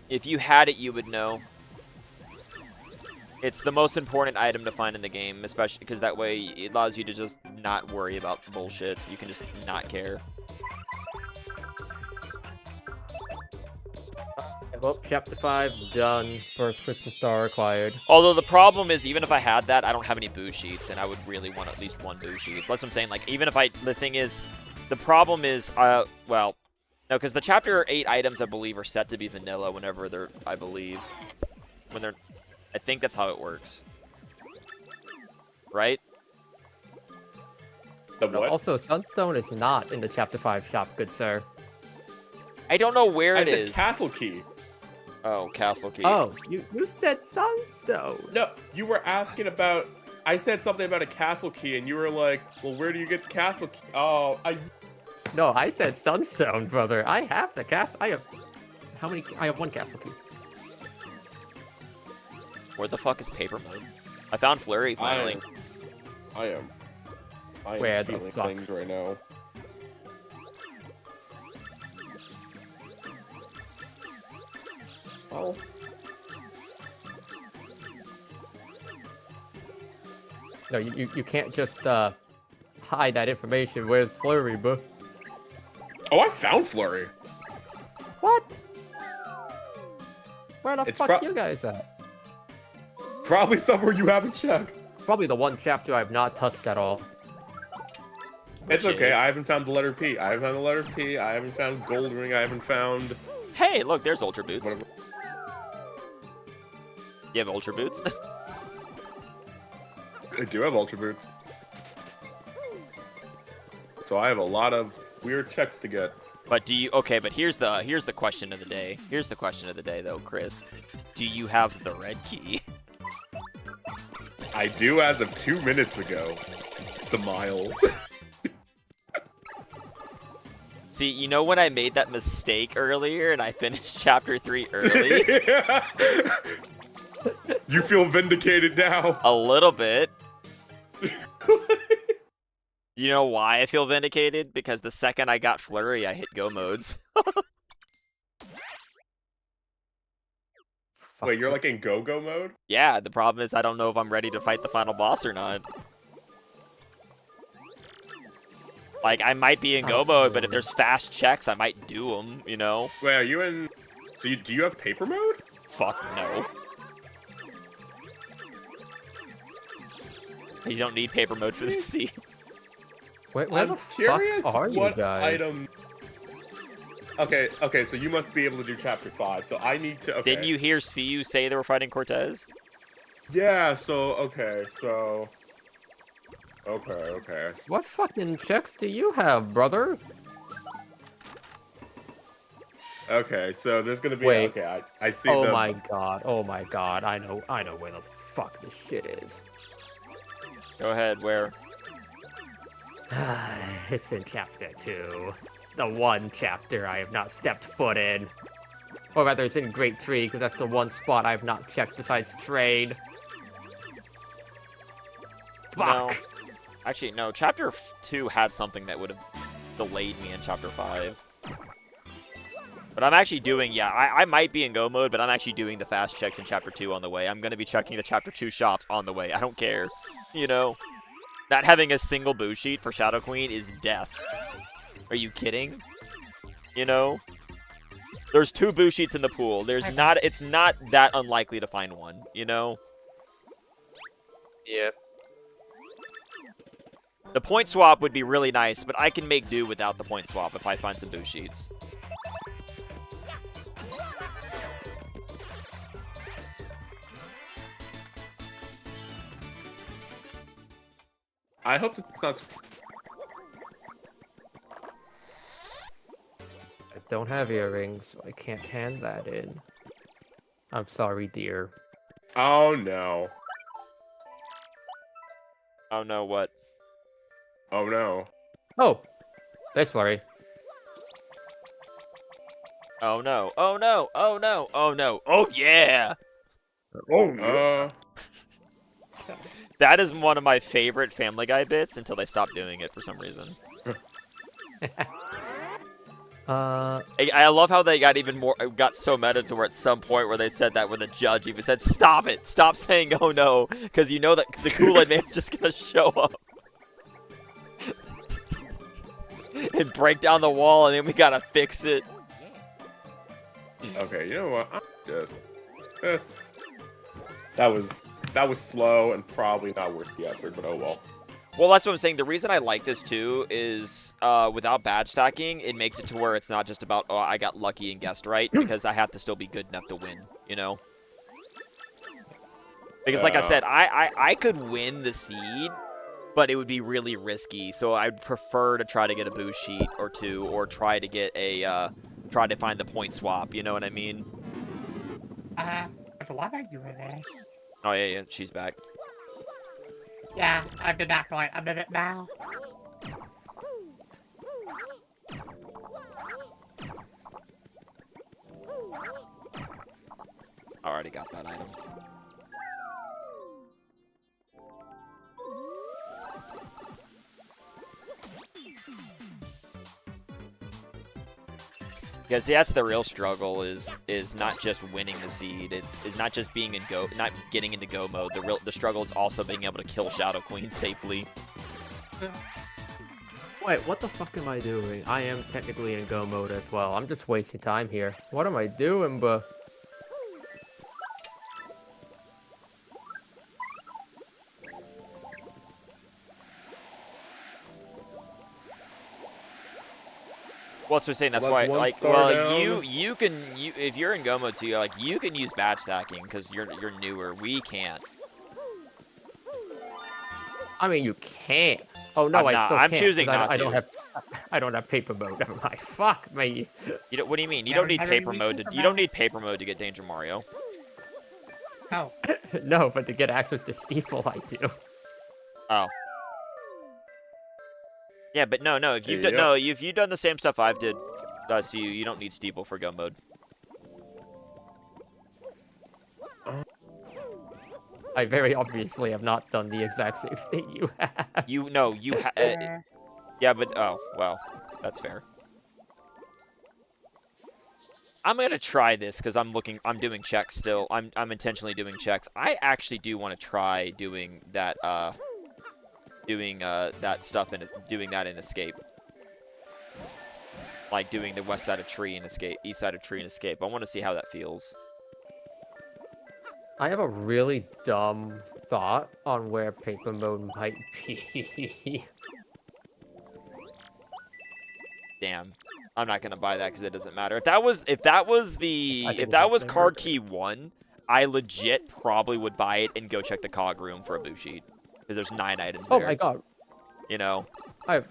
If you had it, you would know. It's the most important item to find in the game, especially because that way it allows you to just not worry about bullshit. You can just not care. Well, chapter 5 done. First crystal star acquired. Although the problem is, even if I had that, I don't have any boo sheets, and I would really want at least 1 boo sheet. So that's what I'm saying. Like, even if the thing is, the problem is, well, no, because the chapter 8 items, I believe, are set to be vanilla whenever they're, I think that's how it works. Right? The No, what? also, Sunstone is not in the chapter 5 shop, good sir. I don't know where I it said is. castle key. Oh, castle key. Oh, you said Sunstone. No, you were asking about... I said something about a castle key, and you were like, well, where do you get the castle key? Oh, No, I said Sunstone, brother. I have the castle. I have... How many... I have 1 castle key. Where the fuck is paper mode? I found Flurry finally. I am Where the feeling fuck? things right now. Oh. No, you can't just hide that information. Where's Flurry, bro? Oh, I found Flurry. What? Where the It's fuck you guys at? Probably somewhere you haven't checked. Probably the 1 chapter I've not touched at all. It's Which okay. is- I haven't found the letter P. I haven't found the letter P. I haven't found Gold Ring. I haven't found... Hey, look, there's Ultra Boots. Whatever. You have Ultra Boots? I do have Ultra Boots. So I have a lot of weird checks to get. But do you... Okay, but here's the question of the day. Here's the question of the day, though, Chris. Do you have the red key? I do as of 2 minutes ago. Smile. See, you know when I made that mistake earlier and I finished chapter 3 early? You feel vindicated now. A little bit. You know why I feel vindicated? Because the second I got Flurry, I hit go modes. Wait, you're like in go-go mode? Yeah, the problem is I don't know if I'm ready to fight the final boss or not. Like, I might be in go mode, but if there's fast checks, I might do them, you know? Wait, are you in... So do you have paper mode? Fuck no. You don't need paper mode for this scene. Where I'm the curious fuck are you what guys? item... Okay, so you must be able to do chapter 5, so I need to... Okay. Didn't you hear CU say they were fighting Cortez? Yeah, so... Okay. What fucking checks do you have, brother? Okay, so there's gonna be... Wait. Okay, I see Oh the... my god, I know where the fuck this shit is. Go ahead, where? It's in chapter 2. The 1 chapter I have not stepped foot in. Or rather, it's in Great Tree, because that's the 1 spot I have not checked besides trade. No. Fuck. Actually, no. Chapter 2 had something that would have delayed me in Chapter 5. But I'm actually doing, yeah, I might be in go mode, but I'm actually doing the fast checks in Chapter 2 on the way. I'm going to be checking the Chapter 2 shops on the way. I don't care. You know? Not having a single boo sheet for Shadow Queen is death. Are you kidding? You know? There's 2 boo sheets in the pool. It's not that unlikely to find one, you know? Yeah. The point swap would be really nice, but I can make do without the point swap if I find some boo sheets. I hope it's not. I don't have earrings, so I can't hand that in. I'm sorry, dear. Oh no. Oh no, what? Oh no. Oh, that's sorry. Oh no, oh no, oh no, oh no, oh yeah! That is one of my favorite Family Guy bits until they stopped doing it for some reason. I love how they got so meta to where at some point where they said that when the judge even said, "Stop it! Stop saying oh no," because you know that the Kool-Aid Man is just gonna show up and break down the wall, and then we gotta fix it. Okay, you know what? I'm just that was slow and probably not worth the effort, but oh well. Well, that's what I'm saying. The reason I like this too is without badge stacking, it makes it to where it's not just about, oh, I got lucky and guessed right, because I have to still be good enough to win, you know? Because like I said, I could win the seed, but it would be really risky. So I'd prefer to try to get a boost sheet or 2, or try to get a try to find the point swap. You know what I mean? So why am I doing this? Oh yeah, she's back. Yeah, I've been back for like a minute now. Already got that item. Because that's the real struggle is not just winning the seed. It's not just being not getting into go mode. The struggle is also being able to kill Shadow Queen safely. Wait, what the fuck am I doing? I am technically in go mode as well. I'm just wasting time here. What am I doing, bruh? Well, so saying that's Well, why, that's one like, star well, down. you can if you're in go mode too, like you can use badge stacking because you're newer. We can't. I mean, you can't. Oh no, I still I'm can't. choosing 'cause not I to. I don't have paper mode. Never mind. Fuck me. You don't, what do you mean? You Yeah, don't need I don't paper need mode. paper You don't mode. need paper mode to get Danger Mario. Oh, No, but to get access to Steeple, I do. Oh. Yeah, but no. If you've done, Yep. no, if you've done the same stuff I've did, so you don't need Steeple for go mode. I very obviously have not done the exact same thing you have. Yeah, but oh well, that's fair. I'm gonna try this because I'm doing checks still. I'm intentionally doing checks. I actually do want to try doing that that stuff and doing that in Escape. Like doing the west side of tree and Escape, east side of tree and Escape. I want to see how that feels. I have a really dumb thought on where paper mode might be. Damn. I'm not gonna buy that because it doesn't matter. If that was card key 1, I legit probably would buy it and go check the cog room for a boo sheet. Because there's 9 items there. Oh my god. You know? I've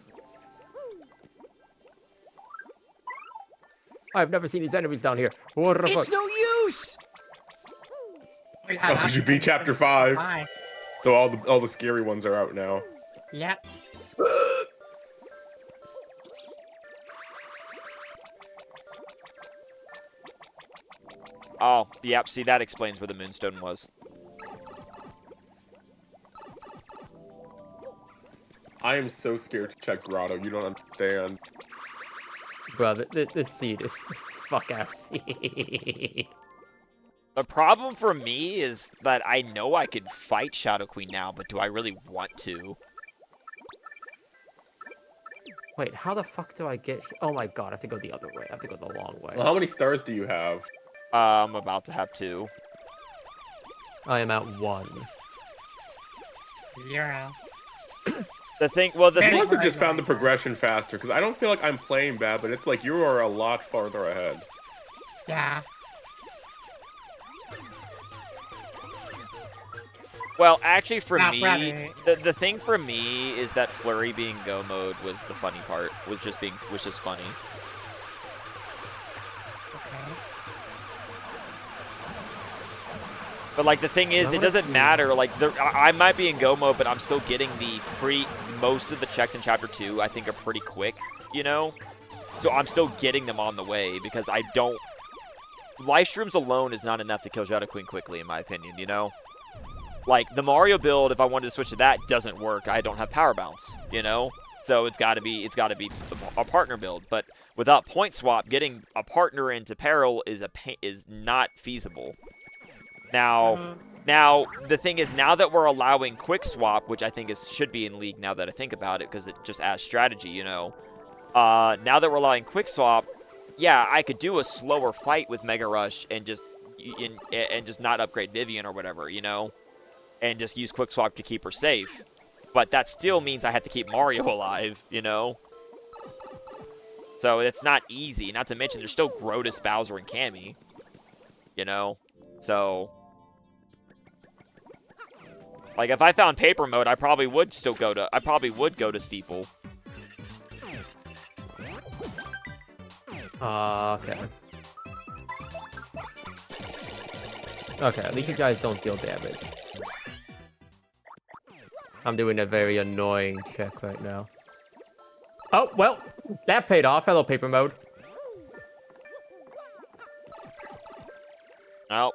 never seen these enemies down here. What the fuck? It's no use! Oh, because you beat Chapter 5. Bye. So all the scary ones are out now. Yep. Oh, yep. See, that explains where the moonstone was. I am so scared to check Grotto. You don't understand. Bro, this seed is fuck ass seed. The problem for me is that I know I could fight Shadow Queen now, but do I really want to? Wait, how the fuck do I get? Oh my god, I have to go the other way. I have to go the long way. Well, how many stars do you have? I'm about to have 2. I am at 1. 0. The thing, well, the Man, You thing, must have just found the progression faster, because I don't feel like I'm playing bad, but it's like you are a lot farther ahead. Yeah. well, actually for Not me, really. the thing for me is that Flurry being go mode was the funny part, was just funny. Okay. But like the thing is, it doesn't matter. Like I might be in go mode, but I'm still getting most of the checks in chapter 2. I think are pretty quick, you know. So I'm still getting them on the way because I don't. Life streams alone is not enough to kill Shadow Queen quickly, in my opinion. You know, like the Mario build, if I wanted to switch to that, doesn't work. I don't have power bounce, you know. So it's got to be a partner build. But without point swap, getting a partner into peril is not feasible. Now, the thing is, now that we're allowing quick swap, which I think should be in League now that I think about it, because it just adds strategy, you know. Now that we're allowing quick swap, yeah, I could do a slower fight with Mega Rush and just not upgrade Vivian or whatever, you know, and just use quick swap to keep her safe. But that still means I have to keep Mario alive, you know. So it's not easy. Not to mention, there's still Grotus, Bowser, and Cammy, you know. So. Like, if I found paper mode, I probably would go to Steeple. Okay. Okay, at least you guys don't deal damage. I'm doing a very annoying check right now. Oh, well, that paid off. Hello, paper mode. Oh.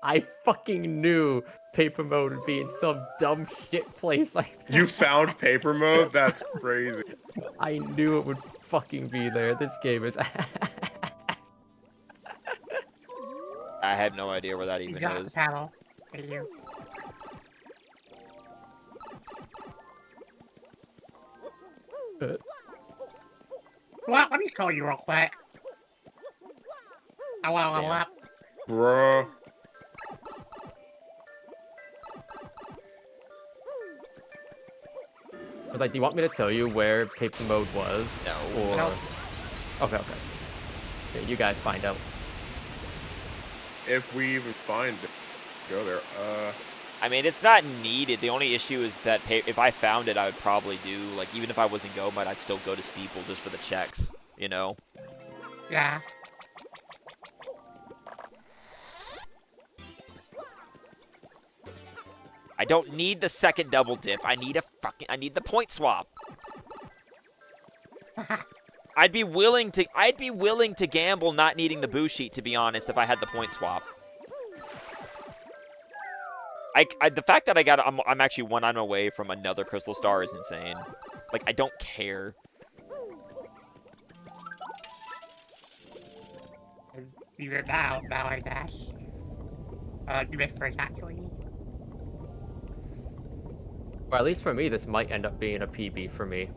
I fucking knew paper mode would be in some dumb shit place like that. You found paper mode? That's crazy. I knew it would fucking be there. This game is... I have no idea where that even You got the is. paddle. Thank you. Well, let me call you real quick. I want to level up. Bruh. But, like, do you want me to tell you where paper mode was? No. Or... No. Okay. Okay, you guys find out. If we even find it, go there. I mean, it's not needed. The only issue is that if I found it, I would probably do, like, even if I wasn't go mode, I'd still go to Steeple just for the checks, you know? Yeah. I don't need the second double dip. I need the point swap. I'd be willing to gamble not needing the boo sheet, to be honest, if I had the point swap. The fact that I'm actually 1 item away from another crystal star is insane. Like, I don't care. You were now I dash. You missed first, actually. Or at least for me, this might end up being a PB for me.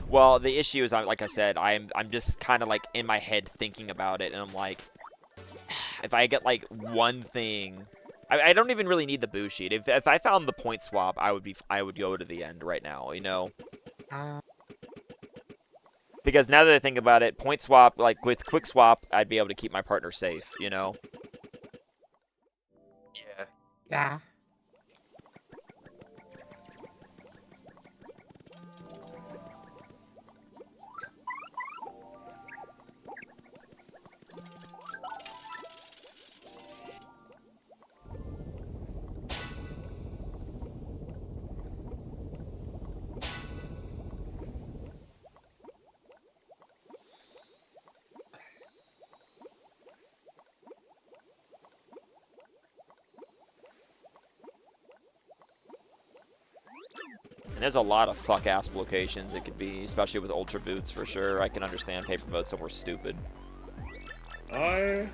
Well, the issue is, like I said, I'm just kind of like in my head thinking about it, and I'm like, if I get like one thing, I don't even really need the boo sheet. If I found the point swap, I would go to the end right now, you know. Because now that I think about it, point swap, like with quick swap, I'd be able to keep my partner safe, you know. Yeah. Yeah. There's a lot of fuck-ass locations it could be, especially with Ultra Boots, for sure. I can understand paper boats somewhere stupid. I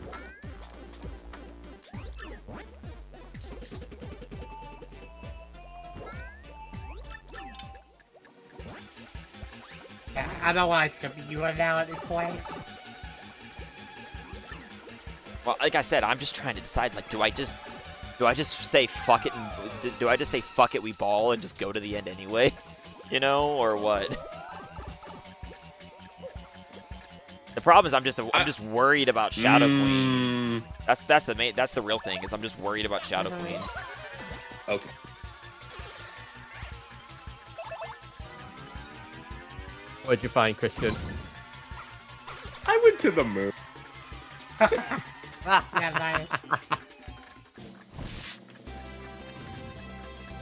don't want to be you now at this point. Well, like I said, I'm just trying to decide, like, do I just say fuck it and do I just say fuck it, we ball and just go to the end anyway? You know, or what? The problem is I'm just worried about Shadow Queen. That's the real thing, is I'm just worried about Shadow Queen. Okay. What'd you find, Christian? I went to the moon. Yeah, nice.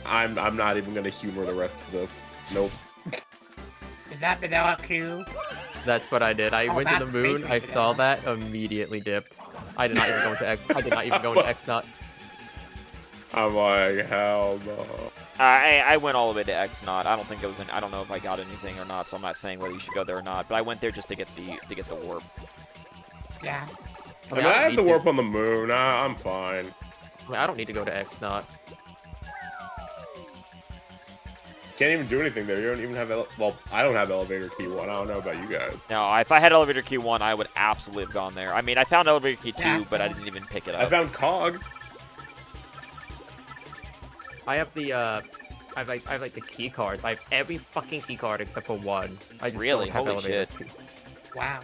I'm not even gonna humor the rest of this. Nope. Is that vanilla Q? That's what I did. I went to the that's moon. basically I saw vanilla. that, immediately dipped. I did not even go into X. I did not even go into X naught. I'm like, hell no. I went all the way to X naught. I don't think it was I don't know if I got anything or not, so I'm not saying whether you should go there or not. But I went there just to get the warp. Yeah. I mean, I have the warp on the moon. I'm fine. I don't need to go to X naught. Can't even do anything there. You don't even have well, I don't have elevator key 1. I don't know about you guys. No, if I had elevator key 1, I would absolutely have gone there. I mean, I found elevator key 2, Yeah. but I didn't even pick it up. I found Cog. I have the I have like the key cards. I have every fucking key card except for one. I just Really? don't have Holy elevator shit. key. Wow.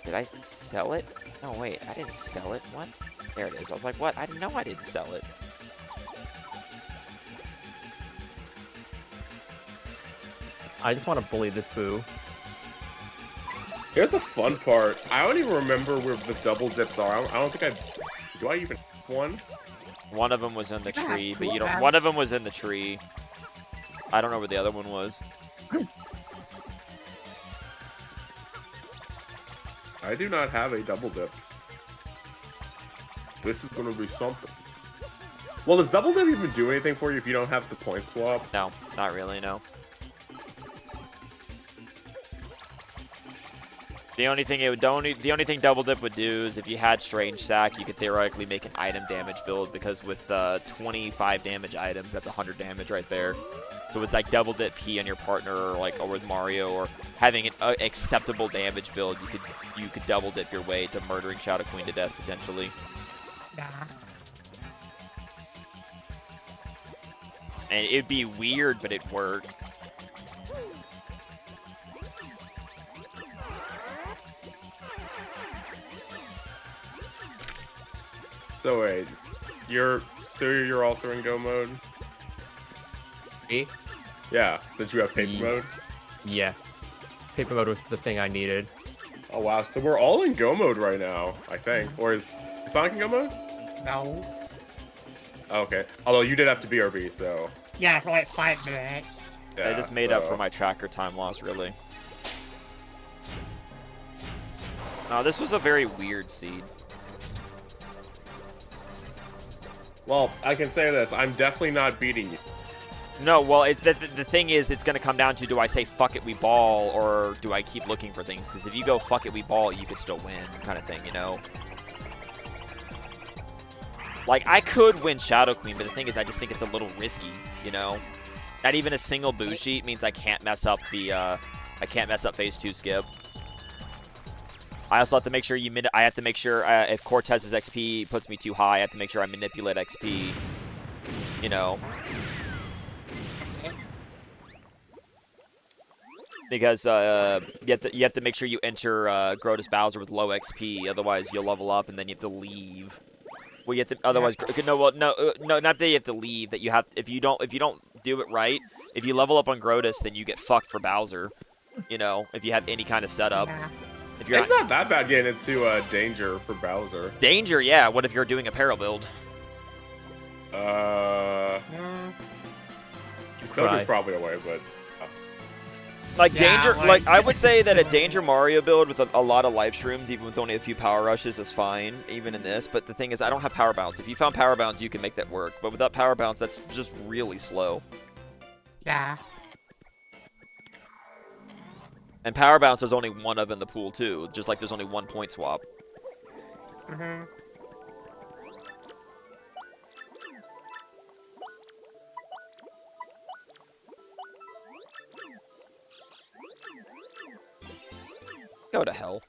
Did I sell it? No, wait, I didn't sell it. What? There it is. I was like, what? I didn't know I didn't sell it. I just want to bully this boo. Here's the fun part. I don't even remember where the double dips are. I don't think do I even have one? One of them was in the Yeah, tree, but you cool, don't. man. One of them was in the tree. I don't know where the other one was. I do not have a double dip. This is gonna be something. Well, does double dip even do anything for you if you don't have the point swap? No, not really. No. The only thing the only thing double dip would do is if you had strange sack, you could theoretically make an item damage build, because with 25 damage items, that's 100 damage right there. So with like double dip P on your partner, or with Mario, or having an acceptable damage build, you could double dip your way to murdering Shadow Queen to death potentially. Yeah. And it'd be weird, but it'd work. So wait, you're also in go mode? Me? Yeah, since you have paper Ye- mode. Yeah. Paper mode was the thing I needed. Oh wow, so we're all in go mode right now, I think. Or is Sonic in go mode? No. Okay. Although you did have to BRB, so. Yeah, for like 5 minutes. Yeah, I just made up so- for my tracker time loss, really. No, this was a very weird seed. Well, I can say this: I'm definitely not beating you. No, well, the thing is, it's going to come down to, do I say fuck it, we ball, or do I keep looking for things? Because if you go fuck it, we ball, you could still win, kind of thing, you know? Like, I could win Shadow Queen, but the thing is, I just think it's a little risky, you know? Not even a single boo sheet means I can't mess up phase 2 skip. I also have to make sure I have to make sure if Cortez's XP puts me too high, I have to make sure I manipulate XP, you know? Because you have to make sure you enter Grotus Bowser with low XP, otherwise you'll level up and then you have to leave. Well, you have to otherwise no, not that you have to leave. That you have if you don't do it right. If you level up on Grotus, then you get fucked for Bowser. You know, if you have any kind of setup. Yeah. If you're It's not that bad getting into danger for Bowser. Danger, yeah. What if you're doing a para build? Mm, Danger's probably a way, but. Like Yeah, danger, like- I would say that a danger Mario build with a lot of life shrooms, even with only a few power rushes, is fine, even in this. But the thing is, I don't have power bounce. If you found power bounce, you can make that work. But without power bounce, that's just really slow. Yeah. And Power Bounce, there's only one of in the pool, too. Just like there's only one point swap. Mm-hmm. Go to hell.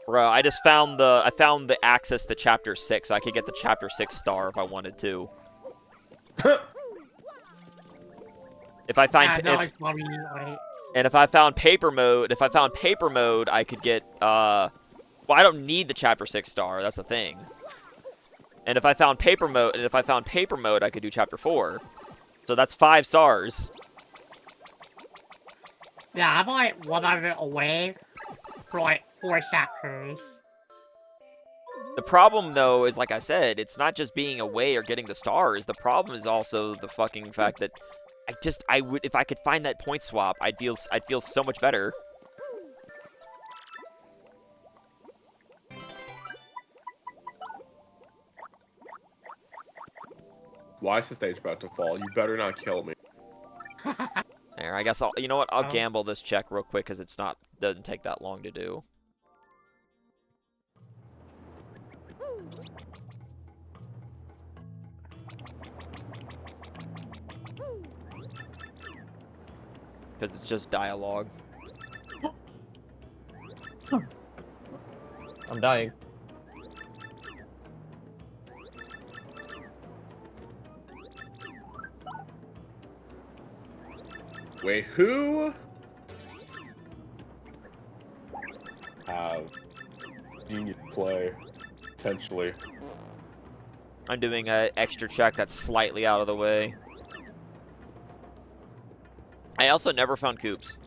Bro, I just found the access to chapter 6. So I could get the chapter 6 star if I wanted to. If I find and if I found paper mode, I could get well, I don't need the chapter 6 star, that's the thing. And if I found paper mode, I could do chapter 4. So that's 5 stars. Yeah, I'm like 1 of it away for like 4 chapters. The problem, though, is like I said, it's not just being away or getting the stars. The problem is also the fucking fact that I would, if I could find that point swap, I'd feel so much better. Why is the stage about to fall? You better not kill me. There, I guess you know what? I'll gamble this check real quick because doesn't take that long to do. Because it's just dialogue. I'm dying. Wait, who? You need to play, potentially. I'm doing an extra check that's slightly out of the way. I also never found coops.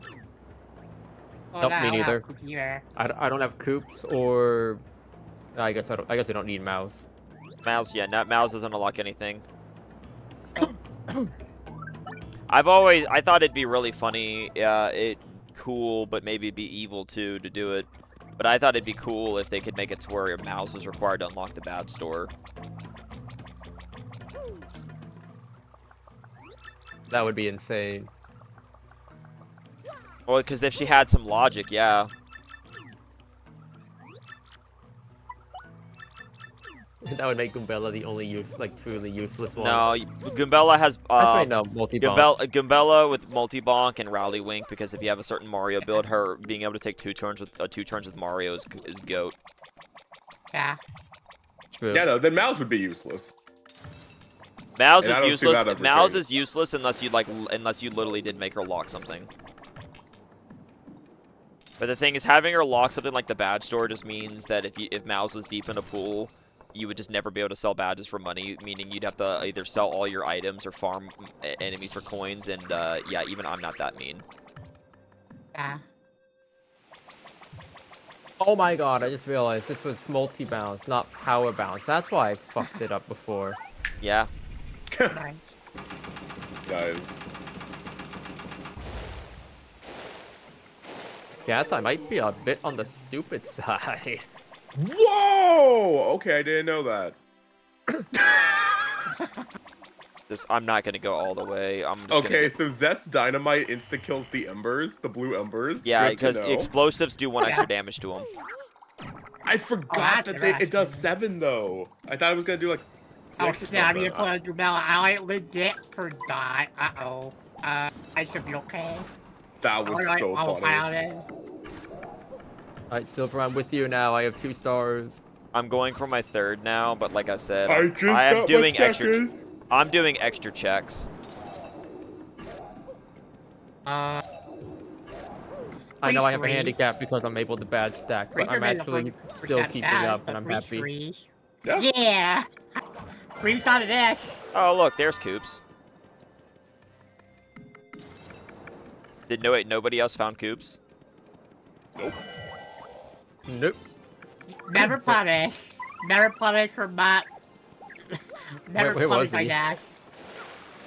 Nope, me neither. I don't have coops or I guess I don't need mouse. Mouse, yeah, mouse doesn't unlock anything. I thought it'd be really funny, cool, but maybe it'd be evil too to do it. But I thought it'd be cool if they could make it to where a mouse was required to unlock the badge store. That would be insane. Well, because if she had some logic, yeah. That would make Goombella the only truly useless one. No, Goombella has Actually, no, multi-bonk. Goombella with multi-bonk and Rally Wink, because if you have a certain Mario build, her being able to take two turns with Mario is goat. Yeah. True. Yeah, no, then Mouse would be useless. Mouse is useless. Mouse is useless unless you literally did make her lock something. But the thing is, having her lock something like the badge store just means that if Mouse was deep in a pool, you would just never be able to sell badges for money, meaning you'd have to either sell all your items or farm enemies for coins, and yeah, even I'm not that mean. Yeah. Oh my god, I just realized this was multi-bounce, not power bounce. That's why I fucked it up before. Yeah. Nice. Guys. Cats, I might be a bit on the stupid side. Whoa! Okay, I didn't know that. I'm not gonna go all the way. Okay, so Zest Dynamite insta-kills the embers, the blue embers. Yeah, Good to because know. explosives do 1 extra damage to them. I forgot that it does 7, though. I thought it was gonna do, like, 6 or yeah, I something. mean, I legit forgot. Uh-oh. I should be okay. That was so funny. Alright, Silver, I'm with you now. I have 2 stars. I'm going for my 3rd now, but like I said, I'm doing extra checks. I know I have a handicap because I'm able to badge stack, but I'm actually still keeping up, and I'm happy. Yeah! Free shot of this! Oh, look, there's Coops. Nobody else found Coops? Nope. Nope. Never promise. Never promise for Matt. Never where was promise, I he? guess.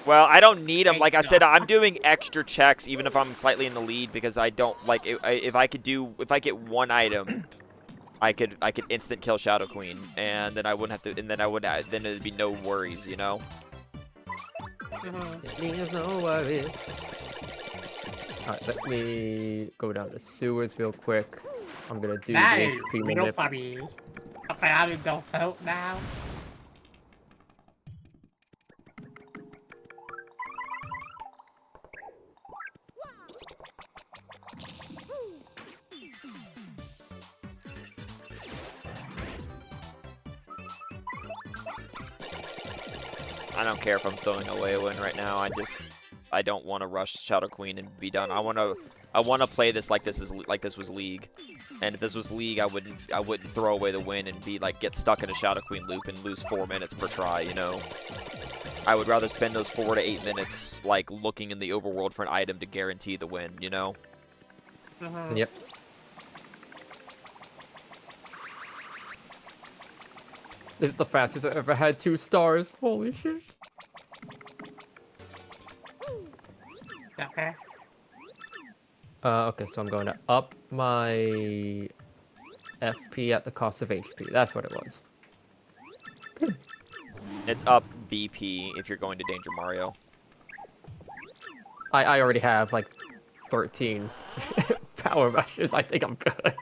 Well, I don't need them. Like I said, I'm doing extra checks even if I'm slightly in the lead because I don't like if I get 1 item, I could instant kill Shadow Queen and then I wouldn't have to then it'd be no worries, you know. There's no worry. Alright, let me go down the sewers real quick. I'm gonna do That the is HP real minute. funny. Okay, I'm in the boat now. I don't care if I'm throwing away a win right now. I don't want to rush Shadow Queen and be done. I want to play this like this was League. And if this was League, I wouldn't throw away the win and be like get stuck in a Shadow Queen loop and lose 4 minutes per try, you know. I would rather spend those 4 to 8 minutes like looking in the overworld for an item to guarantee the win, you know. Yep. This is the fastest I've ever had 2 stars. Holy shit. Okay. Okay, so I'm going to up my FP at the cost of HP. That's what it was. It's up BP if you're going to Danger Mario. I already have like 13 power rushes. I think I'm good.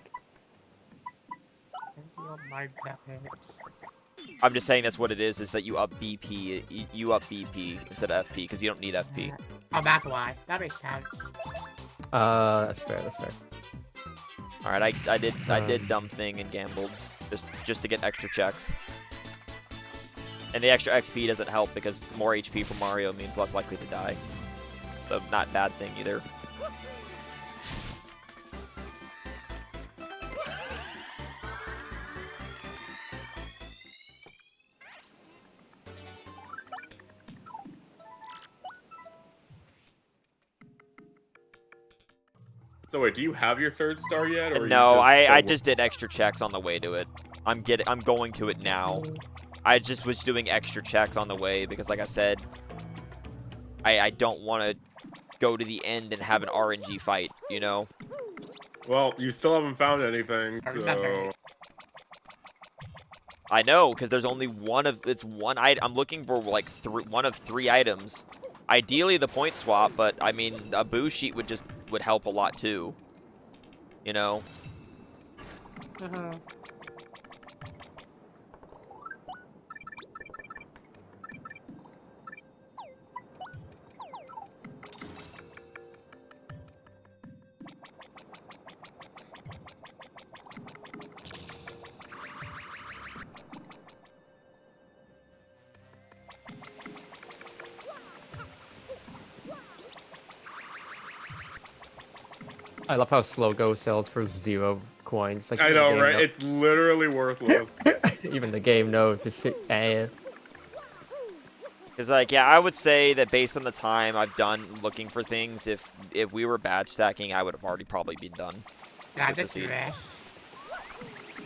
I'm just saying that's what it is that you up BP, you up BP instead of FP because you don't need FP. Oh, that's why. That makes sense. That's fair. That's fair. All right, I did dumb thing and gambled just to get extra checks. And the extra XP doesn't help because more HP for Mario means less likely to die. So not bad thing either. So wait, do you have your 3rd star yet? Or No, I just did extra checks on the way to it. I'm going to it now. I just was doing extra checks on the way because, like I said, I don't want to go to the end and have an RNG fight, you know? Well, you still haven't found anything, so... I know, because there's only one item. I'm looking for, like, one of 3 items. Ideally, the point swap, but, I mean, a boo sheet would help a lot, too. You know? I love how slow go sells for 0 coins. Like, I know, right? It's literally worthless. Even the game knows this shit. Because, like, yeah, I would say that based on the time I've done looking for things, if we were badge stacking, I would have already probably been done. Yeah, with the that's seed. right.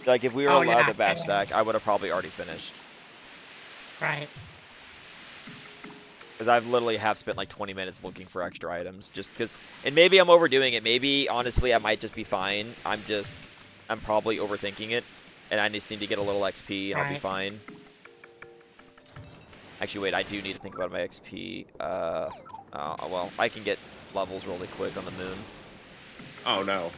Like, if we were Oh, allowed yeah, to badge yeah. stack, I would have probably already finished. Right. Because I've literally have spent like 20 minutes looking for extra items just because, and maybe I'm overdoing it. Maybe, honestly, I might just be fine. I'm probably overthinking it, and I just need to get a little XP, and I'll be Right. fine. Actually, wait, I do need to think about my XP. Well, I can get levels really quick on the moon. Oh, no.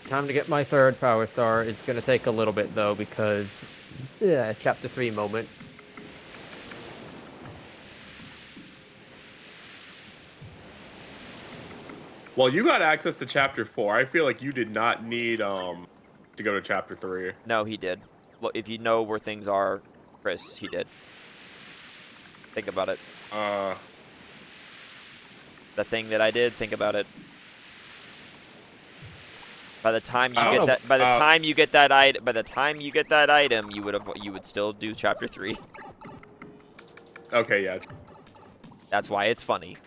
Time to get my 3rd power star. It's gonna take a little bit though because, yeah, chapter 3 moment. Well, you got access to chapter 4. I feel like you did not need to go to chapter 3. No, he did. Look, if you know where things are, Chris, he did. Think about it. The thing that I did, think about it. By the time you get that, by the time you get that item, you would still do chapter 3. Okay, yeah. That's why it's funny.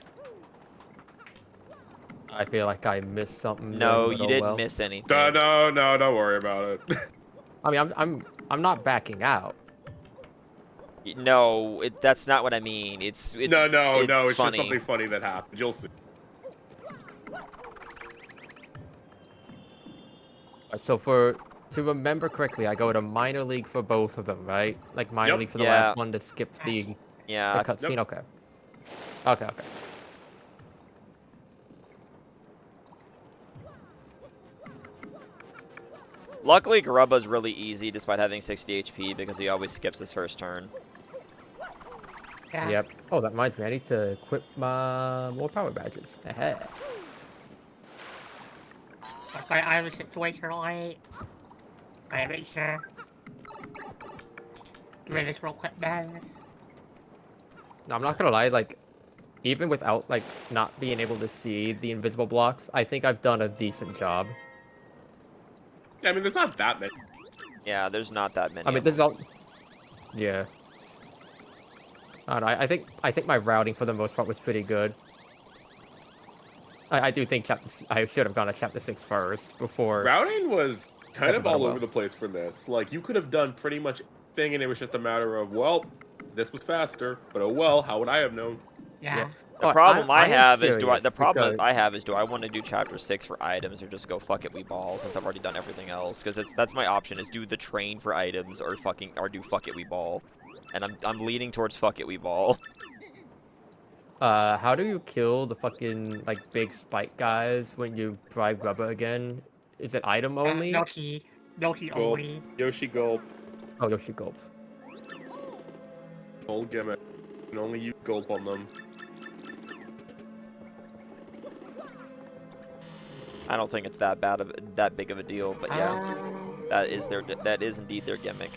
I feel like I missed something. No, then, but you oh didn't well. miss anything. No, don't worry about it. I mean, I'm not backing out. No, that's not what I mean. It's no, it's funny. just something funny that happened. You'll see. So for to remember correctly, I go to minor league for both of them, right? Like minor Yep. league for the Yeah. last one to skip the Yeah. cutscene. Yep. Okay. Okay. Luckily, Grubba's really easy despite having 60 HP because he always skips his first turn. Yeah. Yep. Oh, that reminds me. I need to equip my more power badges. Ahead. If I have a situation like, I make sure. Do this real quick, man. No, I'm not gonna lie. Like, even without like not being able to see the invisible blocks, I think I've done a decent job. I mean, there's not that many. Yeah, there's not that many. I mean, of this is them. all. Yeah. I don't know. I think my routing for the most part was pretty good. I do think I should have gone to chapter 6 first before. Routing was kind of Everybody all well. over the place for this. Like, you could have done pretty much everything, and it was just a matter of, well, this was faster, but oh well, how would I have known? Yeah. The problem I am have is curious the problem because- I have is do I want to do chapter 6 for items or just go fuck it we ball since I've already done everything else? Because that's my option is do the train for items or do fuck it we ball, and I'm leaning towards fuck it we ball. How do you kill the fucking like big spike guys when you drive rubber again? Is it item only? No key. No key Gulp. only. Yoshi Gulp, Oh, Yoshi gulps. old gimmick. You can only use Gulp on them. I don't think it's that big of a deal, but yeah, that is indeed their gimmick.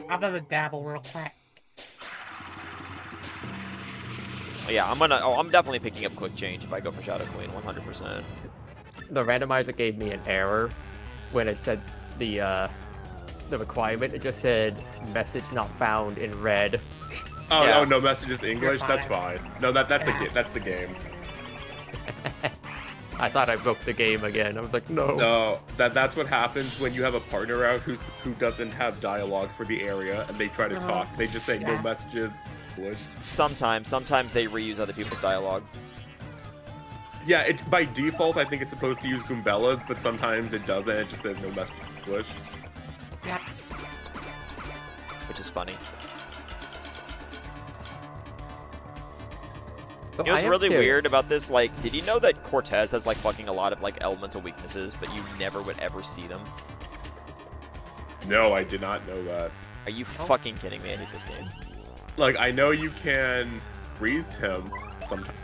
I'm gonna dabble real quick. Yeah, I'm definitely picking up quick change if I go for Shadow Queen, 100%. The randomizer gave me an error when it said the requirement. It just said message not found in red. Oh, Yeah. no messages English. You're That's fine. fine. No, that's the game. I thought I broke the game again. I was like, no. No, that's what happens when you have a partner out who doesn't have dialogue for the area and they try to talk. They just say no Yeah. messages English. Sometimes they reuse other people's dialogue. Yeah, by default I think it's supposed to use Goombellas, but sometimes it doesn't. It just says no messages English. Yeah. Which is funny. But You know I what's am really curious. weird about this? Like, did you know that Cortez has like fucking a lot of like elemental weaknesses, but you never would ever see them? No, I did not know that. Are you fucking kidding me? I hate this game. Like, I know you can freeze him sometimes.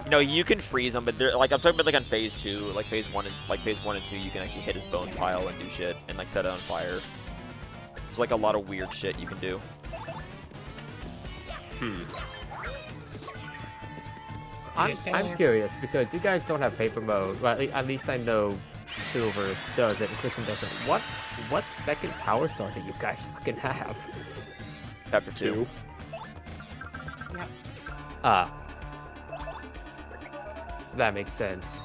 You know, you can freeze them, but they're like I'm talking about like on phase 2, like phase 1 and 2, you can actually hit his bone pile and do shit and like set it on fire. It's like a lot of weird shit you can do. I'm curious because you guys don't have paper mode. Well, at least I know Silver does it and Christian doesn't. What second power star do you guys fucking have? Chapter 2. Ah. That makes sense.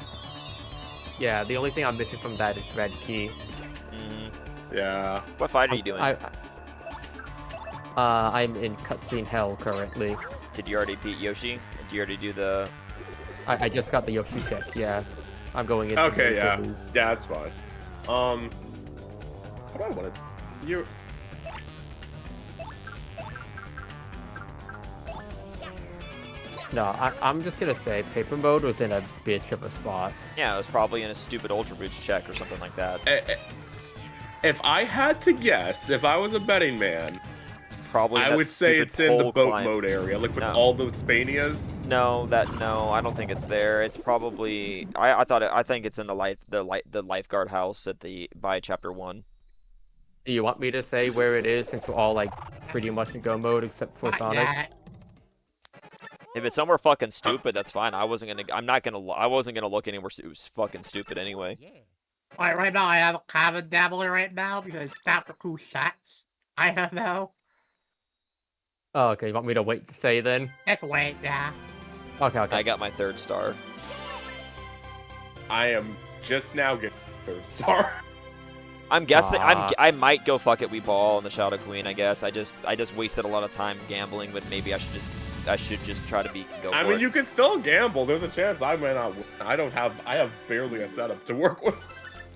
Yeah, the only thing I'm missing from that is red key. Yeah. What fight are you doing? I'm in cutscene hell currently. Did you already beat Yoshi? Did you already do the... I just got the Yoshi check, yeah. I'm going into Okay, major yeah. move. Yeah, that's fine. What do I want to... You... No, I'm just gonna say paper mode was in a bitch of a spot. Yeah, it was probably in a stupid Ultra Boost check or something like that. If I had to guess, if I was a betting man, Probably I that would say stupid it's in the pole boat climb. mode area, like with No. all those Spanias. No, I don't think it's there. It's probably I think it's in the lifeguard house by chapter 1. Do you want me to say where it is since we're all like pretty much in go mode except for Sonic? If it's somewhere fucking stupid, that's fine. I wasn't gonna look anywhere it was fucking stupid anyway. Alright, right now I have a common dabbler right now because chapter 2 shots. I don't know. Oh, okay. You want me to wait to say then? Let's wait, yeah. Okay, okay. I got my 3rd star. I am just now getting third star. I'm guessing Ah. I might go fuck it we ball on the Shadow Queen, I guess. I just wasted a lot of time gambling, but maybe I should just I should just try to go I for mean, it. you can still gamble. There's a chance I may not win. I have barely a setup to work with.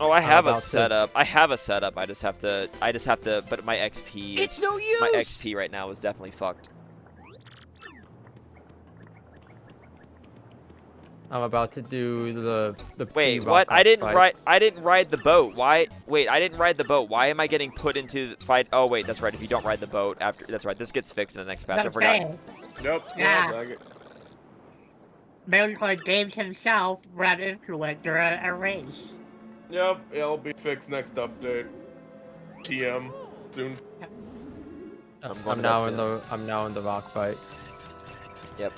Oh, I have a about to- setup. I have a setup. I just have to. But my XP. It's no use. My XP right now is definitely fucked. I'm about to do the Wait, P-rock what? I didn't fight. ride. I didn't ride the boat. Why? Wait, I didn't ride the boat. Why am I getting put into the fight? Oh wait, that's right. If you don't ride the boat after, that's right. This gets fixed in the next patch. I forgot. Okay. Nope. Yeah. No, I- Basically, James himself ran into it during a race. Yep, it'll be fixed next update. TM soon. I'm going I'm to now that in the rock fight. Yep.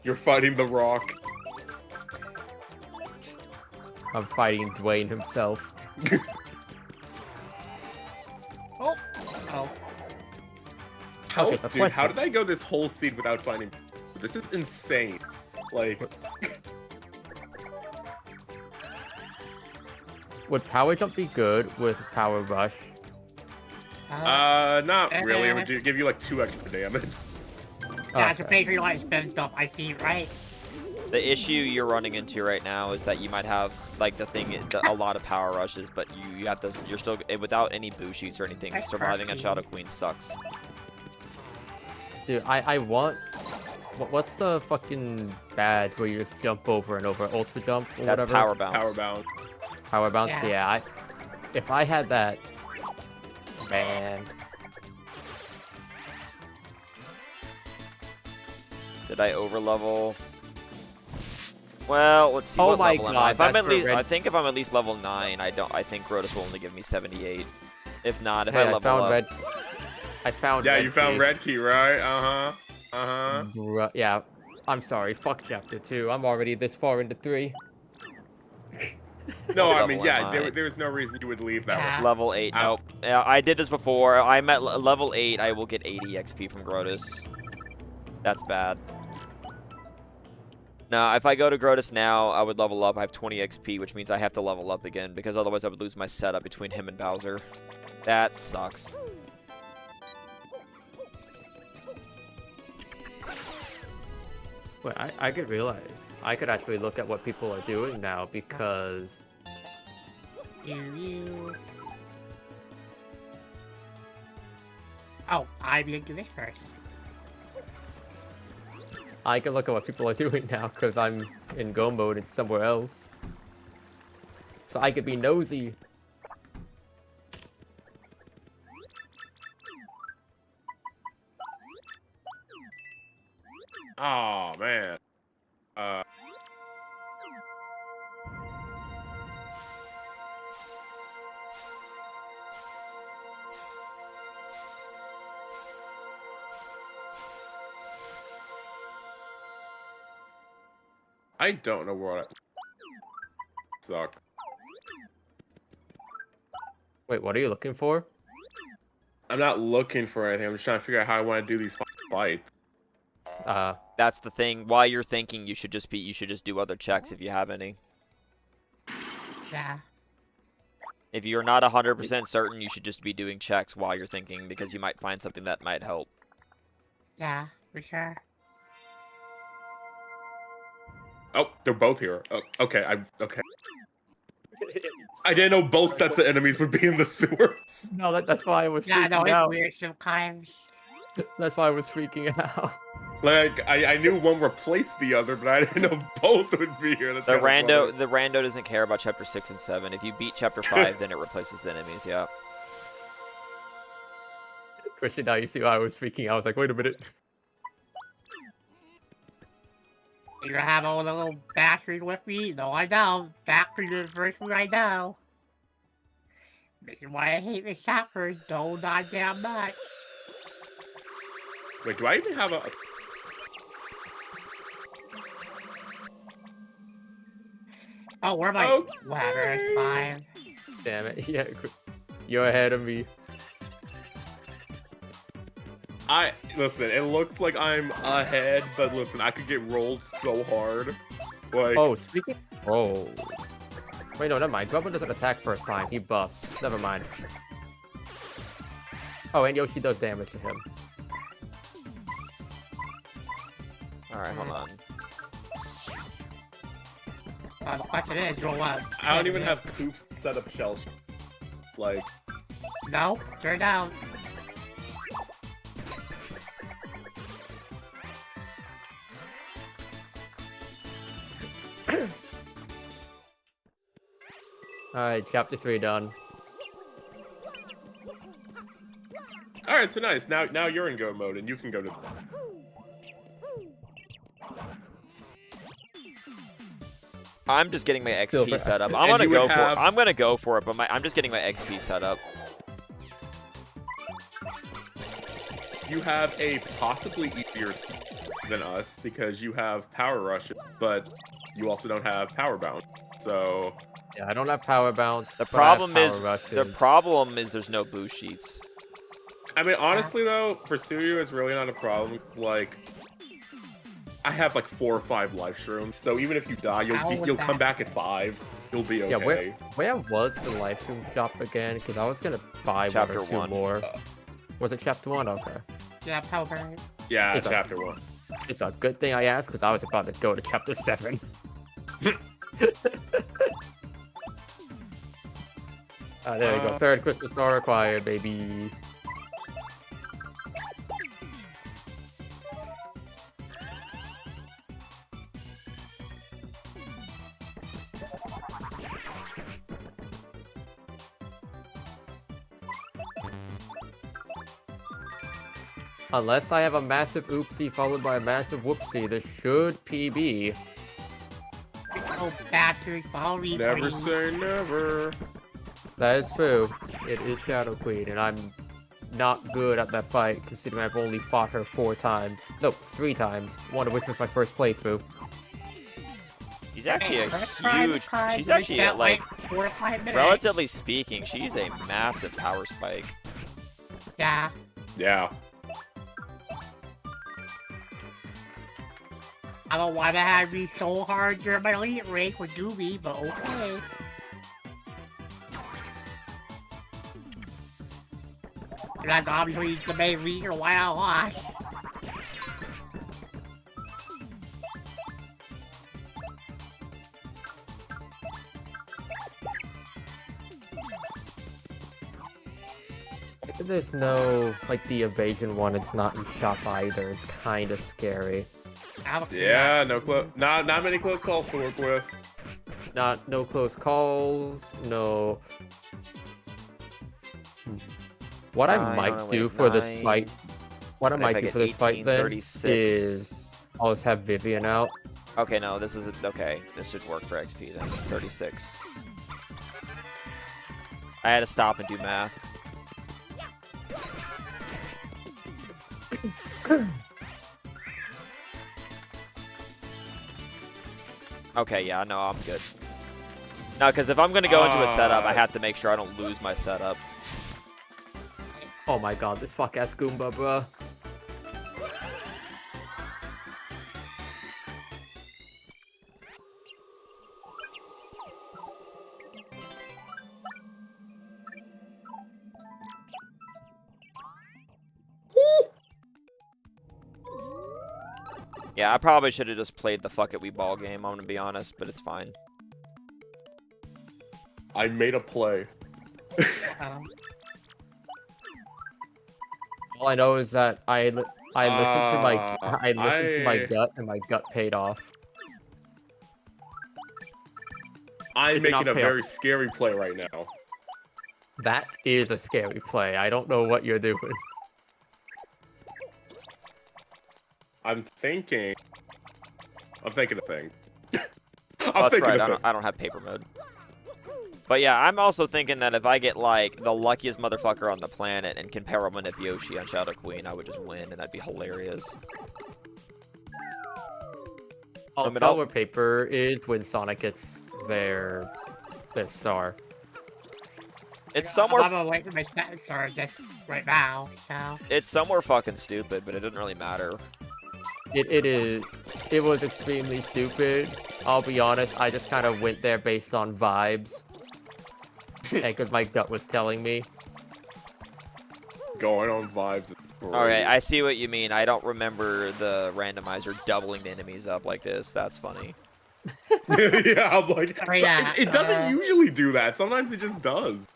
You're fighting the Rock. I'm fighting Dwayne himself. Oh. How, Okay, so dude, question. how did I go this whole seed without finding? This is insane. Like, Would Power Jump be good with Power Rush? not really. It would give you like 2 extra damage. Yeah, so Okay. basically like spin stuff, I see, right? The issue you're running into right now is that you might have like a lot of power rushes, but you have to. You're still without any boo shoots or anything. That's Surviving on perfect. Shadow Queen sucks. Dude, I want. What's the fucking badge where you just jump over and over? Ultra jump or That's whatever? power bounce. Power bounce. Power bounce. Yeah. Yeah. If I had that, man. Did I overlevel? Well, let's see. Oh what my level am God, I? If I'm that's at least, for red- I think if I'm at least level 9, I think Grotus will only give me 78. If not, if Hey, I I level found up, red. I found. Yeah, red you found key. red key, right? Uh-huh. Yeah. I'm sorry. Fuck chapter 2. I'm already this far into 3. No, What I mean, level yeah, am I? there's no reason you would leave that Yeah. one. level 8. Nope. Yeah, I did this before. I'm at level 8. I will get 80 XP from Grotus. That's bad. Now, if I go to Grotus now, I would level up. I have 20 XP, which means I have to level up again, because otherwise I would lose my setup between him and Bowser. That sucks. Wait, I could realize. I could actually look at what people are doing now because Oh, I'm gonna do this first. I can look at what people are doing now because I'm in go mode and somewhere else. So I could be nosy. Oh man. I don't know what. Sucks. Wait, what are you looking for? I'm not looking for anything. I'm just trying to figure out how I want to do these fights. That's the thing. While you're thinking, you should just do other checks if you have any. Yeah. If you're not 100% certain, you should just be doing checks while you're thinking, because you might find something that might help. Yeah, for sure. Oh, they're both here. Oh, okay, okay. I didn't know both sets of enemies would be in the sewers. No, that's why I was Yeah, no, freaking it's out. weird sometimes. That's why I was freaking out. Like, I knew one replaced the other, but I didn't know both would be here. That's The kinda funny. rando doesn't care about chapter 6 and 7. If you beat chapter 5, then it replaces the enemies. Yeah. Christian, now you see why I was freaking out. I was like, wait a minute. You have all the little batteries with me? No, I don't. Battery university right now. This is why I hate the chapter. No, not damn much. Wait, do I even have a? Oh, where am I? Okay. Whatever, it's fine. Damn it. Yeah, you're ahead of me. Listen, it looks like I'm ahead, but listen, I could get rolled so hard. Like, Oh, speaking. Oh. Wait, no, never mind. Grubba doesn't attack first time. He buffs. Never mind. Oh, and Yoshi does damage to him. Alright, hold on. The question is, you'll what? I don't even have coops set up shells. Like, No, turn down. Alright, chapter 3 done. all right, so nice. Now you're in go mode, and you can go to. I'm just getting my XP Silver. set up. And I'm gonna you go would for have- it. I'm gonna go for it, but I'm just getting my XP set up. You have a possibly easier than us because you have power rush, but you also don't have power bounce. So Yeah, I don't have power bounce. The but I have problem power is rushes. the problem is there's no boost sheets. I mean, honestly though, for Suyu, it's really not a problem. Like, I have like 4 or 5 life shrooms, so even if you die, you'll come back at 5. You'll be okay. Yeah, where was the life stream shop again? Because I was gonna buy Chapter 1 or 2 1. more. Was it chapter 1? Okay. Yeah, power burn. Yeah, It's a- chapter 1. It's a good thing I asked because I was about to go to chapter 7. There we go. 3rd Christmas star required, baby. Unless I have a massive oopsie followed by a massive whoopsie, this should PB. Oh, bastard, follow me. Never please. say never. That is true. It is Shadow Queen, and I'm not good at that fight, considering I've only fought her 4 times. No, 3 times. One of which was my first playthrough. She's actually a First time huge. time, She's we actually spent, at like 4 to 5 minutes. relatively speaking, she's a massive power spike. Yeah. Yeah. I don't want to have me so hard during my elite rank with Doobie, but okay. That's obviously the main reason why I lost. There's no, like, the evasion one is not in shop either. It's kind of scary. Yeah, not many close calls to work with. No close calls, no... What I Nine, might do wait, for this 9. fight... What I If might I do get for this fight 18, then 36. is... I'll just have Vivian out. Okay, no, this is okay. This should work for XP then. 36. I had to stop and do math. Okay, yeah, no, I'm good. No, because if I'm going to go into a setup, I have to make sure I don't lose my setup. Oh my god, this fuck-ass Goomba, bruh. Yeah, I probably should have just played the fuck it we ball game, I'm going to be honest, but it's fine. I made a play. All I know is that I listened to my gut, and my gut paid off. I'm It did not making a pay off. very scary play right now. That is a scary play. I don't know what you're doing. I'm thinking of things. Oh, I'm that's thinking right, of things. I don't have paper mode. But yeah, I'm also thinking that if I get, like, the luckiest motherfucker on the planet and can pair him with Yoshi on Shadow Queen, I would just win, and that'd be hilarious. I'll tell where paper is when Sonic gets their star. It's somewhere... I'm waiting for my second star just right now, so... It's somewhere fucking stupid, but it doesn't really matter. It is. It was extremely stupid. I'll be honest, I just kind of went there based on vibes. And because my gut was telling me. Going on vibes. Okay, I see what you mean. I don't remember the randomizer doubling the enemies up like this. That's funny. Yeah, I'm like, Oh, yeah, it doesn't usually do that. Sometimes it just does.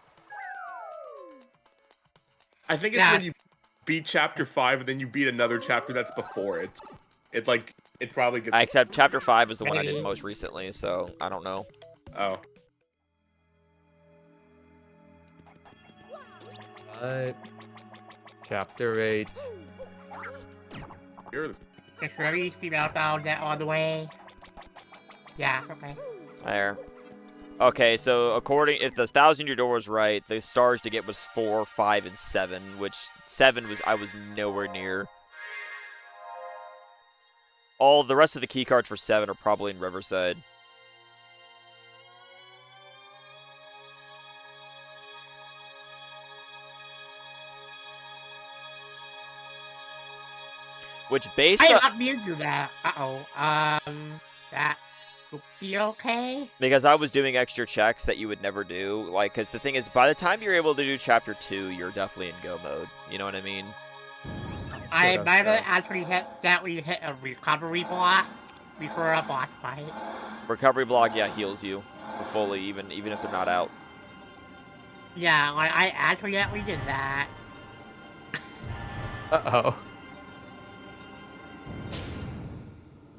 I think it's when you beat chapter 5 and then you beat another chapter that's before it. It probably gets. Except chapter 5 is the one I did most recently, so I don't know. Oh. Chapter 8. Here's Just ready, female found that all the way. Yeah, okay. There. Okay, so if the 1,000-year door was right, the stars to get was 4, 5, and 7, which 7 I was nowhere near. All the rest of the key cards for 7 are probably in Riverside. Which based I on... not mean to do that. That would be okay? Because I was doing extra checks that you would never do. Like, because the thing is, by the time you're able to do chapter 2, you're definitely in go mode. You know what I mean? I might have actually hit that we hit a recovery block before a boss fight. Recovery block, yeah, heals you fully, even if they're not out. Yeah, like, I accidentally did that. Uh-oh.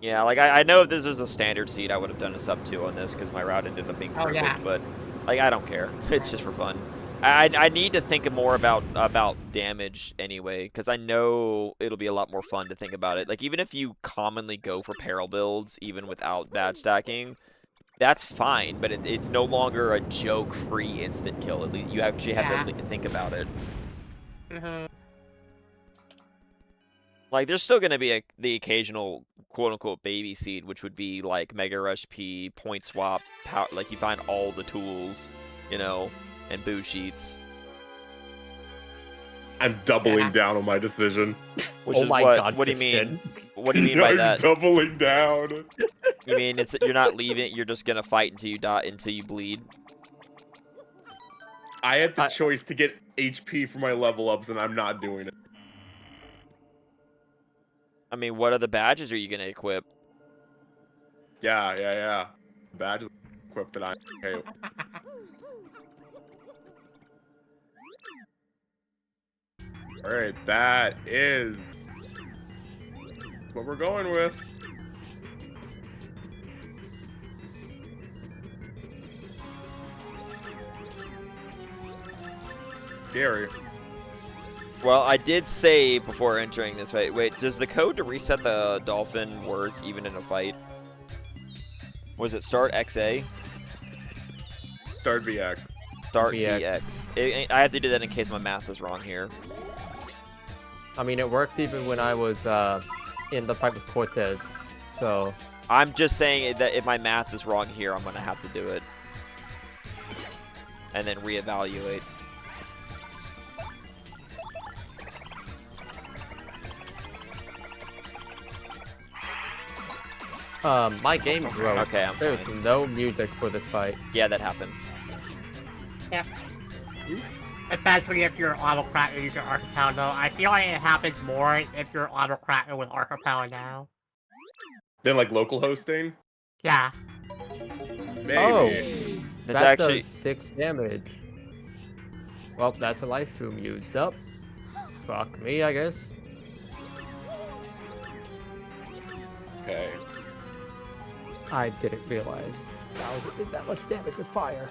Yeah, like, I know if this was a standard seed, I would have done a sub 2 on this, because my route ended up being perfect, yeah. but, like, I don't care. It's just for fun. I need to think more about damage anyway, because I know it'll be a lot more fun to think about it. Like, even if you commonly go for peril builds, even without badge stacking, that's fine, but it's no longer a joke-free instant kill. At least you actually have to think about it. Mm-hmm. Like, there's still going to be the occasional quote-unquote baby seed, which would be, like, Mega Rush P, Point Swap, power, like, you find all the tools, you know, and boo sheets. I'm doubling down on my decision. Which oh is my what, God, what do you mean? Christian. What do you mean by I'm that? doubling down. You mean you're not leaving, you're just going to fight until you die, until you bleed? I had the choice to get HP for my level ups, and I'm not doing it. I mean, what other badges are you going to equip? Yeah. Badges equipped that I okay. Alright, that is what we're going with. Scary. Well, I did say before entering this fight, wait, does the code to reset the dolphin work even in a fight? Was it start XA? Start VX. Start VX. VX. I have to do that in case my math is wrong here. I mean, it worked even when I was in the fight with Cortez, so... I'm just saying that if my math is wrong here, I'm going to have to do it. And then reevaluate. My game broke. Okay, I'm There's fine. no music for this fight. Yeah, that happens. Yep. Especially if you're autocrat using Archipel, though. I feel like it happens more if you're autocrat with Archipel now. Then like local hosting? Yeah. Maybe. Oh, It's that actually... does 6 damage. Well, that's a life tomb used up. Fuck me, I guess. Okay. I didn't realize Bowser did that much damage with fire.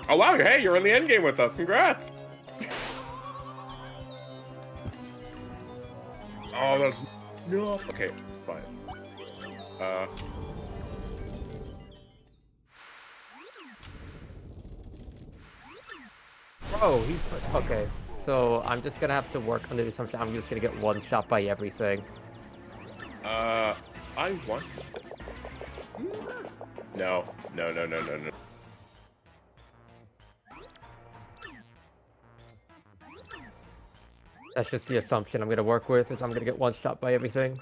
Oh wow, hey, you're in the end game with us. Congrats. Oh, that's no. Okay, fine. Bro, okay. So I'm just gonna have to work under the assumption I'm just gonna get one shot by everything. I want. No. That's just the assumption I'm gonna work with, is I'm gonna get one shot by everything.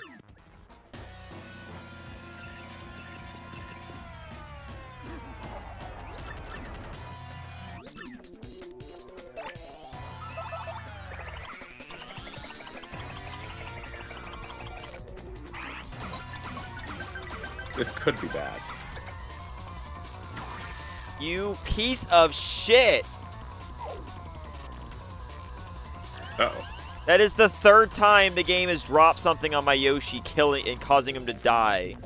This could be bad. You piece of shit. Uh-oh. That is the third time the game has dropped something on my Yoshi, killing and causing him to die.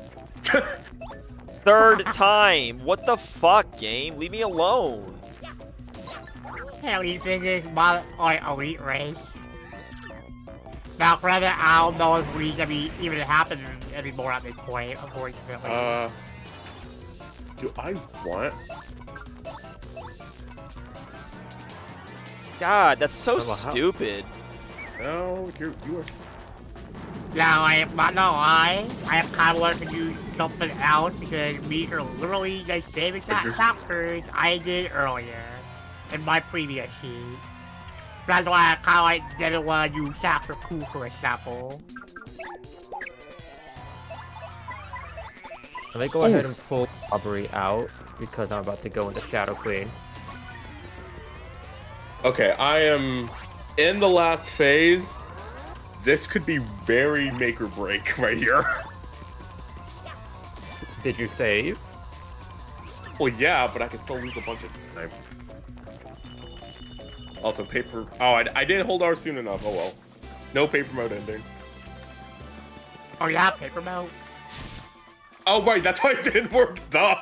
Third time. What the fuck, game? Leave me alone. At least this is my elite race. Now, further, I don't know if we can be even happen anymore at this point, unfortunately. Do I want? God, that's so Oh, wow. stupid. No, you are. Now, I'm not gonna lie, I kind of want to do something else because these are literally the same exact chapters I did earlier in my previous sheet. That's why I kind of like didn't want to do chapter 2, for example. Let me go ahead and pull Aubrey out because I'm about to go into Shadow Queen. Okay, I am in the last phase. This could be very make or break right here. Did you save? Well, yeah, but I can still lose a bunch of time. Also, paper. Oh, I didn't hold R soon enough. Oh well. No paper mode ending. Oh yeah, paper mode. Oh right, that's why it didn't work. Duh.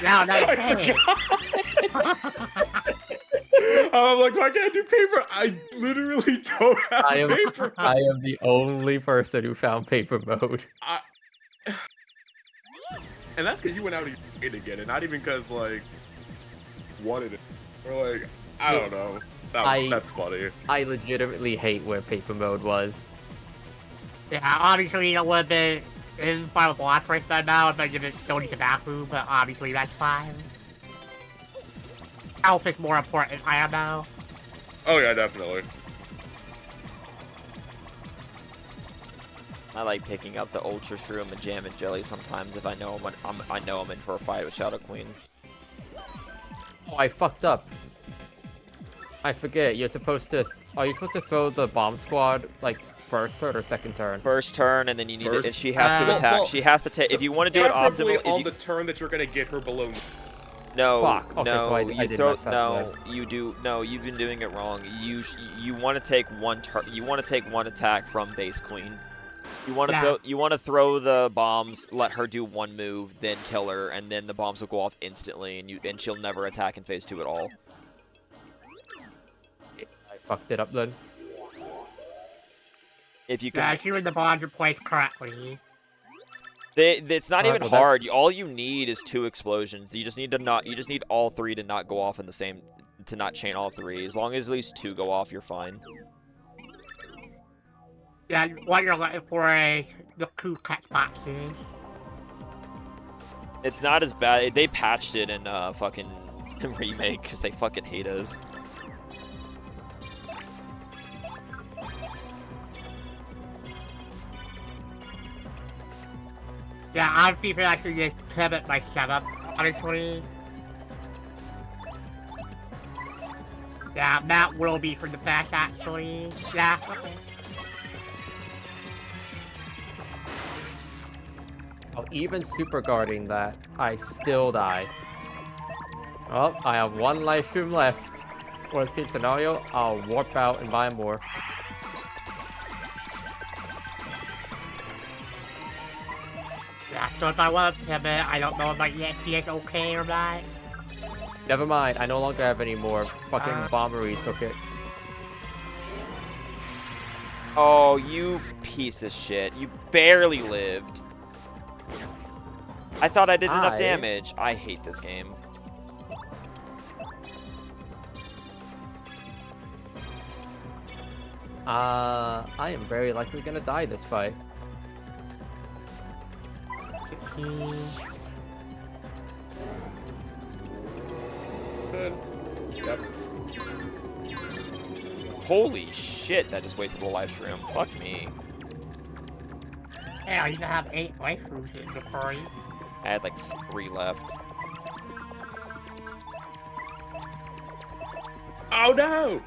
No, no, I hey. forgot. I'm like, why can't I do paper? I literally don't have paper. I am the only person who found paper mode. And that's because you went out of your way to get it, not even because like wanted it. Or like, I don't know. That's funny. I legitimately hate where paper mode was. Yeah, obviously it would have been in final boss race by now if I didn't go to the bathroom, but obviously that's fine. Health is more important, I don't know. Oh yeah, definitely. I like picking up the Ultra Shroom and Jam and Jelly sometimes if I know I'm in for a fight with Shadow Queen. Oh, I fucked up. I forget. You're supposed to. Are you supposed to throw the bomb squad like first turn or second turn? First turn, and then you need First? to. She has to Well, attack. She has to take. So if you want to do it preferably optimal, on the turn that you're gonna get her below. no, Fuck. Okay, no, so I you did throw. mess up No, you do. No, you've been doing it wrong. You want to take one turn. You want to take one attack from base queen. You want to Yeah. throw. You want to throw the bombs. Let her do one move, then kill her, and then the bombs will go off instantly, and she'll never attack in phase 2 at all. I fucked it up then. If you Yeah, can. she was the bombs are placed correctly. It's not even well, that's- hard. All you need is 2 explosions. You just need to not. You just need all 3 to not go off in the same. To not chain all 3. As long as at least 2 go off, you're fine. Yeah, what you're looking for is the coup catch boxes. It's not as bad. They patched it in fucking remake because they fucking hate us. Yeah, I'm feeling actually just pivot my setup, honestly. Yeah, that will be for the best, actually. Yeah, okay. Oh, even super guarding that, I still die. Oh, I have 1 life stream left. Worst case scenario, I'll warp out and buy more. Yeah, so if I want to pivot, I don't know if my EXP is okay or not. Never mind, I no longer have any more. Fucking Bombery took it. Oh, you piece of shit! You barely lived. I thought I did enough damage. I hate this game. I am very likely gonna die this fight. Good. Yep. Holy shit! That just wasted a live stream. Fuck me. Hey, I even have 8 life rooms in the party. I had like 3 left. Oh no!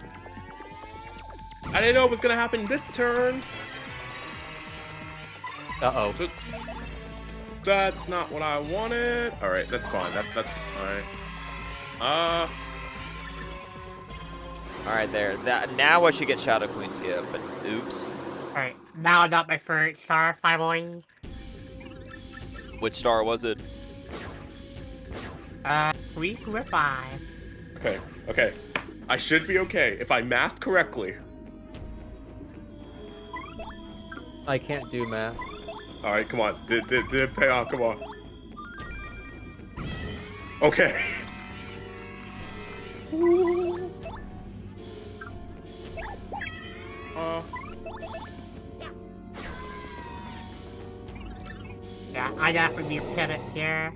I didn't know it was gonna happen this turn. Uh-oh. That's not what I wanted. All right, that's fine. That's fine. All right, there. Now I should get Shadow Queen skip, but oops. Alright, now I got my first star finally. Which star was it? 3 to 5. Okay. I should be okay if I mathed correctly. I can't do math. All right, come on. Did it pay off? Come on. Okay. Yeah, I definitely need a pivot here.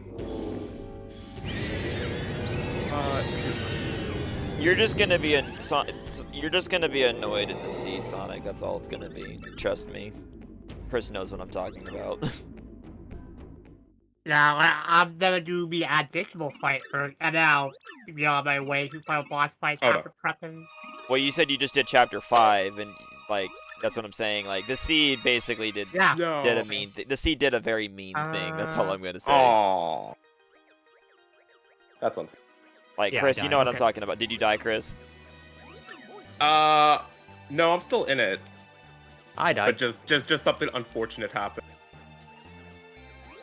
You're just gonna be you're just gonna be annoyed at the seed, Sonic. That's all it's gonna be. Trust me. Chris knows what I'm talking about. Yeah, I'm gonna do the additional fight first, and then I'll be on my way to final boss fights after prepping. Well, you said you just did chapter 5, and like that's what I'm saying. Like the seed basically did Yeah. did a mean thing. The seed did a very mean thing. That's all I'm gonna say. Aww. That's unfair. Like Yeah, Chris, I you died, know what I'm okay. talking about. Did you die, Chris? No, I'm still in it. I But died. just something unfortunate happened.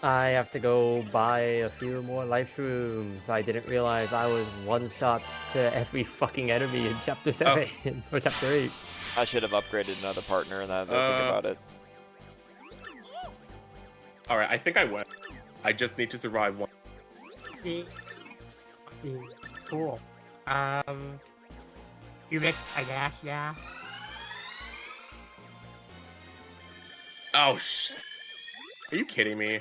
I have to go buy a few more life rooms. I didn't realize I was one shot to every fucking enemy in chapter 7 or chapter 8. I should have upgraded another partner, and then think about it. All right, I think I went. I just need to survive one. Cool. You missed, I guess, yeah. Oh shit! Are you kidding me?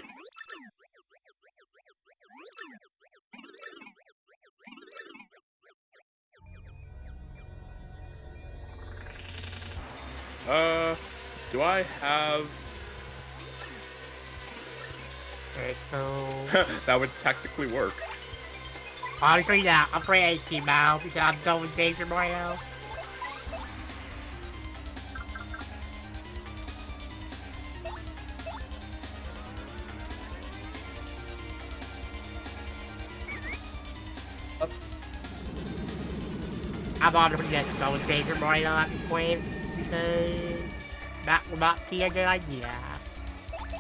Do I have? Okay, so... That would technically work. Honestly, yeah, I'm for 18 now because I'm done with Danger Mario. I'm honestly just done with Danger Mario at this point because that will not be a good idea.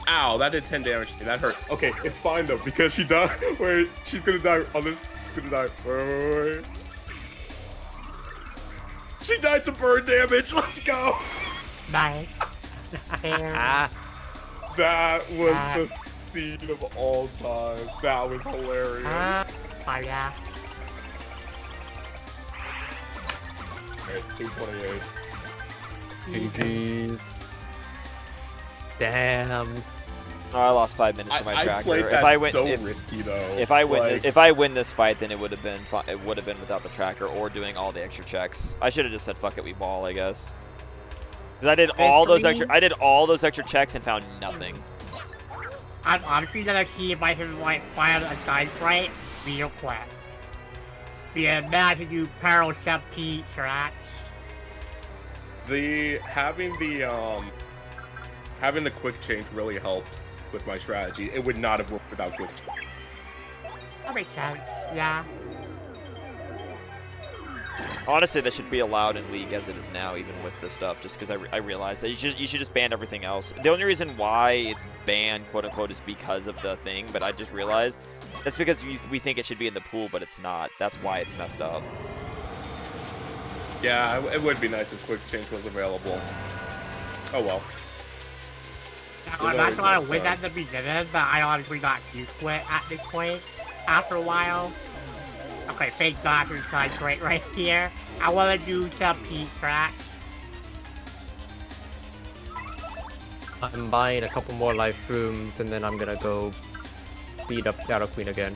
Ow, that did 10 damage to me. That hurt. Okay, it's fine though because she died. Wait, she's gonna die on this. She's gonna die. Wait. She died to burn damage. Let's go. Nice. And, That was the scene of all time. That was hilarious. oh yeah. Okay, 228. GG's. Damn. Oh, I lost 5 minutes to my I tracker. played that so risky though. If I win, Like, if I win this fight, then it would have been without the tracker or doing all the extra checks. I should have just said fuck it, we ball, I guess. Because I did all those extra checks and found nothing. I'm honestly gonna see if I can like find a side fight real quick. Because now I can do parallel step P tracks. having the quick change really helped with my strategy. It would not have worked without quick change. That makes sense, yeah. Honestly, that should be allowed in League as it is now, even with this stuff, just because I realized that you should just ban everything else. The only reason why it's banned, quote-unquote, is because of the thing, but I just realized that's because we think it should be in the pool, but it's not. That's why it's messed up. Yeah, it would be nice if quick change was available. Oh well. I'm not gonna win at the beginning, but I honestly got used to it at this point after a while. Okay, thank God for side great right here. I wanna do some P tracks. I'm buying a couple more life rooms and then I'm gonna go beat up Shadow Queen again.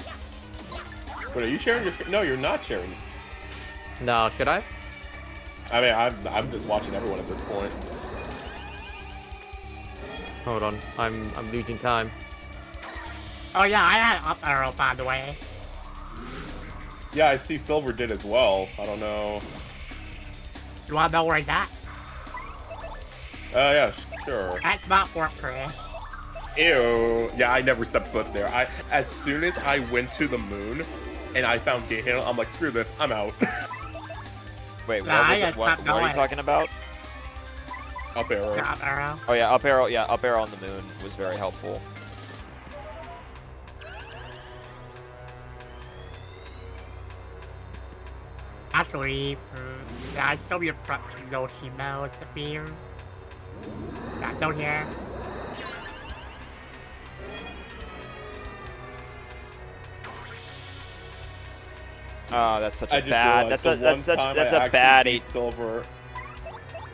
Wait, are you sharing your screen? No, you're not sharing. No, should I? I mean, I'm just watching everyone at this point. Hold on, I'm losing time. Oh yeah, I had up arrow by the way. Yeah, I see Silver did as well. I don't know. You wanna know where it's at? Yeah, sure. That's not for Chris. Ew. Yeah, I never stepped foot there. As soon as I went to the moon and I found gate handle, I'm like, screw this, I'm out. Wait, Nah, what I was it? just What kept are you going. talking about? Up arrow. Up arrow. Oh yeah, up arrow. Yeah, up arrow on the moon was very helpful. Actually, yeah, I still be a prep to go see Mel at the field. Yeah, down here. Oh, that's such I a just bad. realized That's the one time I a bad actually beat 8. Silver.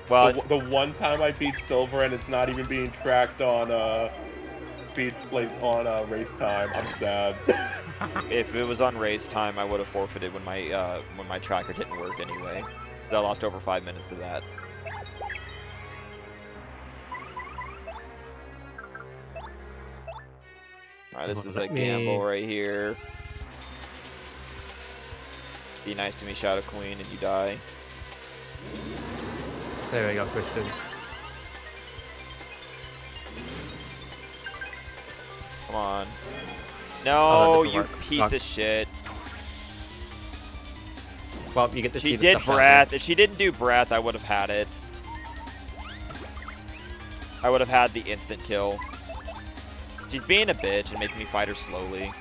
Well, The one time I beat Silver and it's not even being tracked on race time. I'm sad. if it was on race time, I would have forfeited when my tracker didn't work anyway. I lost over 5 minutes to that. Alright, this is a gamble right here. Be nice to me, Shadow Queen, and you die. There we go, Christian. Come on. Oh, No, that doesn't you work. piece Fuck. of shit. Well, you get to see She the did stuff down breath. If she didn't do breath, I would have had it. I would have had the instant kill. She's being a bitch and making me fight her slowly.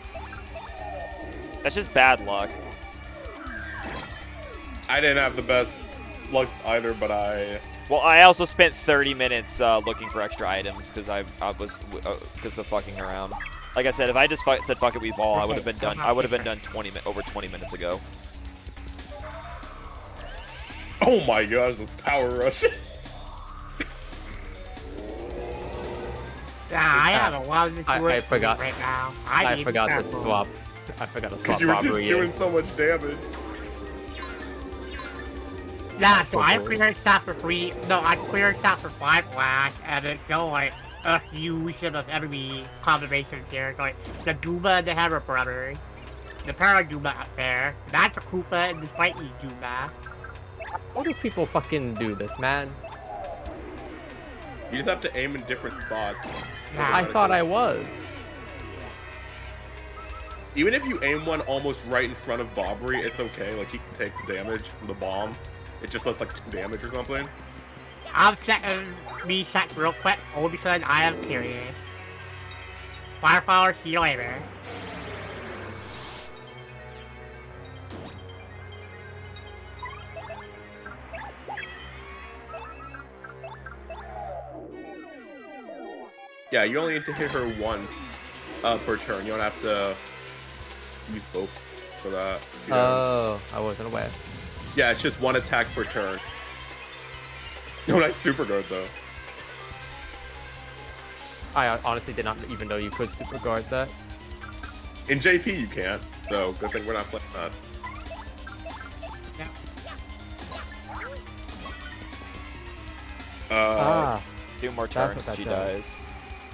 That's just bad luck. I didn't have the best luck either, but Well, I also spent 30 minutes looking for extra items because I was because of fucking around. Like I said, if I just said fuck it, we ball, I would have been done. I would have been done over 20 minutes ago. oh my gosh, this power rush. Yeah, I have a lot of I forgot. right now. I forgot to swap. I forgot to swap Because you were robbery doing in. so much damage. Yeah, so I cleared stuff for free. No, I cleared stuff for 5 flash, and it's still like a fusion of enemy combinations here. So, like the Goomba and the Hammer Brother, the Paragoomba up there. That's a Koopa and the Spiky Goomba. How do people fucking do this, man? You just have to aim in different spots. Yeah, I thought I was. Even if you aim one almost right in front of Bobbery, it's okay. Like, he can take the damage from the bomb. It just does, like, 2 damage or something. I'm setting me set real quick, only because I am curious. Fireflower, see you later. Yeah, you only need to hit her 1 per turn. You don't have to use both for that. You know? Oh, I wasn't aware. Yeah, it's just 1 attack per turn. No, nice super guard though. I honestly did not even know you could super guard that. In JP you can't, so good thing we're not playing that. Ah, 2 more That's turns, what that she does. dies.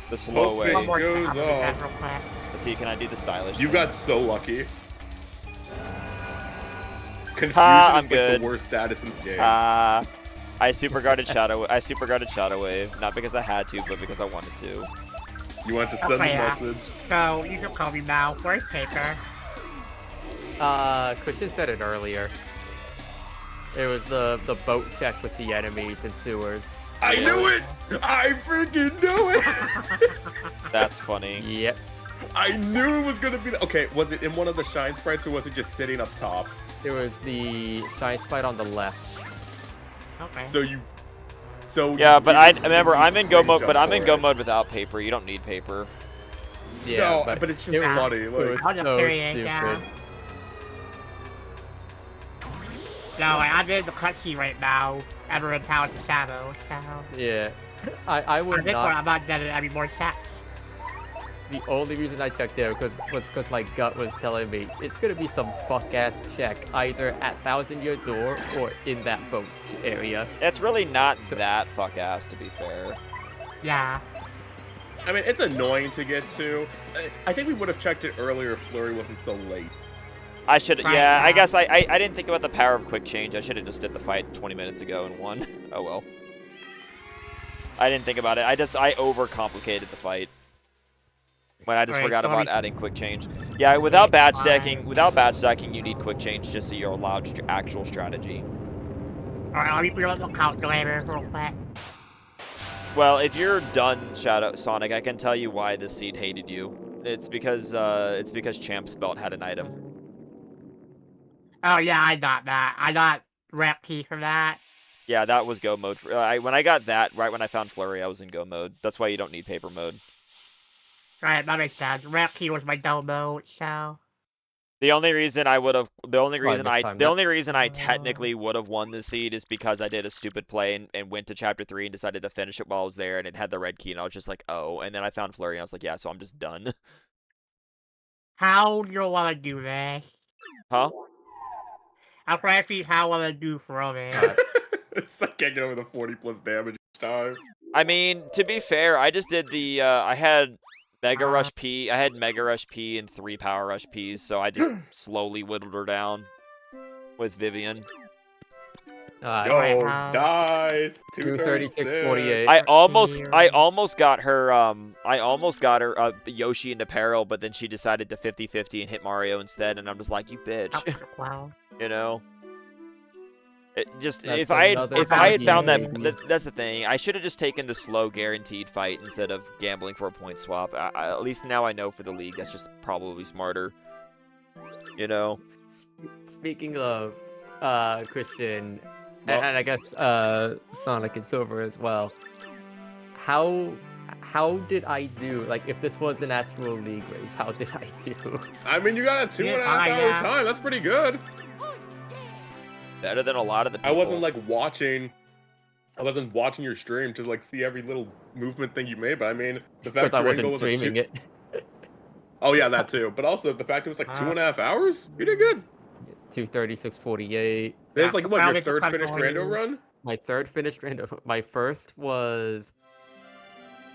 The slow way. Hopefully- One more goes time, I'm gonna do that real quick. Let's see, can I do the stylish? You thing? got so lucky. Confusion I'm is like good. the worst status in the game. I super guarded Shadow. I super guarded Shadow Wave, not because I had to, but because I wanted to. You want to send Okay, the yeah. message. So, you can call me Mal. Where's paper? Christian said it earlier. It was the boat check with the enemies and sewers. I knew it! I freaking knew it! That's funny. Yep. I knew it was gonna be. Okay, was it in one of the shine sprites or was it just sitting up top? It was the shine spite on the left. Okay. So you. So Yeah, you but didn't remember need I'm in go spring mode, jump but I'm in for go it. mode without paper. You don't need paper. Yeah, No, but it's just it was- funny. It Like, was I'll just so carry it stupid. down. No, I'm in the cutscene right now. Emerald Palace of Shadow, so... Yeah. I At would this point, not. I'm not getting any more steps. The only reason I checked there was because my gut was telling me it's gonna be some fuck ass check either at Thousand Year Door or in that boat area. It's really not So- that fuck ass, to be fair. Yeah. I mean, it's annoying to get to. I think we would have checked it earlier if Flurry wasn't so late. I should, Right yeah. I now. guess I didn't think about the power of quick change. I should have just did the fight 20 minutes ago and won. Oh well. I didn't think about it. I overcomplicated the fight. When I just Right, forgot sorry. about adding quick change. Yeah, without badge Fine. stacking, you need quick change just so you're allowed actual strategy. Alright, let me put up the calculator real quick. Well, if you're done, Shadow Sonic, I can tell you why this seed hated you. It's because Champ's belt had an item. Oh yeah, I got that. I got rep key for that. Yeah, that was go mode. When I got that, right when I found Flurry, I was in go mode. That's why you don't need paper mode. Right, that makes sense. Rep key was my go mode, so. The only reason I mistimed technically would have won the seed is because I did a stupid play and went to chapter 3 and decided to finish it while I was there, and it had the red key, and I was just like, oh, and then I found Flurry, and I was like, yeah, so I'm just done. How do you want to do this? Huh? I'm trying to see how I want to do from it. It's like can't get over the 40+ damage each time. I mean, to be fair, I just did the, I had Mega Rush P and 3 Power Rush Ps, so I just slowly whittled her down with Vivian. Oh, nice. 236.48. I almost got her Yoshi into peril, but then she decided to 50-50 and hit Mario instead, and I'm just like, you bitch. Wow. You know? It just That's if I had found that another that's the thing. I should have just taken the slow guaranteed fight instead of gambling for a point swap. At least now I know for the league that's just probably smarter. You know? Speaking of Christian, Well- and I guess Sonic and Silver as well. How did I do? Like, if this was an actual league race, how did I do? I mean, you got a 2.5 hour time. That's pretty good. Better than a lot of the people. I wasn't like watching. I wasn't watching your stream to like see every little movement thing you made, but I mean, the fact Because I your wasn't angle was like streaming it. Oh yeah, that too. But also the fact it was like 2.5 hours. You did good. 236.48. There's like what your Probably third finished probably- rando run? My third finished random. My first was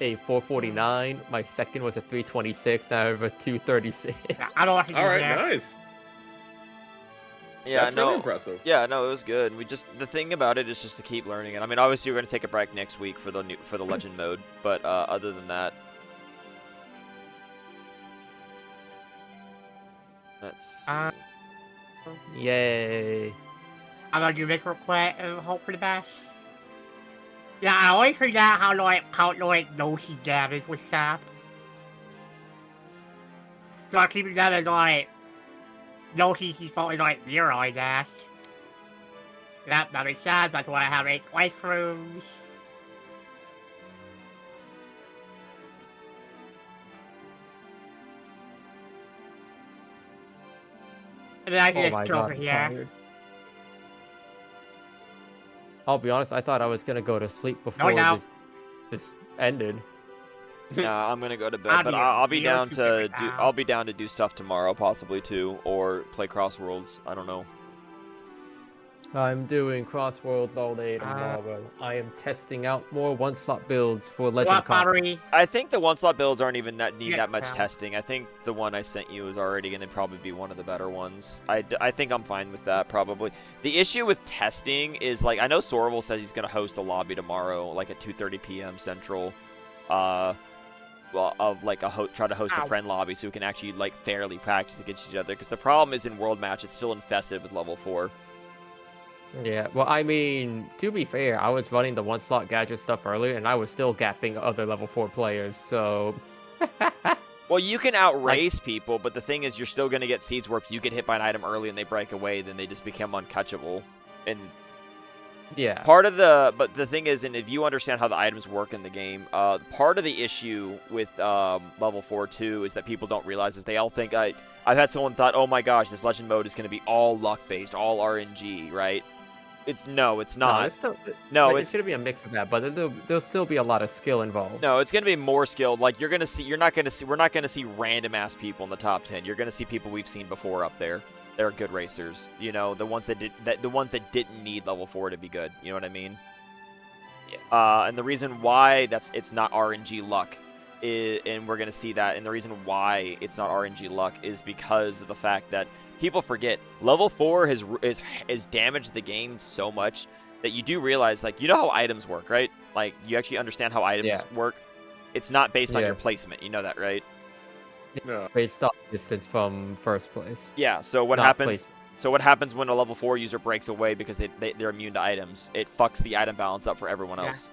a 449. My second was a 326. Now I have a 236. I don't want to do All right, that. nice. Yeah, That's no. really impressive. Yeah, no, it was good. The thing about it is just to keep learning it. I mean, obviously we're gonna take a break next week for the legend mode, but other than that, that's. Yay. I'm gonna do this real quick and hope for the best. Yeah, I always forget how to like calculate Yoshi damage with stuff. So I keep it down as like Yoshi's default is like 0, I guess. That makes sense. That's why I have 8 playthroughs. And then I Oh can my just chill god, over I'm here. tired. I'll be honest, I thought I was gonna go to sleep before no. this ended. Yeah, I'm gonna go to bed, I'll but be I'll be real down to stupid do. now. I'll be down to do stuff tomorrow, possibly too, or play Crossworlds. I don't know. I'm doing Crossworlds all day tomorrow. I am testing out more one-slot builds for Legend What Con. battery? I think the one-slot builds aren't even need Yeah, that much yeah. testing. I think the one I sent you is already gonna probably be one of the better ones. I think I'm fine with that probably. The issue with testing is like I know Sorval says he's gonna host a lobby tomorrow, like at 2:30 p.m. Central. Well, of like try to host a Ow. friend lobby so we can actually like fairly practice against each other. Because the problem is in World Match, it's still infested with level 4. Yeah, well, I mean, to be fair, I was running the one-slot gadget stuff earlier, and I was still gapping other level 4 players, so... Well, you can outrace people, but the thing is, you're still going to get seeds where if you get hit by an item early and they break away, then they just become uncatchable. And Yeah. but the thing is, and if you understand how the items work in the game, part of the issue with level 4 too is that people don't realize is they all think I've had someone thought, oh my gosh, this legend mode is going to be all luck based, all RNG, right? It's not. No, it's still... No, like, it's gonna be a mix of that, but there'll still be a lot of skill involved. No, it's going to be more skilled. Like we're not going to see random ass people in the top 10. You're going to see people we've seen before up there. They're good racers. You know, the ones that didn't need level 4 to be good. You know what I mean? Yeah. And the reason why it's not RNG luck and we're going to see that, and the reason why it's not RNG luck is because of the fact that people forget level 4 has damaged the game so much that you do realize, like, you know how items work, right? Like, you actually understand how items work. It's not based on your placement. You know that, right? No. Based off distance from first place. Yeah, so what Not happens? place. So what happens when a level 4 user breaks away because they're immune to items? It fucks the item balance up for everyone Yeah. else.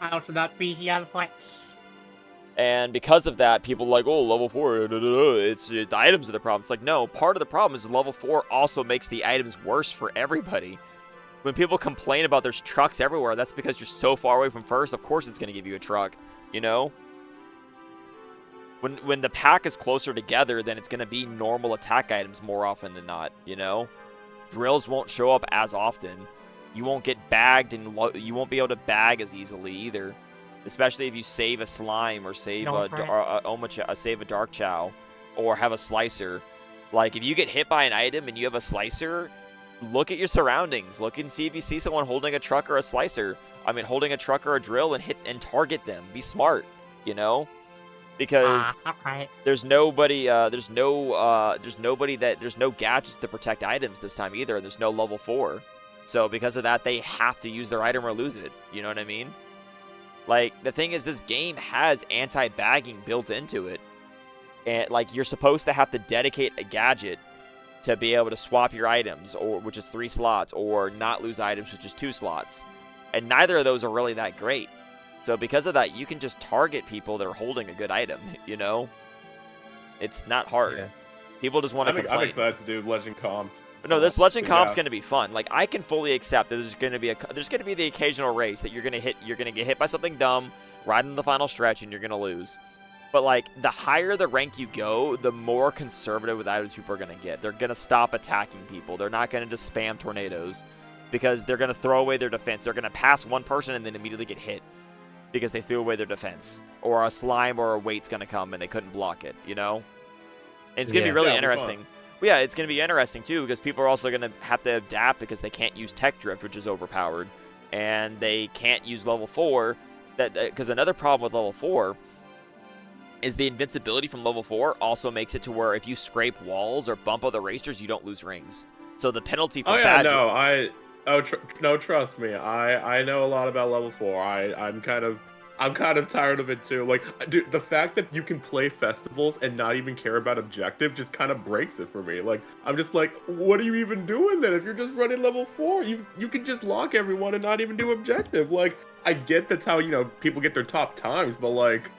Also not busy on fight. And because of that, people are like, oh, level 4, it's the items are the problem. It's like, no, part of the problem is level 4 also makes the items worse for everybody. When people complain about there's trucks everywhere, that's because you're so far away from first. Of course it's going to give you a truck, you know? When the pack is closer together, then it's going to be normal attack items more often than not, you know? Drills won't show up as often. You won't get bagged, and you won't be able to bag as easily either. Especially if you save a slime or save save a dark chow or have a slicer. Like, if you get hit by an item and you have a slicer, look at your surroundings. Look and see if you see someone holding a truck or a slicer. I mean, holding a truck or a drill and hit and target them. Be smart, you know? Because Okay. there's nobody there's no gadgets to protect items this time either. There's no level 4. So because of that, they have to use their item or lose it. You know what I mean? Like, the thing is, this game has anti-bagging built into it. And, like, you're supposed to have to dedicate a gadget to be able to swap your items, or which is 3 slots, or not lose items, which is 2 slots. And neither of those are really that great. So because of that, you can just target people that are holding a good item, you know? It's not hard. Yeah. People just want to complain. I'm excited to do Legend Comp. No, this Legend Comp's Yeah. going to be fun. Like, I can fully accept that there's going to be the occasional race that you're going to get hit by something dumb, right in the final stretch, and you're going to lose. But, like, the higher the rank you go, the more conservative with items people are going to get. They're going to stop attacking people. They're not going to just spam tornadoes because they're going to throw away their defense. They're going to pass one person and then immediately get hit because they threw away their defense. Or a slime or a weight's going to come and they couldn't block it, you know? And it's going to be really Yeah, it'll be interesting. But yeah, it's going to be interesting, too, because people are also going to have to adapt because they can't use Tech Drift, which is overpowered. And they can't use level 4. Because another problem with level 4 is the invincibility from level 4 also makes it to where if you scrape walls or bump other racers, you don't lose rings. So the penalty for No, trust me. I know a lot about level 4. I'm kind of tired of it too. Like, dude, the fact that you can play festivals and not even care about objective just kind of breaks it for me. Like, I'm just like, what are you even doing then? If you're just running level 4, you can just lock everyone and not even do objective. Like, I get that's how, you know, people get their top times, but like,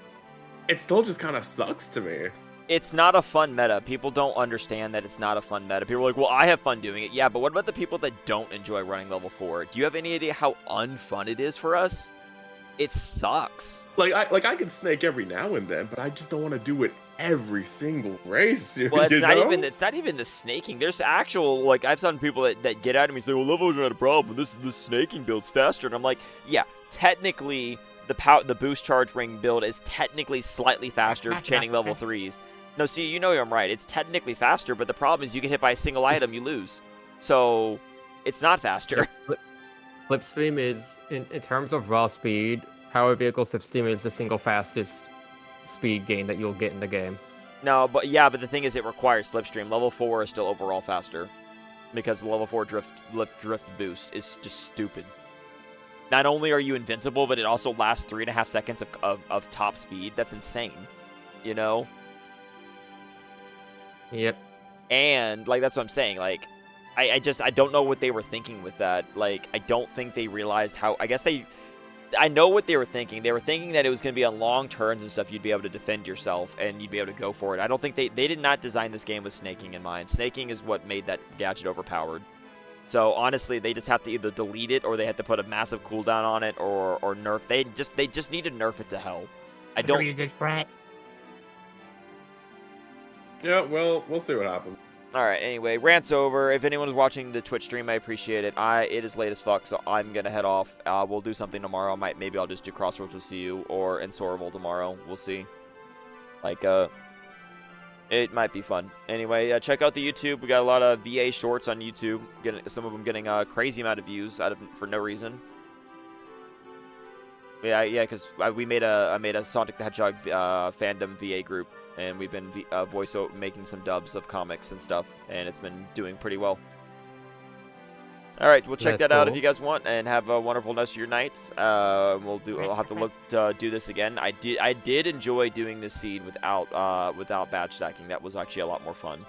it still just kind of sucks to me. It's not a fun meta. People don't understand that it's not a fun meta. People are like, well, I have fun doing it. Yeah, but what about the people that don't enjoy running level 4? Do you have any idea how unfun it is for us? It sucks. Like I can snake every now and then, but I just don't want to do it every single race. Well, it's you not know? even the snaking. There's actual, like, I've seen people that get at me and say, well, level's not a problem. This snaking build's faster. And I'm like, yeah, technically the boost charge ring build is technically slightly faster chaining level 3s. No, see, you know I'm right. It's technically faster, but the problem is you get hit by a single item, you lose. So it's not faster. Slipstream is, in terms of raw speed, Power Vehicle Slipstream is the single fastest speed gain that you'll get in the game. No, but the thing is it requires Slipstream. Level 4 is still overall faster because the level 4 drift boost is just stupid. Not only are you invincible, but it also lasts 3.5 seconds of top speed. That's insane, you know? Yep. And, like, that's what I'm saying. Like, I don't know what they were thinking with that. Like, I don't think they realized how... I know what they were thinking. They were thinking that it was going to be on long turns and stuff. You'd be able to defend yourself, and you'd be able to go for it. I don't think they did not design this game with snaking in mind. Snaking is what made that gadget overpowered. So, honestly, they just have to either delete it, or they have to put a massive cooldown on it, or nerf. They just need to nerf it to hell. I don't... Yeah, well, we'll see what happens. All right, anyway, rant's over. If anyone is watching the Twitch stream, I appreciate it. It is late as fuck, so I'm going to head off. We'll do something tomorrow. Maybe I'll just do Crossroads with CU or in Sorrel tomorrow. We'll see. Like, it might be fun. Anyway, check out the YouTube. We got a lot of VA shorts on YouTube. Some of them getting a crazy amount of views for no reason. Yeah, because I made a Sonic the Hedgehog fandom VA group. And we've been making some dubs of comics and stuff, and it's been doing pretty well. All right, we'll check That's that out if cool. you guys want, and have a wonderful rest of your nights. We'll have to look to do this again. I did enjoy doing this seed without badge stacking. That was actually a lot more fun.